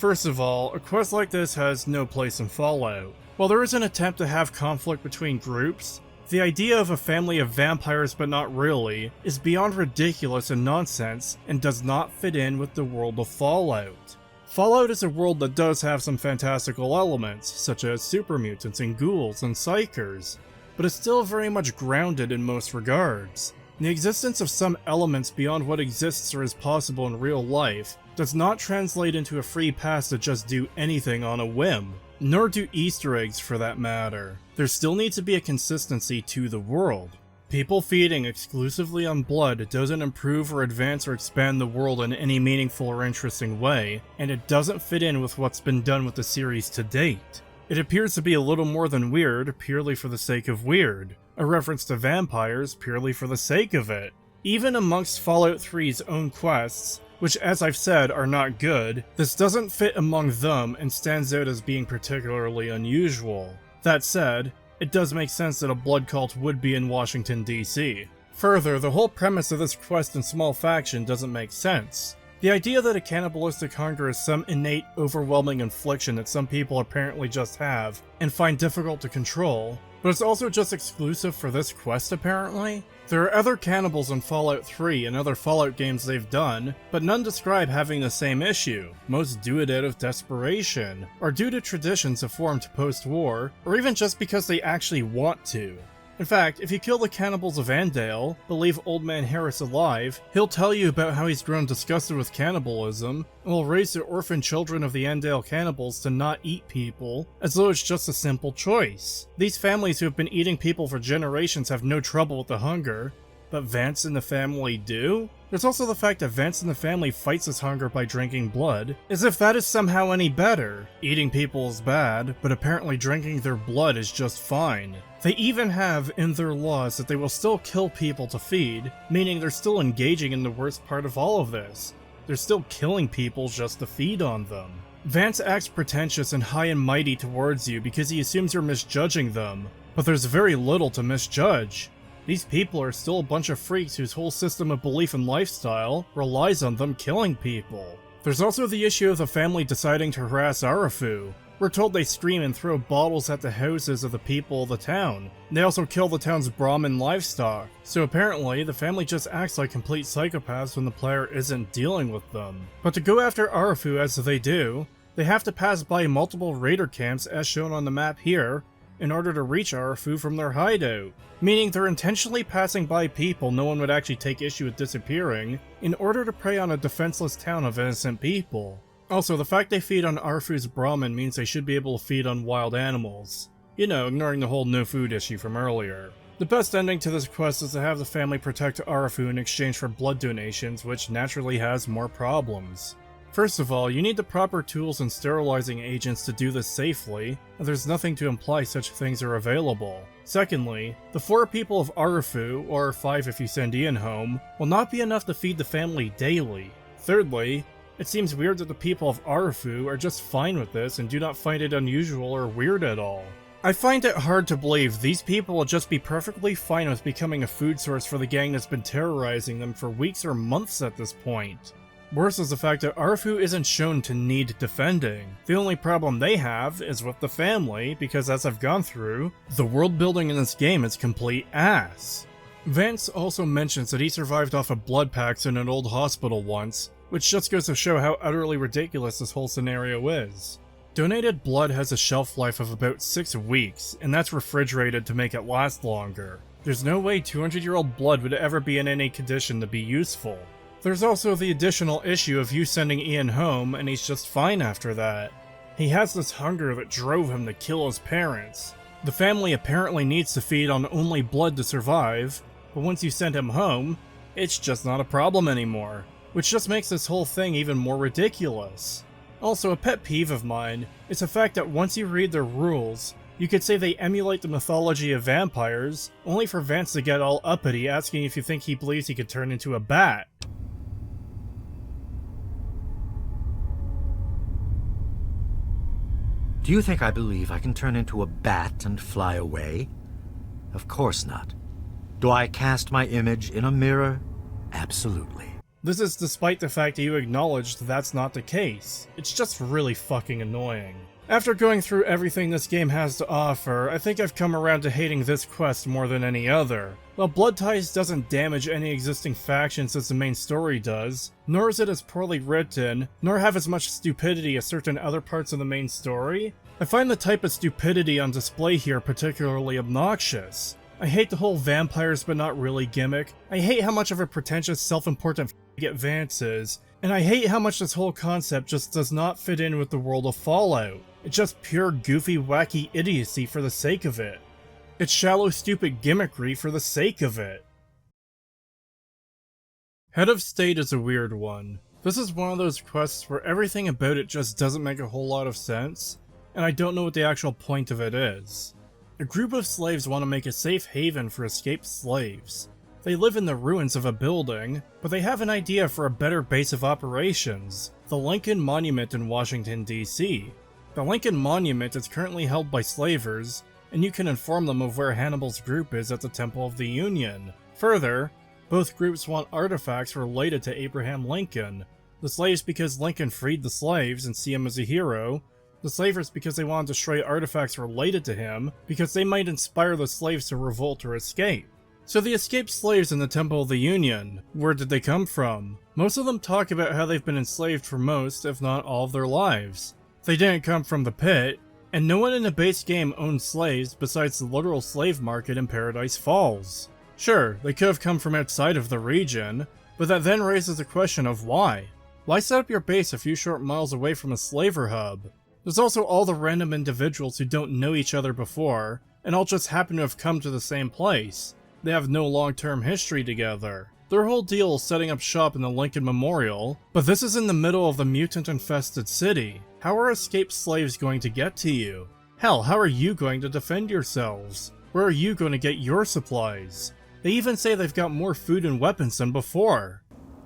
First of all, a quest like this has no place in Fallout. While there is an attempt to have conflict between groups, the idea of a family of vampires but not really is beyond ridiculous and nonsense and does not fit in with the world of Fallout. Fallout is a world that does have some fantastical elements, such as super mutants and ghouls and psychers, but is still very much grounded in most regards. The existence of some elements beyond what exists or is possible in real life does not translate into a free pass to just do anything on a whim, nor do Easter eggs for that matter. There still needs to be a consistency to the world. People feeding exclusively on blood doesn't improve or advance or expand the world in any meaningful or interesting way, and it doesn't fit in with what's been done with the series to date. It appears to be a little more than weird purely for the sake of weird, a reference to vampires purely for the sake of it. Even amongst Fallout 3's own quests, which as I've said are not good, this doesn't fit among them and stands out as being particularly unusual. That said, it does make sense that a blood cult would be in Washington, D.C. Further, the whole premise of this quest and small faction doesn't make sense. The idea that a cannibalistic hunger is some innate, overwhelming affliction that some people apparently just have and find difficult to control, but it's also just exclusive for this quest apparently? There are other cannibals in Fallout 3 and other Fallout games they've done, but none describe having the same issue. Most do it out of desperation, or due to traditions have formed post-war, or even just because they actually want to. In fact, if you kill the cannibals of Andale, but leave Old Man Harris alive, he'll tell you about how he's grown disgusted with cannibalism, and will raise the orphan children of the Andale cannibals to not eat people, as though it's just a simple choice. These families who have been eating people for generations have no trouble with the hunger, but Vance and the family do? There's also the fact that Vance and the family fights this hunger by drinking blood, as if that is somehow any better. Eating people is bad, but apparently drinking their blood is just fine. They even have in their laws that they will still kill people to feed, meaning they're still engaging in the worst part of all of this. They're still killing people just to feed on them. Vance acts pretentious and high and mighty towards you because he assumes you're misjudging them, but there's very little to misjudge. These people are still a bunch of freaks whose whole system of belief and lifestyle relies on them killing people. There's also the issue of the family deciding to harass Arafu. We're told they scream and throw bottles at the houses of the people of the town. They also kill the town's Brahmin livestock, so apparently the family just acts like complete psychopaths when the player isn't dealing with them. But to go after Arafu as they do, they have to pass by multiple raider camps as shown on the map here, in order to reach Arafu from their hideout, meaning they're intentionally passing by people no one would actually take issue with disappearing, in order to prey on a defenseless town of innocent people. Also, the fact they feed on Arafu's Brahmin means they should be able to feed on wild animals. You know, ignoring the whole no food issue from earlier. The best ending to this quest is to have the family protect Arafu in exchange for blood donations, which naturally has more problems. First of all, you need the proper tools and sterilizing agents to do this safely, and there's nothing to imply such things are available. Secondly, the 4 people of Arafu, or 5 if you send Ian home, will not be enough to feed the family daily. Thirdly, it seems weird that the people of Arafu are just fine with this and do not find it unusual or weird at all. I find it hard to believe these people will just be perfectly fine with becoming a food source for the gang that's been terrorizing them for weeks or months at this point. Worse is the fact that Arafu isn't shown to need defending. The only problem they have is with the family, because as I've gone through, the world building in this game is complete ass. Vance also mentions that he survived off of blood packs in an old hospital once, which just goes to show how utterly ridiculous this whole scenario is. Donated blood has a shelf life of about 6 weeks, and that's refrigerated to make it last longer. There's no way 200-year-old blood would ever be in any condition to be useful. There's also the additional issue of you sending Ian home and he's just fine after that. He has this hunger that drove him to kill his parents. The family apparently needs to feed on only blood to survive, but once you send him home, it's just not a problem anymore, which just makes this whole thing even more ridiculous. Also, a pet peeve of mine is the fact that once you read their rules, you could say they emulate the mythology of vampires, only for Vance to get all uppity asking if you think he believes he could turn into a bat. Do you think I believe I can turn into a bat and fly away? Of course not. Do I cast my image in a mirror? Absolutely. This is despite the fact that you acknowledged that's not the case. It's just really fucking annoying. After going through everything this game has to offer, I think I've come around to hating this quest more than any other. While Blood Ties doesn't damage any existing factions as the main story does, nor is it as poorly written, nor have as much stupidity as certain other parts of the main story, I find the type of stupidity on display here particularly obnoxious. I hate the whole vampires but not really gimmick, I hate how much of a pretentious self-important f***ing Vance is, and I hate how much this whole concept just does not fit in with the world of Fallout. It's just pure goofy wacky idiocy for the sake of it. It's shallow stupid gimmickry for the sake of it. Head of State is a weird one. This is one of those quests where everything about it just doesn't make a whole lot of sense, and I don't know what the actual point of it is. A group of slaves want to make a safe haven for escaped slaves. They live in the ruins of a building, but they have an idea for a better base of operations, the Lincoln Monument in Washington, D.C. The Lincoln Monument is currently held by slavers, and you can inform them of where Hannibal's group is at the Temple of the Union. Further, both groups want artifacts related to Abraham Lincoln. The slaves because Lincoln freed the slaves and see him as a hero, the slavers because they want to destroy artifacts related to him because they might inspire the slaves to revolt or escape. So the escaped slaves in the Temple of the Union, where did they come from? Most of them talk about how they've been enslaved for most, if not all of their lives. They didn't come from the Pit, and no one in the base game owned slaves besides the literal slave market in Paradise Falls. Sure, they could have come from outside of the region, but that then raises the question of why. Why set up your base a few short miles away from a slaver hub? There's also all the random individuals who don't know each other before, and all just happen to have come to the same place. They have no long-term history together. Their whole deal is setting up shop in the Lincoln Memorial, but this is in the middle of the mutant-infested city. How are escaped slaves going to get to you? Hell, how are you going to defend yourselves? Where are you going to get your supplies? They even say they've got more food and weapons than before.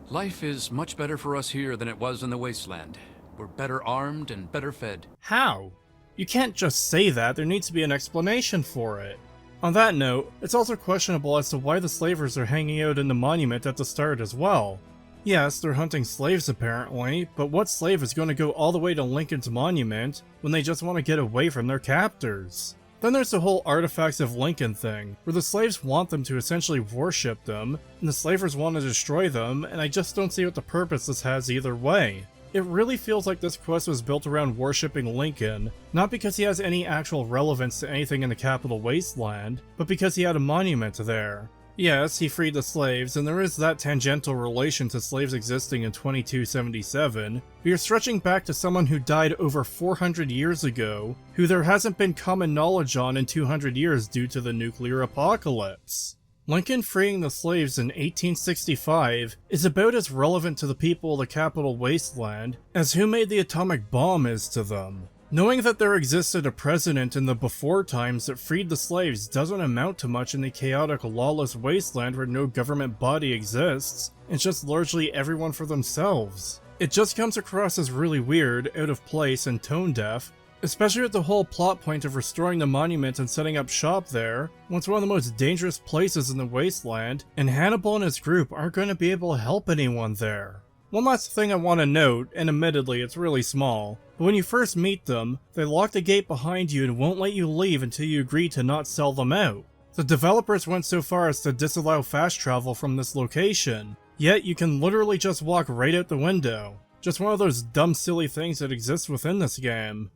Life is much better for us here than it was in the Wasteland. We're better armed and better fed. How? You can't just say that, there needs to be an explanation for it. On that note, it's also questionable as to why the slavers are hanging out in the monument at the start as well. Yes, they're hunting slaves apparently, but what slave is going to go all the way to Lincoln's monument when they just want to get away from their captors? Then there's the whole Artifacts of Lincoln thing, where the slaves want them to essentially worship them, and the slavers want to destroy them, and I just don't see what the purpose this has either way. It really feels like this quest was built around worshipping Lincoln, not because he has any actual relevance to anything in the capital Wasteland, but because he had a monument there. Yes, he freed the slaves, and there is that tangential relation to slaves existing in 2277, but you're stretching back to someone who died over 400 years ago, who there hasn't been common knowledge on in 200 years due to the nuclear apocalypse. Lincoln freeing the slaves in 1865 is about as relevant to the people of the capital Wasteland as who made the atomic bomb is to them. Knowing that there existed a president in the before times that freed the slaves doesn't amount to much in the chaotic, lawless wasteland where no government body exists, it's just largely everyone for themselves. It just comes across as really weird, out of place, and tone deaf, especially with the whole plot point of restoring the monument and setting up shop there, when it's one of the most dangerous places in the wasteland, and Hannibal and his group aren't going to be able to help anyone there. One last thing I want to note, and admittedly it's really small, but when you first meet them, they lock the gate behind you and won't let you leave until you agree to not sell them out. The developers went so far as to disallow fast travel from this location, yet you can literally just walk right out the window. Just one of those dumb silly things that exist within this game.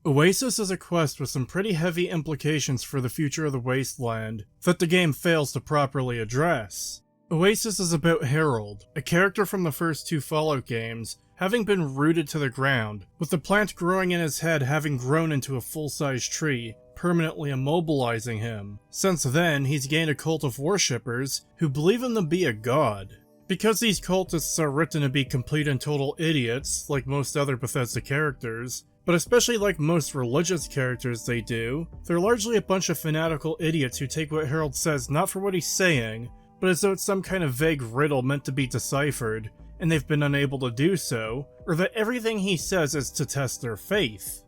Oasis is a quest with some pretty heavy implications for the future of the Wasteland that the game fails to properly address. Oasis is about Harold, a character from the first two Fallout games, having been rooted to the ground, with the plant growing in his head having grown into a full-size tree, permanently immobilizing him. Since then, he's gained a cult of worshippers who believe him to be a god. Because these cultists are written to be complete and total idiots, like most other Bethesda characters, but especially like most religious characters they do, they're largely a bunch of fanatical idiots who take what Harold says not for what he's saying, but as though it's some kind of vague riddle meant to be deciphered, and they've been unable to do so, or that everything he says is to test their faith.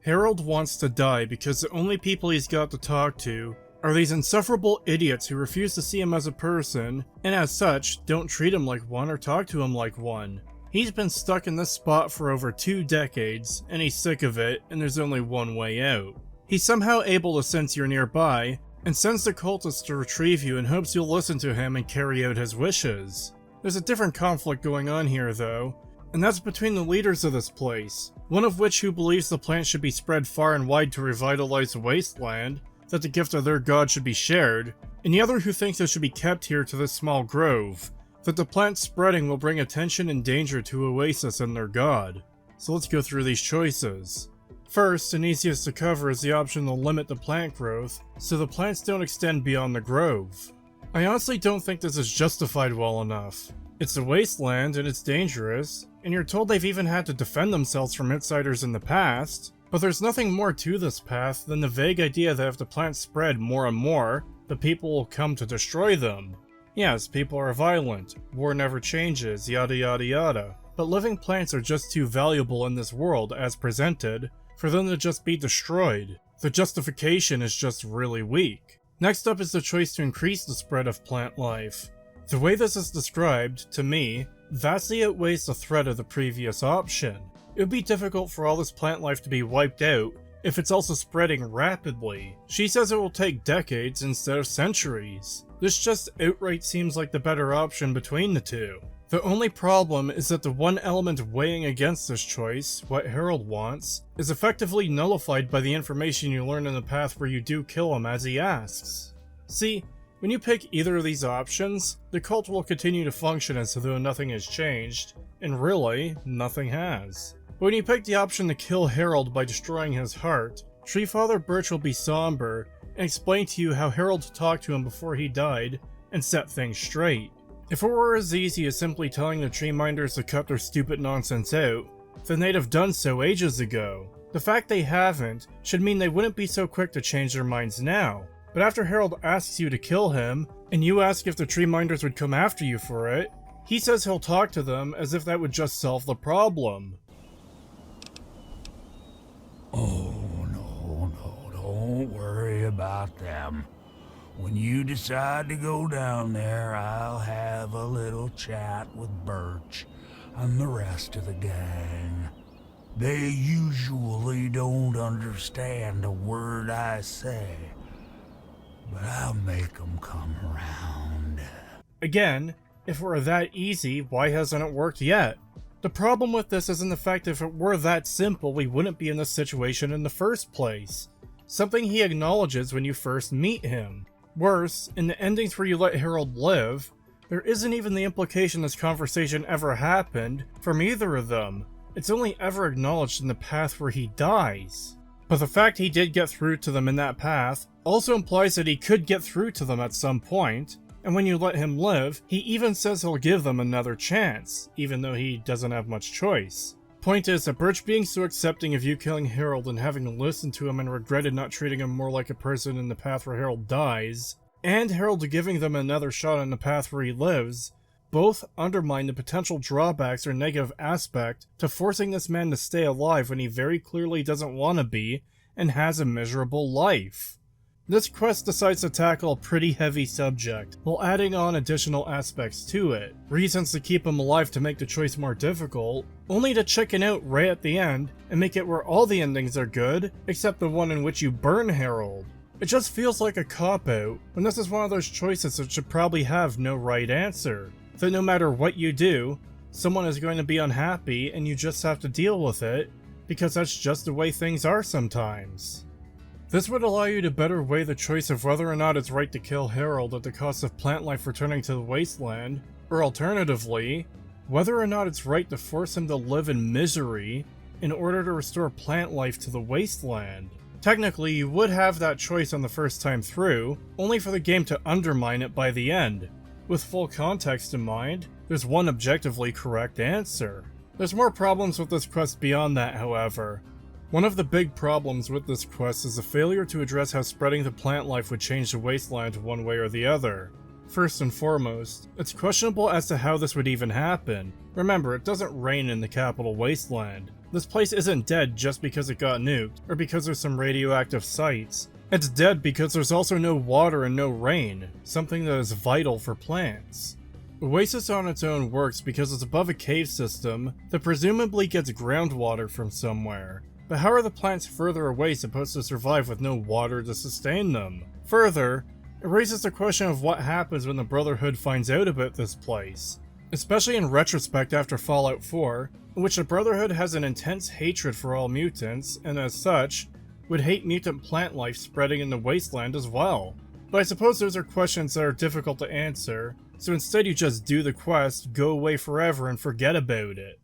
Harold wants to die because the only people he's got to talk to are these insufferable idiots who refuse to see him as a person, and as such, don't treat him like one or talk to him like one. He's been stuck in this spot for over 2 decades, and he's sick of it, and there's only one way out. He's somehow able to sense you're nearby, and sends the cultists to retrieve you in hopes you'll listen to him and carry out his wishes. There's a different conflict going on here though, and that's between the leaders of this place, one of which who believes the plant should be spread far and wide to revitalize the wasteland, that the gift of their god should be shared, and the other who thinks it should be kept here to this small grove, that the plant spreading will bring attention and danger to Oasis and their god. So let's go through these choices. First, and easiest to cover, is the option to limit the plant growth, so the plants don't extend beyond the grove. I honestly don't think this is justified well enough. It's a wasteland and it's dangerous, and you're told they've even had to defend themselves from outsiders in the past, but there's nothing more to this path than the vague idea that if the plants spread more and more, the people will come to destroy them. Yes, people are violent, war never changes, yada yada yada, but living plants are just too valuable in this world as presented for them to just be destroyed. The justification is just really weak. Next up is the choice to increase the spread of plant life. The way this is described, to me, vastly outweighs the threat of the previous option. It would be difficult for all this plant life to be wiped out if it's also spreading rapidly. She says it will take decades instead of centuries. This just outright seems like the better option between the two. The only problem is that the one element weighing against this choice, what Harold wants, is effectively nullified by the information you learn in the path where you do kill him as he asks. See, when you pick either of these options, the cult will continue to function as though nothing has changed, and really, nothing has. But when you pick the option to kill Harold by destroying his heart, Treefather Birch will be somber and explain to you how Harold talked to him before he died and set things straight. If it were as easy as simply telling the tree minders to cut their stupid nonsense out, then they'd have done so ages ago. The fact they haven't should mean they wouldn't be so quick to change their minds now. But after Harold asks you to kill him, and you ask if the tree minders would come after you for it, he says he'll talk to them as if that would just solve the problem. Oh, no, don't worry about them. When you decide to go down there, I'll have a little chat with Birch and the rest of the gang. They usually don't understand a word I say, but I'll make them come around. Again, if it were that easy, why hasn't it worked yet? The problem with this isn't the fact that if it were that simple, we wouldn't be in this situation in the first place. Something he acknowledges when you first meet him. Worse, in the endings where you let Harold live, there isn't even the implication this conversation ever happened from either of them. It's only ever acknowledged in the path where he dies. But the fact he did get through to them in that path also implies that he could get through to them at some point, and when you let him live, he even says he'll give them another chance, even though he doesn't have much choice. Point is that Birch being so accepting of you killing Harold and having to listen to him and regretted not treating him more like a person in the path where Harold dies, and Harold giving them another shot in the path where he lives, both undermine the potential drawbacks or negative aspect to forcing this man to stay alive when he very clearly doesn't want to be and has a miserable life. This quest decides to tackle a pretty heavy subject, while adding on additional aspects to it, reasons to keep him alive to make the choice more difficult, only to chicken out right at the end and make it where all the endings are good, except the one in which you burn Harold. It just feels like a cop-out, when this is one of those choices that should probably have no right answer. That no matter what you do, someone is going to be unhappy and you just have to deal with it, because that's just the way things are sometimes. This would allow you to better weigh the choice of whether or not it's right to kill Harold at the cost of plant life returning to the Wasteland, or alternatively, whether or not it's right to force him to live in misery in order to restore plant life to the Wasteland. Technically, you would have that choice on the first time through, only for the game to undermine it by the end. With full context in mind, there's one objectively correct answer. There's more problems with this quest beyond that, however. One of the big problems with this quest is the failure to address how spreading the plant life would change the Wasteland one way or the other. First and foremost, it's questionable as to how this would even happen. Remember, it doesn't rain in the capital Wasteland. This place isn't dead just because it got nuked, or because there's some radioactive sites. It's dead because there's also no water and no rain, something that is vital for plants. Oasis on its own works because it's above a cave system that presumably gets groundwater from somewhere. But how are the plants further away supposed to survive with no water to sustain them? Further, it raises the question of what happens when the Brotherhood finds out about this place. Especially in retrospect after Fallout 4, in which the Brotherhood has an intense hatred for all mutants, and as such, would hate mutant plant life spreading in the Wasteland as well. But I suppose those are questions that are difficult to answer, so instead you just do the quest, go away forever, and forget about it.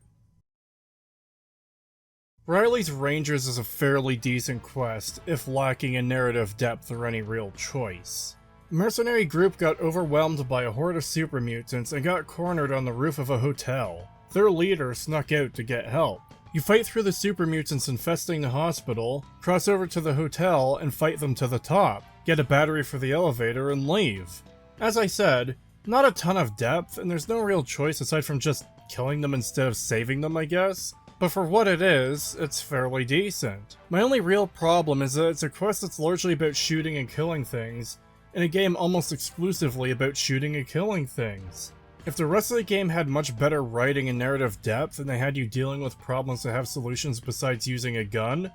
Reilly's Rangers is a fairly decent quest, if lacking in narrative depth or any real choice. A mercenary group got overwhelmed by a horde of super mutants and got cornered on the roof of a hotel. Their leader snuck out to get help. You fight through the super mutants infesting the hospital, cross over to the hotel and fight them to the top, get a battery for the elevator and leave. As I said, not a ton of depth, and there's no real choice aside from just killing them instead of saving them, I guess. But for what it is, it's fairly decent. My only real problem is that it's a quest that's largely about shooting and killing things, in a game almost exclusively about shooting and killing things. If the rest of the game had much better writing and narrative depth and they had you dealing with problems that have solutions besides using a gun,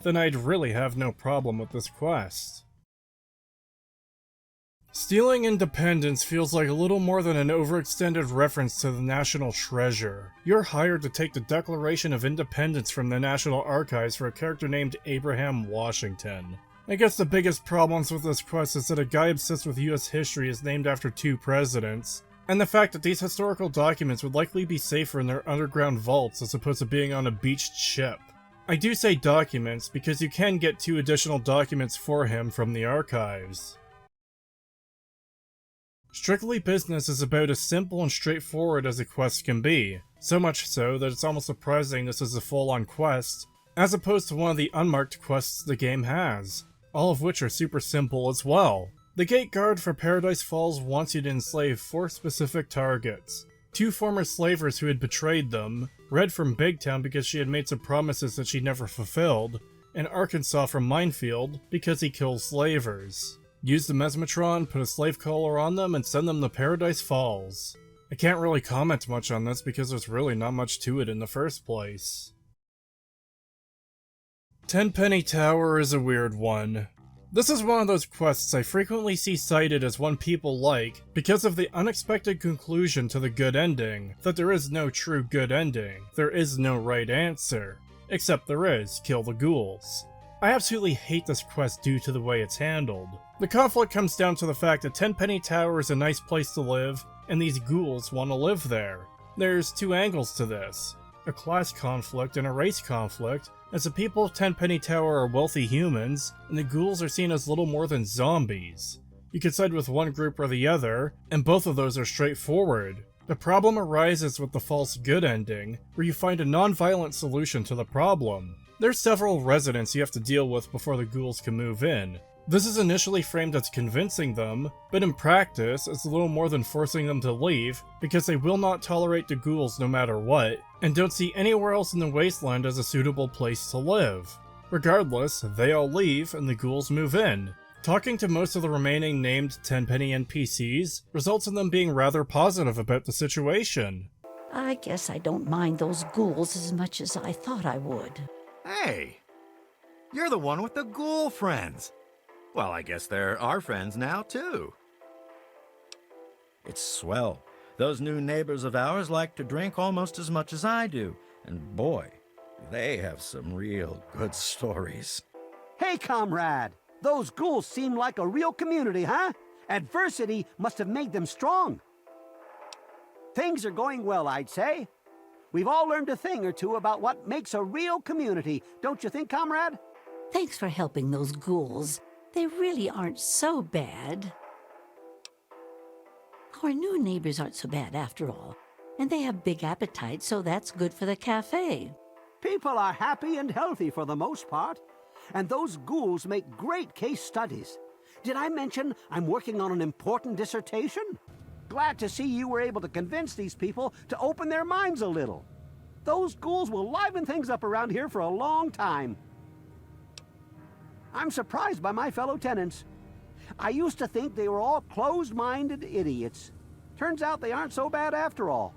then I'd really have no problem with this quest. Stealing independence feels like a little more than an overextended reference to the national treasure. You're hired to take the Declaration of Independence from the National Archives for a character named Abraham Washington. I guess the biggest problems with this quest is that a guy obsessed with US history is named after 2 presidents, and the fact that these historical documents would likely be safer in their underground vaults as opposed to being on a beached ship. I do say documents because you can get 2 additional documents for him from the archives. Strictly Business is about as simple and straightforward as a quest can be, so much so that it's almost surprising this is a full-on quest, as opposed to one of the unmarked quests the game has, all of which are super simple as well. The gate guard for Paradise Falls wants you to enslave 4 specific targets. 2 former slavers who had betrayed them, Red from Big Town because she had made some promises that she never fulfilled, and Arkansas from Minefield because he kills slavers. Use the Mesmetron, put a slave collar on them, and send them to Paradise Falls. I can't really comment much on this because there's really not much to it in the first place. Tenpenny Tower is a weird one. This is one of those quests I frequently see cited as one people like because of the unexpected conclusion to the good ending, that there is no true good ending, there is no right answer. Except there is, kill the ghouls. I absolutely hate this quest due to the way it's handled. The conflict comes down to the fact that Tenpenny Tower is a nice place to live, and these ghouls want to live there. There's 2 angles to this, a class conflict and a race conflict, as the people of Tenpenny Tower are wealthy humans, and the ghouls are seen as little more than zombies. You can side with one group or the other, and both of those are straightforward. The problem arises with the false good ending, where you find a non-violent solution to the problem. There's several residents you have to deal with before the ghouls can move in. This is initially framed as convincing them, but in practice it's a little more than forcing them to leave, because they will not tolerate the ghouls no matter what, and don't see anywhere else in the Wasteland as a suitable place to live. Regardless, they all leave and the ghouls move in. Talking to most of the remaining named Tenpenny NPCs results in them being rather positive about the situation. I guess I don't mind those ghouls as much as I thought I would. Hey, you're the one with the ghoul friends. Well, I guess they're our friends now, too. It's swell. Those new neighbors of ours like to drink almost as much as I do. And boy, they have some real good stories. Hey, comrade! Those ghouls seem like a real community, huh? Adversity must have made them strong. Things are going well, I'd say. We've all learned a thing or 2 about what makes a real community, don't you think, comrade? Thanks for helping those ghouls. They really aren't so bad. Our new neighbors aren't so bad after all, and they have big appetites, so that's good for the cafe. People are happy and healthy for the most part, and those ghouls make great case studies. Did I mention I'm working on an important dissertation? Glad to see you were able to convince these people to open their minds a little. Those ghouls will liven things up around here for a long time. I'm surprised by my fellow tenants. I used to think they were all closed-minded idiots. Turns out they aren't so bad after all.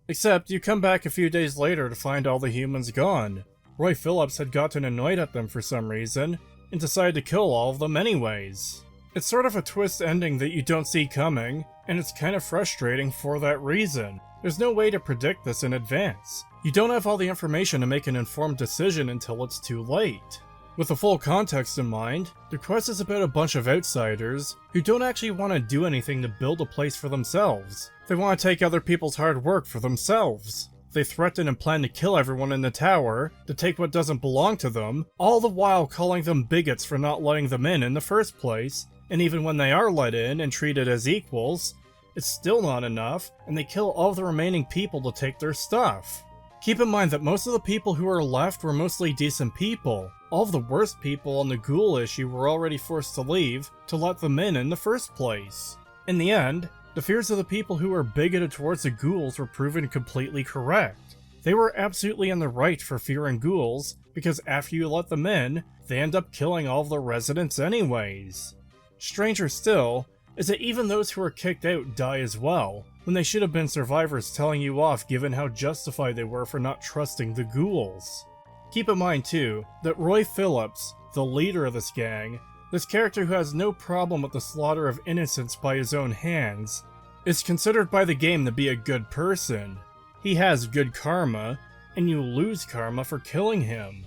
Except you come back a few days later to find all the humans gone. Roy Phillips had gotten annoyed at them for some reason, and decided to kill all of them anyways. It's sort of a twist ending that you don't see coming, and it's kind of frustrating for that reason. There's no way to predict this in advance. You don't have all the information to make an informed decision until it's too late. With the full context in mind, the quest is about a bunch of outsiders who don't actually want to do anything to build a place for themselves. They want to take other people's hard work for themselves. They threaten and plan to kill everyone in the tower, to take what doesn't belong to them, all the while calling them bigots for not letting them in the first place, and even when they are let in and treated as equals, it's still not enough, and they kill all the remaining people to take their stuff. Keep in mind that most of the people who are left were mostly decent people. All of the worst people on the ghoul issue were already forced to leave to let them in the first place. In the end, the fears of the people who were bigoted towards the ghouls were proven completely correct. They were absolutely in the right for fearing ghouls, because after you let them in, they end up killing all of the residents anyways. Stranger still, is that even those who are kicked out die as well, when they should have been survivors telling you off given how justified they were for not trusting the ghouls. Keep in mind too, that Roy Phillips, the leader of this gang, This character who has no problem with the slaughter of innocents by his own hands is considered by the game to be a good person. He has good karma, and you lose karma for killing him.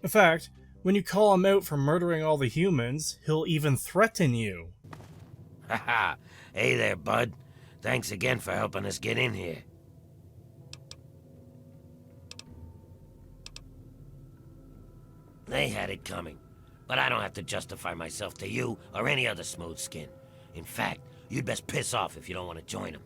In fact, when you call him out for murdering all the humans, he'll even threaten you. Haha, hey there, bud. Thanks again for helping us get in here. They had it coming, but I don't have to justify myself to you or any other smooth skin. In fact, you'd best piss off if you don't want to join them.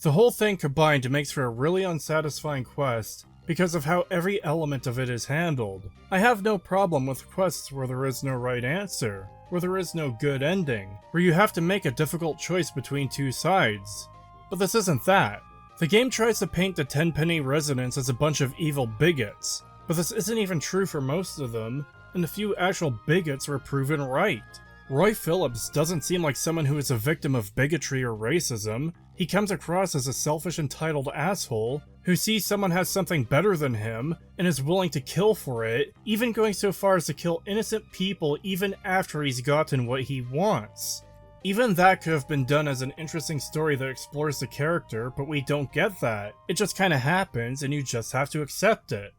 The whole thing combined makes for a really unsatisfying quest because of how every element of it is handled. I have no problem with quests where there is no right answer, where there is no good ending, where you have to make a difficult choice between two sides. But this isn't that. The game tries to paint the Tenpenny residents as a bunch of evil bigots, but this isn't even true for most of them, and a few actual bigots were proven right. Roy Phillips doesn't seem like someone who is a victim of bigotry or racism. He comes across as a selfish, entitled asshole who sees someone has something better than him and is willing to kill for it, even going so far as to kill innocent people even after he's gotten what he wants. Even that could have been done as an interesting story that explores the character, but we don't get that. It just kinda happens and you just have to accept it.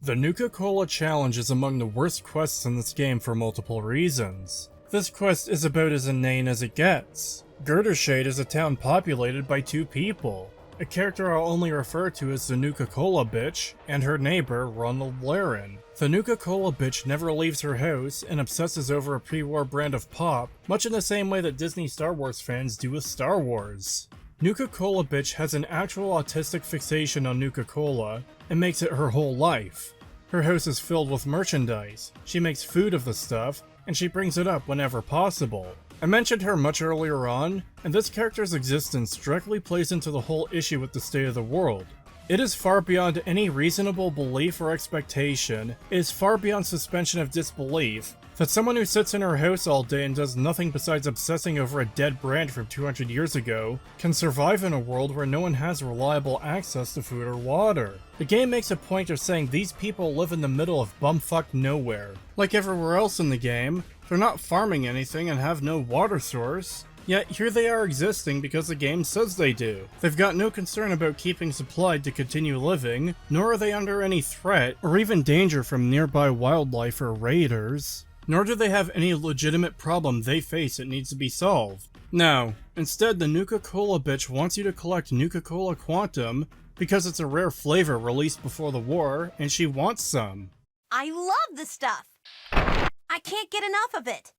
The Nuka-Cola challenge is among the worst quests in this game for multiple reasons. This quest is about as inane as it gets. Girdershade is a town populated by two people, a character I'll only refer to as the Nuka-Cola bitch, and her neighbor, Ronald Laren. The Nuka-Cola bitch never leaves her house and obsesses over a pre-war brand of pop, much in the same way that Disney Star Wars fans do with Star Wars. Nuka-Cola bitch has an actual autistic fixation on Nuka-Cola, and makes it her whole life. Her house is filled with merchandise, she makes food of the stuff, and she brings it up whenever possible. I mentioned her much earlier on, and this character's existence directly plays into the whole issue with the state of the world. It is far beyond any reasonable belief or expectation, it is far beyond suspension of disbelief, that someone who sits in her house all day and does nothing besides obsessing over a dead brand from 200 years ago can survive in a world where no one has reliable access to food or water. The game makes a point of saying these people live in the middle of bumfuck nowhere. Like everywhere else in the game, they're not farming anything and have no water source. Yet here they are existing because the game says they do. They've got no concern about keeping supplied to continue living, nor are they under any threat or even danger from nearby wildlife or raiders. Nor do they have any legitimate problem they face that needs to be solved. No, instead the Nuka-Cola bitch wants you to collect Nuka-Cola Quantum because it's a rare flavor released before the war and she wants some. I love the stuff! I can't get enough of it!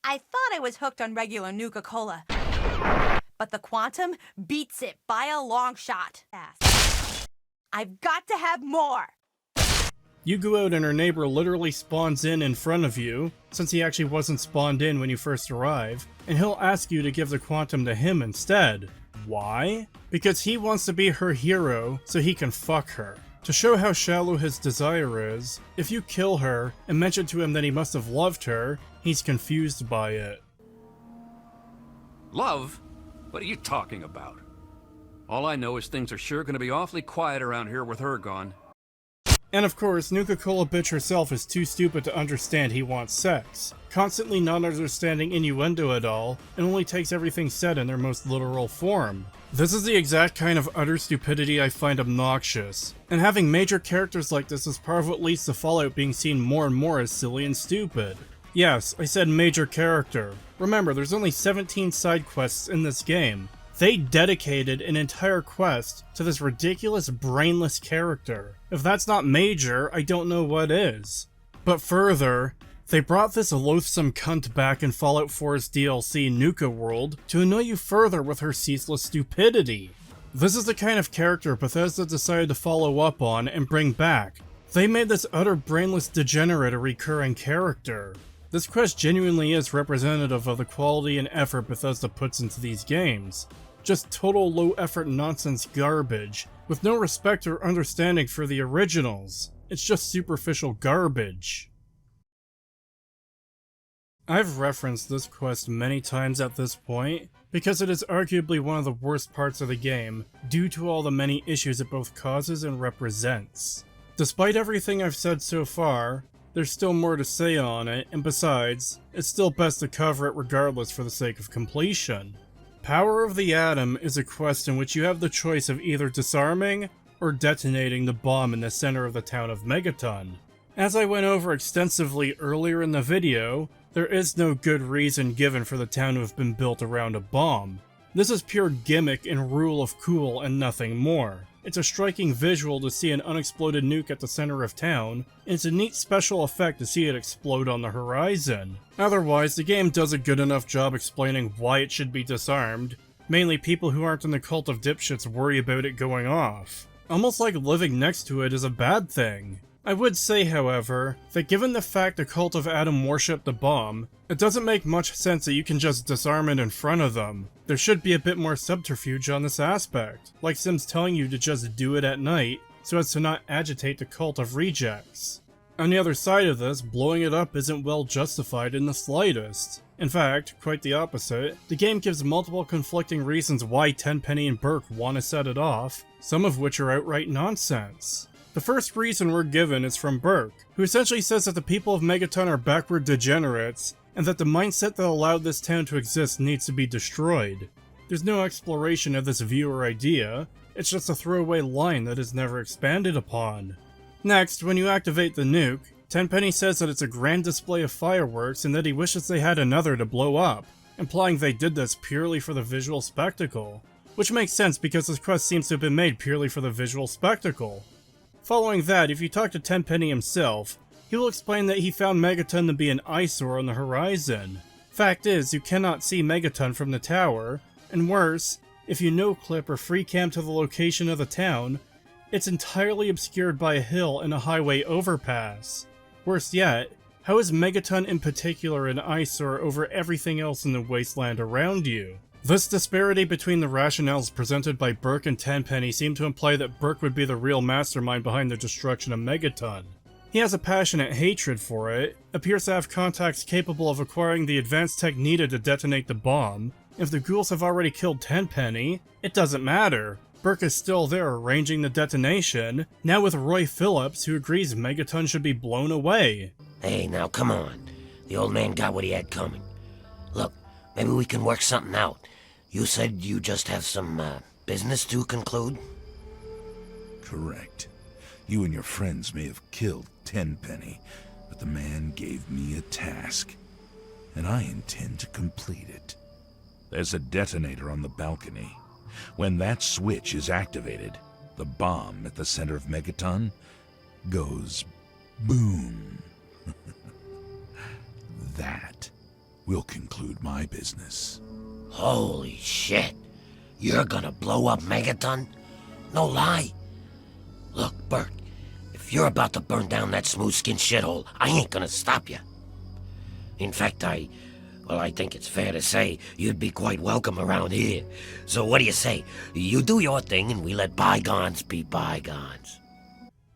I thought I was hooked on regular Nuka-Cola, but the Quantum beats it by a long shot. I've got to have more! You go out and her neighbor literally spawns in front of you, since he actually wasn't spawned in when you first arrive, and he'll ask you to give the Quantum to him instead. Why? Because he wants to be her hero so he can fuck her. To show how shallow his desire is, if you kill her and mention to him that he must have loved her, he's confused by it. Love? What are you talking about? All I know is things are sure gonna be awfully quiet around here with her gone. And of course, Nuka-Cola bitch herself is too stupid to understand he wants sex, constantly not understanding innuendo at all, and only takes everything said in their most literal form. This is the exact kind of utter stupidity I find obnoxious, and having major characters like this is part of what leads to Fallout being seen more and more as silly and stupid. Yes, I said major character. Remember, there's only 17 side quests in this game. They dedicated an entire quest to this ridiculous, brainless character. If that's not major, I don't know what is. But further, they brought this loathsome cunt back in Fallout 4's DLC Nuka World to annoy you further with her ceaseless stupidity. This is the kind of character Bethesda decided to follow up on and bring back. They made this utter brainless degenerate a recurring character. This quest genuinely is representative of the quality and effort Bethesda puts into these games. Just total low-effort nonsense garbage, with no respect or understanding for the originals. It's just superficial garbage. I've referenced this quest many times at this point, because it is arguably one of the worst parts of the game, due to all the many issues it both causes and represents. Despite everything I've said so far, there's still more to say on it, and besides, it's still best to cover it regardless for the sake of completion. Power of the Atom is a quest in which you have the choice of either disarming or detonating the bomb in the center of the town of Megaton. As I went over extensively earlier in the video, there is no good reason given for the town to have been built around a bomb. This is pure gimmick and rule of cool and nothing more. It's a striking visual to see an unexploded nuke at the center of town, and it's a neat special effect to see it explode on the horizon. Otherwise, the game does a good enough job explaining why it should be disarmed. Mainly people who aren't in the cult of dipshits worry about it going off. Almost like living next to it is a bad thing. I would say, however, that given the fact the Cult of Atom worshipped the bomb, it doesn't make much sense that you can just disarm it in front of them. There should be a bit more subterfuge on this aspect, like Sims telling you to just do it at night, so as to not agitate the Cult of Rejects. On the other side of this, blowing it up isn't well justified in the slightest. In fact, quite the opposite, the game gives multiple conflicting reasons why Tenpenny and Burke want to set it off, some of which are outright nonsense. The first reason we're given is from Burke, who essentially says that the people of Megaton are backward degenerates, and that the mindset that allowed this town to exist needs to be destroyed. There's no exploration of this view or idea, it's just a throwaway line that is never expanded upon. Next, when you activate the nuke, Tenpenny says that it's a grand display of fireworks and that he wishes they had another to blow up, implying they did this purely for the visual spectacle. Which makes sense because this quest seems to have been made purely for the visual spectacle. Following that, if you talk to Tenpenny himself, he will explain that he found Megaton to be an eyesore on the horizon. Fact is, you cannot see Megaton from the tower, and worse, if you no-clip or free-cam to the location of the town, it's entirely obscured by a hill and a highway overpass. Worse yet, how is Megaton in particular an eyesore over everything else in the wasteland around you? This disparity between the rationales presented by Burke and Tenpenny seem to imply that Burke would be the real mastermind behind the destruction of Megaton. He has a passionate hatred for it, appears to have contacts capable of acquiring the advanced tech needed to detonate the bomb. If the ghouls have already killed Tenpenny, it doesn't matter. Burke is still there arranging the detonation, now with Roy Phillips, who agrees Megaton should be blown away. Hey, now come on. The old man got what he had coming. Look, maybe we can work something out. You said you just have some, business to conclude? Correct. You and your friends may have killed Tenpenny, but the man gave me a task, and I intend to complete it. There's a detonator on the balcony. When that switch is activated, the bomb at the center of Megaton goes boom. That will conclude my business. Holy shit. You're gonna blow up Megaton? No lie. Look, Bert, if you're about to burn down that smooth-skinned shithole, I ain't gonna stop you. In fact, I think it's fair to say you'd be quite welcome around here. So what do you say? You do your thing and we let bygones be bygones.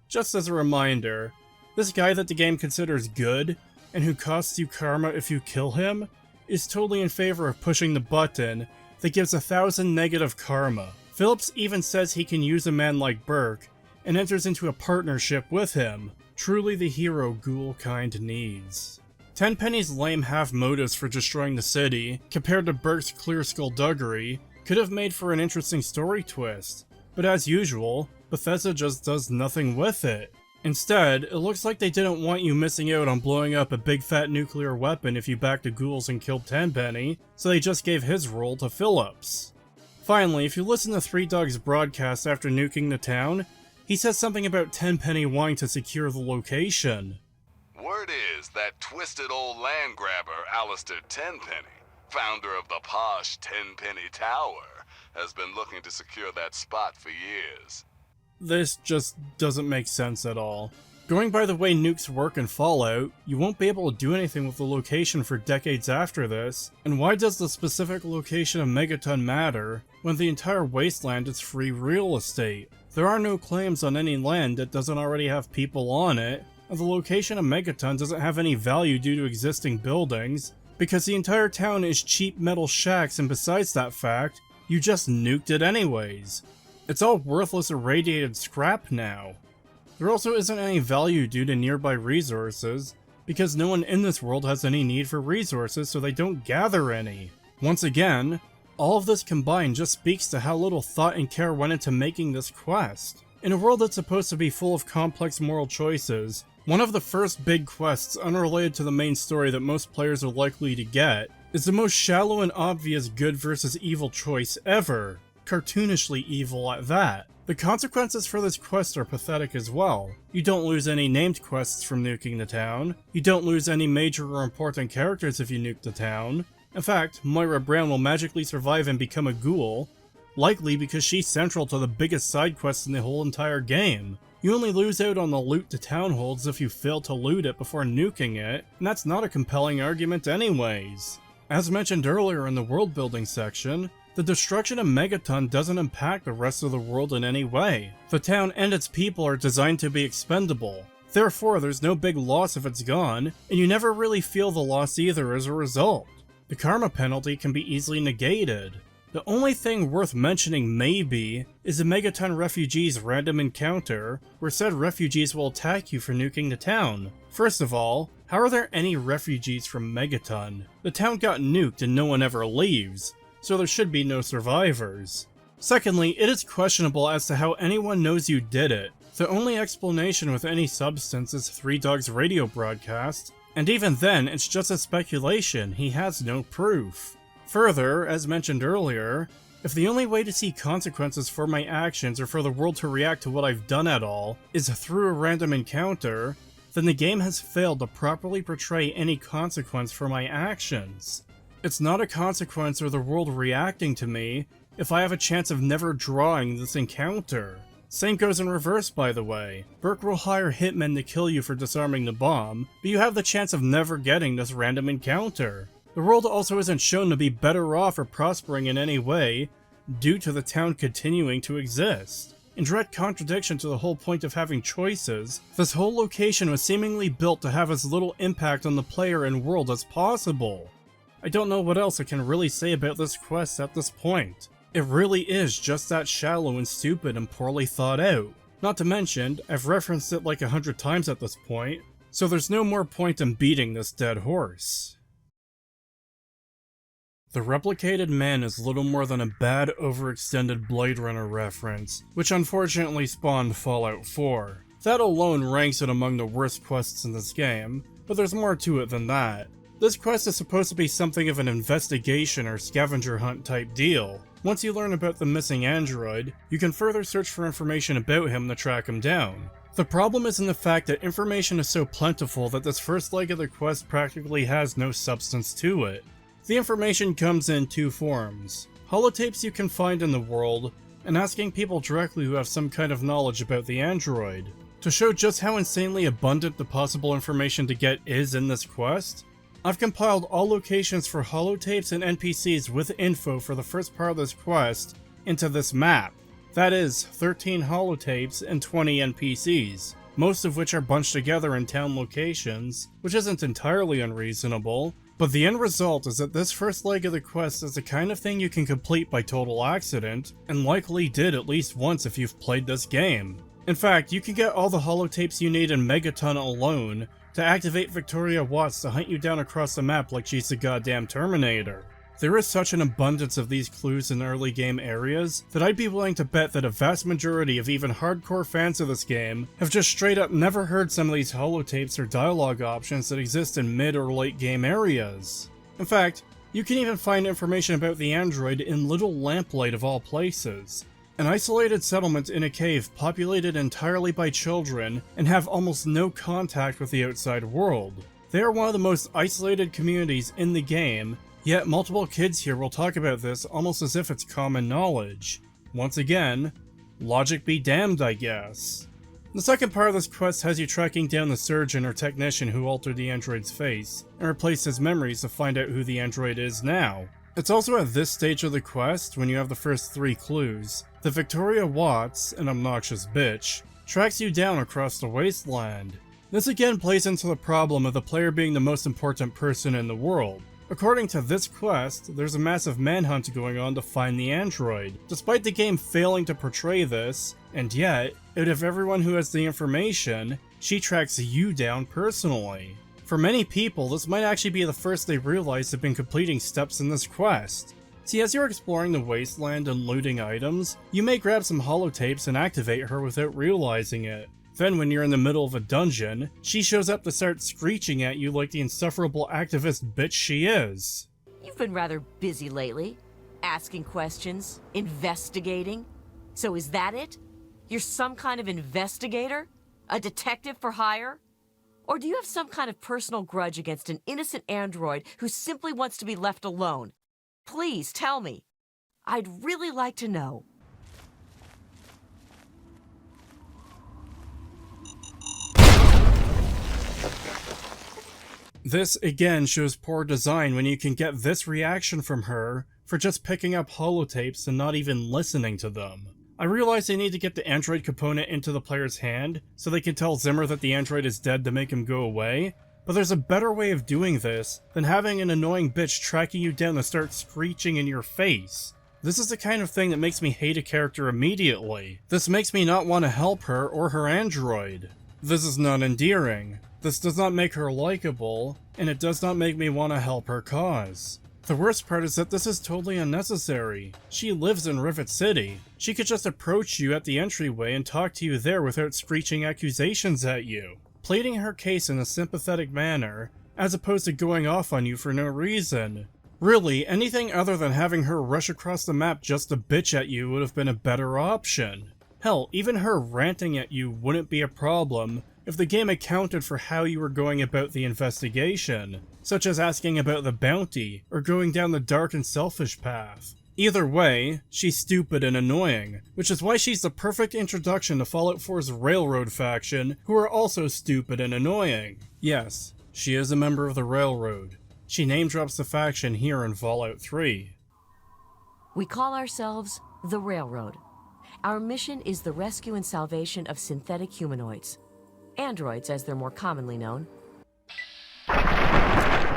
Just as a reminder, this guy that the game considers good, and who costs you karma if you kill him, is totally in favor of pushing the button that gives 1,000 negative karma. Phillips even says he can use a man like Burke, and enters into a partnership with him. Truly the hero ghoul kind needs. Tenpenny's lame half motives for destroying the city, compared to Burke's clear skullduggery, could have made for an interesting story twist, but as usual, Bethesda just does nothing with it. Instead, it looks like they didn't want you missing out on blowing up a big fat nuclear weapon if you backed the ghouls and killed Tenpenny, so they just gave his role to Phillips. Finally, if you listen to Three Dog's broadcast after nuking the town, he says something about Tenpenny wanting to secure the location. Word is that twisted old land grabber Alistair Tenpenny, founder of the posh Tenpenny Tower, has been looking to secure that spot for years. This just doesn't make sense at all. Going by the way nukes work in Fallout, you won't be able to do anything with the location for decades after this, and why does the specific location of Megaton matter when the entire wasteland is free real estate? There are no claims on any land that doesn't already have people on it, and the location of Megaton doesn't have any value due to existing buildings, because the entire town is cheap metal shacks, and besides that fact, you just nuked it anyways. It's all worthless irradiated scrap now. There also isn't any value due to nearby resources, because no one in this world has any need for resources, so they don't gather any. Once again, all of this combined just speaks to how little thought and care went into making this quest. In a world that's supposed to be full of complex moral choices, one of the first big quests unrelated to the main story that most players are likely to get is the most shallow and obvious good versus evil choice ever, cartoonishly evil at that. The consequences for this quest are pathetic as well. You don't lose any named quests from nuking the town, you don't lose any major or important characters if you nuke the town. In fact, Moira Brown will magically survive and become a ghoul, likely because she's central to the biggest side quest in the whole entire game. You only lose out on the loot the town holds if you fail to loot it before nuking it, and that's not a compelling argument anyways. As mentioned earlier in the world building section, the destruction of Megaton doesn't impact the rest of the world in any way. The town and its people are designed to be expendable, therefore there's no big loss if it's gone, and you never really feel the loss either as a result. The karma penalty can be easily negated. The only thing worth mentioning maybe is the Megaton refugees random encounter, where said refugees will attack you for nuking the town. First of all, how are there any refugees from Megaton? The town got nuked and no one ever leaves, so there should be no survivors. Secondly, it is questionable as to how anyone knows you did it. The only explanation with any substance is Three Dog's radio broadcast, and even then it's just a speculation, he has no proof. Further, as mentioned earlier, if the only way to see consequences for my actions or for the world to react to what I've done at all is through a random encounter, then the game has failed to properly portray any consequence for my actions. It's not a consequence or the world reacting to me if I have a chance of never drawing this encounter. Same goes in reverse, by the way. Burke will hire hitmen to kill you for disarming the bomb, but you have the chance of never getting this random encounter. The world also isn't shown to be better off or prospering in any way due to the town continuing to exist. In direct contradiction to the whole point of having choices, this whole location was seemingly built to have as little impact on the player and world as possible. I don't know what else I can really say about this quest at this point. It really is just that shallow and stupid and poorly thought out. Not to mention, I've referenced it like 100 times at this point, so there's no more point in beating this dead horse. The Replicated Man is little more than a bad overextended Blade Runner reference, which unfortunately spawned Fallout 4. That alone ranks it among the worst quests in this game, but there's more to it than that. This quest is supposed to be something of an investigation or scavenger hunt type deal. Once you learn about the missing android, you can further search for information about him to track him down. The problem is in the fact that information is so plentiful that this first leg of the quest practically has no substance to it. The information comes in two forms: holotapes you can find in the world, and asking people directly who have some kind of knowledge about the android. To show just how insanely abundant the possible information to get is in this quest, I've compiled all locations for holotapes and NPCs with info for the first part of this quest into this map. That is, 13 holotapes and 20 NPCs, most of which are bunched together in town locations, which isn't entirely unreasonable, but the end result is that this first leg of the quest is the kind of thing you can complete by total accident, and likely did at least once if you've played this game. In fact, you can get all the holotapes you need in Megaton alone to activate Victoria Watts to hunt you down across the map like she's the goddamn Terminator. There is such an abundance of these clues in early game areas that I'd be willing to bet that a vast majority of even hardcore fans of this game have just straight up never heard some of these holotapes or dialogue options that exist in mid or late game areas. In fact, you can even find information about the android in Little Lamplight of all places, an isolated settlement in a cave populated entirely by children and have almost no contact with the outside world. They are one of the most isolated communities in the game, yet multiple kids here will talk about this almost as if it's common knowledge. Once again, logic be damned, I guess. The second part of this quest has you tracking down the surgeon or technician who altered the android's face, and replaced his memories to find out who the android is now. It's also at this stage of the quest, when you have the first 3 clues, that Victoria Watts, an obnoxious bitch, tracks you down across the Wasteland. This again plays into the problem of the player being the most important person in the world. According to this quest, there's a massive manhunt going on to find the android, despite the game failing to portray this, and yet, out of everyone who has the information, she tracks you down personally. For many people, this might actually be the first they realize they've been completing steps in this quest. See, as you're exploring the Wasteland and looting items, you may grab some holotapes and activate her without realizing it. Then when you're in the middle of a dungeon, she shows up to start screeching at you like the insufferable activist bitch she is. You've been rather busy lately. Asking questions, investigating. So is that it? You're some kind of investigator? A detective for hire? Or do you have some kind of personal grudge against an innocent android who simply wants to be left alone? Please tell me. I'd really like to know. This again shows poor design when you can get this reaction from her for just picking up holotapes and not even listening to them. I realize they need to get the android component into the player's hand so they can tell Zimmer that the android is dead to make him go away, but there's a better way of doing this than having an annoying bitch tracking you down to start screeching in your face. This is the kind of thing that makes me hate a character immediately. This makes me not want to help her or her android. This is not endearing. This does not make her likable, and it does not make me want to help her cause. The worst part is that this is totally unnecessary. She lives in Rivet City. She could just approach you at the entryway and talk to you there without screeching accusations at you, pleading her case in a sympathetic manner, as opposed to going off on you for no reason. Really, anything other than having her rush across the map just to bitch at you would have been a better option. Hell, even her ranting at you wouldn't be a problem if the game accounted for how you were going about the investigation, such as asking about the bounty, or going down the dark and selfish path. Either way, she's stupid and annoying, which is why she's the perfect introduction to Fallout 4's Railroad faction, who are also stupid and annoying. Yes, she is a member of the Railroad. She name-drops the faction here in Fallout 3. We call ourselves the Railroad. Our mission is the rescue and salvation of synthetic humanoids. Androids, as they're more commonly known.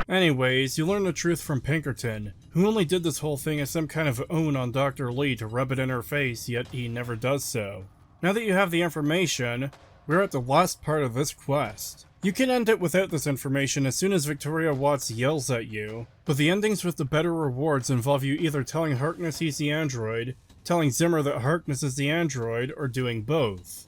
Anyways, you learn the truth from Pinkerton, who only did this whole thing as some kind of own on Dr. Lee to rub it in her face, yet he never does so. Now that you have the information, we're at the last part of this quest. You can end it without this information as soon as Victoria Watts yells at you, but the endings with the better rewards involve you either telling Harkness he's the android, telling Zimmer that Harkness is the android, or doing both.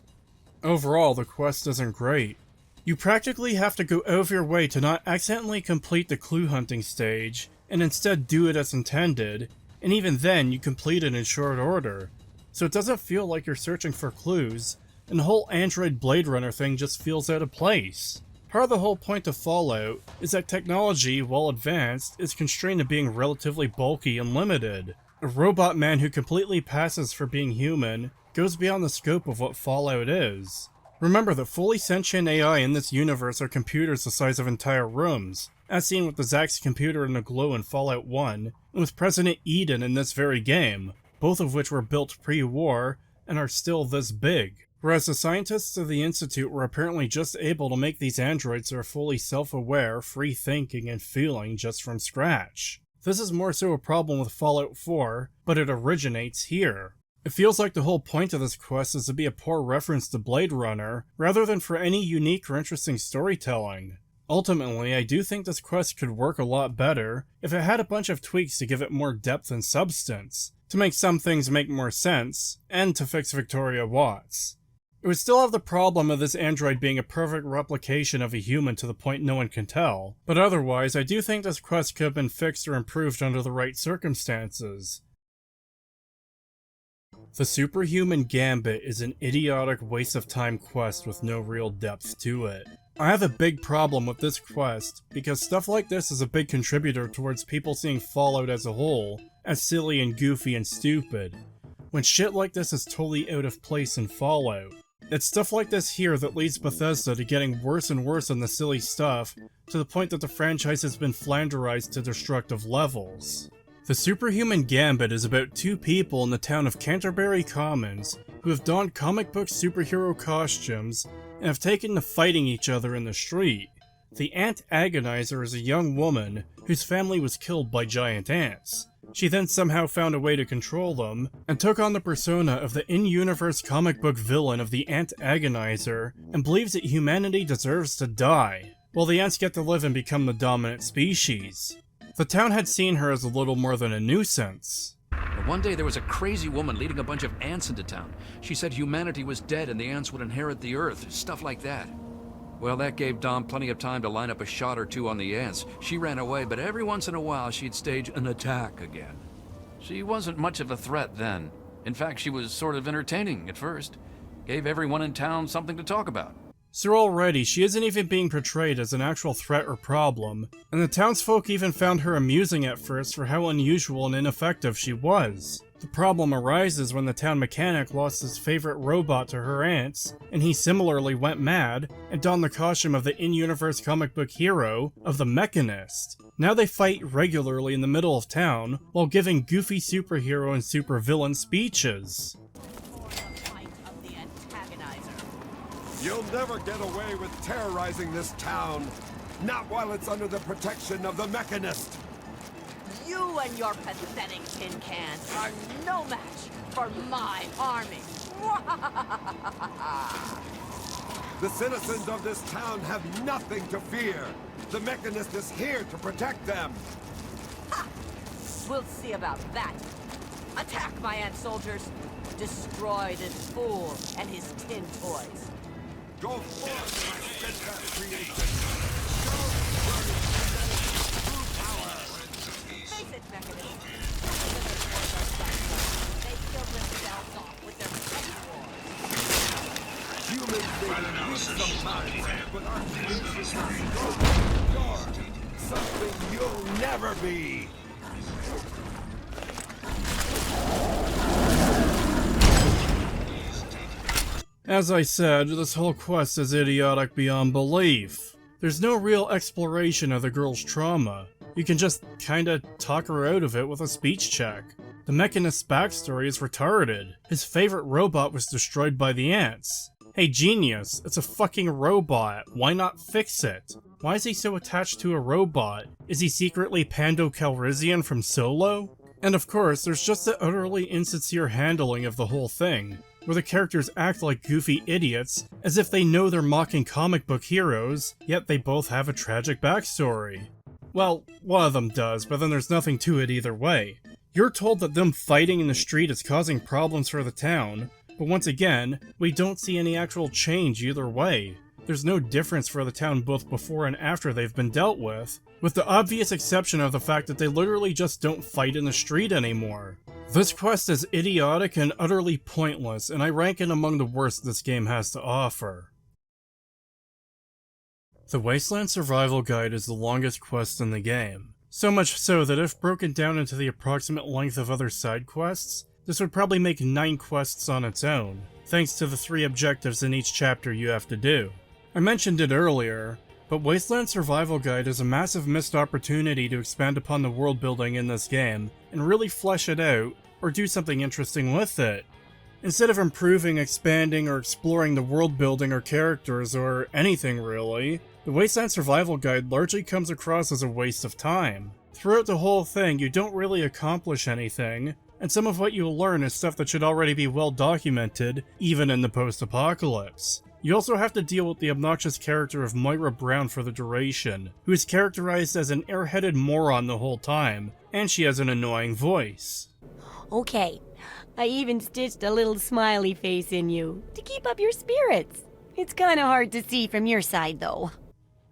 Overall, the quest isn't great. You practically have to go out of your way to not accidentally complete the clue hunting stage, and instead do it as intended, and even then you complete it in short order. So it doesn't feel like you're searching for clues, and the whole Android Blade Runner thing just feels out of place. Part of the whole point of Fallout is that technology, while advanced, is constrained to being relatively bulky and limited. A robot man who completely passes for being human goes beyond the scope of what Fallout is. Remember that fully sentient AI in this universe are computers the size of entire rooms, as seen with the Zax computer in the Glow in Fallout 1, and with President Eden in this very game, both of which were built pre-war and are still this big. Whereas the scientists of the Institute were apparently just able to make these androids that are fully self-aware, free-thinking, and feeling just from scratch. This is more so a problem with Fallout 4, but it originates here. It feels like the whole point of this quest is to be a poor reference to Blade Runner, rather than for any unique or interesting storytelling. Ultimately, I do think this quest could work a lot better if it had a bunch of tweaks to give it more depth and substance, to make some things make more sense, and to fix Victoria Watts. It would still have the problem of this android being a perfect replication of a human to the point no one can tell, but otherwise I do think this quest could have been fixed or improved under the right circumstances. The Superhuman Gambit is an idiotic waste of time quest with no real depth to it. I have a big problem with this quest, because stuff like this is a big contributor towards people seeing Fallout as a whole as silly and goofy and stupid, when shit like this is totally out of place in Fallout. It's stuff like this here that leads Bethesda to getting worse and worse on the silly stuff, to the point that the franchise has been flanderized to destructive levels. The Superhuman Gambit is about two people in the town of Canterbury Commons who have donned comic book superhero costumes and have taken to fighting each other in the street. The Ant Agonizer is a young woman whose family was killed by giant ants. She then somehow found a way to control them, and took on the persona of the in-universe comic book villain of the Ant Agonizer, and believes that humanity deserves to die, while the ants get to live and become the dominant species. The town had seen her as a little more than a nuisance. But one day there was a crazy woman leading a bunch of ants into town. She said humanity was dead and the ants would inherit the earth, stuff like that. Well, that gave Dom plenty of time to line up a shot or two on the ants. She ran away, but every once in a while she'd stage an attack again. She wasn't much of a threat then. In fact, she was sort of entertaining at first. Gave everyone in town something to talk about. So already, she isn't even being portrayed as an actual threat or problem, and the townsfolk even found her amusing at first for how unusual and ineffective she was. The problem arises when the town mechanic lost his favorite robot to her ants, and he similarly went mad and donned the costume of the in-universe comic book hero of the Mechanist. Now they fight regularly in the middle of town, while giving goofy superhero and supervillain speeches. You'll never get away with terrorizing this town, not while it's under the protection of the Mechanist. You and your pathetic tin cans are no match for my army. The citizens of this town have nothing to fear. The Mechanist is here to protect them. Ha! We'll see about that. Attack my ant soldiers. Destroy this fool and his tin toys. Go forth, my steadfast creation. Face it, Mechanist. They killed themselves off with their petty wars. Humans may lose sometimes, but our creation is something you'll never be. As I said, this whole quest is idiotic beyond belief. There's no real exploration of the girl's trauma. You can just kinda talk her out of it with a speech check. The Mechanist's backstory is retarded. His favorite robot was destroyed by the ants. Hey genius, it's a fucking robot. Why not fix it? Why is he so attached to a robot? Is he secretly Pando Calrissian from Solo? And of course, there's just the utterly insincere handling of the whole thing, where the characters act like goofy idiots, as if they know they're mocking comic book heroes, yet they both have a tragic backstory. Well, one of them does, but then there's nothing to it either way. You're told that them fighting in the street is causing problems for the town, but once again, we don't see any actual change either way. There's no difference for the town both before and after they've been dealt with the obvious exception of the fact that they literally just don't fight in the street anymore. This quest is idiotic and utterly pointless, and I rank it among the worst this game has to offer. The Wasteland Survival Guide is the longest quest in the game. So much so that if broken down into the approximate length of other side quests, this would probably make 9 quests on its own, thanks to the 3 objectives in each chapter you have to do. I mentioned it earlier, but Wasteland Survival Guide is a massive missed opportunity to expand upon the world building in this game, and really flesh it out, or do something interesting with it. Instead of improving, expanding, or exploring the world building or characters, or anything really, the Wasteland Survival Guide largely comes across as a waste of time. Throughout the whole thing, you don't really accomplish anything, and some of what you'll learn is stuff that should already be well documented, even in the post-apocalypse. You also have to deal with the obnoxious character of Moira Brown for the duration, who is characterized as an airheaded moron the whole time, and she has an annoying voice. Okay, I even stitched a little smiley face in you, to keep up your spirits. It's kinda hard to see from your side, though.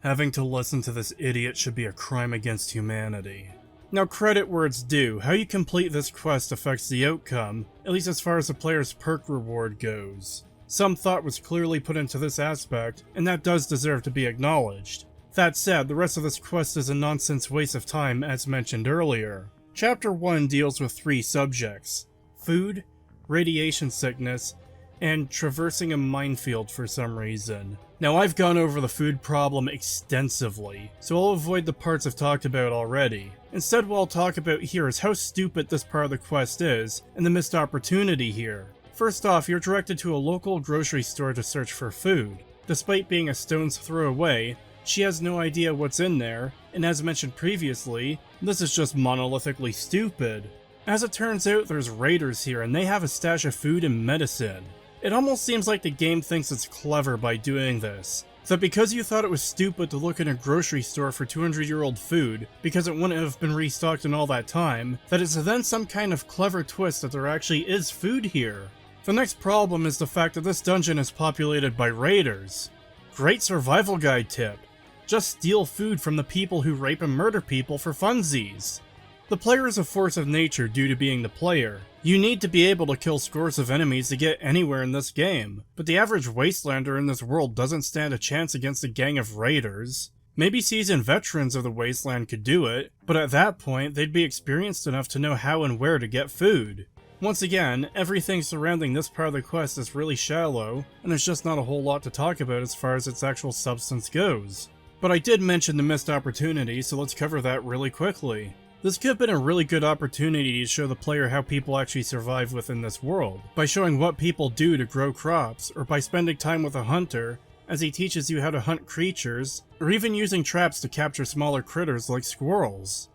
Having to listen to this idiot should be a crime against humanity. Now credit where it's due, how you complete this quest affects the outcome, at least as far as the player's perk reward goes. Some thought was clearly put into this aspect, and that does deserve to be acknowledged. That said, the rest of this quest is a nonsense waste of time as mentioned earlier. Chapter 1 deals with 3 subjects: food, radiation sickness, and traversing a minefield for some reason. Now I've gone over the food problem extensively, so I'll avoid the parts I've talked about already. Instead, what I'll talk about here is how stupid this part of the quest is, and the missed opportunity here. First off, you're directed to a local grocery store to search for food. Despite being a stone's throw away, She has no idea what's in there, and as mentioned previously, this is just monolithically stupid. As it turns out, there's raiders here and they have a stash of food and medicine. It almost seems like the game thinks it's clever by doing this. That because you thought it was stupid to look in a grocery store for 200-year-old food, because it wouldn't have been restocked in all that time, that it's then some kind of clever twist that there actually is food here. The next problem is the fact that this dungeon is populated by raiders. Great survival guide tip. Just steal food from the people who rape and murder people for funsies. The player is a force of nature due to being the player. You need to be able to kill scores of enemies to get anywhere in this game, but the average Wastelander in this world doesn't stand a chance against a gang of raiders. Maybe seasoned veterans of the Wasteland could do it, but at that point they'd be experienced enough to know how and where to get food. Once again, everything surrounding this part of the quest is really shallow, and there's just not a whole lot to talk about as far as its actual substance goes. But I did mention the missed opportunity, so let's cover that really quickly. This could have been a really good opportunity to show the player how people actually survive within this world, by showing what people do to grow crops, or by spending time with a hunter, as he teaches you how to hunt creatures, or even using traps to capture smaller critters like squirrels.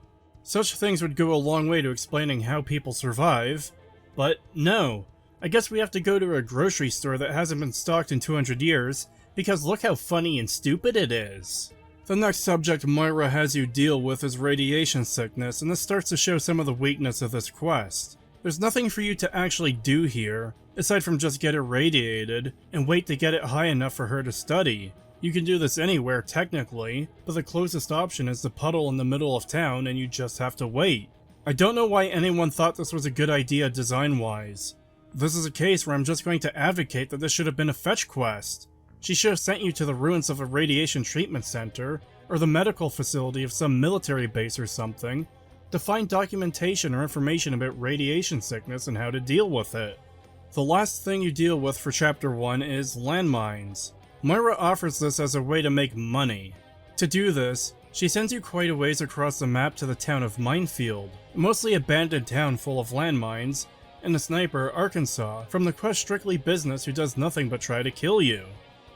Such things would go a long way to explaining how people survive, but no. I guess we have to go to a grocery store that hasn't been stocked in 200 years, because look how funny and stupid it is. The next subject Moira has you deal with is radiation sickness, and this starts to show some of the weakness of this quest. There's nothing for you to actually do here, aside from just get irradiated, and wait to get it high enough for her to study. You can do this anywhere technically, but the closest option is the puddle in the middle of town and you just have to wait. I don't know why anyone thought this was a good idea design-wise. This is a case where I'm just going to advocate that this should have been a fetch quest. She should have sent you to the ruins of a radiation treatment center, or the medical facility of some military base or something, to find documentation or information about radiation sickness and how to deal with it. The last thing you deal with for Chapter 1 is landmines. Moira offers this as a way to make money. To do this, she sends you quite a ways across the map to the town of Minefield, a mostly abandoned town full of landmines, and a sniper, Arkansas, from the quest Strictly Business who does nothing but try to kill you.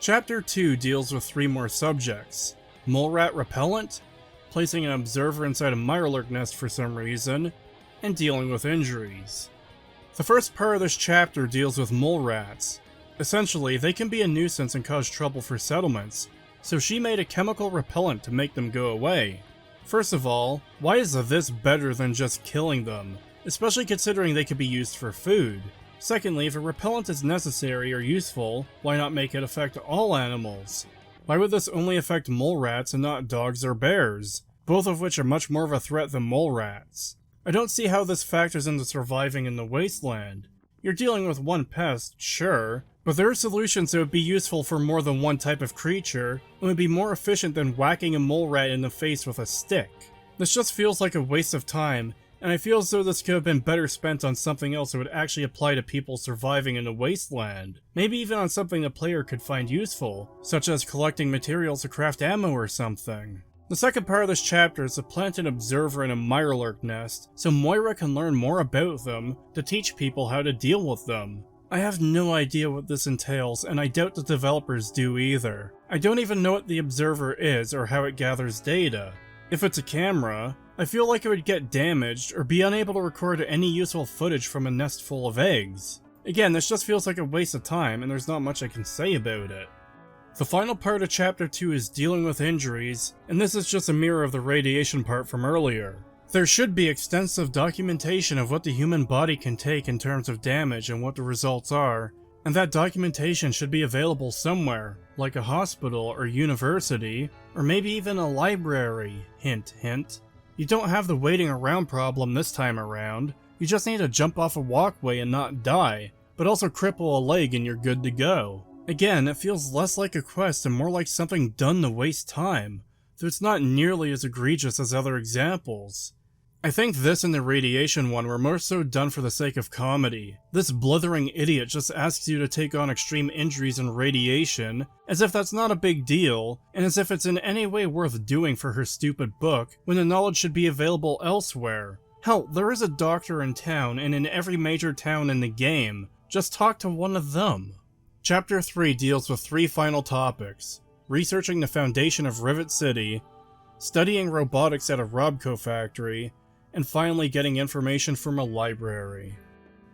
Chapter 2 deals with 3 more subjects. Mole rat repellent, placing an observer inside a mirelurk nest for some reason, and dealing with injuries. The first part of this chapter deals with mole rats. Essentially, they can be a nuisance and cause trouble for settlements, so she made a chemical repellent to make them go away. First of all, why is this better than just killing them, especially considering they could be used for food? Secondly, if a repellent is necessary or useful, why not make it affect all animals? Why would this only affect mole rats and not dogs or bears, both of which are much more of a threat than mole rats? I don't see how this factors into surviving in the Wasteland. You're dealing with one pest, sure, but there are solutions that would be useful for more than one type of creature, and would be more efficient than whacking a mole rat in the face with a stick. This just feels like a waste of time, and I feel as though this could have been better spent on something else that would actually apply to people surviving in the Wasteland. Maybe even on something the player could find useful, such as collecting materials to craft ammo or something. The second part of this chapter is to plant an observer in a mirelurk nest, so Moira can learn more about them to teach people how to deal with them. I have no idea what this entails, and I doubt the developers do either. I don't even know what the observer is or how it gathers data. If it's a camera, I feel like it would get damaged or be unable to record any useful footage from a nest full of eggs. Again, this just feels like a waste of time and there's not much I can say about it. The final part of Chapter 2 is dealing with injuries, and this is just a mirror of the radiation part from earlier. There should be extensive documentation of what the human body can take in terms of damage and what the results are, and that documentation should be available somewhere, like a hospital or university, or maybe even a library, hint hint. You don't have the waiting around problem this time around, you just need to jump off a walkway and not die, but also cripple a leg and you're good to go. Again, it feels less like a quest and more like something done to waste time, though it's not nearly as egregious as other examples. I think this and the radiation one were more so done for the sake of comedy. This blithering idiot just asks you to take on extreme injuries and radiation, as if that's not a big deal, and as if it's in any way worth doing for her stupid book, when the knowledge should be available elsewhere. Hell, there is a doctor in town and in every major town in the game. Just talk to one of them. Chapter 3 deals with 3 final topics. researching the foundation of Rivet City, studying robotics at a Robco factory, and finally getting information from a library.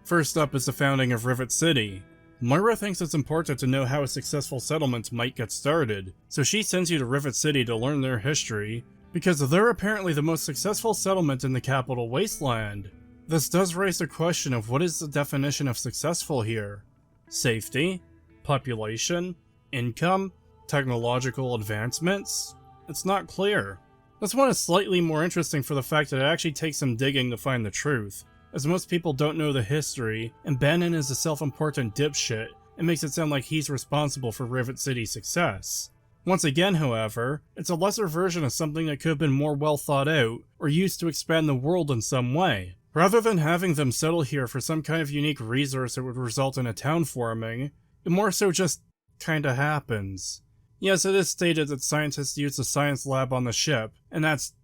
First up is the founding of Rivet City. Moira thinks it's important to know how a successful settlement might get started, so she sends you to Rivet City to learn their history, because they're apparently the most successful settlement in the capital Wasteland. This does raise the question of what is the definition of successful here? Safety? Population? Income? Technological advancements? It's not clear. This one is slightly more interesting for the fact that it actually takes some digging to find the truth, as most people don't know the history, and Bannon is a self-important dipshit and makes it sound like he's responsible for Rivet City's success. Once again, however, it's a lesser version of something that could have been more well thought out, or used to expand the world in some way. Rather than having them settle here for some kind of unique resource that would result in a town forming, it more so just kinda happens. Yes, it is stated that scientists use the science lab on the ship, and that's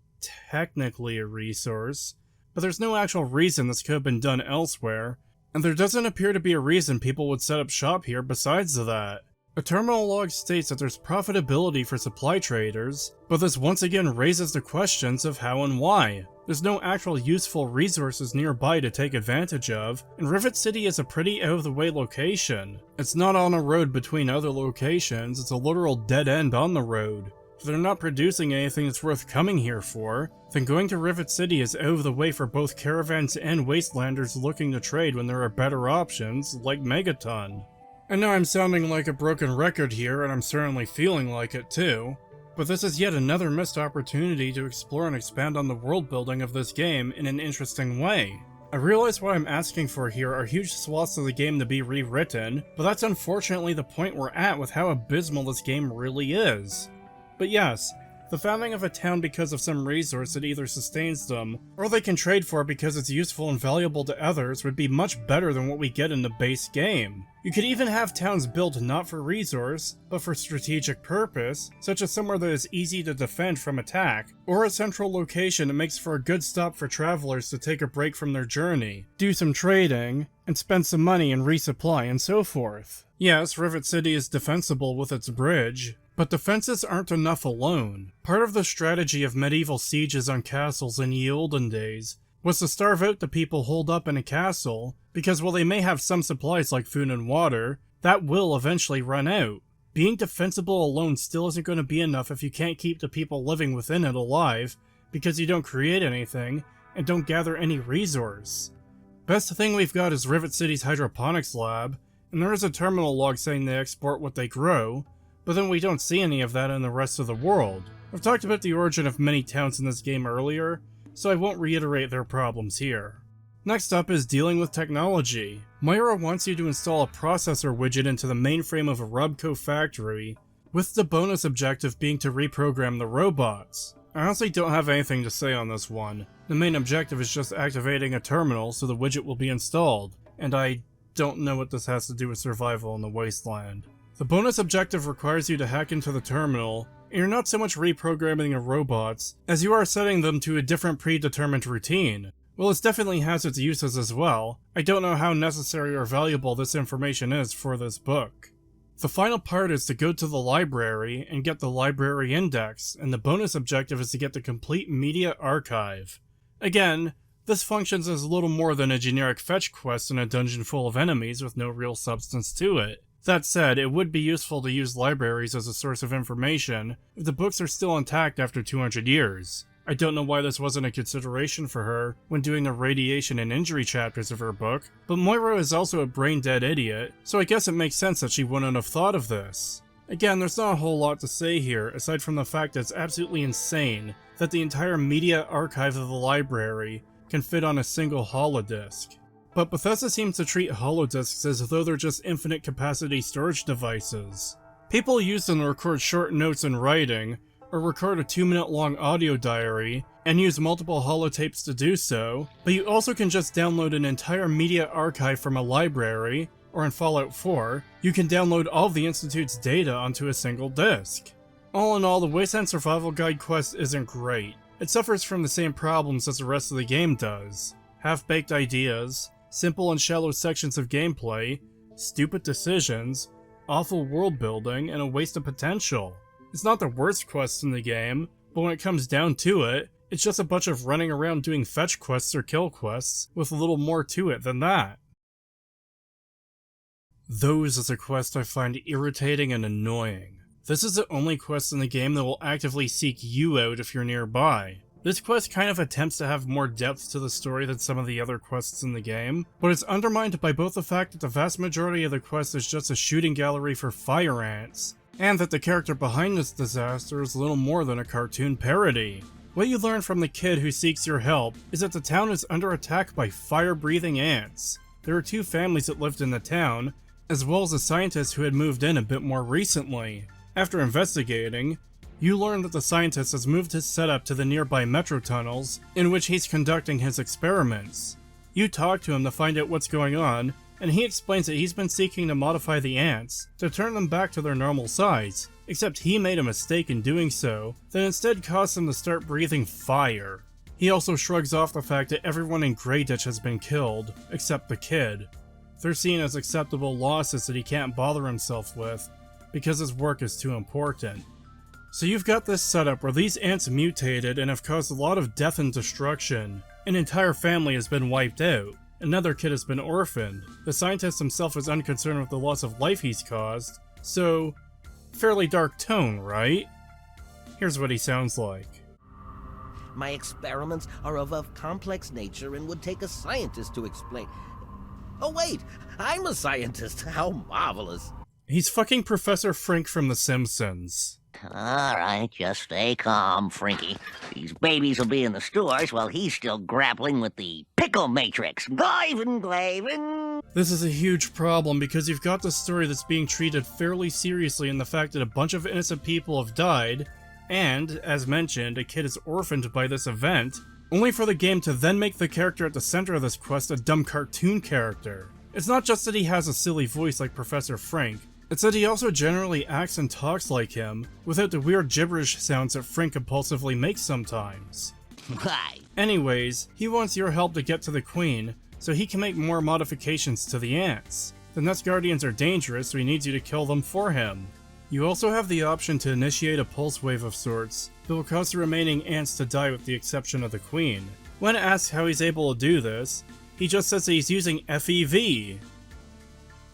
technically a resource, but there's no actual reason this could have been done elsewhere, and there doesn't appear to be a reason people would set up shop here besides that. A terminal log states that there's profitability for supply traders, but this once again raises the questions of how and why. There's no actual useful resources nearby to take advantage of, and Rivet City is a pretty out-of-the-way location. It's not on a road between other locations, it's a literal dead end on the road. If they're not producing anything that's worth coming here for, then going to Rivet City is out of the way for both caravans and wastelanders looking to trade when there are better options, like Megaton. I know I'm sounding like a broken record here, and I'm certainly feeling like it too, but this is yet another missed opportunity to explore and expand on the world building of this game in an interesting way. I realize what I'm asking for here are huge swaths of the game to be rewritten, but that's unfortunately the point we're at with how abysmal this game really is. But yes, the founding of a town because of some resource that either sustains them, or they can trade for because it's useful and valuable to others would be much better than what we get in the base game. You could even have towns built not for resource, but for strategic purpose, such as somewhere that is easy to defend from attack, or a central location that makes for a good stop for travelers to take a break from their journey, do some trading, and spend some money and resupply and so forth. Yes, Rivet City is defensible with its bridge, but defenses aren't enough alone. Part of the strategy of medieval sieges on castles in ye olden days was to starve out the people holed up in a castle, because while they may have some supplies like food and water, that will eventually run out. Being defensible alone still isn't going to be enough if you can't keep the people living within it alive, because you don't create anything, and don't gather any resource. Best thing we've got is Rivet City's hydroponics lab, and there is a terminal log saying they export what they grow, but then we don't see any of that in the rest of the world. I've talked about the origin of many towns in this game earlier, so I won't reiterate their problems here. Next up is dealing with technology. Moira wants you to install a processor widget into the mainframe of a Robco factory, with the bonus objective being to reprogram the robots. I honestly don't have anything to say on this one. The main objective is just activating a terminal so the widget will be installed, and I don't know what this has to do with survival in the Wasteland. The bonus objective requires you to hack into the terminal, and you're not so much reprogramming the robots, as you are setting them to a different predetermined routine. While this definitely has its uses as well, I don't know how necessary or valuable this information is for this book. The final part is to go to the library and get the library index, and the bonus objective is to get the complete media archive. Again, this functions as little more than a generic fetch quest in a dungeon full of enemies with no real substance to it. That said, it would be useful to use libraries as a source of information if the books are still intact after 200 years. I don't know why this wasn't a consideration for her when doing the radiation and injury chapters of her book, but Moira is also a brain-dead idiot, so I guess it makes sense that she wouldn't have thought of this. Again, there's not a whole lot to say here, aside from the fact that it's absolutely insane that the entire media archive of the library can fit on a single holodisc. But Bethesda seems to treat holodiscs as though they're just infinite capacity storage devices. People use them to record short notes in writing, or record a 2-minute long audio diary, and use multiple holotapes to do so, but you also can just download an entire media archive from a library, or in Fallout 4, you can download all of the Institute's data onto a single disk. All in all, the Wasteland Survival Guide quest isn't great. It suffers from the same problems as the rest of the game does. Half-baked ideas, simple and shallow sections of gameplay, stupid decisions, awful world building, and a waste of potential. It's not the worst quest in the game, but when it comes down to it, it's just a bunch of running around doing fetch quests or kill quests with a little more to it than that. Those is a quest I find irritating and annoying. This is the only quest in the game that will actively seek you out if you're nearby. This quest kind of attempts to have more depth to the story than some of the other quests in the game, but it's undermined by both the fact that the vast majority of the quest is just a shooting gallery for fire ants, and that the character behind this disaster is little more than a cartoon parody. What you learn from the kid who seeks your help is that the town is under attack by fire-breathing ants. There are 2 families that lived in the town, as well as a scientist who had moved in a bit more recently. After investigating, you learn that the scientist has moved his setup to the nearby metro tunnels, in which he's conducting his experiments. You talk to him to find out what's going on, and he explains that he's been seeking to modify the ants to turn them back to their normal size, except he made a mistake in doing so that instead caused them to start breathing fire. He also shrugs off the fact that everyone in Greyditch has been killed, except the kid. They're seen as acceptable losses that he can't bother himself with, because his work is too important. So you've got this setup where these ants mutated and have caused a lot of death and destruction. An entire family has been wiped out. Another kid has been orphaned. The scientist himself is unconcerned with the loss of life he's caused. So, fairly dark tone, right? Here's what he sounds like. My experiments are of a complex nature and would take a scientist to explain. Oh wait, I'm a scientist. How marvelous. He's fucking Professor Frink from The Simpsons. All right, just stay calm, Frinky. These babies will be in the stores while he's still grappling with the pickle matrix. Glavin. This is a huge problem because you've got this story that's being treated fairly seriously in the fact that a bunch of innocent people have died, and, as mentioned, a kid is orphaned by this event, only for the game to then make the character at the center of this quest a dumb cartoon character. It's not just that he has a silly voice like Professor Frink, it's that he also generally acts and talks like him, without the weird gibberish sounds that Frink compulsively makes sometimes. Anyways, he wants your help to get to the Queen, so he can make more modifications to the ants. The Nest Guardians are dangerous, so he needs you to kill them for him. You also have the option to initiate a pulse wave of sorts, that will cause the remaining ants to die with the exception of the Queen. When asked how he's able to do this, he just says that he's using FEV.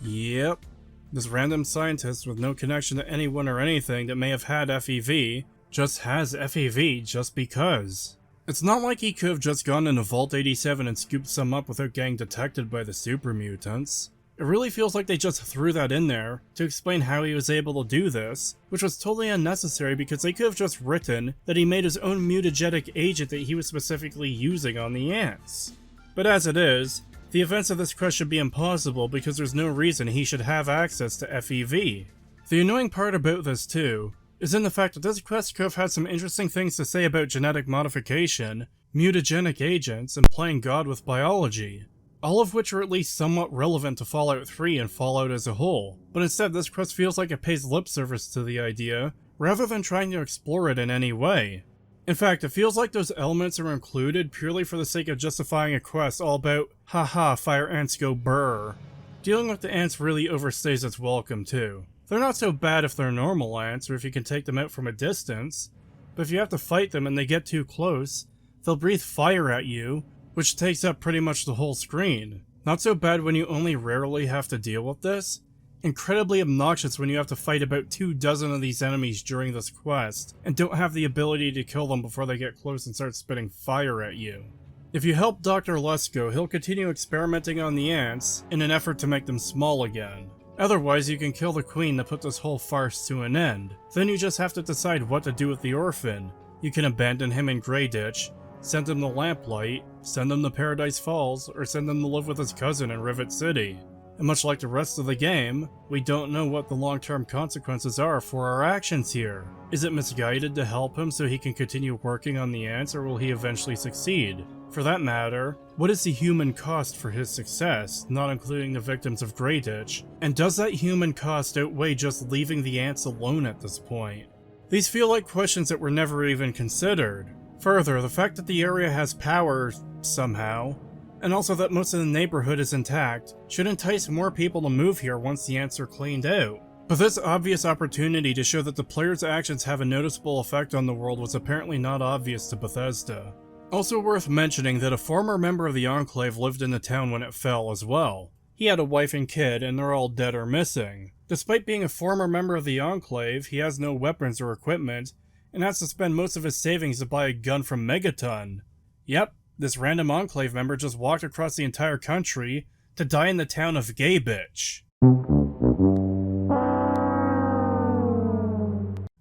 Yep. This random scientist with no connection to anyone or anything that may have had FEV just has FEV just because. It's not like he could have just gone into Vault 87 and scooped some up without getting detected by the super mutants. It really feels like they just threw that in there to explain how he was able to do this, which was totally unnecessary because they could have just written that he made his own mutagenic agent that he was specifically using on the ants. But as it is, the events of this quest should be impossible because there's no reason he should have access to FEV. The annoying part about this too, is in the fact that this quest could have had some interesting things to say about genetic modification, mutagenic agents, and playing God with biology, all of which are at least somewhat relevant to Fallout 3 and Fallout as a whole, but instead this quest feels like it pays lip service to the idea, rather than trying to explore it in any way. In fact, it feels like those elements are included purely for the sake of justifying a quest all about, haha, fire ants go brrr. Dealing with the ants really overstays its welcome too. They're not so bad if they're normal ants or if you can take them out from a distance, but if you have to fight them and they get too close, they'll breathe fire at you, which takes up pretty much the whole screen. Not so bad when you only rarely have to deal with this. Incredibly obnoxious when you have to fight about 24 of these enemies during this quest, and don't have the ability to kill them before they get close and start spitting fire at you. If you help Dr. Lesko, he'll continue experimenting on the ants in an effort to make them small again. Otherwise, you can kill the Queen to put this whole farce to an end. Then you just have to decide what to do with the orphan. You can abandon him in Greyditch, send him to Lamplight, send him to Paradise Falls, or send him to live with his cousin in Rivet City. And much like the rest of the game, we don't know what the long-term consequences are for our actions here. Is it misguided to help him so he can continue working on the ants, or will he eventually succeed? For that matter, what is the human cost for his success, not including the victims of Greyditch? And does that human cost outweigh just leaving the ants alone at this point? These feel like questions that were never even considered. Further, the fact that the area has power, somehow, and also that most of the neighborhood is intact, should entice more people to move here once the ants are cleaned out. But this obvious opportunity to show that the player's actions have a noticeable effect on the world was apparently not obvious to Bethesda. Also worth mentioning that a former member of the Enclave lived in the town when it fell as well. He had a wife and kid, and they're all dead or missing. Despite being a former member of the Enclave, he has no weapons or equipment, and has to spend most of his savings to buy a gun from Megaton. Yep, this random Enclave member just walked across the entire country to die in the town of Gay Bitch.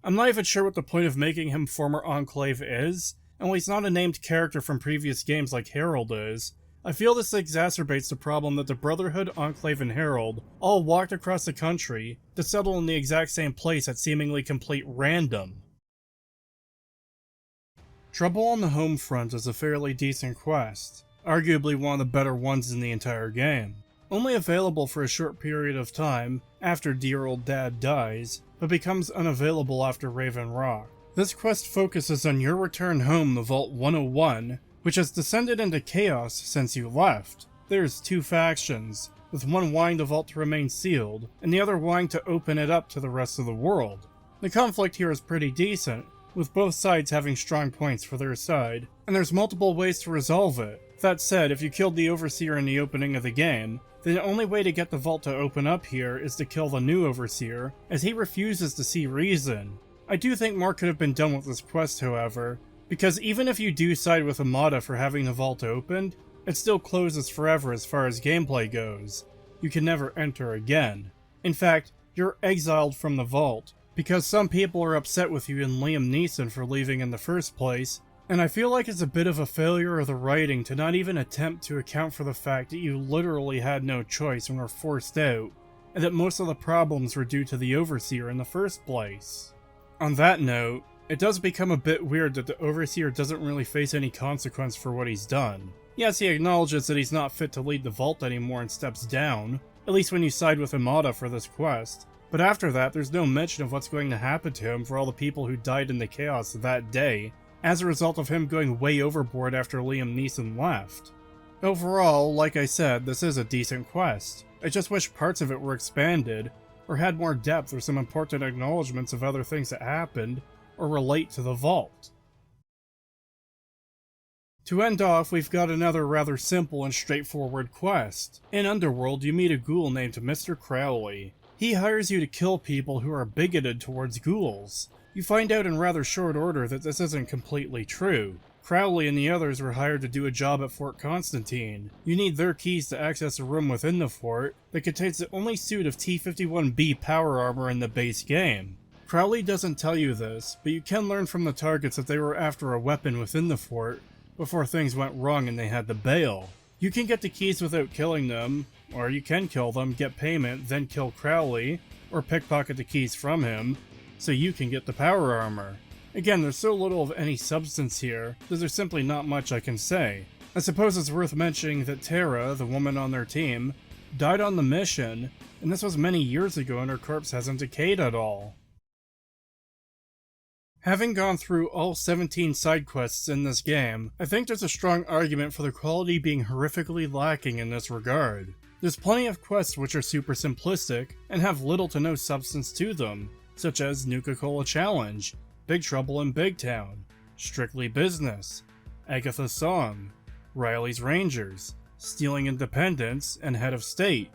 I'm not even sure what the point of making him former Enclave is, and while he's not a named character from previous games like Harold is, I feel this exacerbates the problem that the Brotherhood, Enclave, and Herald all walked across the country to settle in the exact same place at seemingly complete random. Trouble on the Homefront is a fairly decent quest, arguably one of the better ones in the entire game. Only available for a short period of time after dear old dad dies, but becomes unavailable after Raven Rock. This quest focuses on your return home to Vault 101, which has descended into chaos since you left. There's two factions, with one wanting the vault to remain sealed, and the other wanting to open it up to the rest of the world. The conflict here is pretty decent, with both sides having strong points for their side, and there's multiple ways to resolve it. That said, if you killed the Overseer in the opening of the game, then the only way to get the vault to open up here is to kill the new Overseer, as he refuses to see reason. I do think more could have been done with this quest, however, because even if you do side with Amada for having the vault opened, it still closes forever as far as gameplay goes. You can never enter again. In fact, you're exiled from the vault, because some people are upset with you and Liam Neeson for leaving in the first place, and I feel like it's a bit of a failure of the writing to not even attempt to account for the fact that you literally had no choice and were forced out, and that most of the problems were due to the Overseer in the first place. On that note, it does become a bit weird that the Overseer doesn't really face any consequence for what he's done. Yes, he acknowledges that he's not fit to lead the vault anymore and steps down, at least when you side with Amada for this quest, but after that there's no mention of what's going to happen to him for all the people who died in the chaos that day, as a result of him going way overboard after Liam Neeson left. Overall, like I said, this is a decent quest. I just wish parts of it were expanded, or had more depth or some important acknowledgements of other things that happened, or relate to the vault. To end off, we've got another rather simple and straightforward quest. In Underworld, you meet a ghoul named Mr. Crowley. He hires you to kill people who are bigoted towards ghouls. You find out in rather short order that this isn't completely true. Crowley and the others were hired to do a job at Fort Constantine. You need their keys to access a room within the fort that contains the only suit of T-51B power armor in the base game. Crowley doesn't tell you this, but you can learn from the targets that they were after a weapon within the fort before things went wrong and they had to bail. You can get the keys without killing them, or you can kill them, get payment, then kill Crowley, or pickpocket the keys from him, so you can get the power armor. Again, there's so little of any substance here that there's simply not much I can say. I suppose it's worth mentioning that Tara, the woman on their team, died on the mission, and this was many years ago and her corpse hasn't decayed at all. Having gone through all 17 side quests in this game, I think there's a strong argument for the quality being horrifically lacking in this regard. There's plenty of quests which are super simplistic and have little to no substance to them, such as Nuka-Cola Challenge, Big Trouble in Big Town, Strictly Business, Agatha's Song, Reilly's Rangers, Stealing Independence, and Head of State.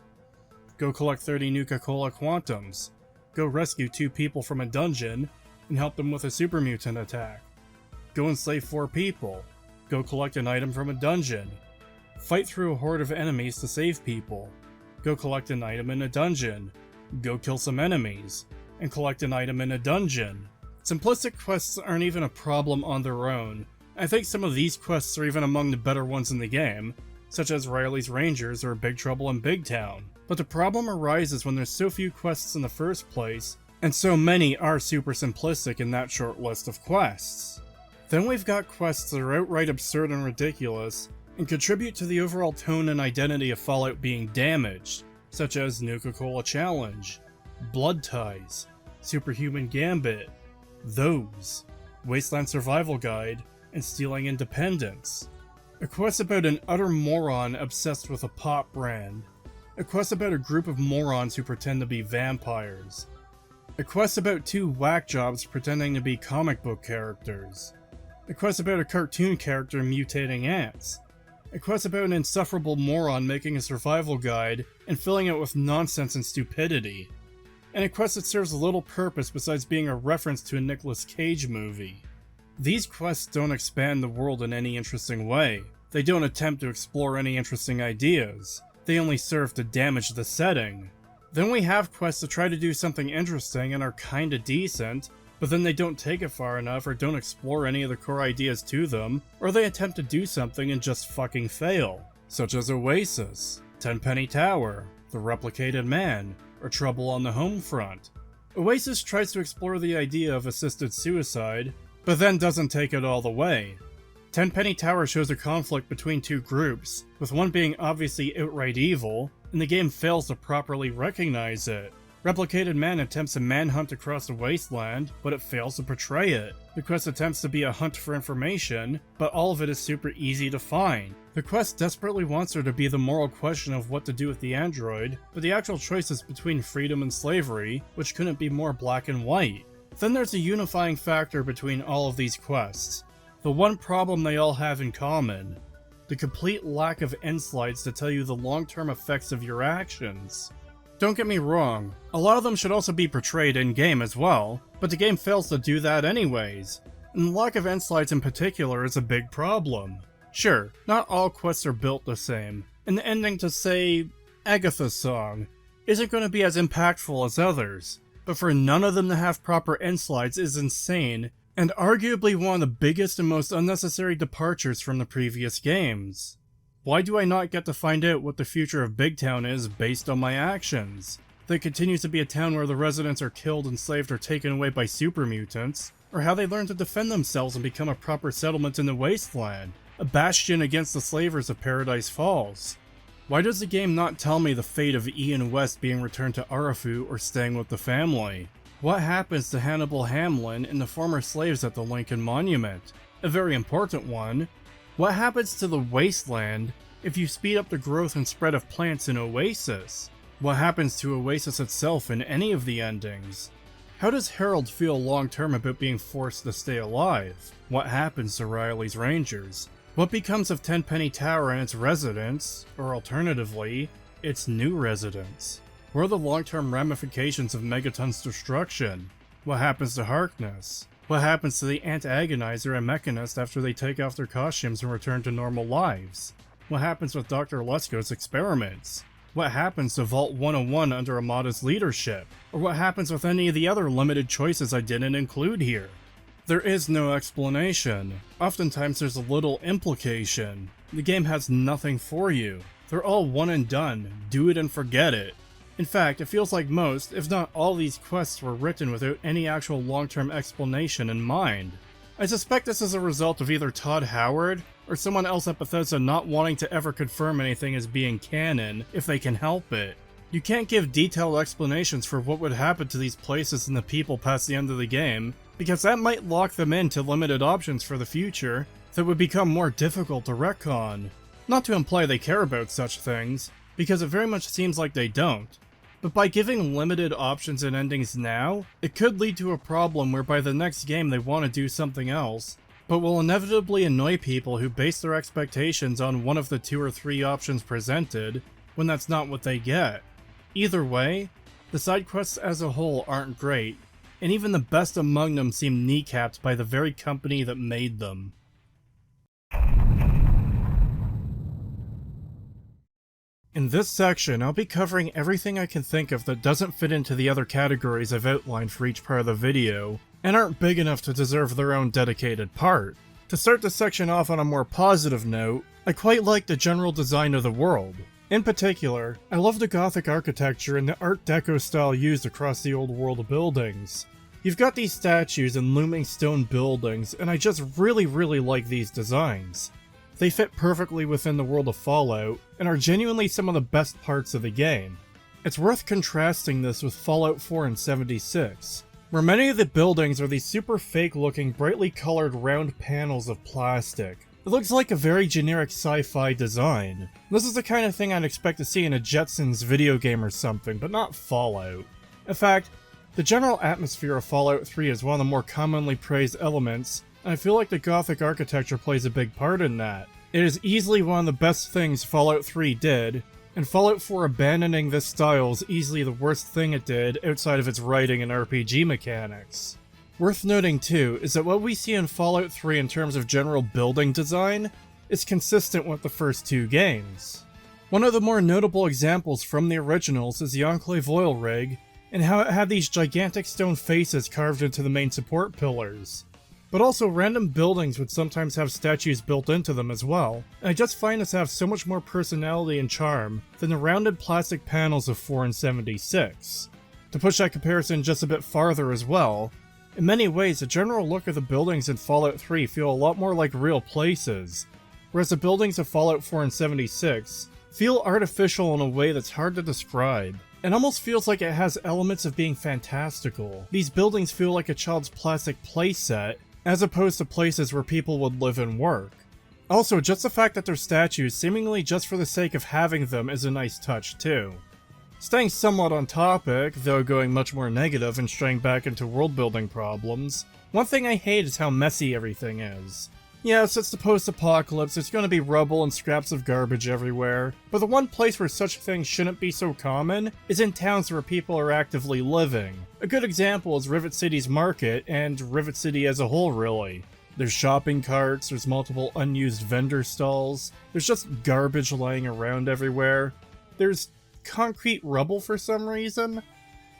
Go collect 30 Nuka-Cola Quantums. Go rescue 2 people from a dungeon and help them with a super mutant attack. Go enslave 4 people. Go collect an item from a dungeon. Fight through a horde of enemies to save people. Go collect an item in a dungeon. Go kill some enemies. And collect an item in a dungeon. Simplistic quests aren't even a problem on their own. I think some of these quests are even among the better ones in the game, such as Reilly's Rangers or Big Trouble in Big Town. But the problem arises when there's so few quests in the first place, and so many are super simplistic in that short list of quests. Then we've got quests that are outright absurd and ridiculous, and contribute to the overall tone and identity of Fallout being damaged, such as Nuka-Cola Challenge, Blood Ties, Superhuman Gambit, Those, Wasteland Survival Guide, and Stealing Independence. A quest about an utter moron obsessed with a pop brand. A quest about a group of morons who pretend to be vampires. A quest about two whack jobs pretending to be comic book characters. A quest about a cartoon character mutating ants. A quest about an insufferable moron making a survival guide and filling it with nonsense and stupidity. And a quest that serves little purpose besides being a reference to a Nicolas Cage movie. These quests don't expand the world in any interesting way. They don't attempt to explore any interesting ideas. They only serve to damage the setting. Then we have quests that try to do something interesting and are kinda decent, but then they don't take it far enough or don't explore any of the core ideas to them, or they attempt to do something and just fucking fail. Such as Oasis, Tenpenny Tower, The Replicated Man, or Trouble on the Homefront. Oasis tries to explore the idea of assisted suicide, but then doesn't take it all the way. Tenpenny Tower shows a conflict between two groups, with one being obviously outright evil, and the game fails to properly recognize it. Replicated Man attempts a manhunt across the Wasteland, but it fails to portray it. The quest attempts to be a hunt for information, but all of it is super easy to find. The quest desperately wants there to be the moral question of what to do with the android, but the actual choice is between freedom and slavery, which couldn't be more black and white. Then there's a unifying factor between all of these quests. The one problem they all have in common: the complete lack of end slides to tell you the long-term effects of your actions. Don't get me wrong, a lot of them should also be portrayed in-game as well, but the game fails to do that anyways, and the lack of end slides in particular is a big problem. Sure, not all quests are built the same, and the ending to, say, Agatha's song isn't going to be as impactful as others, but for none of them to have proper end slides is insane, and arguably one of the biggest and most unnecessary departures from the previous games. Why do I not get to find out what the future of Big Town is based on my actions? That it continues to be a town where the residents are killed, enslaved, or taken away by super mutants, or how they learn to defend themselves and become a proper settlement in the Wasteland, a bastion against the slavers of Paradise Falls. Why does the game not tell me the fate of Ian West being returned to Arafu or staying with the family? What happens to Hannibal Hamlin and the former slaves at the Lincoln Monument? A very important one. What happens to the Wasteland if you speed up the growth and spread of plants in Oasis? What happens to Oasis itself in any of the endings? How does Harold feel long-term about being forced to stay alive? What happens to Reilly's Rangers? What becomes of Tenpenny Tower and its residents, or alternatively, its new residents? What are the long-term ramifications of Megaton's destruction? What happens to Harkness? What happens to the Ant-Agonizer and Mechanist after they take off their costumes and return to normal lives? What happens with Dr. Lesko's experiments? What happens to Vault 101 under Amada's leadership? Or what happens with any of the other limited choices I didn't include here? There is no explanation. Oftentimes there's a little implication. The game has nothing for you. They're all one and done. Do it and forget it. In fact, it feels like most, if not all, these quests were written without any actual long-term explanation in mind. I suspect this is a result of either Todd Howard, or someone else at Bethesda not wanting to ever confirm anything as being canon, if they can help it. You can't give detailed explanations for what would happen to these places and the people past the end of the game, because that might lock them into limited options for the future that would become more difficult to retcon. Not to imply they care about such things, because it very much seems like they don't. But by giving limited options and endings now, it could lead to a problem where by the next game they want to do something else, but will inevitably annoy people who base their expectations on one of the 2 or 3 options presented, when that's not what they get. Either way, the side quests as a whole aren't great, and even the best among them seem kneecapped by the very company that made them. In this section, I'll be covering everything I can think of that doesn't fit into the other categories I've outlined for each part of the video, and aren't big enough to deserve their own dedicated part. To start this section off on a more positive note, I quite like the general design of the world. In particular, I love the Gothic architecture and the Art Deco style used across the old world buildings. You've got these statues and looming stone buildings, and I just really like these designs. They fit perfectly within the world of Fallout, and are genuinely some of the best parts of the game. It's worth contrasting this with Fallout 4 and 76, where many of the buildings are these super fake looking brightly colored round panels of plastic. It looks like a very generic sci-fi design. This is the kind of thing I'd expect to see in a Jetsons video game or something, but not Fallout. In fact, The general atmosphere of Fallout 3 is one of the more commonly praised elements, and I feel like the Gothic architecture plays a big part in that. It is easily one of the best things Fallout 3 did, and Fallout 4 abandoning this style is easily the worst thing it did outside of its writing and RPG mechanics. Worth noting too is that what we see in Fallout 3 in terms of general building design is consistent with the first two games. One of the more notable examples from the originals is the Enclave oil rig, and how it had these gigantic stone faces carved into the main support pillars. But also random buildings would sometimes have statues built into them as well, and I just find this to have so much more personality and charm than the rounded plastic panels of 4 and 76. To push that comparison just a bit farther as well, in many ways the general look of the buildings in Fallout 3 feel a lot more like real places, whereas the buildings of Fallout 4 and 76 feel artificial in a way that's hard to describe. It almost feels like it has elements of being fantastical. These buildings feel like a child's plastic playset, as opposed to places where people would live and work. Also, just the fact that they're statues seemingly just for the sake of having them is a nice touch too. Staying somewhat on topic, though going much more negative and straying back into world-building problems, one thing I hate is how messy everything is. Yes, it's the post-apocalypse, there's gonna be rubble and scraps of garbage everywhere, but the one place where such things shouldn't be so common is in towns where people are actively living. A good example is Rivet City's market, and Rivet City as a whole really. There's shopping carts, there's multiple unused vendor stalls, there's just garbage lying around everywhere, there's concrete rubble for some reason.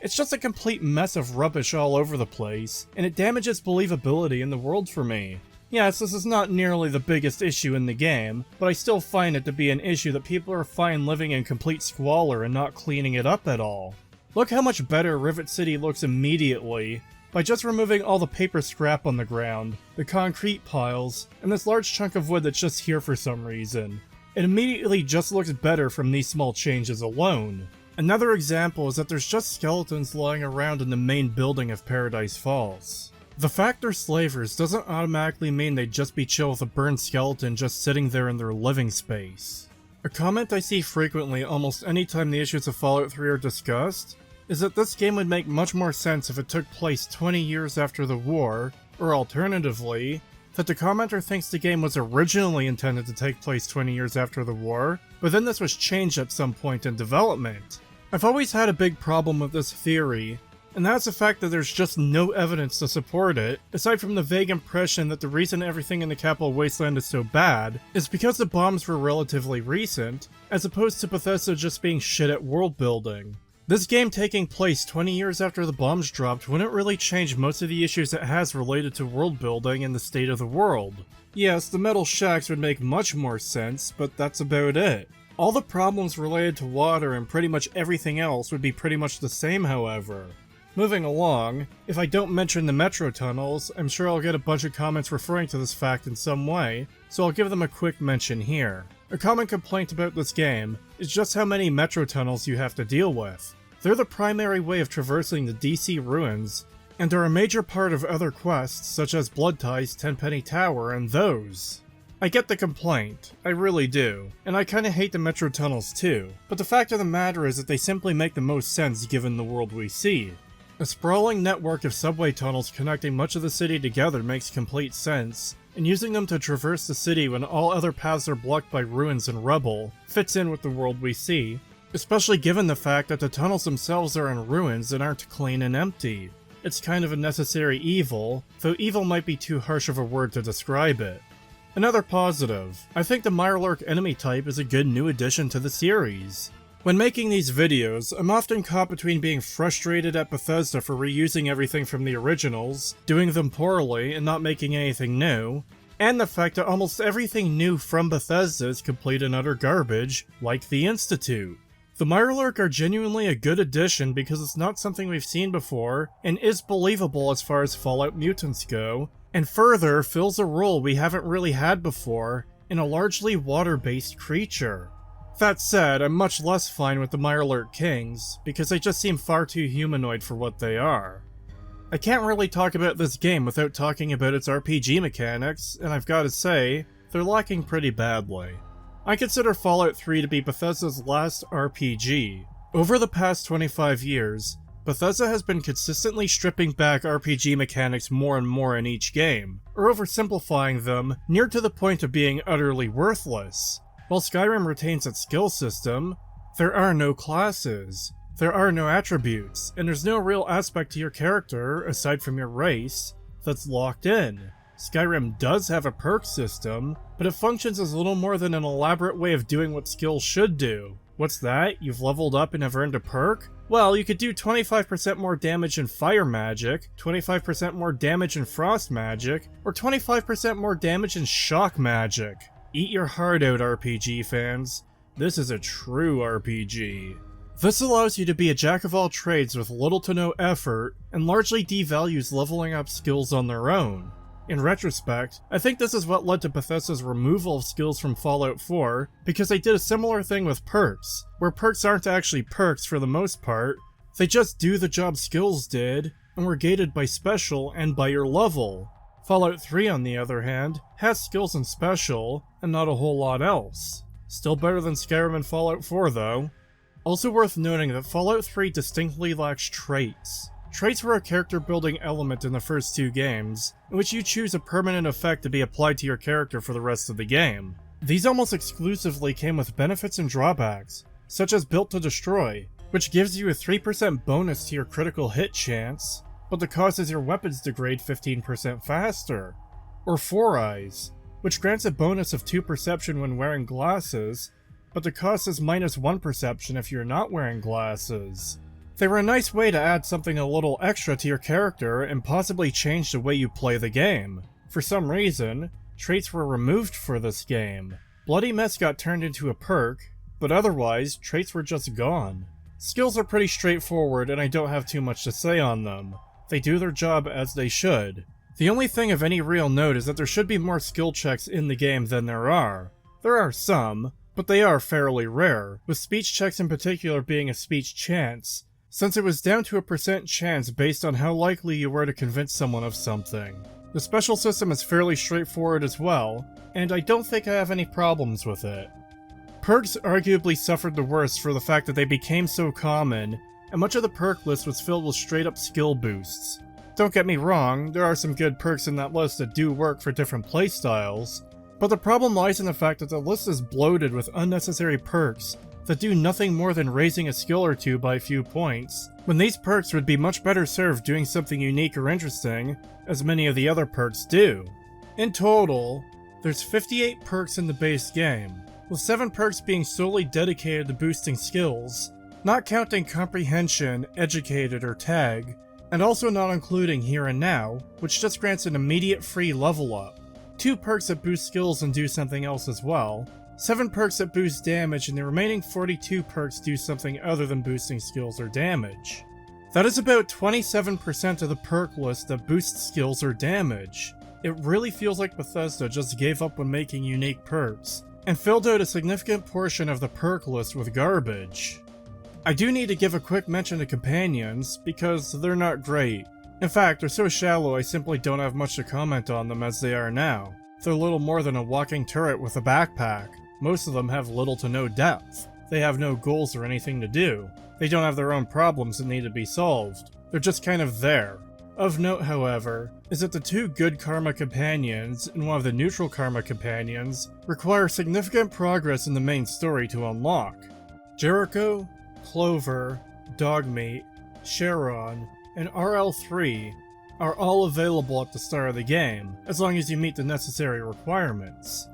It's just a complete mess of rubbish all over the place, and it damages believability in the world for me. Yes, this is not nearly the biggest issue in the game, but I still find it to be an issue that people are fine living in complete squalor and not cleaning it up at all. Look how much better Rivet City looks immediately by just removing all the paper scrap on the ground, the concrete piles, and this large chunk of wood that's just here for some reason. It immediately just looks better from these small changes alone. Another example is that there's just skeletons lying around in the main building of Paradise Falls. The fact they're slavers doesn't automatically mean they'd just be chill with a burned skeleton just sitting there in their living space. A comment I see frequently almost anytime the issues of Fallout 3 are discussed is that this game would make much more sense if it took place 20 years after the war, or alternatively, that the commenter thinks the game was originally intended to take place 20 years after the war, but then this was changed at some point in development. I've always had a big problem with this theory, and that's the fact that there's just no evidence to support it, aside from the vague impression that the reason everything in the capital Wasteland is so bad is because the bombs were relatively recent, as opposed to Bethesda just being shit at world building. This game taking place 20 years after the bombs dropped wouldn't really change most of the issues it has related to world building and the state of the world. Yes, the metal shacks would make much more sense, but that's about it. All the problems related to water and pretty much everything else would be pretty much the same, however. Moving along, if I don't mention the metro tunnels, I'm sure I'll get a bunch of comments referring to this fact in some way, so I'll give them a quick mention here. A common complaint about this game is just how many metro tunnels you have to deal with. They're the primary way of traversing the DC ruins, and are a major part of other quests such as Blood Ties, Tenpenny Tower, and those. I get the complaint, I really do, and I kinda hate the metro tunnels too, but the fact of the matter is that they simply make the most sense given the world we see. A sprawling network of subway tunnels connecting much of the city together makes complete sense, and using them to traverse the city when all other paths are blocked by ruins and rubble fits in with the world we see, especially given the fact that the tunnels themselves are in ruins and aren't clean and empty. It's kind of a necessary evil, though evil might be too harsh of a word to describe it. Another positive, I think the Mirelurk enemy type is a good new addition to the series. When making these videos, I'm often caught between being frustrated at Bethesda for reusing everything from the originals, doing them poorly, and not making anything new, and the fact that almost everything new from Bethesda is complete and utter garbage, like the Institute. The Mirelurk are genuinely a good addition because it's not something we've seen before, and is believable as far as Fallout mutants go, and further fills a role we haven't really had before in a largely water-based creature. That said, I'm much less fine with the Mirelurk Kings, because they just seem far too humanoid for what they are. I can't really talk about this game without talking about its RPG mechanics, and I've gotta say, they're lacking pretty badly. I consider Fallout 3 to be Bethesda's last RPG. Over the past 25 years, Bethesda has been consistently stripping back RPG mechanics more and more in each game, or oversimplifying them near to the point of being utterly worthless. While Skyrim retains its skill system, there are no classes, there are no attributes, and there's no real aspect to your character, aside from your race, that's locked in. Skyrim does have a perk system, but it functions as little more than an elaborate way of doing what skills should do. What's that? You've leveled up and have earned a perk? Well, you could do 25% more damage in fire magic, 25% more damage in frost magic, or 25% more damage in shock magic. Eat your heart out, RPG fans. This is a true RPG. This allows you to be a jack of all trades with little to no effort, and largely devalues leveling up skills on their own. In retrospect, I think this is what led to Bethesda's removal of skills from Fallout 4, because they did a similar thing with perks, where perks aren't actually perks for the most part, they just do the job skills did, and were gated by special and by your level. Fallout 3, on the other hand, has skills and special, and not a whole lot else. Still better than Skyrim and Fallout 4 though. Also worth noting that Fallout 3 distinctly lacks traits. Traits were a character building element in the first two games, in which you choose a permanent effect to be applied to your character for the rest of the game. These almost exclusively came with benefits and drawbacks, such as Built to Destroy, which gives you a 3% bonus to your critical hit chance, but the causes your weapons degrade 15% faster. Or Four Eyes, which grants a bonus of 2 perception when wearing glasses, but the cost is -1 perception if you're not wearing glasses. They were a nice way to add something a little extra to your character and possibly change the way you play the game. For some reason, traits were removed for this game. Bloody Mess got turned into a perk, but otherwise, traits were just gone. Skills are pretty straightforward and I don't have too much to say on them. They do their job as they should. The only thing of any real note is that there should be more skill checks in the game than there are. There are some, but they are fairly rare, with speech checks in particular being a speech chance, since it was down to a % chance based on how likely you were to convince someone of something. The special system is fairly straightforward as well, and I don't think I have any problems with it. Perks arguably suffered the worst for the fact that they became so common, and much of the perk list was filled with straight up skill boosts. Don't get me wrong, there are some good perks in that list that do work for different playstyles, but the problem lies in the fact that the list is bloated with unnecessary perks that do nothing more than raising a skill or two by a few points, when these perks would be much better served doing something unique or interesting, as many of the other perks do. In total, there's 58 perks in the base game, with 7 perks being solely dedicated to boosting skills, not counting Comprehension, Educated, or Tag, and also not including Here and Now, which just grants an immediate free level up, 2 perks that boost skills and do something else as well, 7 perks that boost damage, and the remaining 42 perks do something other than boosting skills or damage. That is about 27% of the perk list that boosts skills or damage. It really feels like Bethesda just gave up on making unique perks, and filled out a significant portion of the perk list with garbage. I do need to give a quick mention to companions, because they're not great. In fact, they're so shallow I simply don't have much to comment on them as they are now. They're little more than a walking turret with a backpack. Most of them have little to no depth. They have no goals or anything to do. They don't have their own problems that need to be solved. They're just kind of there. Of note, however, is that the 2 good karma companions and one of the neutral karma companions require significant progress in the main story to unlock. Jericho, Clover, Dogmeat, Sharon, and RL3 are all available at the start of the game, as long as you meet the necessary requirements.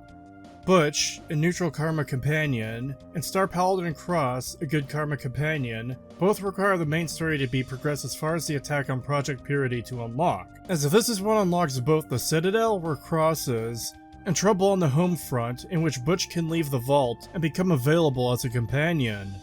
Butch, a neutral karma companion, and Star Paladin Cross, a good karma companion, both require the main story to be progressed as far as the attack on Project Purity to unlock, as this is what unlocks both the Citadel, where Cross is, and Trouble on the Homefront, in which Butch can leave the vault and become available as a companion.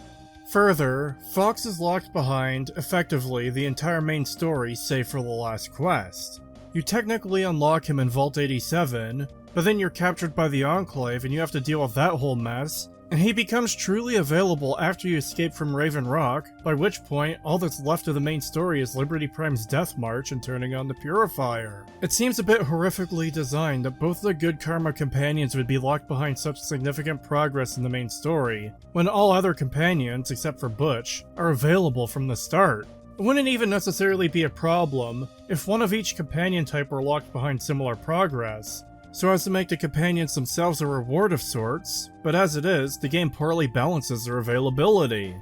Further, Fox is locked behind, effectively, the entire main story save for the last quest. You technically unlock him in Vault 87, but then you're captured by the Enclave and you have to deal with that whole mess, and he becomes truly available after you escape from Raven Rock, by which point all that's left of the main story is Liberty Prime's death march and turning on the Purifier. It seems a bit horrifically designed that both the good karma companions would be locked behind such significant progress in the main story, when all other companions, except for Butch, are available from the start. It wouldn't even necessarily be a problem if one of each companion type were locked behind similar progress, so as to make the companions themselves a reward of sorts, but as it is, the game poorly balances their availability.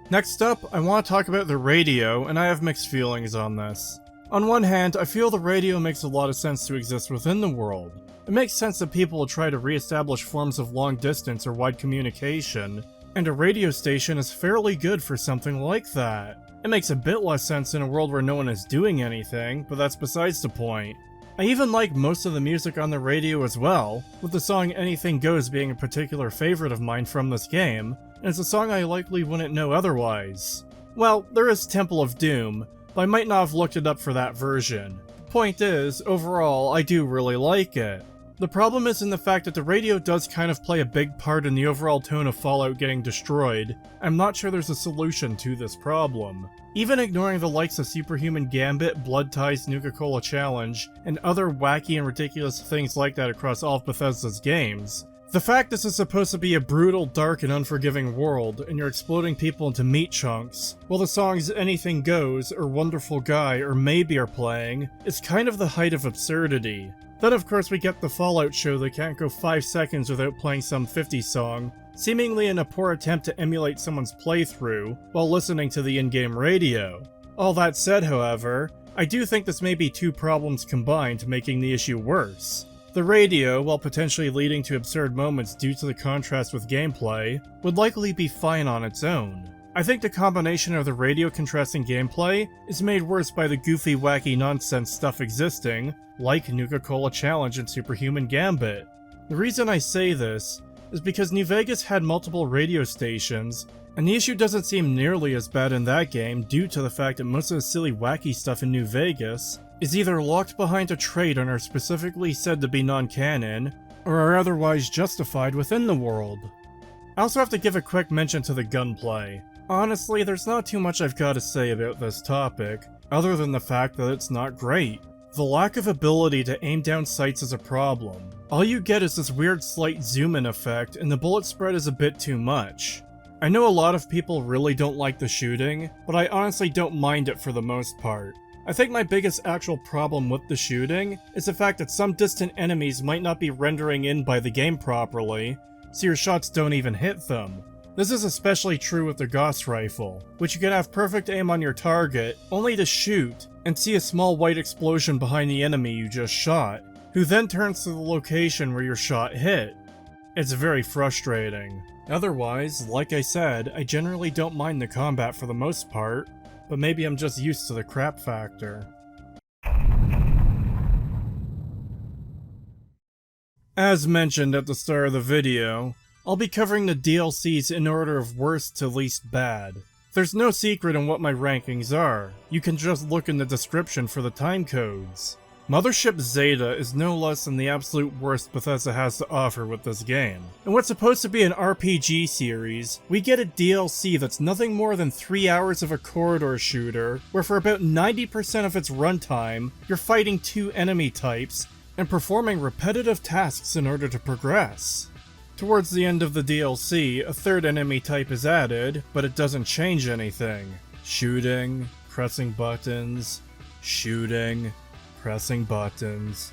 Next up, I want to talk about the radio, and I have mixed feelings on this. On one hand, I feel the radio makes a lot of sense to exist within the world. It makes sense that people will try to re-establish forms of long distance or wide communication, and a radio station is fairly good for something like that. It makes a bit less sense in a world where no one is doing anything, but that's besides the point. I even like most of the music on the radio as well, with the song Anything Goes being a particular favorite of mine from this game, and it's a song I likely wouldn't know otherwise. Well, there is Temple of Doom, but I might not have looked it up for that version. Point is, overall, I do really like it. The problem is in the fact that the radio does kind of play a big part in the overall tone of Fallout getting destroyed. I'm not sure there's a solution to this problem. Even ignoring the likes of Superhuman Gambit, Blood Ties, Nuka-Cola Challenge, and other wacky and ridiculous things like that across all of Bethesda's games, the fact this is supposed to be a brutal, dark, and unforgiving world, and you're exploding people into meat chunks, while the songs Anything Goes, or Wonderful Guy, or Maybe are playing, is kind of the height of absurdity. Then of course we get the Fallout show that can't go 5 seconds without playing some 50s song, seemingly in a poor attempt to emulate someone's playthrough, while listening to the in-game radio. All that said, however, I do think this may be two problems combined, making the issue worse. The radio, while potentially leading to absurd moments due to the contrast with gameplay, would likely be fine on its own. I think the combination of the radio contrasting gameplay is made worse by the goofy, wacky nonsense stuff existing, like Nuka-Cola Challenge and Superhuman Gambit. The reason I say this is because New Vegas had multiple radio stations, and the issue doesn't seem nearly as bad in that game due to the fact that most of the silly, wacky stuff in New Vegas is either locked behind a trait and are specifically said to be non-canon, or are otherwise justified within the world. I also have to give a quick mention to the gunplay. Honestly, there's not too much I've got to say about this topic, other than the fact that it's not great. The lack of ability to aim down sights is a problem. All you get is this weird slight zoom-in effect, and the bullet spread is a bit too much. I know a lot of people really don't like the shooting, but I honestly don't mind it for the most part. I think my biggest actual problem with the shooting is the fact that some distant enemies might not be rendering in by the game properly, so your shots don't even hit them. This is especially true with the Gauss rifle, which you can have perfect aim on your target, only to shoot, and see a small white explosion behind the enemy you just shot, who then turns to the location where your shot hit. It's very frustrating. Otherwise, like I said, I generally don't mind the combat for the most part, but maybe I'm just used to the crap factor. As mentioned at the start of the video, I'll be covering the DLCs in order of worst to least bad. There's no secret in what my rankings are, you can just look in the description for the timecodes. Mothership Zeta is no less than the absolute worst Bethesda has to offer with this game. In what's supposed to be an RPG series, we get a DLC that's nothing more than 3 hours of a corridor shooter, where for about 90% of its runtime, you're fighting 2 enemy types, and performing repetitive tasks in order to progress. Towards the end of the DLC, a 3rd enemy type is added, but it doesn't change anything. Shooting, pressing buttons, shooting, pressing buttons.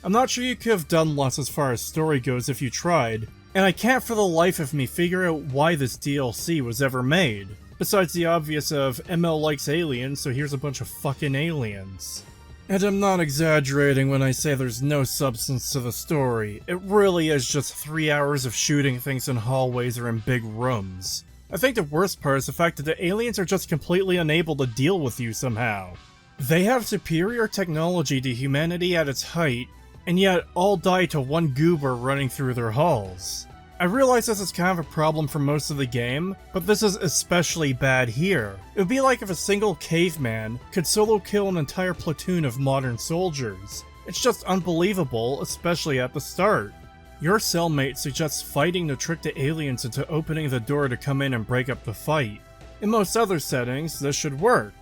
I'm not sure you could have done less as far as story goes if you tried, and I can't for the life of me figure out why this DLC was ever made. Besides the obvious of ML likes aliens, so here's a bunch of fucking aliens. And I'm not exaggerating when I say there's no substance to the story. It really is just 3 hours of shooting things in hallways or in big rooms. I think the worst part is the fact that the aliens are just completely unable to deal with you somehow. They have superior technology to humanity at its height, and yet all die to one goober running through their halls. I realize this is kind of a problem for most of the game, but this is especially bad here. It would be like if a single caveman could solo kill an entire platoon of modern soldiers. It's just unbelievable, especially at the start. Your cellmate suggests fighting to trick the aliens into opening the door to come in and break up the fight. In most other settings, this should work.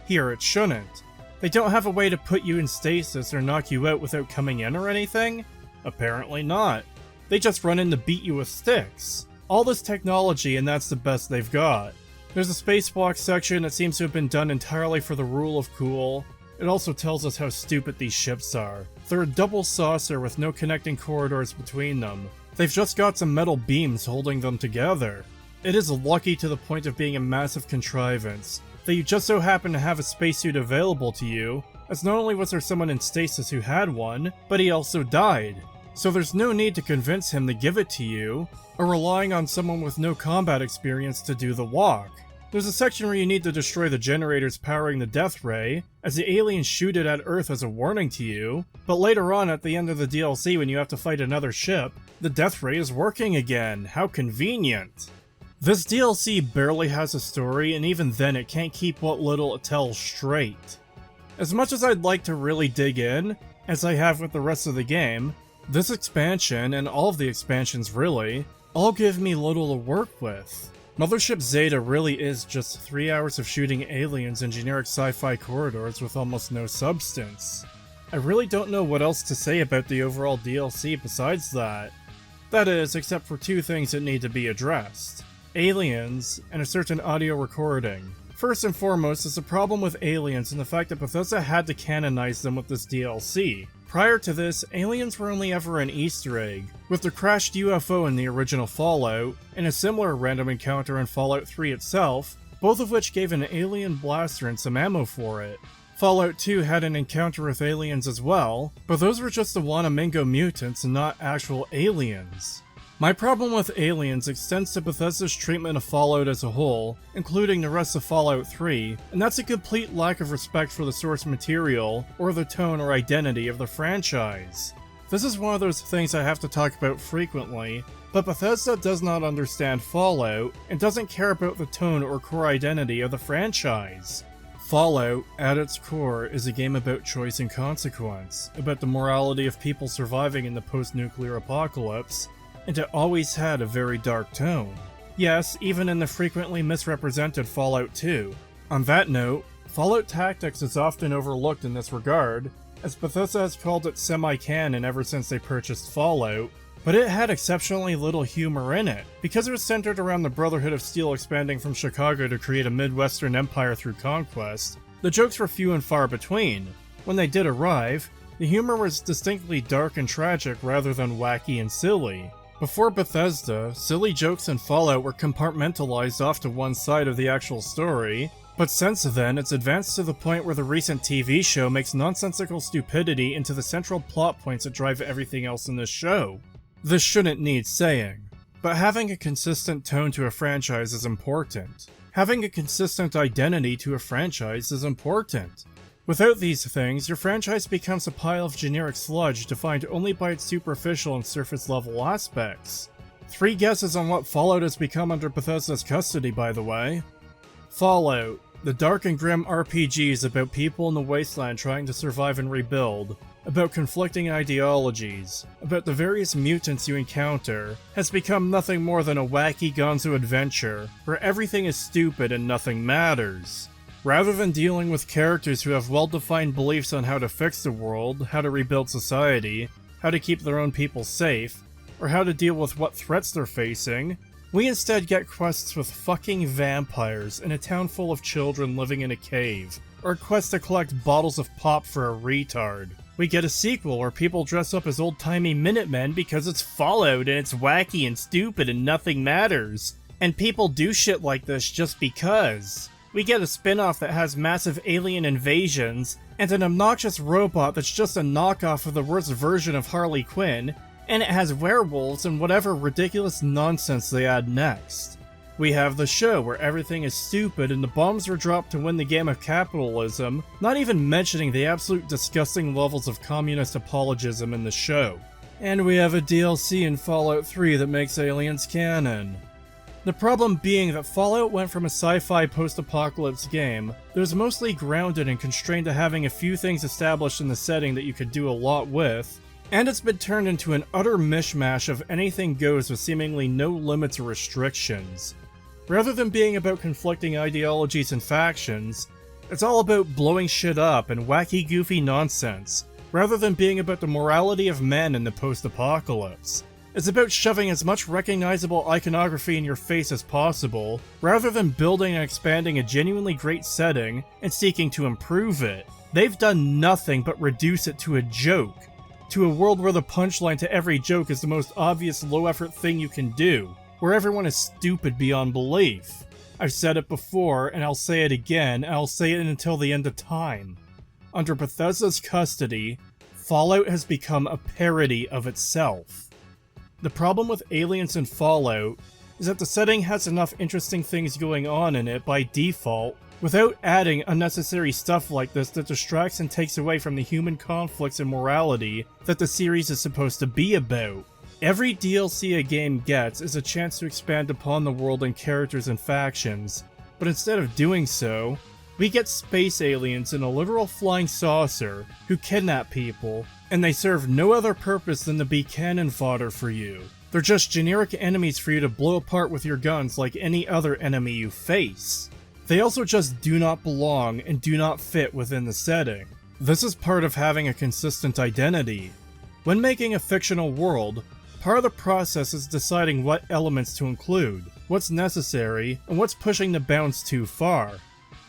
Here it shouldn't. They don't have a way to put you in stasis or knock you out without coming in or anything? Apparently not. They just run in to beat you with sticks. All this technology and that's the best they've got. There's a spacewalk section that seems to have been done entirely for the rule of cool. It also tells us how stupid these ships are. They're a double saucer with no connecting corridors between them. They've just got some metal beams holding them together. It is lucky to the point of being a massive contrivance that you just so happen to have a spacesuit available to you, as not only was there someone in stasis who had one, but he also died. So there's no need to convince him to give it to you, or relying on someone with no combat experience to do the walk. There's a section where you need to destroy the generators powering the death ray, as the aliens shoot it at Earth as a warning to you, but later on at the end of the DLC when you have to fight another ship, the death ray is working again. How convenient. This DLC barely has a story, and even then it can't keep what little it tells straight. As much as I'd like to really dig in, as I have with the rest of the game, this expansion, and all of the expansions really, all give me little to work with. Mothership Zeta really is just 3 hours of shooting aliens in generic sci-fi corridors with almost no substance. I really don't know what else to say about the overall DLC besides that. That is, except for two things that need to be addressed. Aliens, and a certain audio recording. First and foremost is the problem with aliens and the fact that Bethesda had to canonize them with this DLC. Prior to this, aliens were only ever an Easter egg, with the crashed UFO in the original Fallout, and a similar random encounter in Fallout 3 itself, both of which gave an alien blaster and some ammo for it. Fallout 2 had an encounter with aliens as well, but those were just the Wanamingo mutants and not actual aliens. My problem with aliens extends to Bethesda's treatment of Fallout as a whole, including the rest of Fallout 3, and that's a complete lack of respect for the source material, or the tone or identity of the franchise. This is one of those things I have to talk about frequently, but Bethesda does not understand Fallout, and doesn't care about the tone or core identity of the franchise. Fallout, at its core, is a game about choice and consequence, about the morality of people surviving in the post-nuclear apocalypse, and it always had a very dark tone. Yes, even in the frequently misrepresented Fallout 2. On that note, Fallout Tactics is often overlooked in this regard, as Bethesda has called it semi-canon ever since they purchased Fallout, but it had exceptionally little humor in it, because it was centered around the Brotherhood of Steel expanding from Chicago to create a Midwestern empire through conquest. The jokes were few and far between. When they did arrive, the humor was distinctly dark and tragic rather than wacky and silly. Before Bethesda, silly jokes in Fallout were compartmentalized off to one side of the actual story, but since then it's advanced to the point where the recent TV show makes nonsensical stupidity into the central plot points that drive everything else in this show. This shouldn't need saying, but having a consistent tone to a franchise is important. Having a consistent identity to a franchise is important. Without these things, your franchise becomes a pile of generic sludge defined only by its superficial and surface-level aspects. 3 guesses on what Fallout has become under Bethesda's custody, by the way. Fallout, the dark and grim RPGs about people in the Wasteland trying to survive and rebuild, about conflicting ideologies, about the various mutants you encounter, has become nothing more than a wacky gonzo adventure, where everything is stupid and nothing matters. Rather than dealing with characters who have well-defined beliefs on how to fix the world, how to rebuild society, how to keep their own people safe, or how to deal with what threats they're facing, we instead get quests with fucking vampires in a town full of children living in a cave, or a quest to collect bottles of pop for a retard. We get a sequel where people dress up as old-timey Minutemen because it's Fallout and it's wacky and stupid and nothing matters. And people do shit like this just because. We get a spin-off that has massive alien invasions, and an obnoxious robot that's just a knockoff of the worst version of Harley Quinn, and it has werewolves and whatever ridiculous nonsense they add next. We have the show where everything is stupid and the bombs are dropped to win the game of capitalism, not even mentioning the absolute disgusting levels of communist apologism in the show. And we have a DLC in Fallout 3 that makes aliens canon. The problem being that Fallout went from a sci-fi post-apocalypse game that was mostly grounded and constrained to having a few things established in the setting that you could do a lot with, and it's been turned into an utter mishmash of anything goes with seemingly no limits or restrictions. Rather than being about conflicting ideologies and factions, it's all about blowing shit up and wacky goofy nonsense, rather than being about the morality of men in the post-apocalypse. is about shoving as much recognizable iconography in your face as possible, rather than building and expanding a genuinely great setting and seeking to improve it. They've done nothing but reduce it to a joke, to a world where the punchline to every joke is the most obvious low-effort thing you can do, where everyone is stupid beyond belief. I've said it before, and I'll say it again, and I'll say it until the end of time. Under Bethesda's custody, Fallout has become a parody of itself. The problem with Aliens and Fallout is that the setting has enough interesting things going on in it by default, without adding unnecessary stuff like this that distracts and takes away from the human conflicts and morality that the series is supposed to be about. Every DLC a game gets is a chance to expand upon the world and characters and factions, but instead of doing so, we get space aliens in a literal flying saucer who kidnap people, and they serve no other purpose than to be cannon fodder for you. They're just generic enemies for you to blow apart with your guns like any other enemy you face. They also just do not belong and do not fit within the setting. This is part of having a consistent identity. When making a fictional world, part of the process is deciding what elements to include, what's necessary, and what's pushing the bounds too far.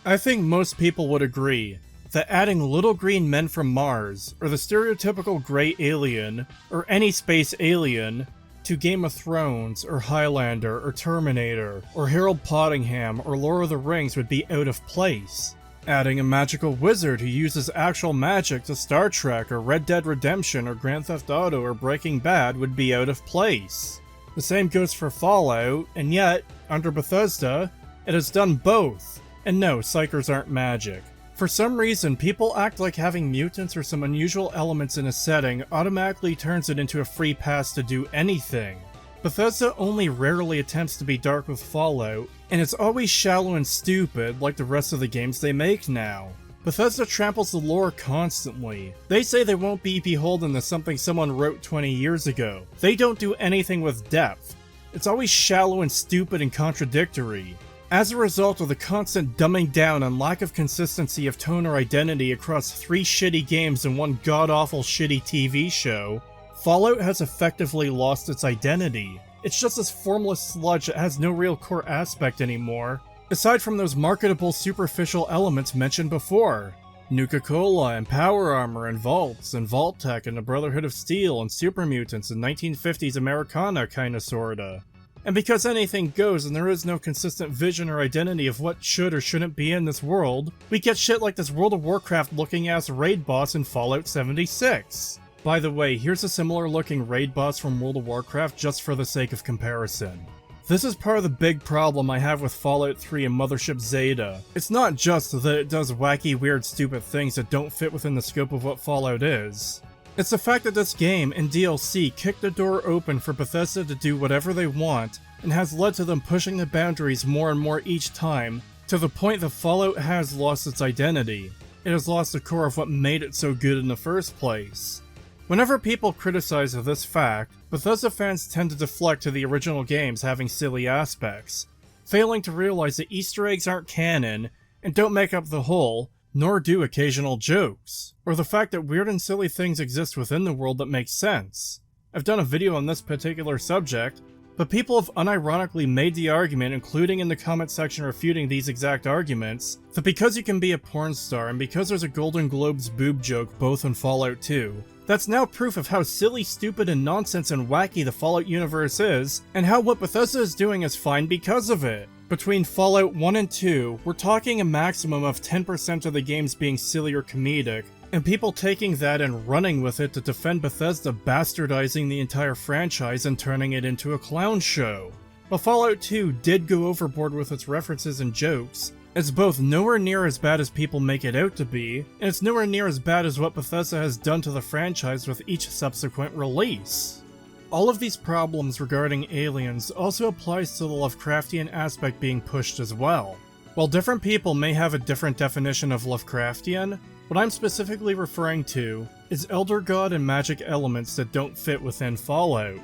I think most people would agree that adding little green men from Mars, or the stereotypical grey alien, or any space alien, to Game of Thrones, or Highlander, or Terminator, or Harold Pottingham, or Lord of the Rings would be out of place. Adding a magical wizard who uses actual magic to Star Trek or Red Dead Redemption or Grand Theft Auto or Breaking Bad would be out of place. The same goes for Fallout, and yet, under Bethesda, it has done both. And no, psychers aren't magic. For some reason, people act like having mutants or some unusual elements in a setting automatically turns it into a free pass to do anything. Bethesda only rarely attempts to be dark with Fallout, and it's always shallow and stupid like the rest of the games they make now. Bethesda tramples the lore constantly. They say they won't be beholden to something someone wrote 20 years ago. They don't do anything with depth. It's always shallow and stupid and contradictory. As a result of the constant dumbing down and lack of consistency of tone or identity across 3 shitty games and 1 god-awful shitty TV show, Fallout has effectively lost its identity. It's just this formless sludge that has no real core aspect anymore, aside from those marketable superficial elements mentioned before. Nuka-Cola and Power Armor and Vaults and Vault-Tec and the Brotherhood of Steel and Super Mutants and 1950s Americana kinda sorta. And because anything goes and there is no consistent vision or identity of what should or shouldn't be in this world, we get shit like this World of Warcraft looking ass raid boss in Fallout 76. By the way, here's a similar looking raid boss from World of Warcraft just for the sake of comparison. This is part of the big problem I have with Fallout 3 and Mothership Zeta. It's not just that it does wacky, weird, stupid things that don't fit within the scope of what Fallout is. It's the fact that this game and DLC kicked the door open for Bethesda to do whatever they want, and has led to them pushing the boundaries more and more each time, to the point that Fallout has lost its identity. It has lost the core of what made it so good in the first place. Whenever people criticize this fact, Bethesda fans tend to deflect to the original games having silly aspects, failing to realize that Easter eggs aren't canon, and don't make up the whole, nor do occasional jokes, or the fact that weird and silly things exist within the world that make sense. I've done a video on this particular subject, but people have unironically made the argument, including in the comment section refuting these exact arguments, that because you can be a porn star and because there's a Golden Globes boob joke both in Fallout 2, that's now proof of how silly, stupid, and nonsense and wacky the Fallout universe is, and how what Bethesda is doing is fine because of it. Between Fallout 1 and 2, we're talking a maximum of 10% of the games being silly or comedic, and people taking that and running with it to defend Bethesda bastardizing the entire franchise and turning it into a clown show. While Fallout 2 did go overboard with its references and jokes, it's both nowhere near as bad as people make it out to be, and it's nowhere near as bad as what Bethesda has done to the franchise with each subsequent release. All of these problems regarding aliens also applies to the Lovecraftian aspect being pushed as well. While different people may have a different definition of Lovecraftian, what I'm specifically referring to is Elder God and magic elements that don't fit within Fallout.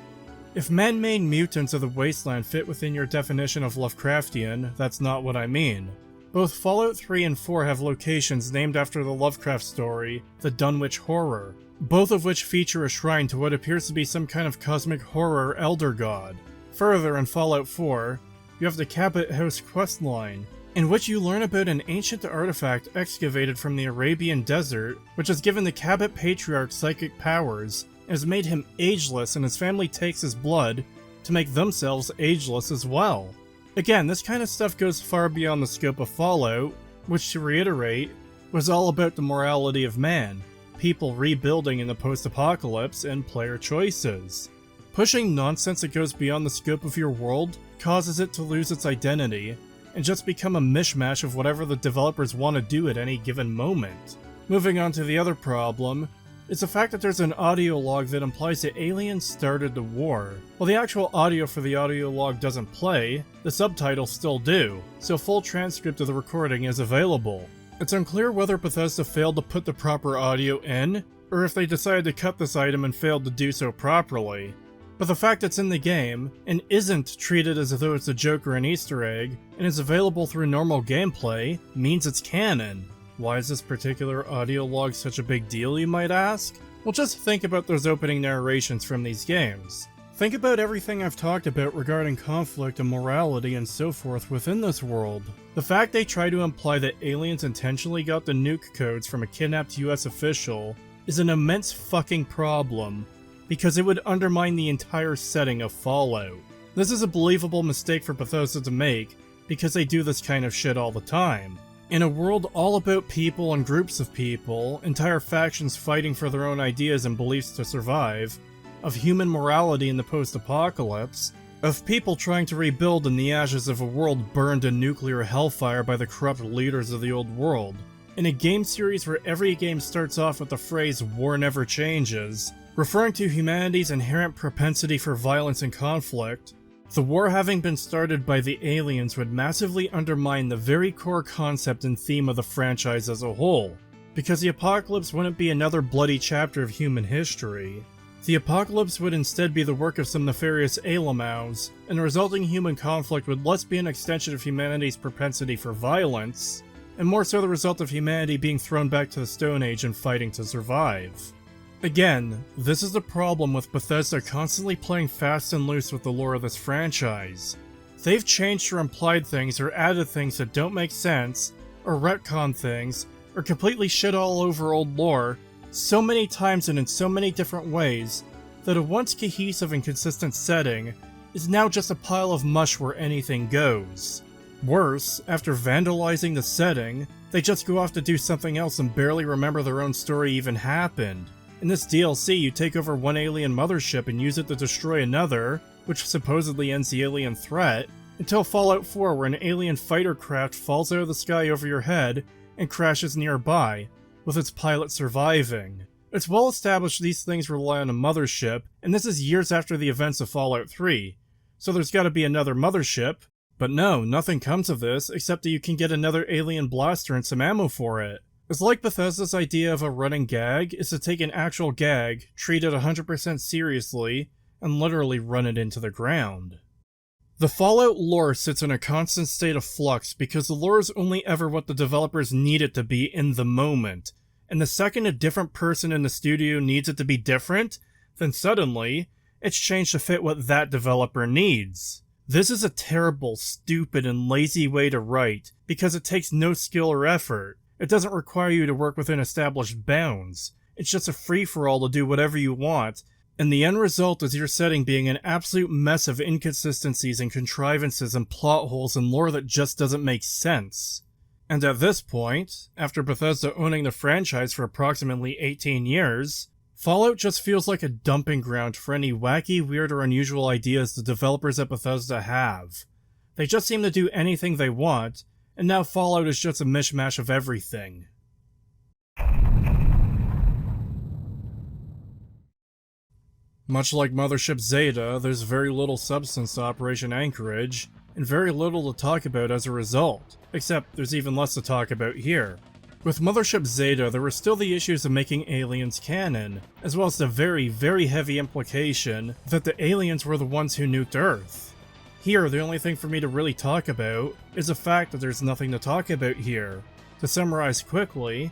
If man-made mutants of the Wasteland fit within your definition of Lovecraftian, that's not what I mean. Both Fallout 3 and 4 have locations named after the Lovecraft story, The Dunwich Horror, both of which feature a shrine to what appears to be some kind of cosmic horror elder god. Further, in Fallout 4, you have the Cabot House questline, in which you learn about an ancient artifact excavated from the Arabian desert, which has given the Cabot Patriarch psychic powers, and has made him ageless, and his family takes his blood to make themselves ageless as well. Again, this kind of stuff goes far beyond the scope of Fallout, which, to reiterate, was all about the morality of man, people rebuilding in the post-apocalypse, and player choices. Pushing nonsense that goes beyond the scope of your world causes it to lose its identity, and just become a mishmash of whatever the developers want to do at any given moment. Moving on to the other problem, is the fact that there's an audio log that implies that aliens started the war. While the actual audio for the audio log doesn't play, the subtitles still do, so a full transcript of the recording is available. It's unclear whether Bethesda failed to put the proper audio in, or if they decided to cut this item and failed to do so properly. But the fact it's in the game, and isn't treated as though it's a joke or an Easter egg, and is available through normal gameplay, means it's canon. Why is this particular audio log such a big deal, you might ask? Well, just think about those opening narrations from these games. Think about everything I've talked about regarding conflict and morality and so forth within this world. The fact they try to imply that aliens intentionally got the nuke codes from a kidnapped US official is an immense fucking problem, because it would undermine the entire setting of Fallout. This is a believable mistake for Bethesda to make, because they do this kind of shit all the time. In a world all about people and groups of people, entire factions fighting for their own ideas and beliefs to survive, of human morality in the post-apocalypse, of people trying to rebuild in the ashes of a world burned in nuclear hellfire by the corrupt leaders of the old world, in a game series where every game starts off with the phrase "war never changes," referring to humanity's inherent propensity for violence and conflict, the war having been started by the aliens would massively undermine the very core concept and theme of the franchise as a whole, because the apocalypse wouldn't be another bloody chapter of human history. The apocalypse would instead be the work of some nefarious Alamows, and the resulting human conflict would less be an extension of humanity's propensity for violence, and more so the result of humanity being thrown back to the Stone Age and fighting to survive. Again, this is the problem with Bethesda constantly playing fast and loose with the lore of this franchise. They've changed or implied things or added things that don't make sense, or retconned things, or completely shit all over old lore so many times and in so many different ways that a once cohesive and consistent setting is now just a pile of mush where anything goes. Worse, after vandalizing the setting, they just go off to do something else and barely remember their own story even happened. In this DLC, you take over one alien mothership and use it to destroy another, which supposedly ends the alien threat, until Fallout 4 where an alien fighter craft falls out of the sky over your head and crashes nearby, with its pilot surviving. It's well established these things rely on a mothership, and this is years after the events of Fallout 3, so there's gotta be another mothership. But no, nothing comes of this, except that you can get another alien blaster and some ammo for it. It's like Bethesda's idea of a running gag is to take an actual gag, treat it 100% seriously, and literally run it into the ground. The Fallout lore sits in a constant state of flux because the lore is only ever what the developers need it to be in the moment, and the second a different person in the studio needs it to be different, then suddenly, it's changed to fit what that developer needs. This is a terrible, stupid, and lazy way to write, because it takes no skill or effort. It doesn't require you to work within established bounds. It's just a free-for-all to do whatever you want, and the end result is your setting being an absolute mess of inconsistencies and contrivances and plot holes and lore that just doesn't make sense. And at this point, after Bethesda owning the franchise for approximately 18 years, Fallout just feels like a dumping ground for any wacky, weird, or unusual ideas the developers at Bethesda have. They just seem to do anything they want, and now Fallout is just a mishmash of everything. Much like Mothership Zeta, there's very little substance to Operation Anchorage, and very little to talk about as a result, except there's even less to talk about here. With Mothership Zeta, there were still the issues of making aliens canon, as well as the very, very heavy implication that the aliens were the ones who nuked Earth. Here, the only thing for me to really talk about is the fact that there's nothing to talk about here. To summarize quickly,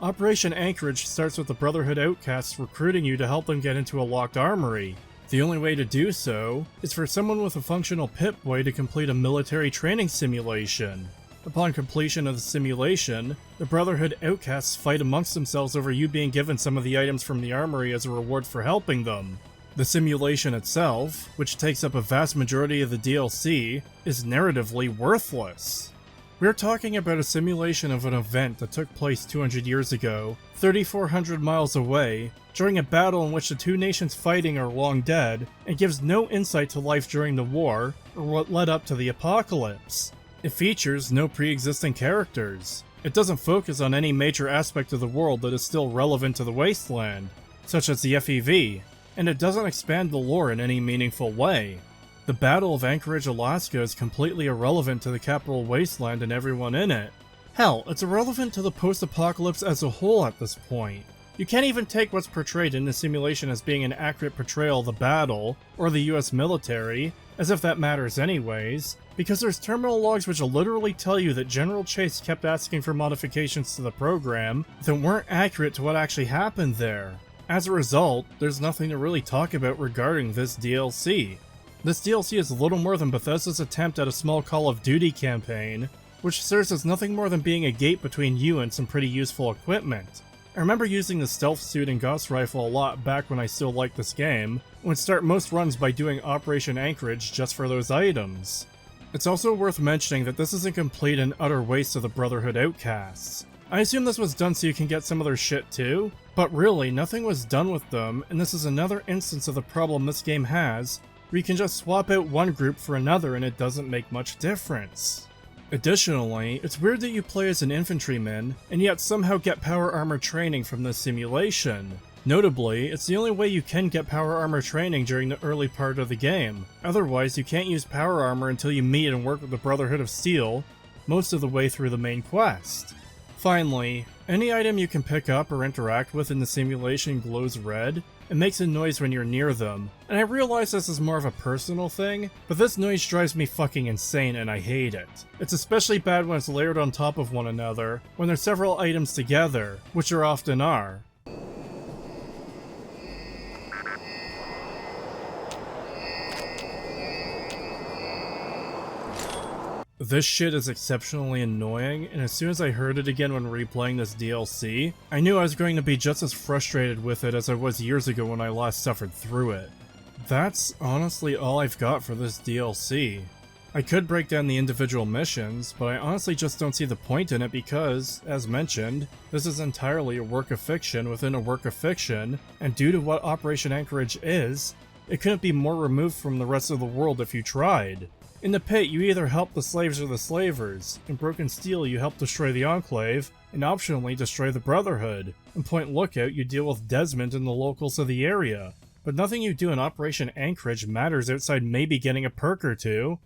Operation Anchorage starts with the Brotherhood outcasts recruiting you to help them get into a locked armory. The only way to do so is for someone with a functional Pip-Boy to complete a military training simulation. Upon completion of the simulation, the Brotherhood outcasts fight amongst themselves over you being given some of the items from the armory as a reward for helping them. The simulation itself, which takes up a vast majority of the DLC, is narratively worthless. We're talking about a simulation of an event that took place 200 years ago, 3,400 miles away, during a battle in which the two nations fighting are long dead, and gives no insight to life during the war, or what led up to the apocalypse. It features no pre-existing characters. It doesn't focus on any major aspect of the world that is still relevant to the Wasteland, such as the FEV, and it doesn't expand the lore in any meaningful way. The Battle of Anchorage, Alaska is completely irrelevant to the capital Wasteland and everyone in it. Hell, it's irrelevant to the post-apocalypse as a whole at this point. You can't even take what's portrayed in the simulation as being an accurate portrayal of the battle, or the US military, as if that matters anyways, because there's terminal logs which will literally tell you that General Chase kept asking for modifications to the program that weren't accurate to what actually happened there. As a result, there's nothing to really talk about regarding this DLC. This DLC is little more than Bethesda's attempt at a small Call of Duty campaign, which serves as nothing more than being a gate between you and some pretty useful equipment. I remember using the stealth suit and Gauss rifle a lot back when I still liked this game, and would start most runs by doing Operation Anchorage just for those items. It's also worth mentioning that this is a complete and utter waste of the Brotherhood outcasts. I assume this was done so you can get some of their shit too, but really, nothing was done with them, and this is another instance of the problem this game has, where you can just swap out one group for another and it doesn't make much difference. Additionally, it's weird that you play as an infantryman, and yet somehow get power armor training from this simulation. Notably, it's the only way you can get power armor training during the early part of the game. Otherwise, you can't use power armor until you meet and work with the Brotherhood of Steel, most of the way through the main quest. Finally, any item you can pick up or interact with in the simulation glows red, and makes a noise when you're near them, and I realize this is more of a personal thing, but this noise drives me fucking insane and I hate it. It's especially bad when it's layered on top of one another, when there's several items together, which there often are. This shit is exceptionally annoying, and as soon as I heard it again when replaying this DLC, I knew I was going to be just as frustrated with it as I was years ago when I last suffered through it. That's honestly all I've got for this DLC. I could break down the individual missions, but I honestly just don't see the point in it because, as mentioned, this is entirely a work of fiction within a work of fiction, and due to what Operation Anchorage is, it couldn't be more removed from the rest of the world if you tried. In the Pit, you either help the slaves or the slavers. In Broken Steel, you help destroy the Enclave, and optionally destroy the Brotherhood. In Point Lookout, you deal with Desmond and the locals of the area. But nothing you do in Operation Anchorage matters outside maybe getting a perk or two,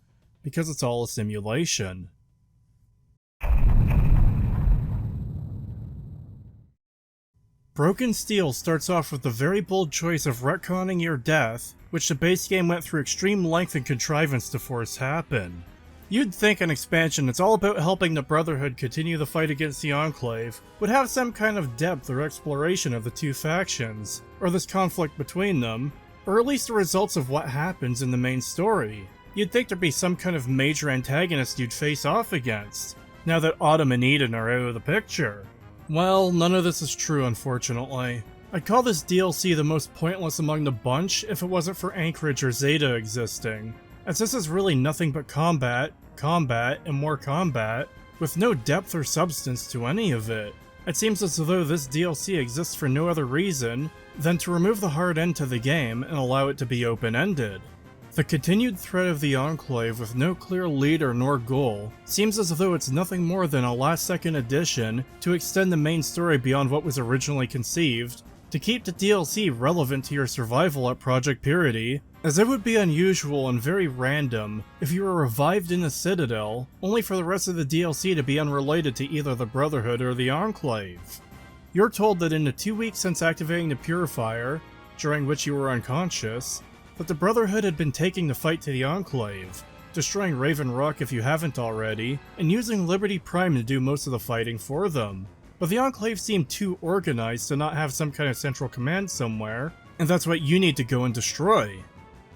because it's all a simulation. Broken Steel starts off with the very bold choice of retconning your death, which the base game went through extreme length and contrivance to force happen. You'd think an expansion that's all about helping the Brotherhood continue the fight against the Enclave would have some kind of depth or exploration of the two factions, or this conflict between them, or at least the results of what happens in the main story. You'd think there'd be some kind of major antagonist you'd face off against, now that Autumn and Eden are out of the picture. Well, none of this is true, unfortunately. I'd call this DLC the most pointless among the bunch if it wasn't for Anchorage or Zeta existing, as this is really nothing but combat, and more combat, with no depth or substance to any of it. It seems as though this DLC exists for no other reason than to remove the hard end to the game and allow it to be open-ended. The continued threat of the Enclave with no clear leader nor goal seems as though it's nothing more than a last-second addition to extend the main story beyond what was originally conceived, to keep the DLC relevant to your survival at Project Purity, as it would be unusual and very random if you were revived in the Citadel, only for the rest of the DLC to be unrelated to either the Brotherhood or the Enclave. You're told that in the 2 weeks since activating the Purifier, during which you were unconscious, that the Brotherhood had been taking the fight to the Enclave, destroying Raven Rock if you haven't already, and using Liberty Prime to do most of the fighting for them. But the Enclave seemed too organized to not have some kind of central command somewhere, and that's what you need to go and destroy.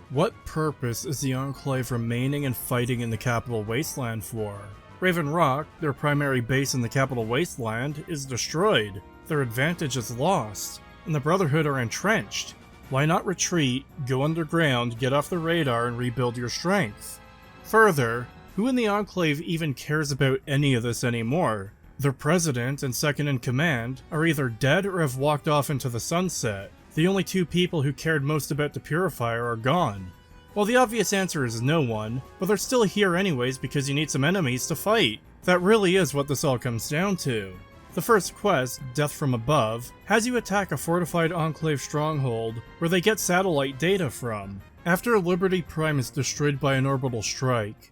What purpose is the Enclave remaining and fighting in the capital Wasteland for? Raven Rock, their primary base in the capital Wasteland, is destroyed. Their advantage is lost, and the Brotherhood are entrenched. Why not retreat, go underground, get off the radar, and rebuild your strength? Further, who in the Enclave even cares about any of this anymore? Their president and second in command are either dead or have walked off into the sunset. The only two people who cared most about the Purifier are gone. Well, the obvious answer is no one, but they're still here anyways because you need some enemies to fight. That really is what this all comes down to. The first quest, Death from Above, has you attack a fortified Enclave stronghold where they get satellite data from. After Liberty Prime is destroyed by an orbital strike,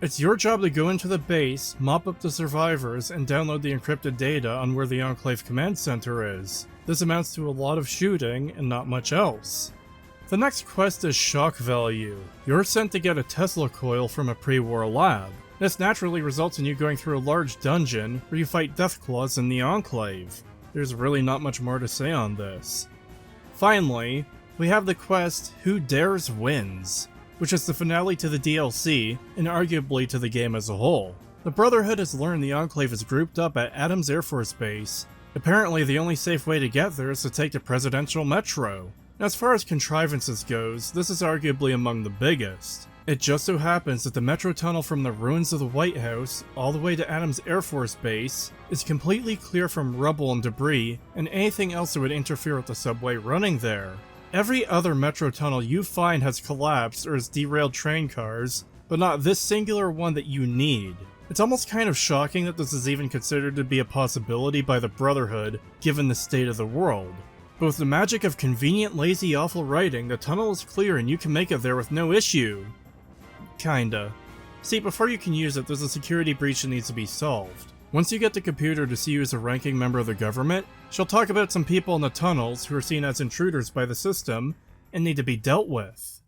it's your job to go into the base, mop up the survivors, and download the encrypted data on where the Enclave command center is. This amounts to a lot of shooting and not much else. The next quest is Shock Value. You're sent to get a Tesla coil from a pre-war lab. This naturally results in you going through a large dungeon where you fight Deathclaws in the Enclave. There's really not much more to say on this. Finally, we have the quest Who Dares Wins, which is the finale to the DLC, and arguably to the game as a whole. The Brotherhood has learned the Enclave is grouped up at Adams Air Force Base. Apparently the only safe way to get there is to take the Presidential Metro. As far as contrivances goes, this is arguably among the biggest. It just so happens that the metro tunnel from the ruins of the White House all the way to Adams Air Force Base is completely clear from rubble and debris and anything else that would interfere with the subway running there. Every other metro tunnel you find has collapsed or has derailed train cars, but not this singular one that you need. It's almost kind of shocking that this is even considered to be a possibility by the Brotherhood, given the state of the world. But with the magic of convenient, lazy, awful writing, the tunnel is clear and you can make it there with no issue. Kinda. See, before you can use it, there's a security breach that needs to be solved. Once you get the computer to see you as a ranking member of the government, she'll talk about some people in the tunnels who are seen as intruders by the system and need to be dealt with.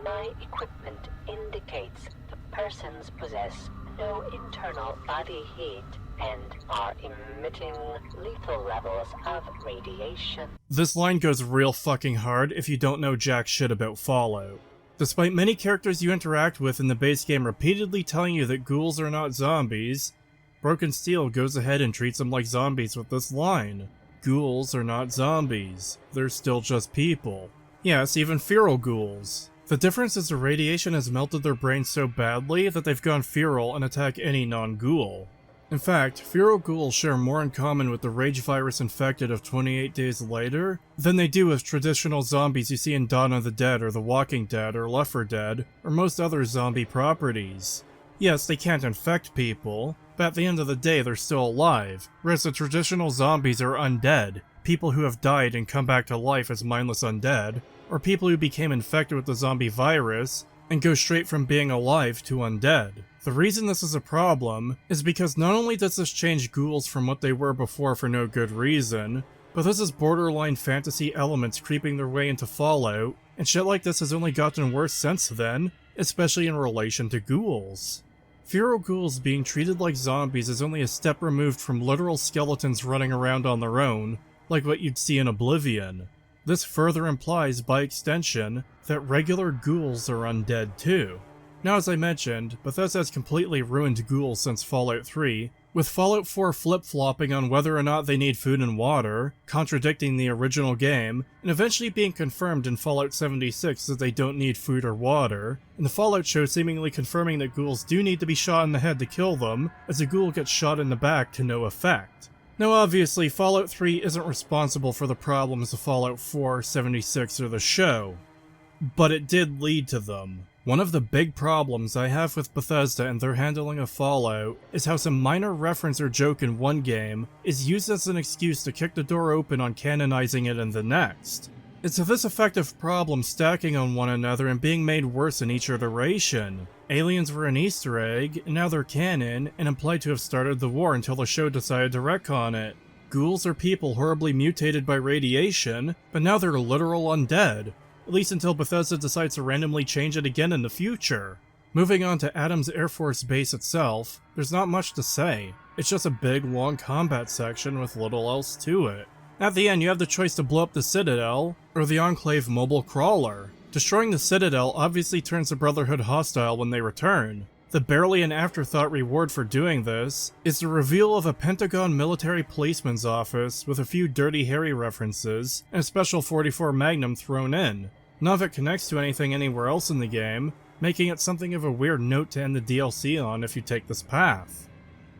My equipment indicates the persons possess no internal body heat and are emitting lethal levels of radiation. This line goes real fucking hard if you don't know jack shit about Fallout. Despite many characters you interact with in the base game repeatedly telling you that ghouls are not zombies, Broken Steel goes ahead and treats them like zombies with this line. Ghouls are not zombies. They're still just people. Yes, even feral ghouls. The difference is the radiation has melted their brains so badly that they've gone feral and attack any non-ghoul. In fact, feral ghouls share more in common with the rage virus infected of 28 Days Later than they do with traditional zombies you see in Dawn of the Dead or The Walking Dead or Left 4 Dead or most other zombie properties. Yes, they can't infect people, but at the end of the day they're still alive, whereas the traditional zombies are undead, people who have died and come back to life as mindless undead, or people who became infected with the zombie virus and go straight from being alive to undead. The reason this is a problem is because not only does this change ghouls from what they were before for no good reason, but this is borderline fantasy elements creeping their way into Fallout, and shit like this has only gotten worse since then, especially in relation to ghouls. Feral ghouls being treated like zombies is only a step removed from literal skeletons running around on their own, like what you'd see in Oblivion. This further implies, by extension, that regular ghouls are undead too. Now, as I mentioned, Bethesda has completely ruined ghouls since Fallout 3, with Fallout 4 flip-flopping on whether or not they need food and water, contradicting the original game, and eventually being confirmed in Fallout 76 that they don't need food or water, and the Fallout show seemingly confirming that ghouls do need to be shot in the head to kill them, as a ghoul gets shot in the back to no effect. Now obviously, Fallout 3 isn't responsible for the problems of Fallout 4, 76, or the show, but it did lead to them. One of the big problems I have with Bethesda and their handling of Fallout is how some minor reference or joke in one game is used as an excuse to kick the door open on canonizing it in the next. It's this effect of problems stacking on one another and being made worse in each iteration. Aliens were an Easter egg, and now they're canon, and implied to have started the war until the show decided to retcon it. Ghouls are people horribly mutated by radiation, but now they're literal undead, at least until Bethesda decides to randomly change it again in the future. Moving on to Adams Air Force Base itself, there's not much to say. It's just a big, long combat section with little else to it. At the end, you have the choice to blow up the Citadel, or the Enclave mobile crawler. Destroying the Citadel obviously turns the Brotherhood hostile when they return. The barely an afterthought reward for doing this is the reveal of a Pentagon military policeman's office with a few Dirty Harry references and a special 44 Magnum thrown in. None of it connects to anything anywhere else in the game, making it something of a weird note to end the DLC on if you take this path.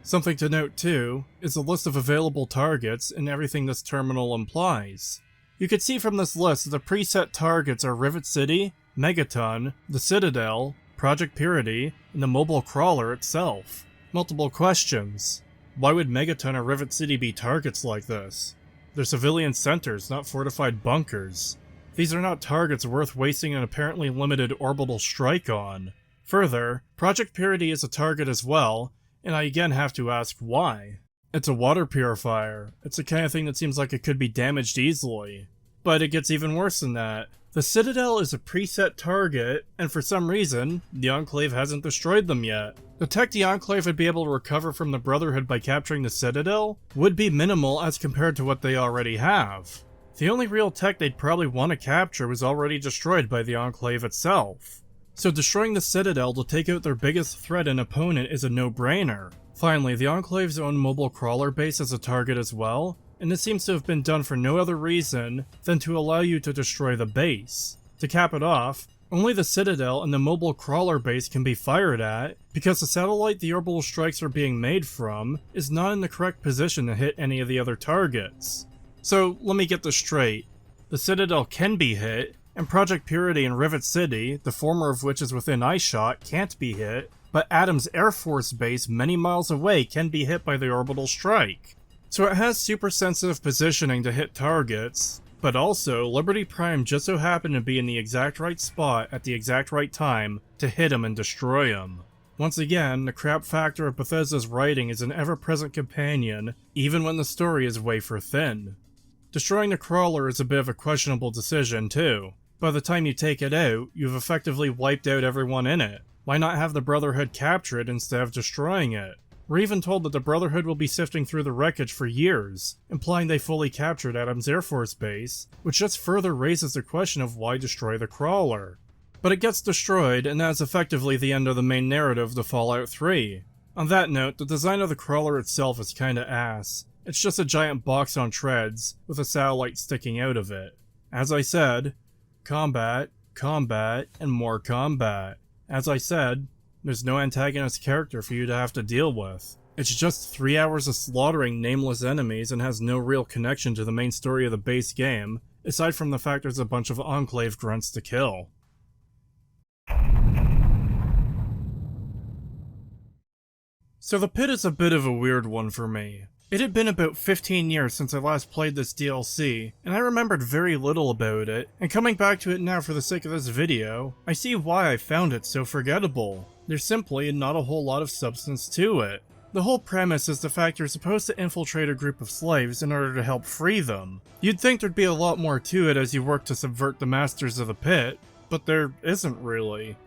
Something to note too is the list of available targets and everything this terminal implies. You can see from this list that the preset targets are Rivet City, Megaton, the Citadel, Project Purity, and the mobile crawler itself. Multiple questions. Why would Megaton or Rivet City be targets like this? They're civilian centers, not fortified bunkers. These are not targets worth wasting an apparently limited orbital strike on. Further, Project Purity is a target as well, and I again have to ask why. It's a water purifier. It's the kind of thing that seems like it could be damaged easily. But it gets even worse than that. The Citadel is a preset target, and for some reason, the Enclave hasn't destroyed them yet. The tech the Enclave would be able to recover from the Brotherhood by capturing the Citadel would be minimal as compared to what they already have. The only real tech they'd probably want to capture was already destroyed by the Enclave itself. So destroying the Citadel to take out their biggest threat and opponent is a no-brainer. Finally, the Enclave's own mobile crawler base is a target as well, and this seems to have been done for no other reason than to allow you to destroy the base. To cap it off, only the Citadel and the mobile crawler base can be fired at, because the satellite the orbital strikes are being made from is not in the correct position to hit any of the other targets. So, let me get this straight. The Citadel can be hit, and Project Purity and Rivet City, the former of which is within eyeshot, can't be hit, but Adams Air Force Base many miles away can be hit by the orbital strike. So it has super sensitive positioning to hit targets, but also Liberty Prime just so happened to be in the exact right spot at the exact right time to hit him and destroy him. Once again, the crap factor of Bethesda's writing is an ever-present companion, even when the story is wafer thin. Destroying the crawler is a bit of a questionable decision too. By the time you take it out, you've effectively wiped out everyone in it. Why not have the Brotherhood capture it instead of destroying it? We're even told that the Brotherhood will be sifting through the wreckage for years, implying they fully captured Adams Air Force Base, which just further raises the question of why destroy the crawler. But it gets destroyed, and that's effectively the end of the main narrative to Fallout 3. On that note, the design of the crawler itself is kinda ass. It's just a giant box on treads, with a satellite sticking out of it. As I said, combat, combat, and more combat. As I said, there's no antagonist character for you to have to deal with. It's just 3 hours of slaughtering nameless enemies and has no real connection to the main story of the base game, aside from the fact there's a bunch of Enclave grunts to kill. So the Pit is a bit of a weird one for me. It had been about 15 years since I last played this DLC, and I remembered very little about it, and coming back to it now for the sake of this video, I see why I found it so forgettable. There's simply not a whole lot of substance to it. The whole premise is the fact you're supposed to infiltrate a group of slaves in order to help free them. You'd think there'd be a lot more to it as you work to subvert the masters of the Pit, but there isn't really.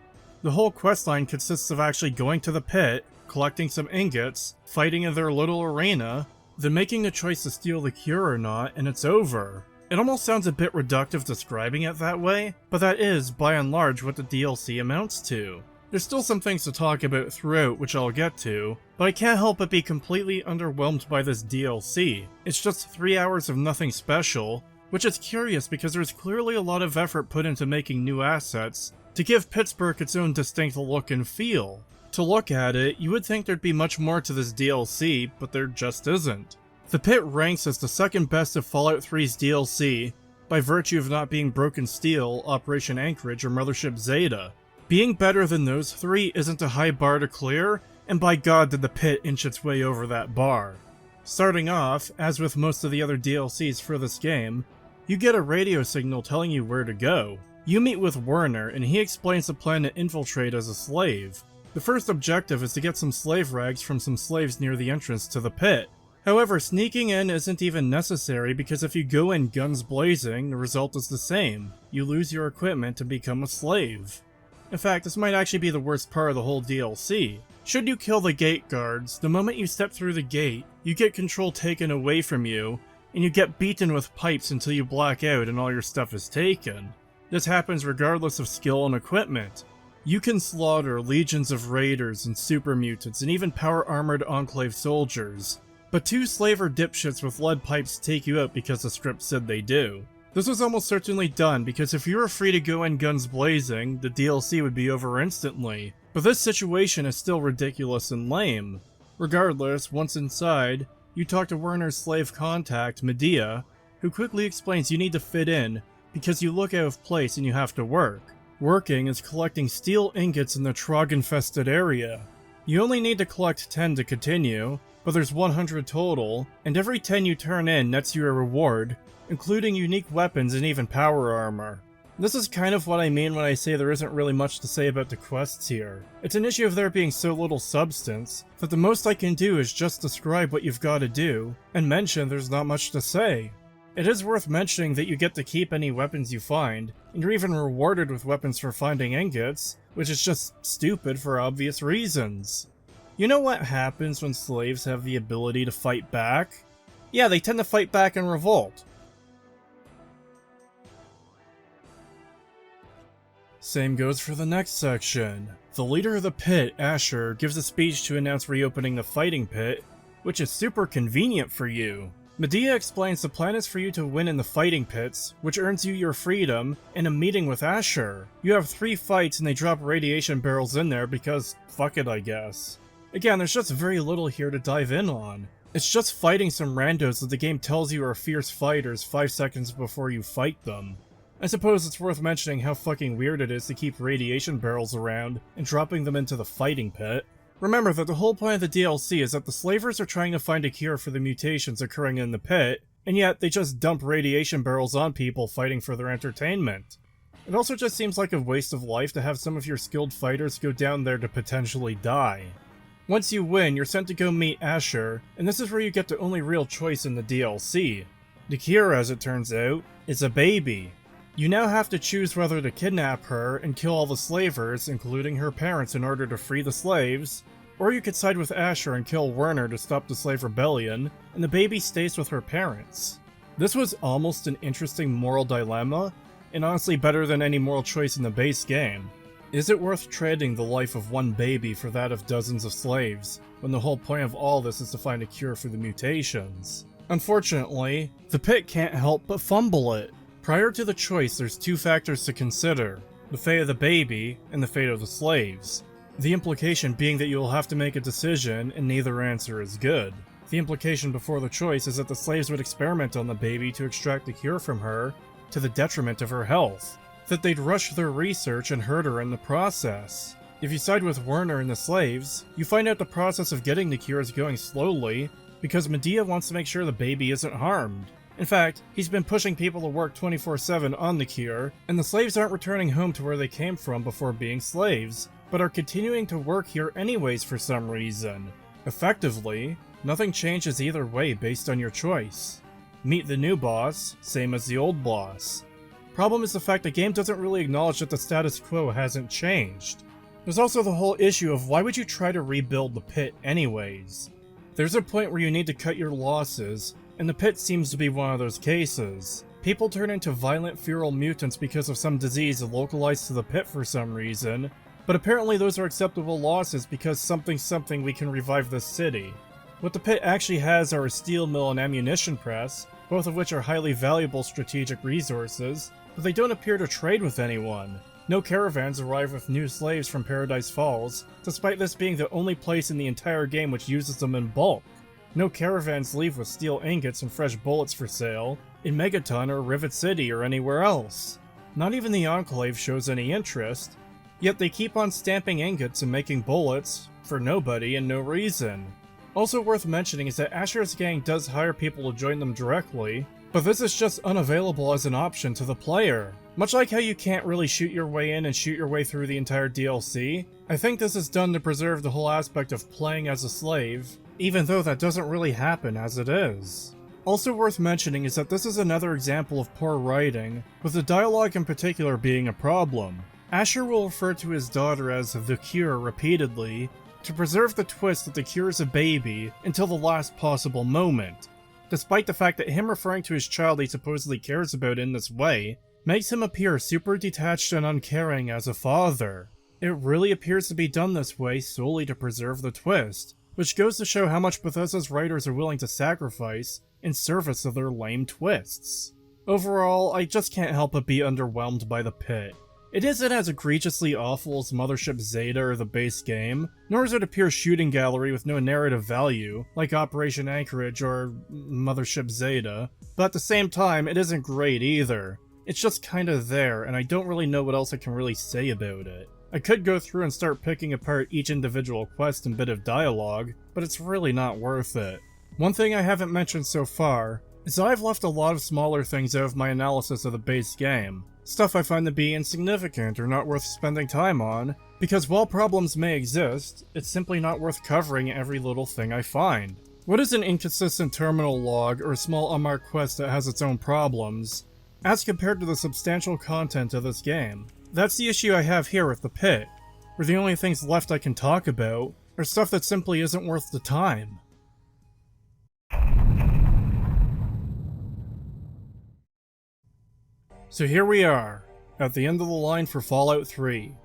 The whole questline consists of actually going to the Pit, collecting some ingots, fighting in their little arena, then making a choice to steal the cure or not, and it's over. It almost sounds a bit reductive describing it that way, but that is, by and large, what the DLC amounts to. There's still some things to talk about throughout, which I'll get to, but I can't help but be completely underwhelmed by this DLC. It's just 3 hours of nothing special, which is curious because there's clearly a lot of effort put into making new assets to give Pittsburgh its own distinct look and feel. To look at it, you would think there'd be much more to this DLC, but there just isn't. The Pit ranks as the second best of Fallout 3's DLC, by virtue of not being Broken Steel, Operation Anchorage, or Mothership Zeta. Being better than those three isn't a high bar to clear, and by God did the Pit inch its way over that bar. Starting off, as with most of the other DLCs for this game, you get a radio signal telling you where to go. You meet with Werner, and he explains the plan to infiltrate as a slave. The first objective is to get some slave rags from some slaves near the entrance to the Pit. However, sneaking in isn't even necessary because if you go in guns blazing, the result is the same. You lose your equipment and become a slave. In fact, this might actually be the worst part of the whole DLC. Should you kill the gate guards, the moment you step through the gate, you get control taken away from you, and you get beaten with pipes until you black out and all your stuff is taken. This happens regardless of skill and equipment. You can slaughter legions of raiders and super mutants and even power-armored Enclave soldiers, but 2 slaver dipshits with lead pipes take you out because the script said they do. This was almost certainly done because if you were free to go in guns blazing, the DLC would be over instantly, but this situation is still ridiculous and lame. Regardless, once inside, you talk to Werner's slave contact, Medea, who quickly explains you need to fit in because you look out of place and you have to work. Working is collecting steel ingots in the Trog-infested area. You only need to collect 10 to continue, but there's 100 total, and every 10 you turn in nets you a reward, including unique weapons and even power armor. This is kind of what I mean when I say there isn't really much to say about the quests here. It's an issue of there being so little substance, that the most I can do is just describe what you've got to do, and mention there's not much to say. It is worth mentioning that you get to keep any weapons you find, and you're even rewarded with weapons for finding ingots, which is just stupid for obvious reasons. You know what happens when slaves have the ability to fight back? Yeah, they tend to fight back and revolt. Same goes for the next section. The leader of the pit, Asher, gives a speech to announce reopening the fighting pit, which is super convenient for you. Medea explains the plan is for you to win in the fighting pits, which earns you your freedom, and a meeting with Asher. You have 3 fights and they drop radiation barrels in there because, fuck it I guess. Again, there's just very little here to dive in on. It's just fighting some randos that the game tells you are fierce fighters 5 seconds before you fight them. I suppose it's worth mentioning how fucking weird it is to keep radiation barrels around and dropping them into the fighting pit. Remember that the whole point of the DLC is that the slavers are trying to find a cure for the mutations occurring in the pit, and yet they just dump radiation barrels on people fighting for their entertainment. It also just seems like a waste of life to have some of your skilled fighters go down there to potentially die. Once you win, you're sent to go meet Asher, and this is where you get the only real choice in the DLC. The cure, as it turns out, is a baby. You now have to choose whether to kidnap her and kill all the slavers, including her parents, in order to free the slaves, or you could side with Asher and kill Werner to stop the slave rebellion, and the baby stays with her parents. This was almost an interesting moral dilemma, and honestly better than any moral choice in the base game. Is it worth trading the life of one baby for that of dozens of slaves, when the whole point of all this is to find a cure for the mutations? Unfortunately, the pit can't help but fumble it. Prior to the choice, there's 2 factors to consider: the fate of the baby and the fate of the slaves. The implication being that you will have to make a decision, and neither answer is good. The implication before the choice is that the slaves would experiment on the baby to extract the cure from her, to the detriment of her health. That they'd rush their research and hurt her in the process. If you side with Werner and the slaves, you find out the process of getting the cure is going slowly, because Medea wants to make sure the baby isn't harmed. In fact, he's been pushing people to work 24/7 on the cure, and the slaves aren't returning home to where they came from before being slaves, but are continuing to work here anyways for some reason. Effectively, nothing changes either way based on your choice. Meet the new boss, same as the old boss. Problem is the fact the game doesn't really acknowledge that the status quo hasn't changed. There's also the whole issue of why would you try to rebuild the pit anyways? There's a point where you need to cut your losses, and the pit seems to be one of those cases. People turn into violent feral mutants because of some disease localized to the pit for some reason, but apparently those are acceptable losses because something we can revive this city. What the pit actually has are a steel mill and ammunition press, both of which are highly valuable strategic resources, but they don't appear to trade with anyone. No caravans arrive with new slaves from Paradise Falls, despite this being the only place in the entire game which uses them in bulk. No caravans leave with steel ingots and fresh bullets for sale, in Megaton or Rivet City or anywhere else. Not even the Enclave shows any interest, yet they keep on stamping ingots and making bullets, for nobody and no reason. Also worth mentioning is that Asher's gang does hire people to join them directly, but this is just unavailable as an option to the player. Much like how you can't really shoot your way in and shoot your way through the entire DLC, I think this is done to preserve the whole aspect of playing as a slave, even though that doesn't really happen as it is. Also worth mentioning is that this is another example of poor writing, with the dialogue in particular being a problem. Asher will refer to his daughter as the Cure repeatedly, to preserve the twist that the Cure is a baby until the last possible moment, despite the fact that him referring to his child he supposedly cares about in this way makes him appear super detached and uncaring as a father. It really appears to be done this way solely to preserve the twist, which goes to show how much Bethesda's writers are willing to sacrifice in service of their lame twists. Overall, I just can't help but be underwhelmed by the Pitt. It isn't as egregiously awful as Mothership Zeta or the base game, nor is it a pure shooting gallery with no narrative value, like Operation Anchorage or Mothership Zeta, but at the same time, it isn't great either. It's just kinda there, and I don't really know what else I can really say about it. I could go through and start picking apart each individual quest and bit of dialogue, but it's really not worth it. One thing I haven't mentioned so far is that I've left a lot of smaller things out of my analysis of the base game. Stuff I find to be insignificant or not worth spending time on, because while problems may exist, it's simply not worth covering every little thing I find. What is an inconsistent terminal log or a small unmarked quest that has its own problems, as compared to the substantial content of this game? That's the issue I have here with the Pitt, where the only things left I can talk about are stuff that simply isn't worth the time. So here we are, at the end of the line for Fallout 3.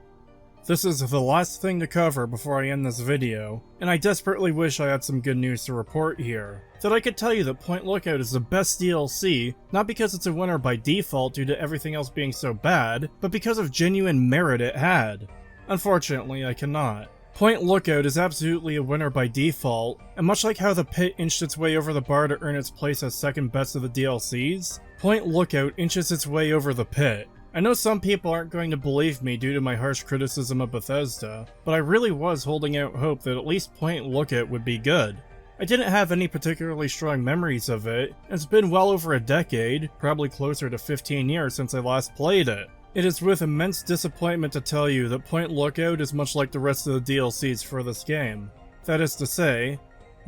This is the last thing to cover before I end this video, and I desperately wish I had some good news to report here. That I could tell you that Point Lookout is the best DLC, not because it's a winner by default due to everything else being so bad, but because of genuine merit it had. Unfortunately, I cannot. Point Lookout is absolutely a winner by default, and much like how the Pitt inched its way over the bar to earn its place as second best of the DLCs, Point Lookout inches its way over the Pitt. I know some people aren't going to believe me due to my harsh criticism of Bethesda, but I really was holding out hope that at least Point Lookout would be good. I didn't have any particularly strong memories of it, and it's been well over a decade, probably closer to 15 years since I last played it. It is with immense disappointment to tell you that Point Lookout is much like the rest of the DLCs for this game. That is to say,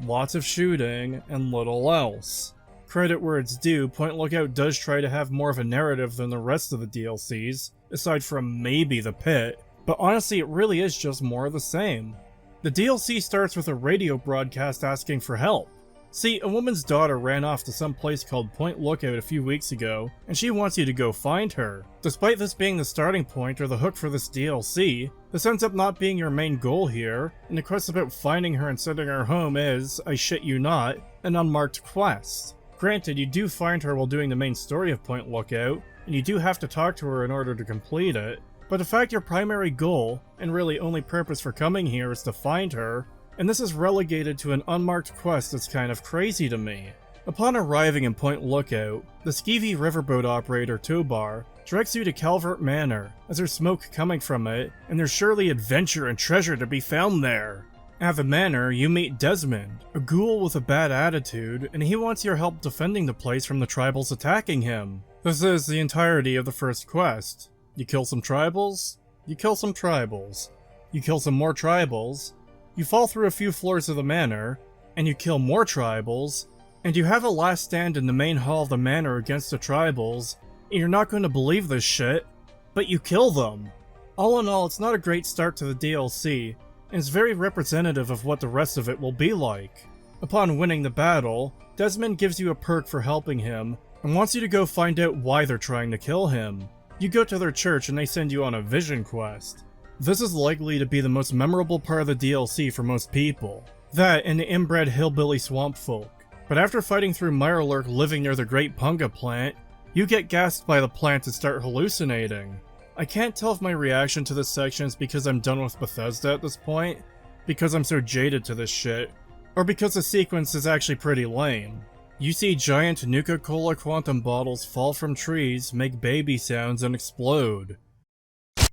lots of shooting and little else. Credit where it's due, Point Lookout does try to have more of a narrative than the rest of the DLCs, aside from maybe the Pitt, but honestly it really is just more of the same. The DLC starts with a radio broadcast asking for help. See, a woman's daughter ran off to some place called Point Lookout a few weeks ago, and she wants you to go find her. Despite this being the starting point or the hook for this DLC, this ends up not being your main goal here, and the quest about finding her and sending her home is, I shit you not, an unmarked quest. Granted, you do find her while doing the main story of Point Lookout, and you do have to talk to her in order to complete it, but the fact your primary goal, and really only purpose for coming here is to find her, and this is relegated to an unmarked quest that's kind of crazy to me. Upon arriving in Point Lookout, the skeevy riverboat operator Tobar directs you to Calvert Manor, as there's smoke coming from it, and there's surely adventure and treasure to be found there. At the manor, you meet Desmond, a ghoul with a bad attitude, and he wants your help defending the place from the tribals attacking him. This is the entirety of the first quest. You kill some tribals, you kill some tribals, you kill some more tribals, you fall through a few floors of the manor, and you kill more tribals, and you have a last stand in the main hall of the manor against the tribals, and you're not going to believe this shit, but you kill them. All in all, it's not a great start to the DLC, and it's very representative of what the rest of it will be like. Upon winning the battle, Desmond gives you a perk for helping him, and wants you to go find out why they're trying to kill him. You go to their church and they send you on a vision quest. This is likely to be the most memorable part of the DLC for most people. That and the inbred hillbilly swamp folk. But after fighting through Mirelurk living near the Great Punga plant, you get gassed by the plant and start hallucinating. I can't tell if my reaction to this section is because I'm done with Bethesda at this point, because I'm so jaded to this shit, or because the sequence is actually pretty lame. You see giant Nuka-Cola quantum bottles fall from trees, make baby sounds, and explode.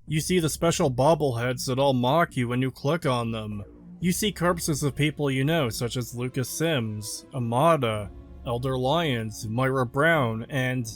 You see the special bobbleheads that all mock you when you click on them. You see corpses of people you know, such as Lucas Sims, Amada, Elder Lyons, Myra Brown, and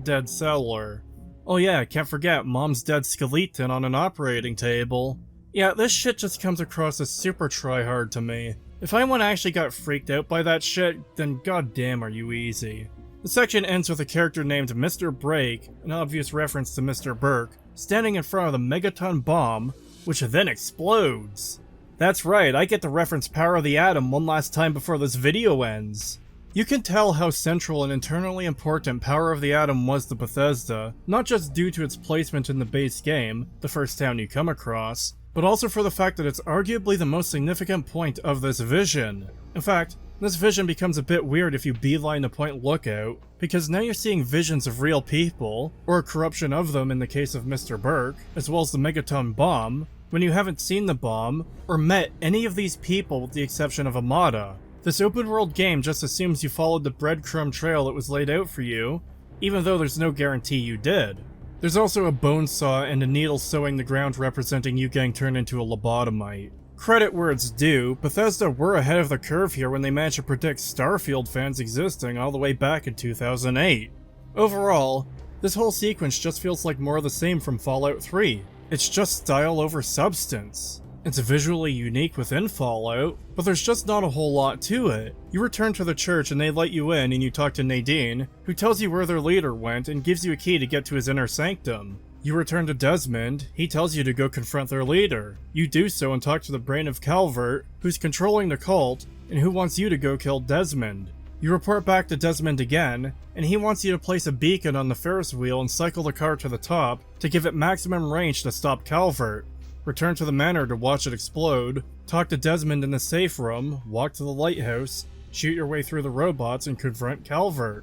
Dead Settler. Oh yeah, can't forget Mom's dead skeleton on an operating table. Yeah, this shit just comes across as super tryhard to me. If anyone actually got freaked out by that shit, then goddamn are you easy. The section ends with a character named Mr. Break, an obvious reference to Mr. Burke, standing in front of the megaton bomb, which then explodes. That's right, I get to reference Power of the Atom one last time before this video ends. You can tell how central and internally important Power of the Atom was to Bethesda, not just due to its placement in the base game, the first town you come across, but also for the fact that it's arguably the most significant point of this vision. In fact, this vision becomes a bit weird if you beeline the Point Lookout, because now you're seeing visions of real people, or a corruption of them in the case of Mr. Burke, as well as the megaton bomb, when you haven't seen the bomb, or met any of these people with the exception of Amada. This open world game just assumes you followed the breadcrumb trail that was laid out for you, even though there's no guarantee you did. There's also a bone saw and a needle sewing the ground representing you getting turned into a lobotomite. Credit where it's due, Bethesda were ahead of the curve here when they managed to predict Starfield fans existing all the way back in 2008. Overall, this whole sequence just feels like more of the same from Fallout 3. It's just style over substance. It's visually unique within Fallout, but there's just not a whole lot to it. You return to the church and they let you in and you talk to Nadine, who tells you where their leader went and gives you a key to get to his inner sanctum. You return to Desmond, he tells you to go confront their leader. You do so and talk to the brain of Calvert, who's controlling the cult, and who wants you to go kill Desmond. You report back to Desmond again, and he wants you to place a beacon on the Ferris wheel and cycle the car to the top to give it maximum range to stop Calvert. Return to the manor to watch it explode, talk to Desmond in the safe room, walk to the lighthouse, shoot your way through the robots, and confront Calvert.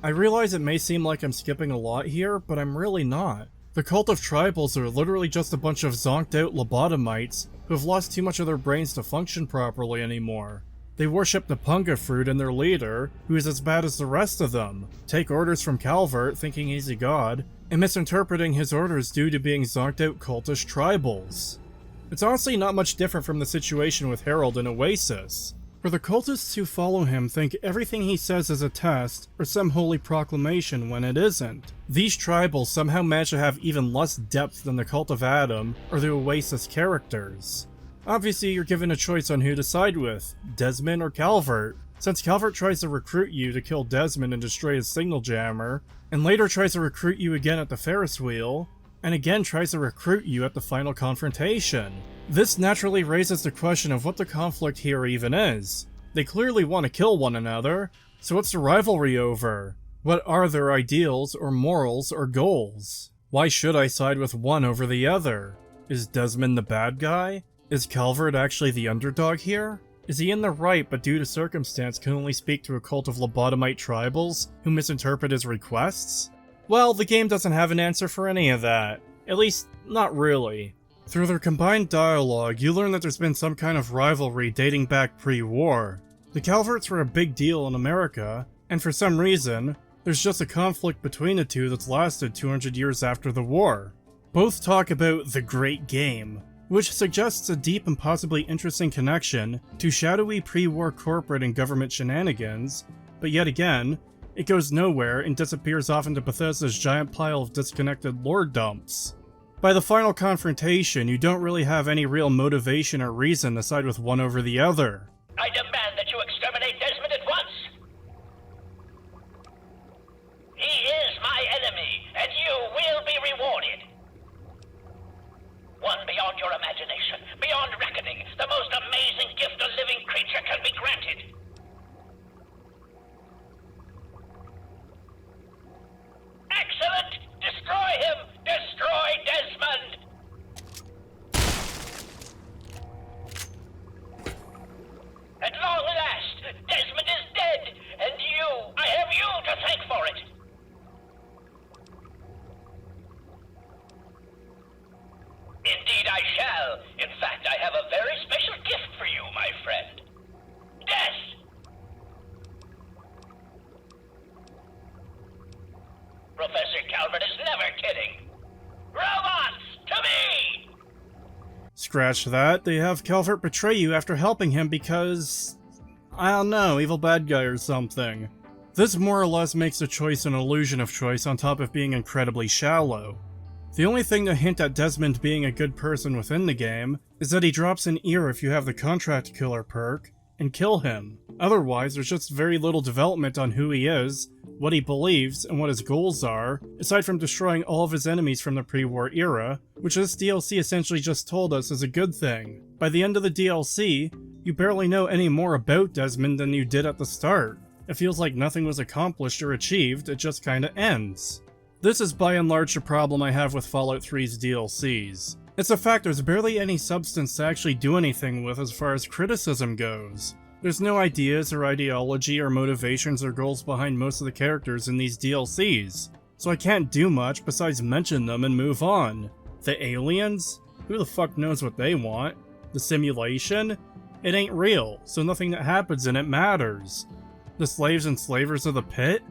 I realize it may seem like I'm skipping a lot here, but I'm really not. The Cult of Tribals are literally just a bunch of zonked out lobotomites who have lost too much of their brains to function properly anymore. They worship the Punga fruit and their leader, who is as bad as the rest of them, take orders from Calvert thinking he's a god, and misinterpreting his orders due to being zonked out cultish tribals. It's honestly not much different from the situation with Harold in Oasis, where the cultists who follow him think everything he says is a test or some holy proclamation when it isn't. These tribals somehow manage to have even less depth than the Cult of Adam or the Oasis characters. Obviously, you're given a choice on who to side with, Desmond or Calvert, since Calvert tries to recruit you to kill Desmond and destroy his signal jammer, and later tries to recruit you again at the Ferris wheel, and again tries to recruit you at the final confrontation. This naturally raises the question of what the conflict here even is. They clearly want to kill one another, so what's the rivalry over? What are their ideals or morals or goals? Why should I side with one over the other? Is Desmond the bad guy? Is Calvert actually the underdog here? Is he in the right but due to circumstance can only speak to a cult of lobotomite tribals who misinterpret his requests? Well, the game doesn't have an answer for any of that. At least, not really. Through their combined dialogue, you learn that there's been some kind of rivalry dating back pre-war. The Calverts were a big deal in America, and for some reason, there's just a conflict between the two that's lasted 200 years after the war. Both talk about the Great Game, which suggests a deep and possibly interesting connection to shadowy pre-war corporate and government shenanigans, but yet again, it goes nowhere and disappears off into Bethesda's giant pile of disconnected lore dumps. By the final confrontation, you don't really have any real motivation or reason to side with one over the other. I demand that you exterminate Desmond at once! He is my enemy, and you will be rewarded! One beyond your imagination, beyond reckoning, the most amazing gift a living creature can be granted. Excellent! Destroy him! Destroy Desmond! At long last, Desmond is dead, and I have you to thank for it. Indeed I shall. In fact, I have a very special gift for you, my friend. Death! Professor Calvert is never kidding. Robots, to me! Scratch that, they have Calvert betray you after helping him because... I don't know, evil bad guy or something. This more or less makes the choice an illusion of choice on top of being incredibly shallow. The only thing to hint at Desmond being a good person within the game is that he drops an ear if you have the Contract Killer perk, and kill him. Otherwise, there's just very little development on who he is, what he believes, and what his goals are, aside from destroying all of his enemies from the pre-war era, which this DLC essentially just told us is a good thing. By the end of the DLC, you barely know any more about Desmond than you did at the start. It feels like nothing was accomplished or achieved, it just kinda ends. This is by and large the problem I have with Fallout 3's DLCs. It's the fact there's barely any substance to actually do anything with as far as criticism goes. There's no ideas or ideology or motivations or goals behind most of the characters in these DLCs, so I can't do much besides mention them and move on. The aliens? Who the fuck knows what they want? The simulation? It ain't real, so nothing that happens in it matters. The slaves and slavers of the Pitt?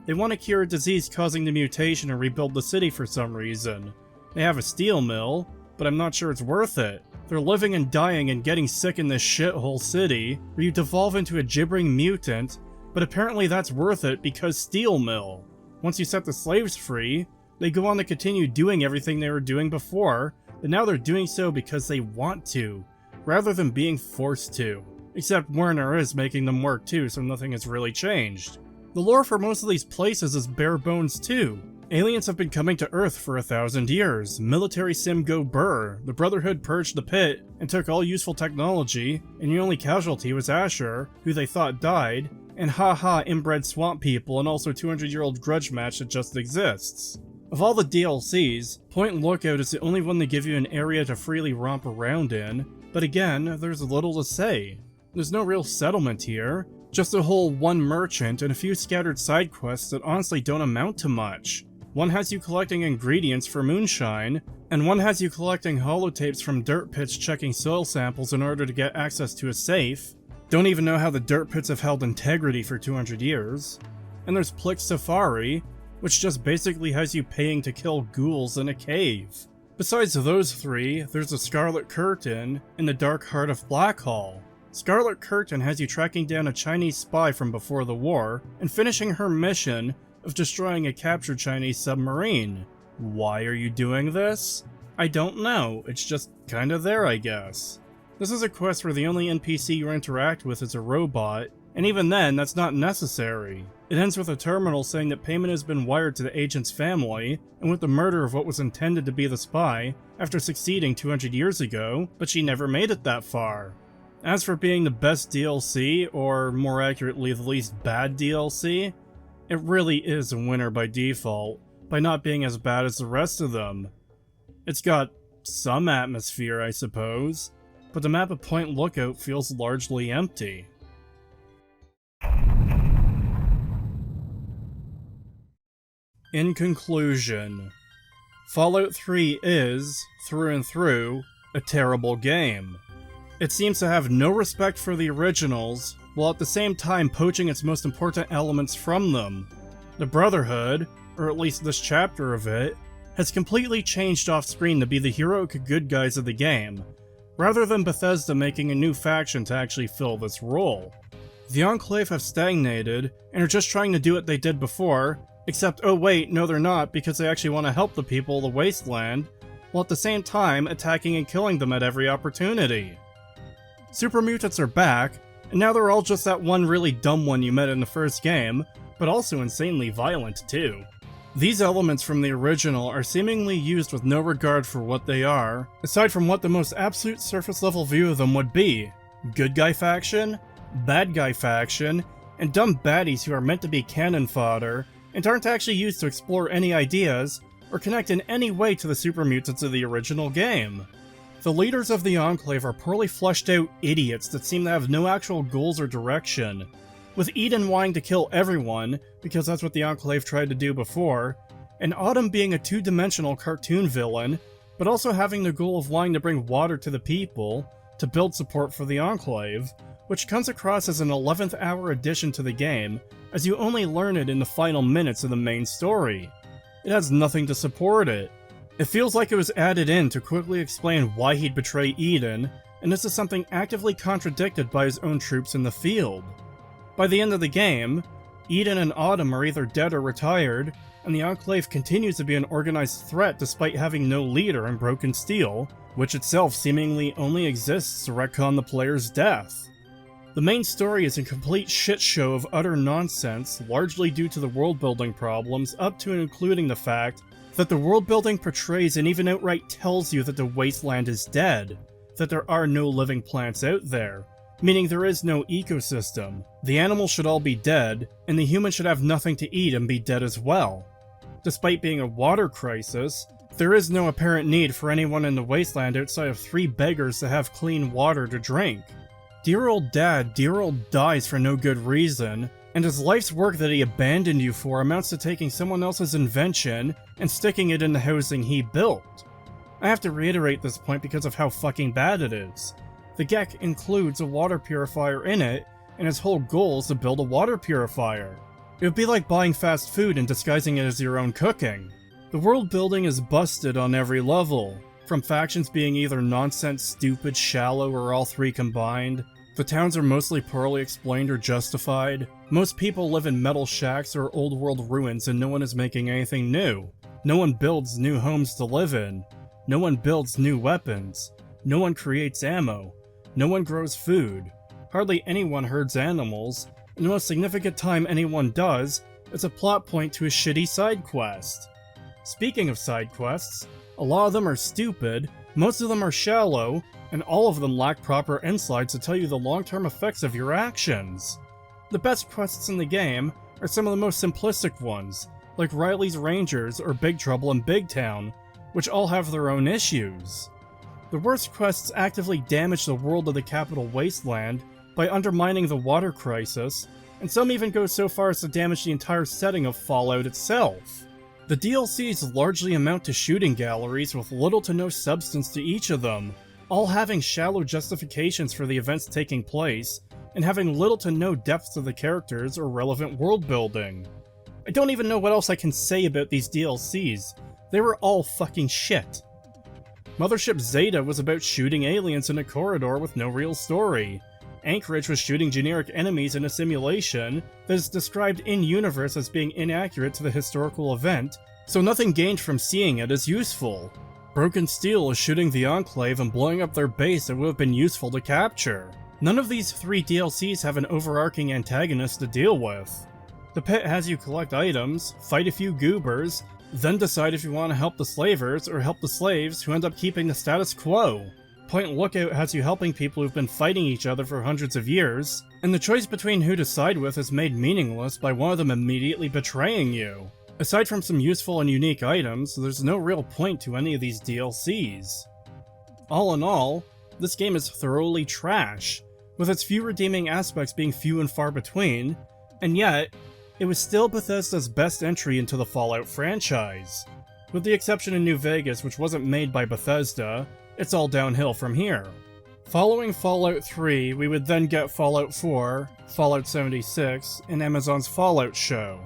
They want to cure a disease causing the mutation and rebuild the city for some reason. They have a steel mill, but I'm not sure it's worth it. They're living and dying and getting sick in this shithole city, where you devolve into a gibbering mutant, but apparently that's worth it because steel mill. Once you set the slaves free, they go on to continue doing everything they were doing before, but now they're doing so because they want to, rather than being forced to. Except Werner is making them work too, so nothing has really changed. The lore for most of these places is Barebones too. Aliens have been coming to Earth for 1,000 years. Military sim go burr. The Brotherhood purged the Pit and took all useful technology, and the only casualty was Asher, who they thought died, and haha inbred swamp people and also 200-year-old grudge match that just exists. Of all the DLCs, Point Lookout is the only one to give you an area to freely romp around in, but again, there's little to say. There's no real settlement here, just a whole one merchant and a few scattered side quests that honestly don't amount to much. One has you collecting ingredients for moonshine, and one has you collecting holotapes from dirt pits checking soil samples in order to get access to a safe. Don't even know how the dirt pits have held integrity for 200 years. And there's Plick Safari, which just basically has you paying to kill ghouls in a cave. Besides those three, there's the Scarlet Curtain in the dark heart of Blackhall. Scarlet Curtain has you tracking down a Chinese spy from before the war, and finishing her mission of destroying a captured Chinese submarine. Why are you doing this? I don't know, it's just kinda there, I guess. This is a quest where the only NPC you interact with is a robot, and even then, that's not necessary. It ends with a terminal saying that payment has been wired to the agent's family, and with the murder of what was intended to be the spy, after succeeding 200 years ago, but she never made it that far. As for being the best DLC, or more accurately the least bad DLC, it really is a winner by default, by not being as bad as the rest of them. It's got some atmosphere, I suppose, but the map of Point Lookout feels largely empty. In conclusion, Fallout 3 is, through and through, a terrible game. It seems to have no respect for the originals, while at the same time poaching its most important elements from them. The Brotherhood, or at least this chapter of it, has completely changed off-screen to be the heroic good guys of the game, rather than Bethesda making a new faction to actually fill this role. The Enclave have stagnated, and are just trying to do what they did before, except oh wait, no they're not, because they actually want to help the people of the Wasteland, while at the same time attacking and killing them at every opportunity. Super Mutants are back, and now they're all just that one really dumb one you met in the first game, but also insanely violent too. These elements from the original are seemingly used with no regard for what they are, aside from what the most absolute surface level view of them would be. Good guy faction, bad guy faction, and dumb baddies who are meant to be cannon fodder, and aren't actually used to explore any ideas, or connect in any way to the Super Mutants of the original game. The leaders of the Enclave are poorly fleshed out idiots that seem to have no actual goals or direction, with Eden wanting to kill everyone, because that's what the Enclave tried to do before, and Autumn being a two-dimensional cartoon villain, but also having the goal of wanting to bring water to the people, to build support for the Enclave, which comes across as an 11th hour addition to the game, as you only learn it in the final minutes of the main story. It has nothing to support it. It feels like it was added in to quickly explain why he'd betray Eden, and this is something actively contradicted by his own troops in the field. By the end of the game, Eden and Autumn are either dead or retired, and the Enclave continues to be an organized threat despite having no leader in Broken Steel, which itself seemingly only exists to retcon the player's death. The main story is a complete shit show of utter nonsense, largely due to the world-building problems, up to and including the fact that the world-building portrays and even outright tells you that the Wasteland is dead, that there are no living plants out there, meaning there is no ecosystem. The animals should all be dead, and the humans should have nothing to eat and be dead as well. Despite being a water crisis, there is no apparent need for anyone in the Wasteland outside of 3 beggars to have clean water to drink. Dear old dad dies for no good reason, and his life's work that he abandoned you for amounts to taking someone else's invention and sticking it in the housing he built. I have to reiterate this point because of how fucking bad it is. The Gek includes a water purifier in it, and his whole goal is to build a water purifier. It would be like buying fast food and disguising it as your own cooking. The world building is busted on every level, from factions being either nonsense, stupid, shallow, or all 3 combined. The towns are mostly poorly explained or justified. Most people live in metal shacks or old world ruins and no one is making anything new. No one builds new homes to live in. No one builds new weapons. No one creates ammo. No one grows food. Hardly anyone herds animals, and the most significant time anyone does is a plot point to a shitty side quest. Speaking of side quests, a lot of them are stupid, most of them are shallow, and all of them lack proper insights to tell you the long-term effects of your actions. The best quests in the game are some of the most simplistic ones, like Reilly's Rangers or Big Trouble in Big Town, which all have their own issues. The worst quests actively damage the world of the capital Wasteland by undermining the water crisis, and some even go so far as to damage the entire setting of Fallout itself. The DLCs largely amount to shooting galleries with little to no substance to each of them, all having shallow justifications for the events taking place, and having little to no depth to the characters or relevant world building. I don't even know what else I can say about these DLCs. They were all fucking shit. Mothership Zeta was about shooting aliens in a corridor with no real story. Anchorage was shooting generic enemies in a simulation that is described in-universe as being inaccurate to the historical event, so nothing gained from seeing it is useful. Broken Steel is shooting the Enclave and blowing up their base that would have been useful to capture. None of these 3 DLCs have an overarching antagonist to deal with. The Pitt has you collect items, fight a few goobers, then decide if you want to help the slavers or help the slaves who end up keeping the status quo. Point Lookout has you helping people who've been fighting each other for hundreds of years, and the choice between who to side with is made meaningless by one of them immediately betraying you. Aside from some useful and unique items, there's no real point to any of these DLCs. All in all, this game is thoroughly trash, with its few redeeming aspects being few and far between, and yet, it was still Bethesda's best entry into the Fallout franchise. With the exception of New Vegas, which wasn't made by Bethesda, it's all downhill from here. Following Fallout 3, we would then get Fallout 4, Fallout 76, and Amazon's Fallout show,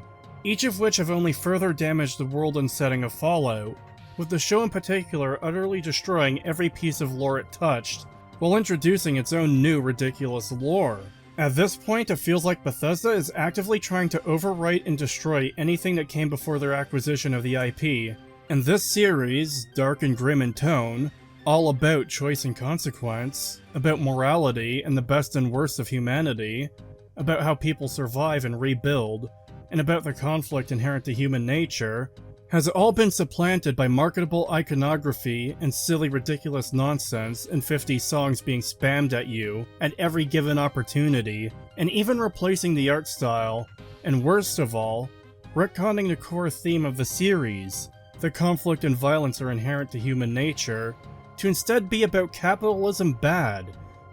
each of which have only further damaged the world and setting of Fallout, with the show in particular utterly destroying every piece of lore it touched, while introducing its own new ridiculous lore. At this point, it feels like Bethesda is actively trying to overwrite and destroy anything that came before their acquisition of the IP, and this series, dark and grim in tone, all about choice and consequence, about morality and the best and worst of humanity, about how people survive and rebuild, and about the conflict inherent to human nature, has all been supplanted by marketable iconography and silly ridiculous nonsense and 50 songs being spammed at you at every given opportunity, and even replacing the art style, and worst of all, retconning the core theme of the series, the conflict and violence are inherent to human nature, to instead be about capitalism bad,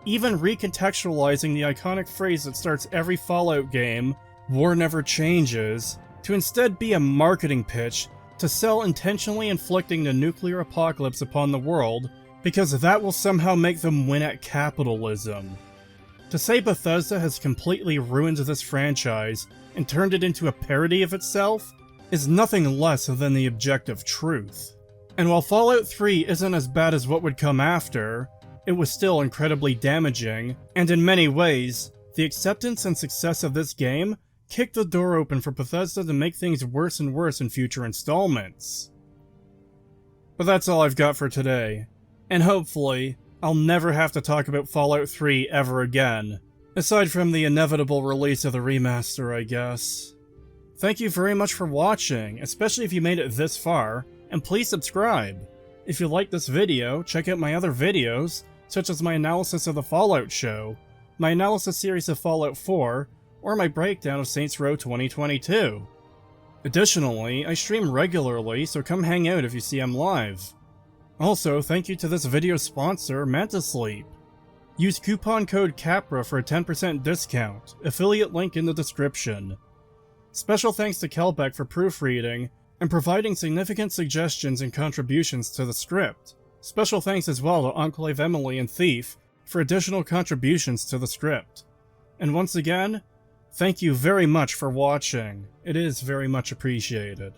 even recontextualizing the iconic phrase that starts every Fallout game, "War never changes," to instead be a marketing pitch to sell intentionally inflicting the nuclear apocalypse upon the world, because that will somehow make them win at capitalism. To say Bethesda has completely ruined this franchise and turned it into a parody of itself is nothing less than the objective truth. And while Fallout 3 isn't as bad as what would come after, it was still incredibly damaging, and in many ways, the acceptance and success of this game kicked the door open for Bethesda to make things worse and worse in future installments. But that's all I've got for today, and hopefully, I'll never have to talk about Fallout 3 ever again. Aside from the inevitable release of the remaster, I guess. Thank you very much for watching, especially if you made it this far, and please subscribe. If you liked this video, check out my other videos, such as my analysis of the Fallout show, my analysis series of Fallout 4, or my breakdown of Saints Row 2022. Additionally, I stream regularly, so come hang out if you see I'm live. Also, thank you to this video's sponsor, Mantisleep. Use coupon code CAPRA for a 10% discount, affiliate link in the description. Special thanks to Kelbeck for proofreading and providing significant suggestions and contributions to the script. Special thanks as well to Enclave Emily and Thief for additional contributions to the script. And once again, thank you very much for watching. It is very much appreciated.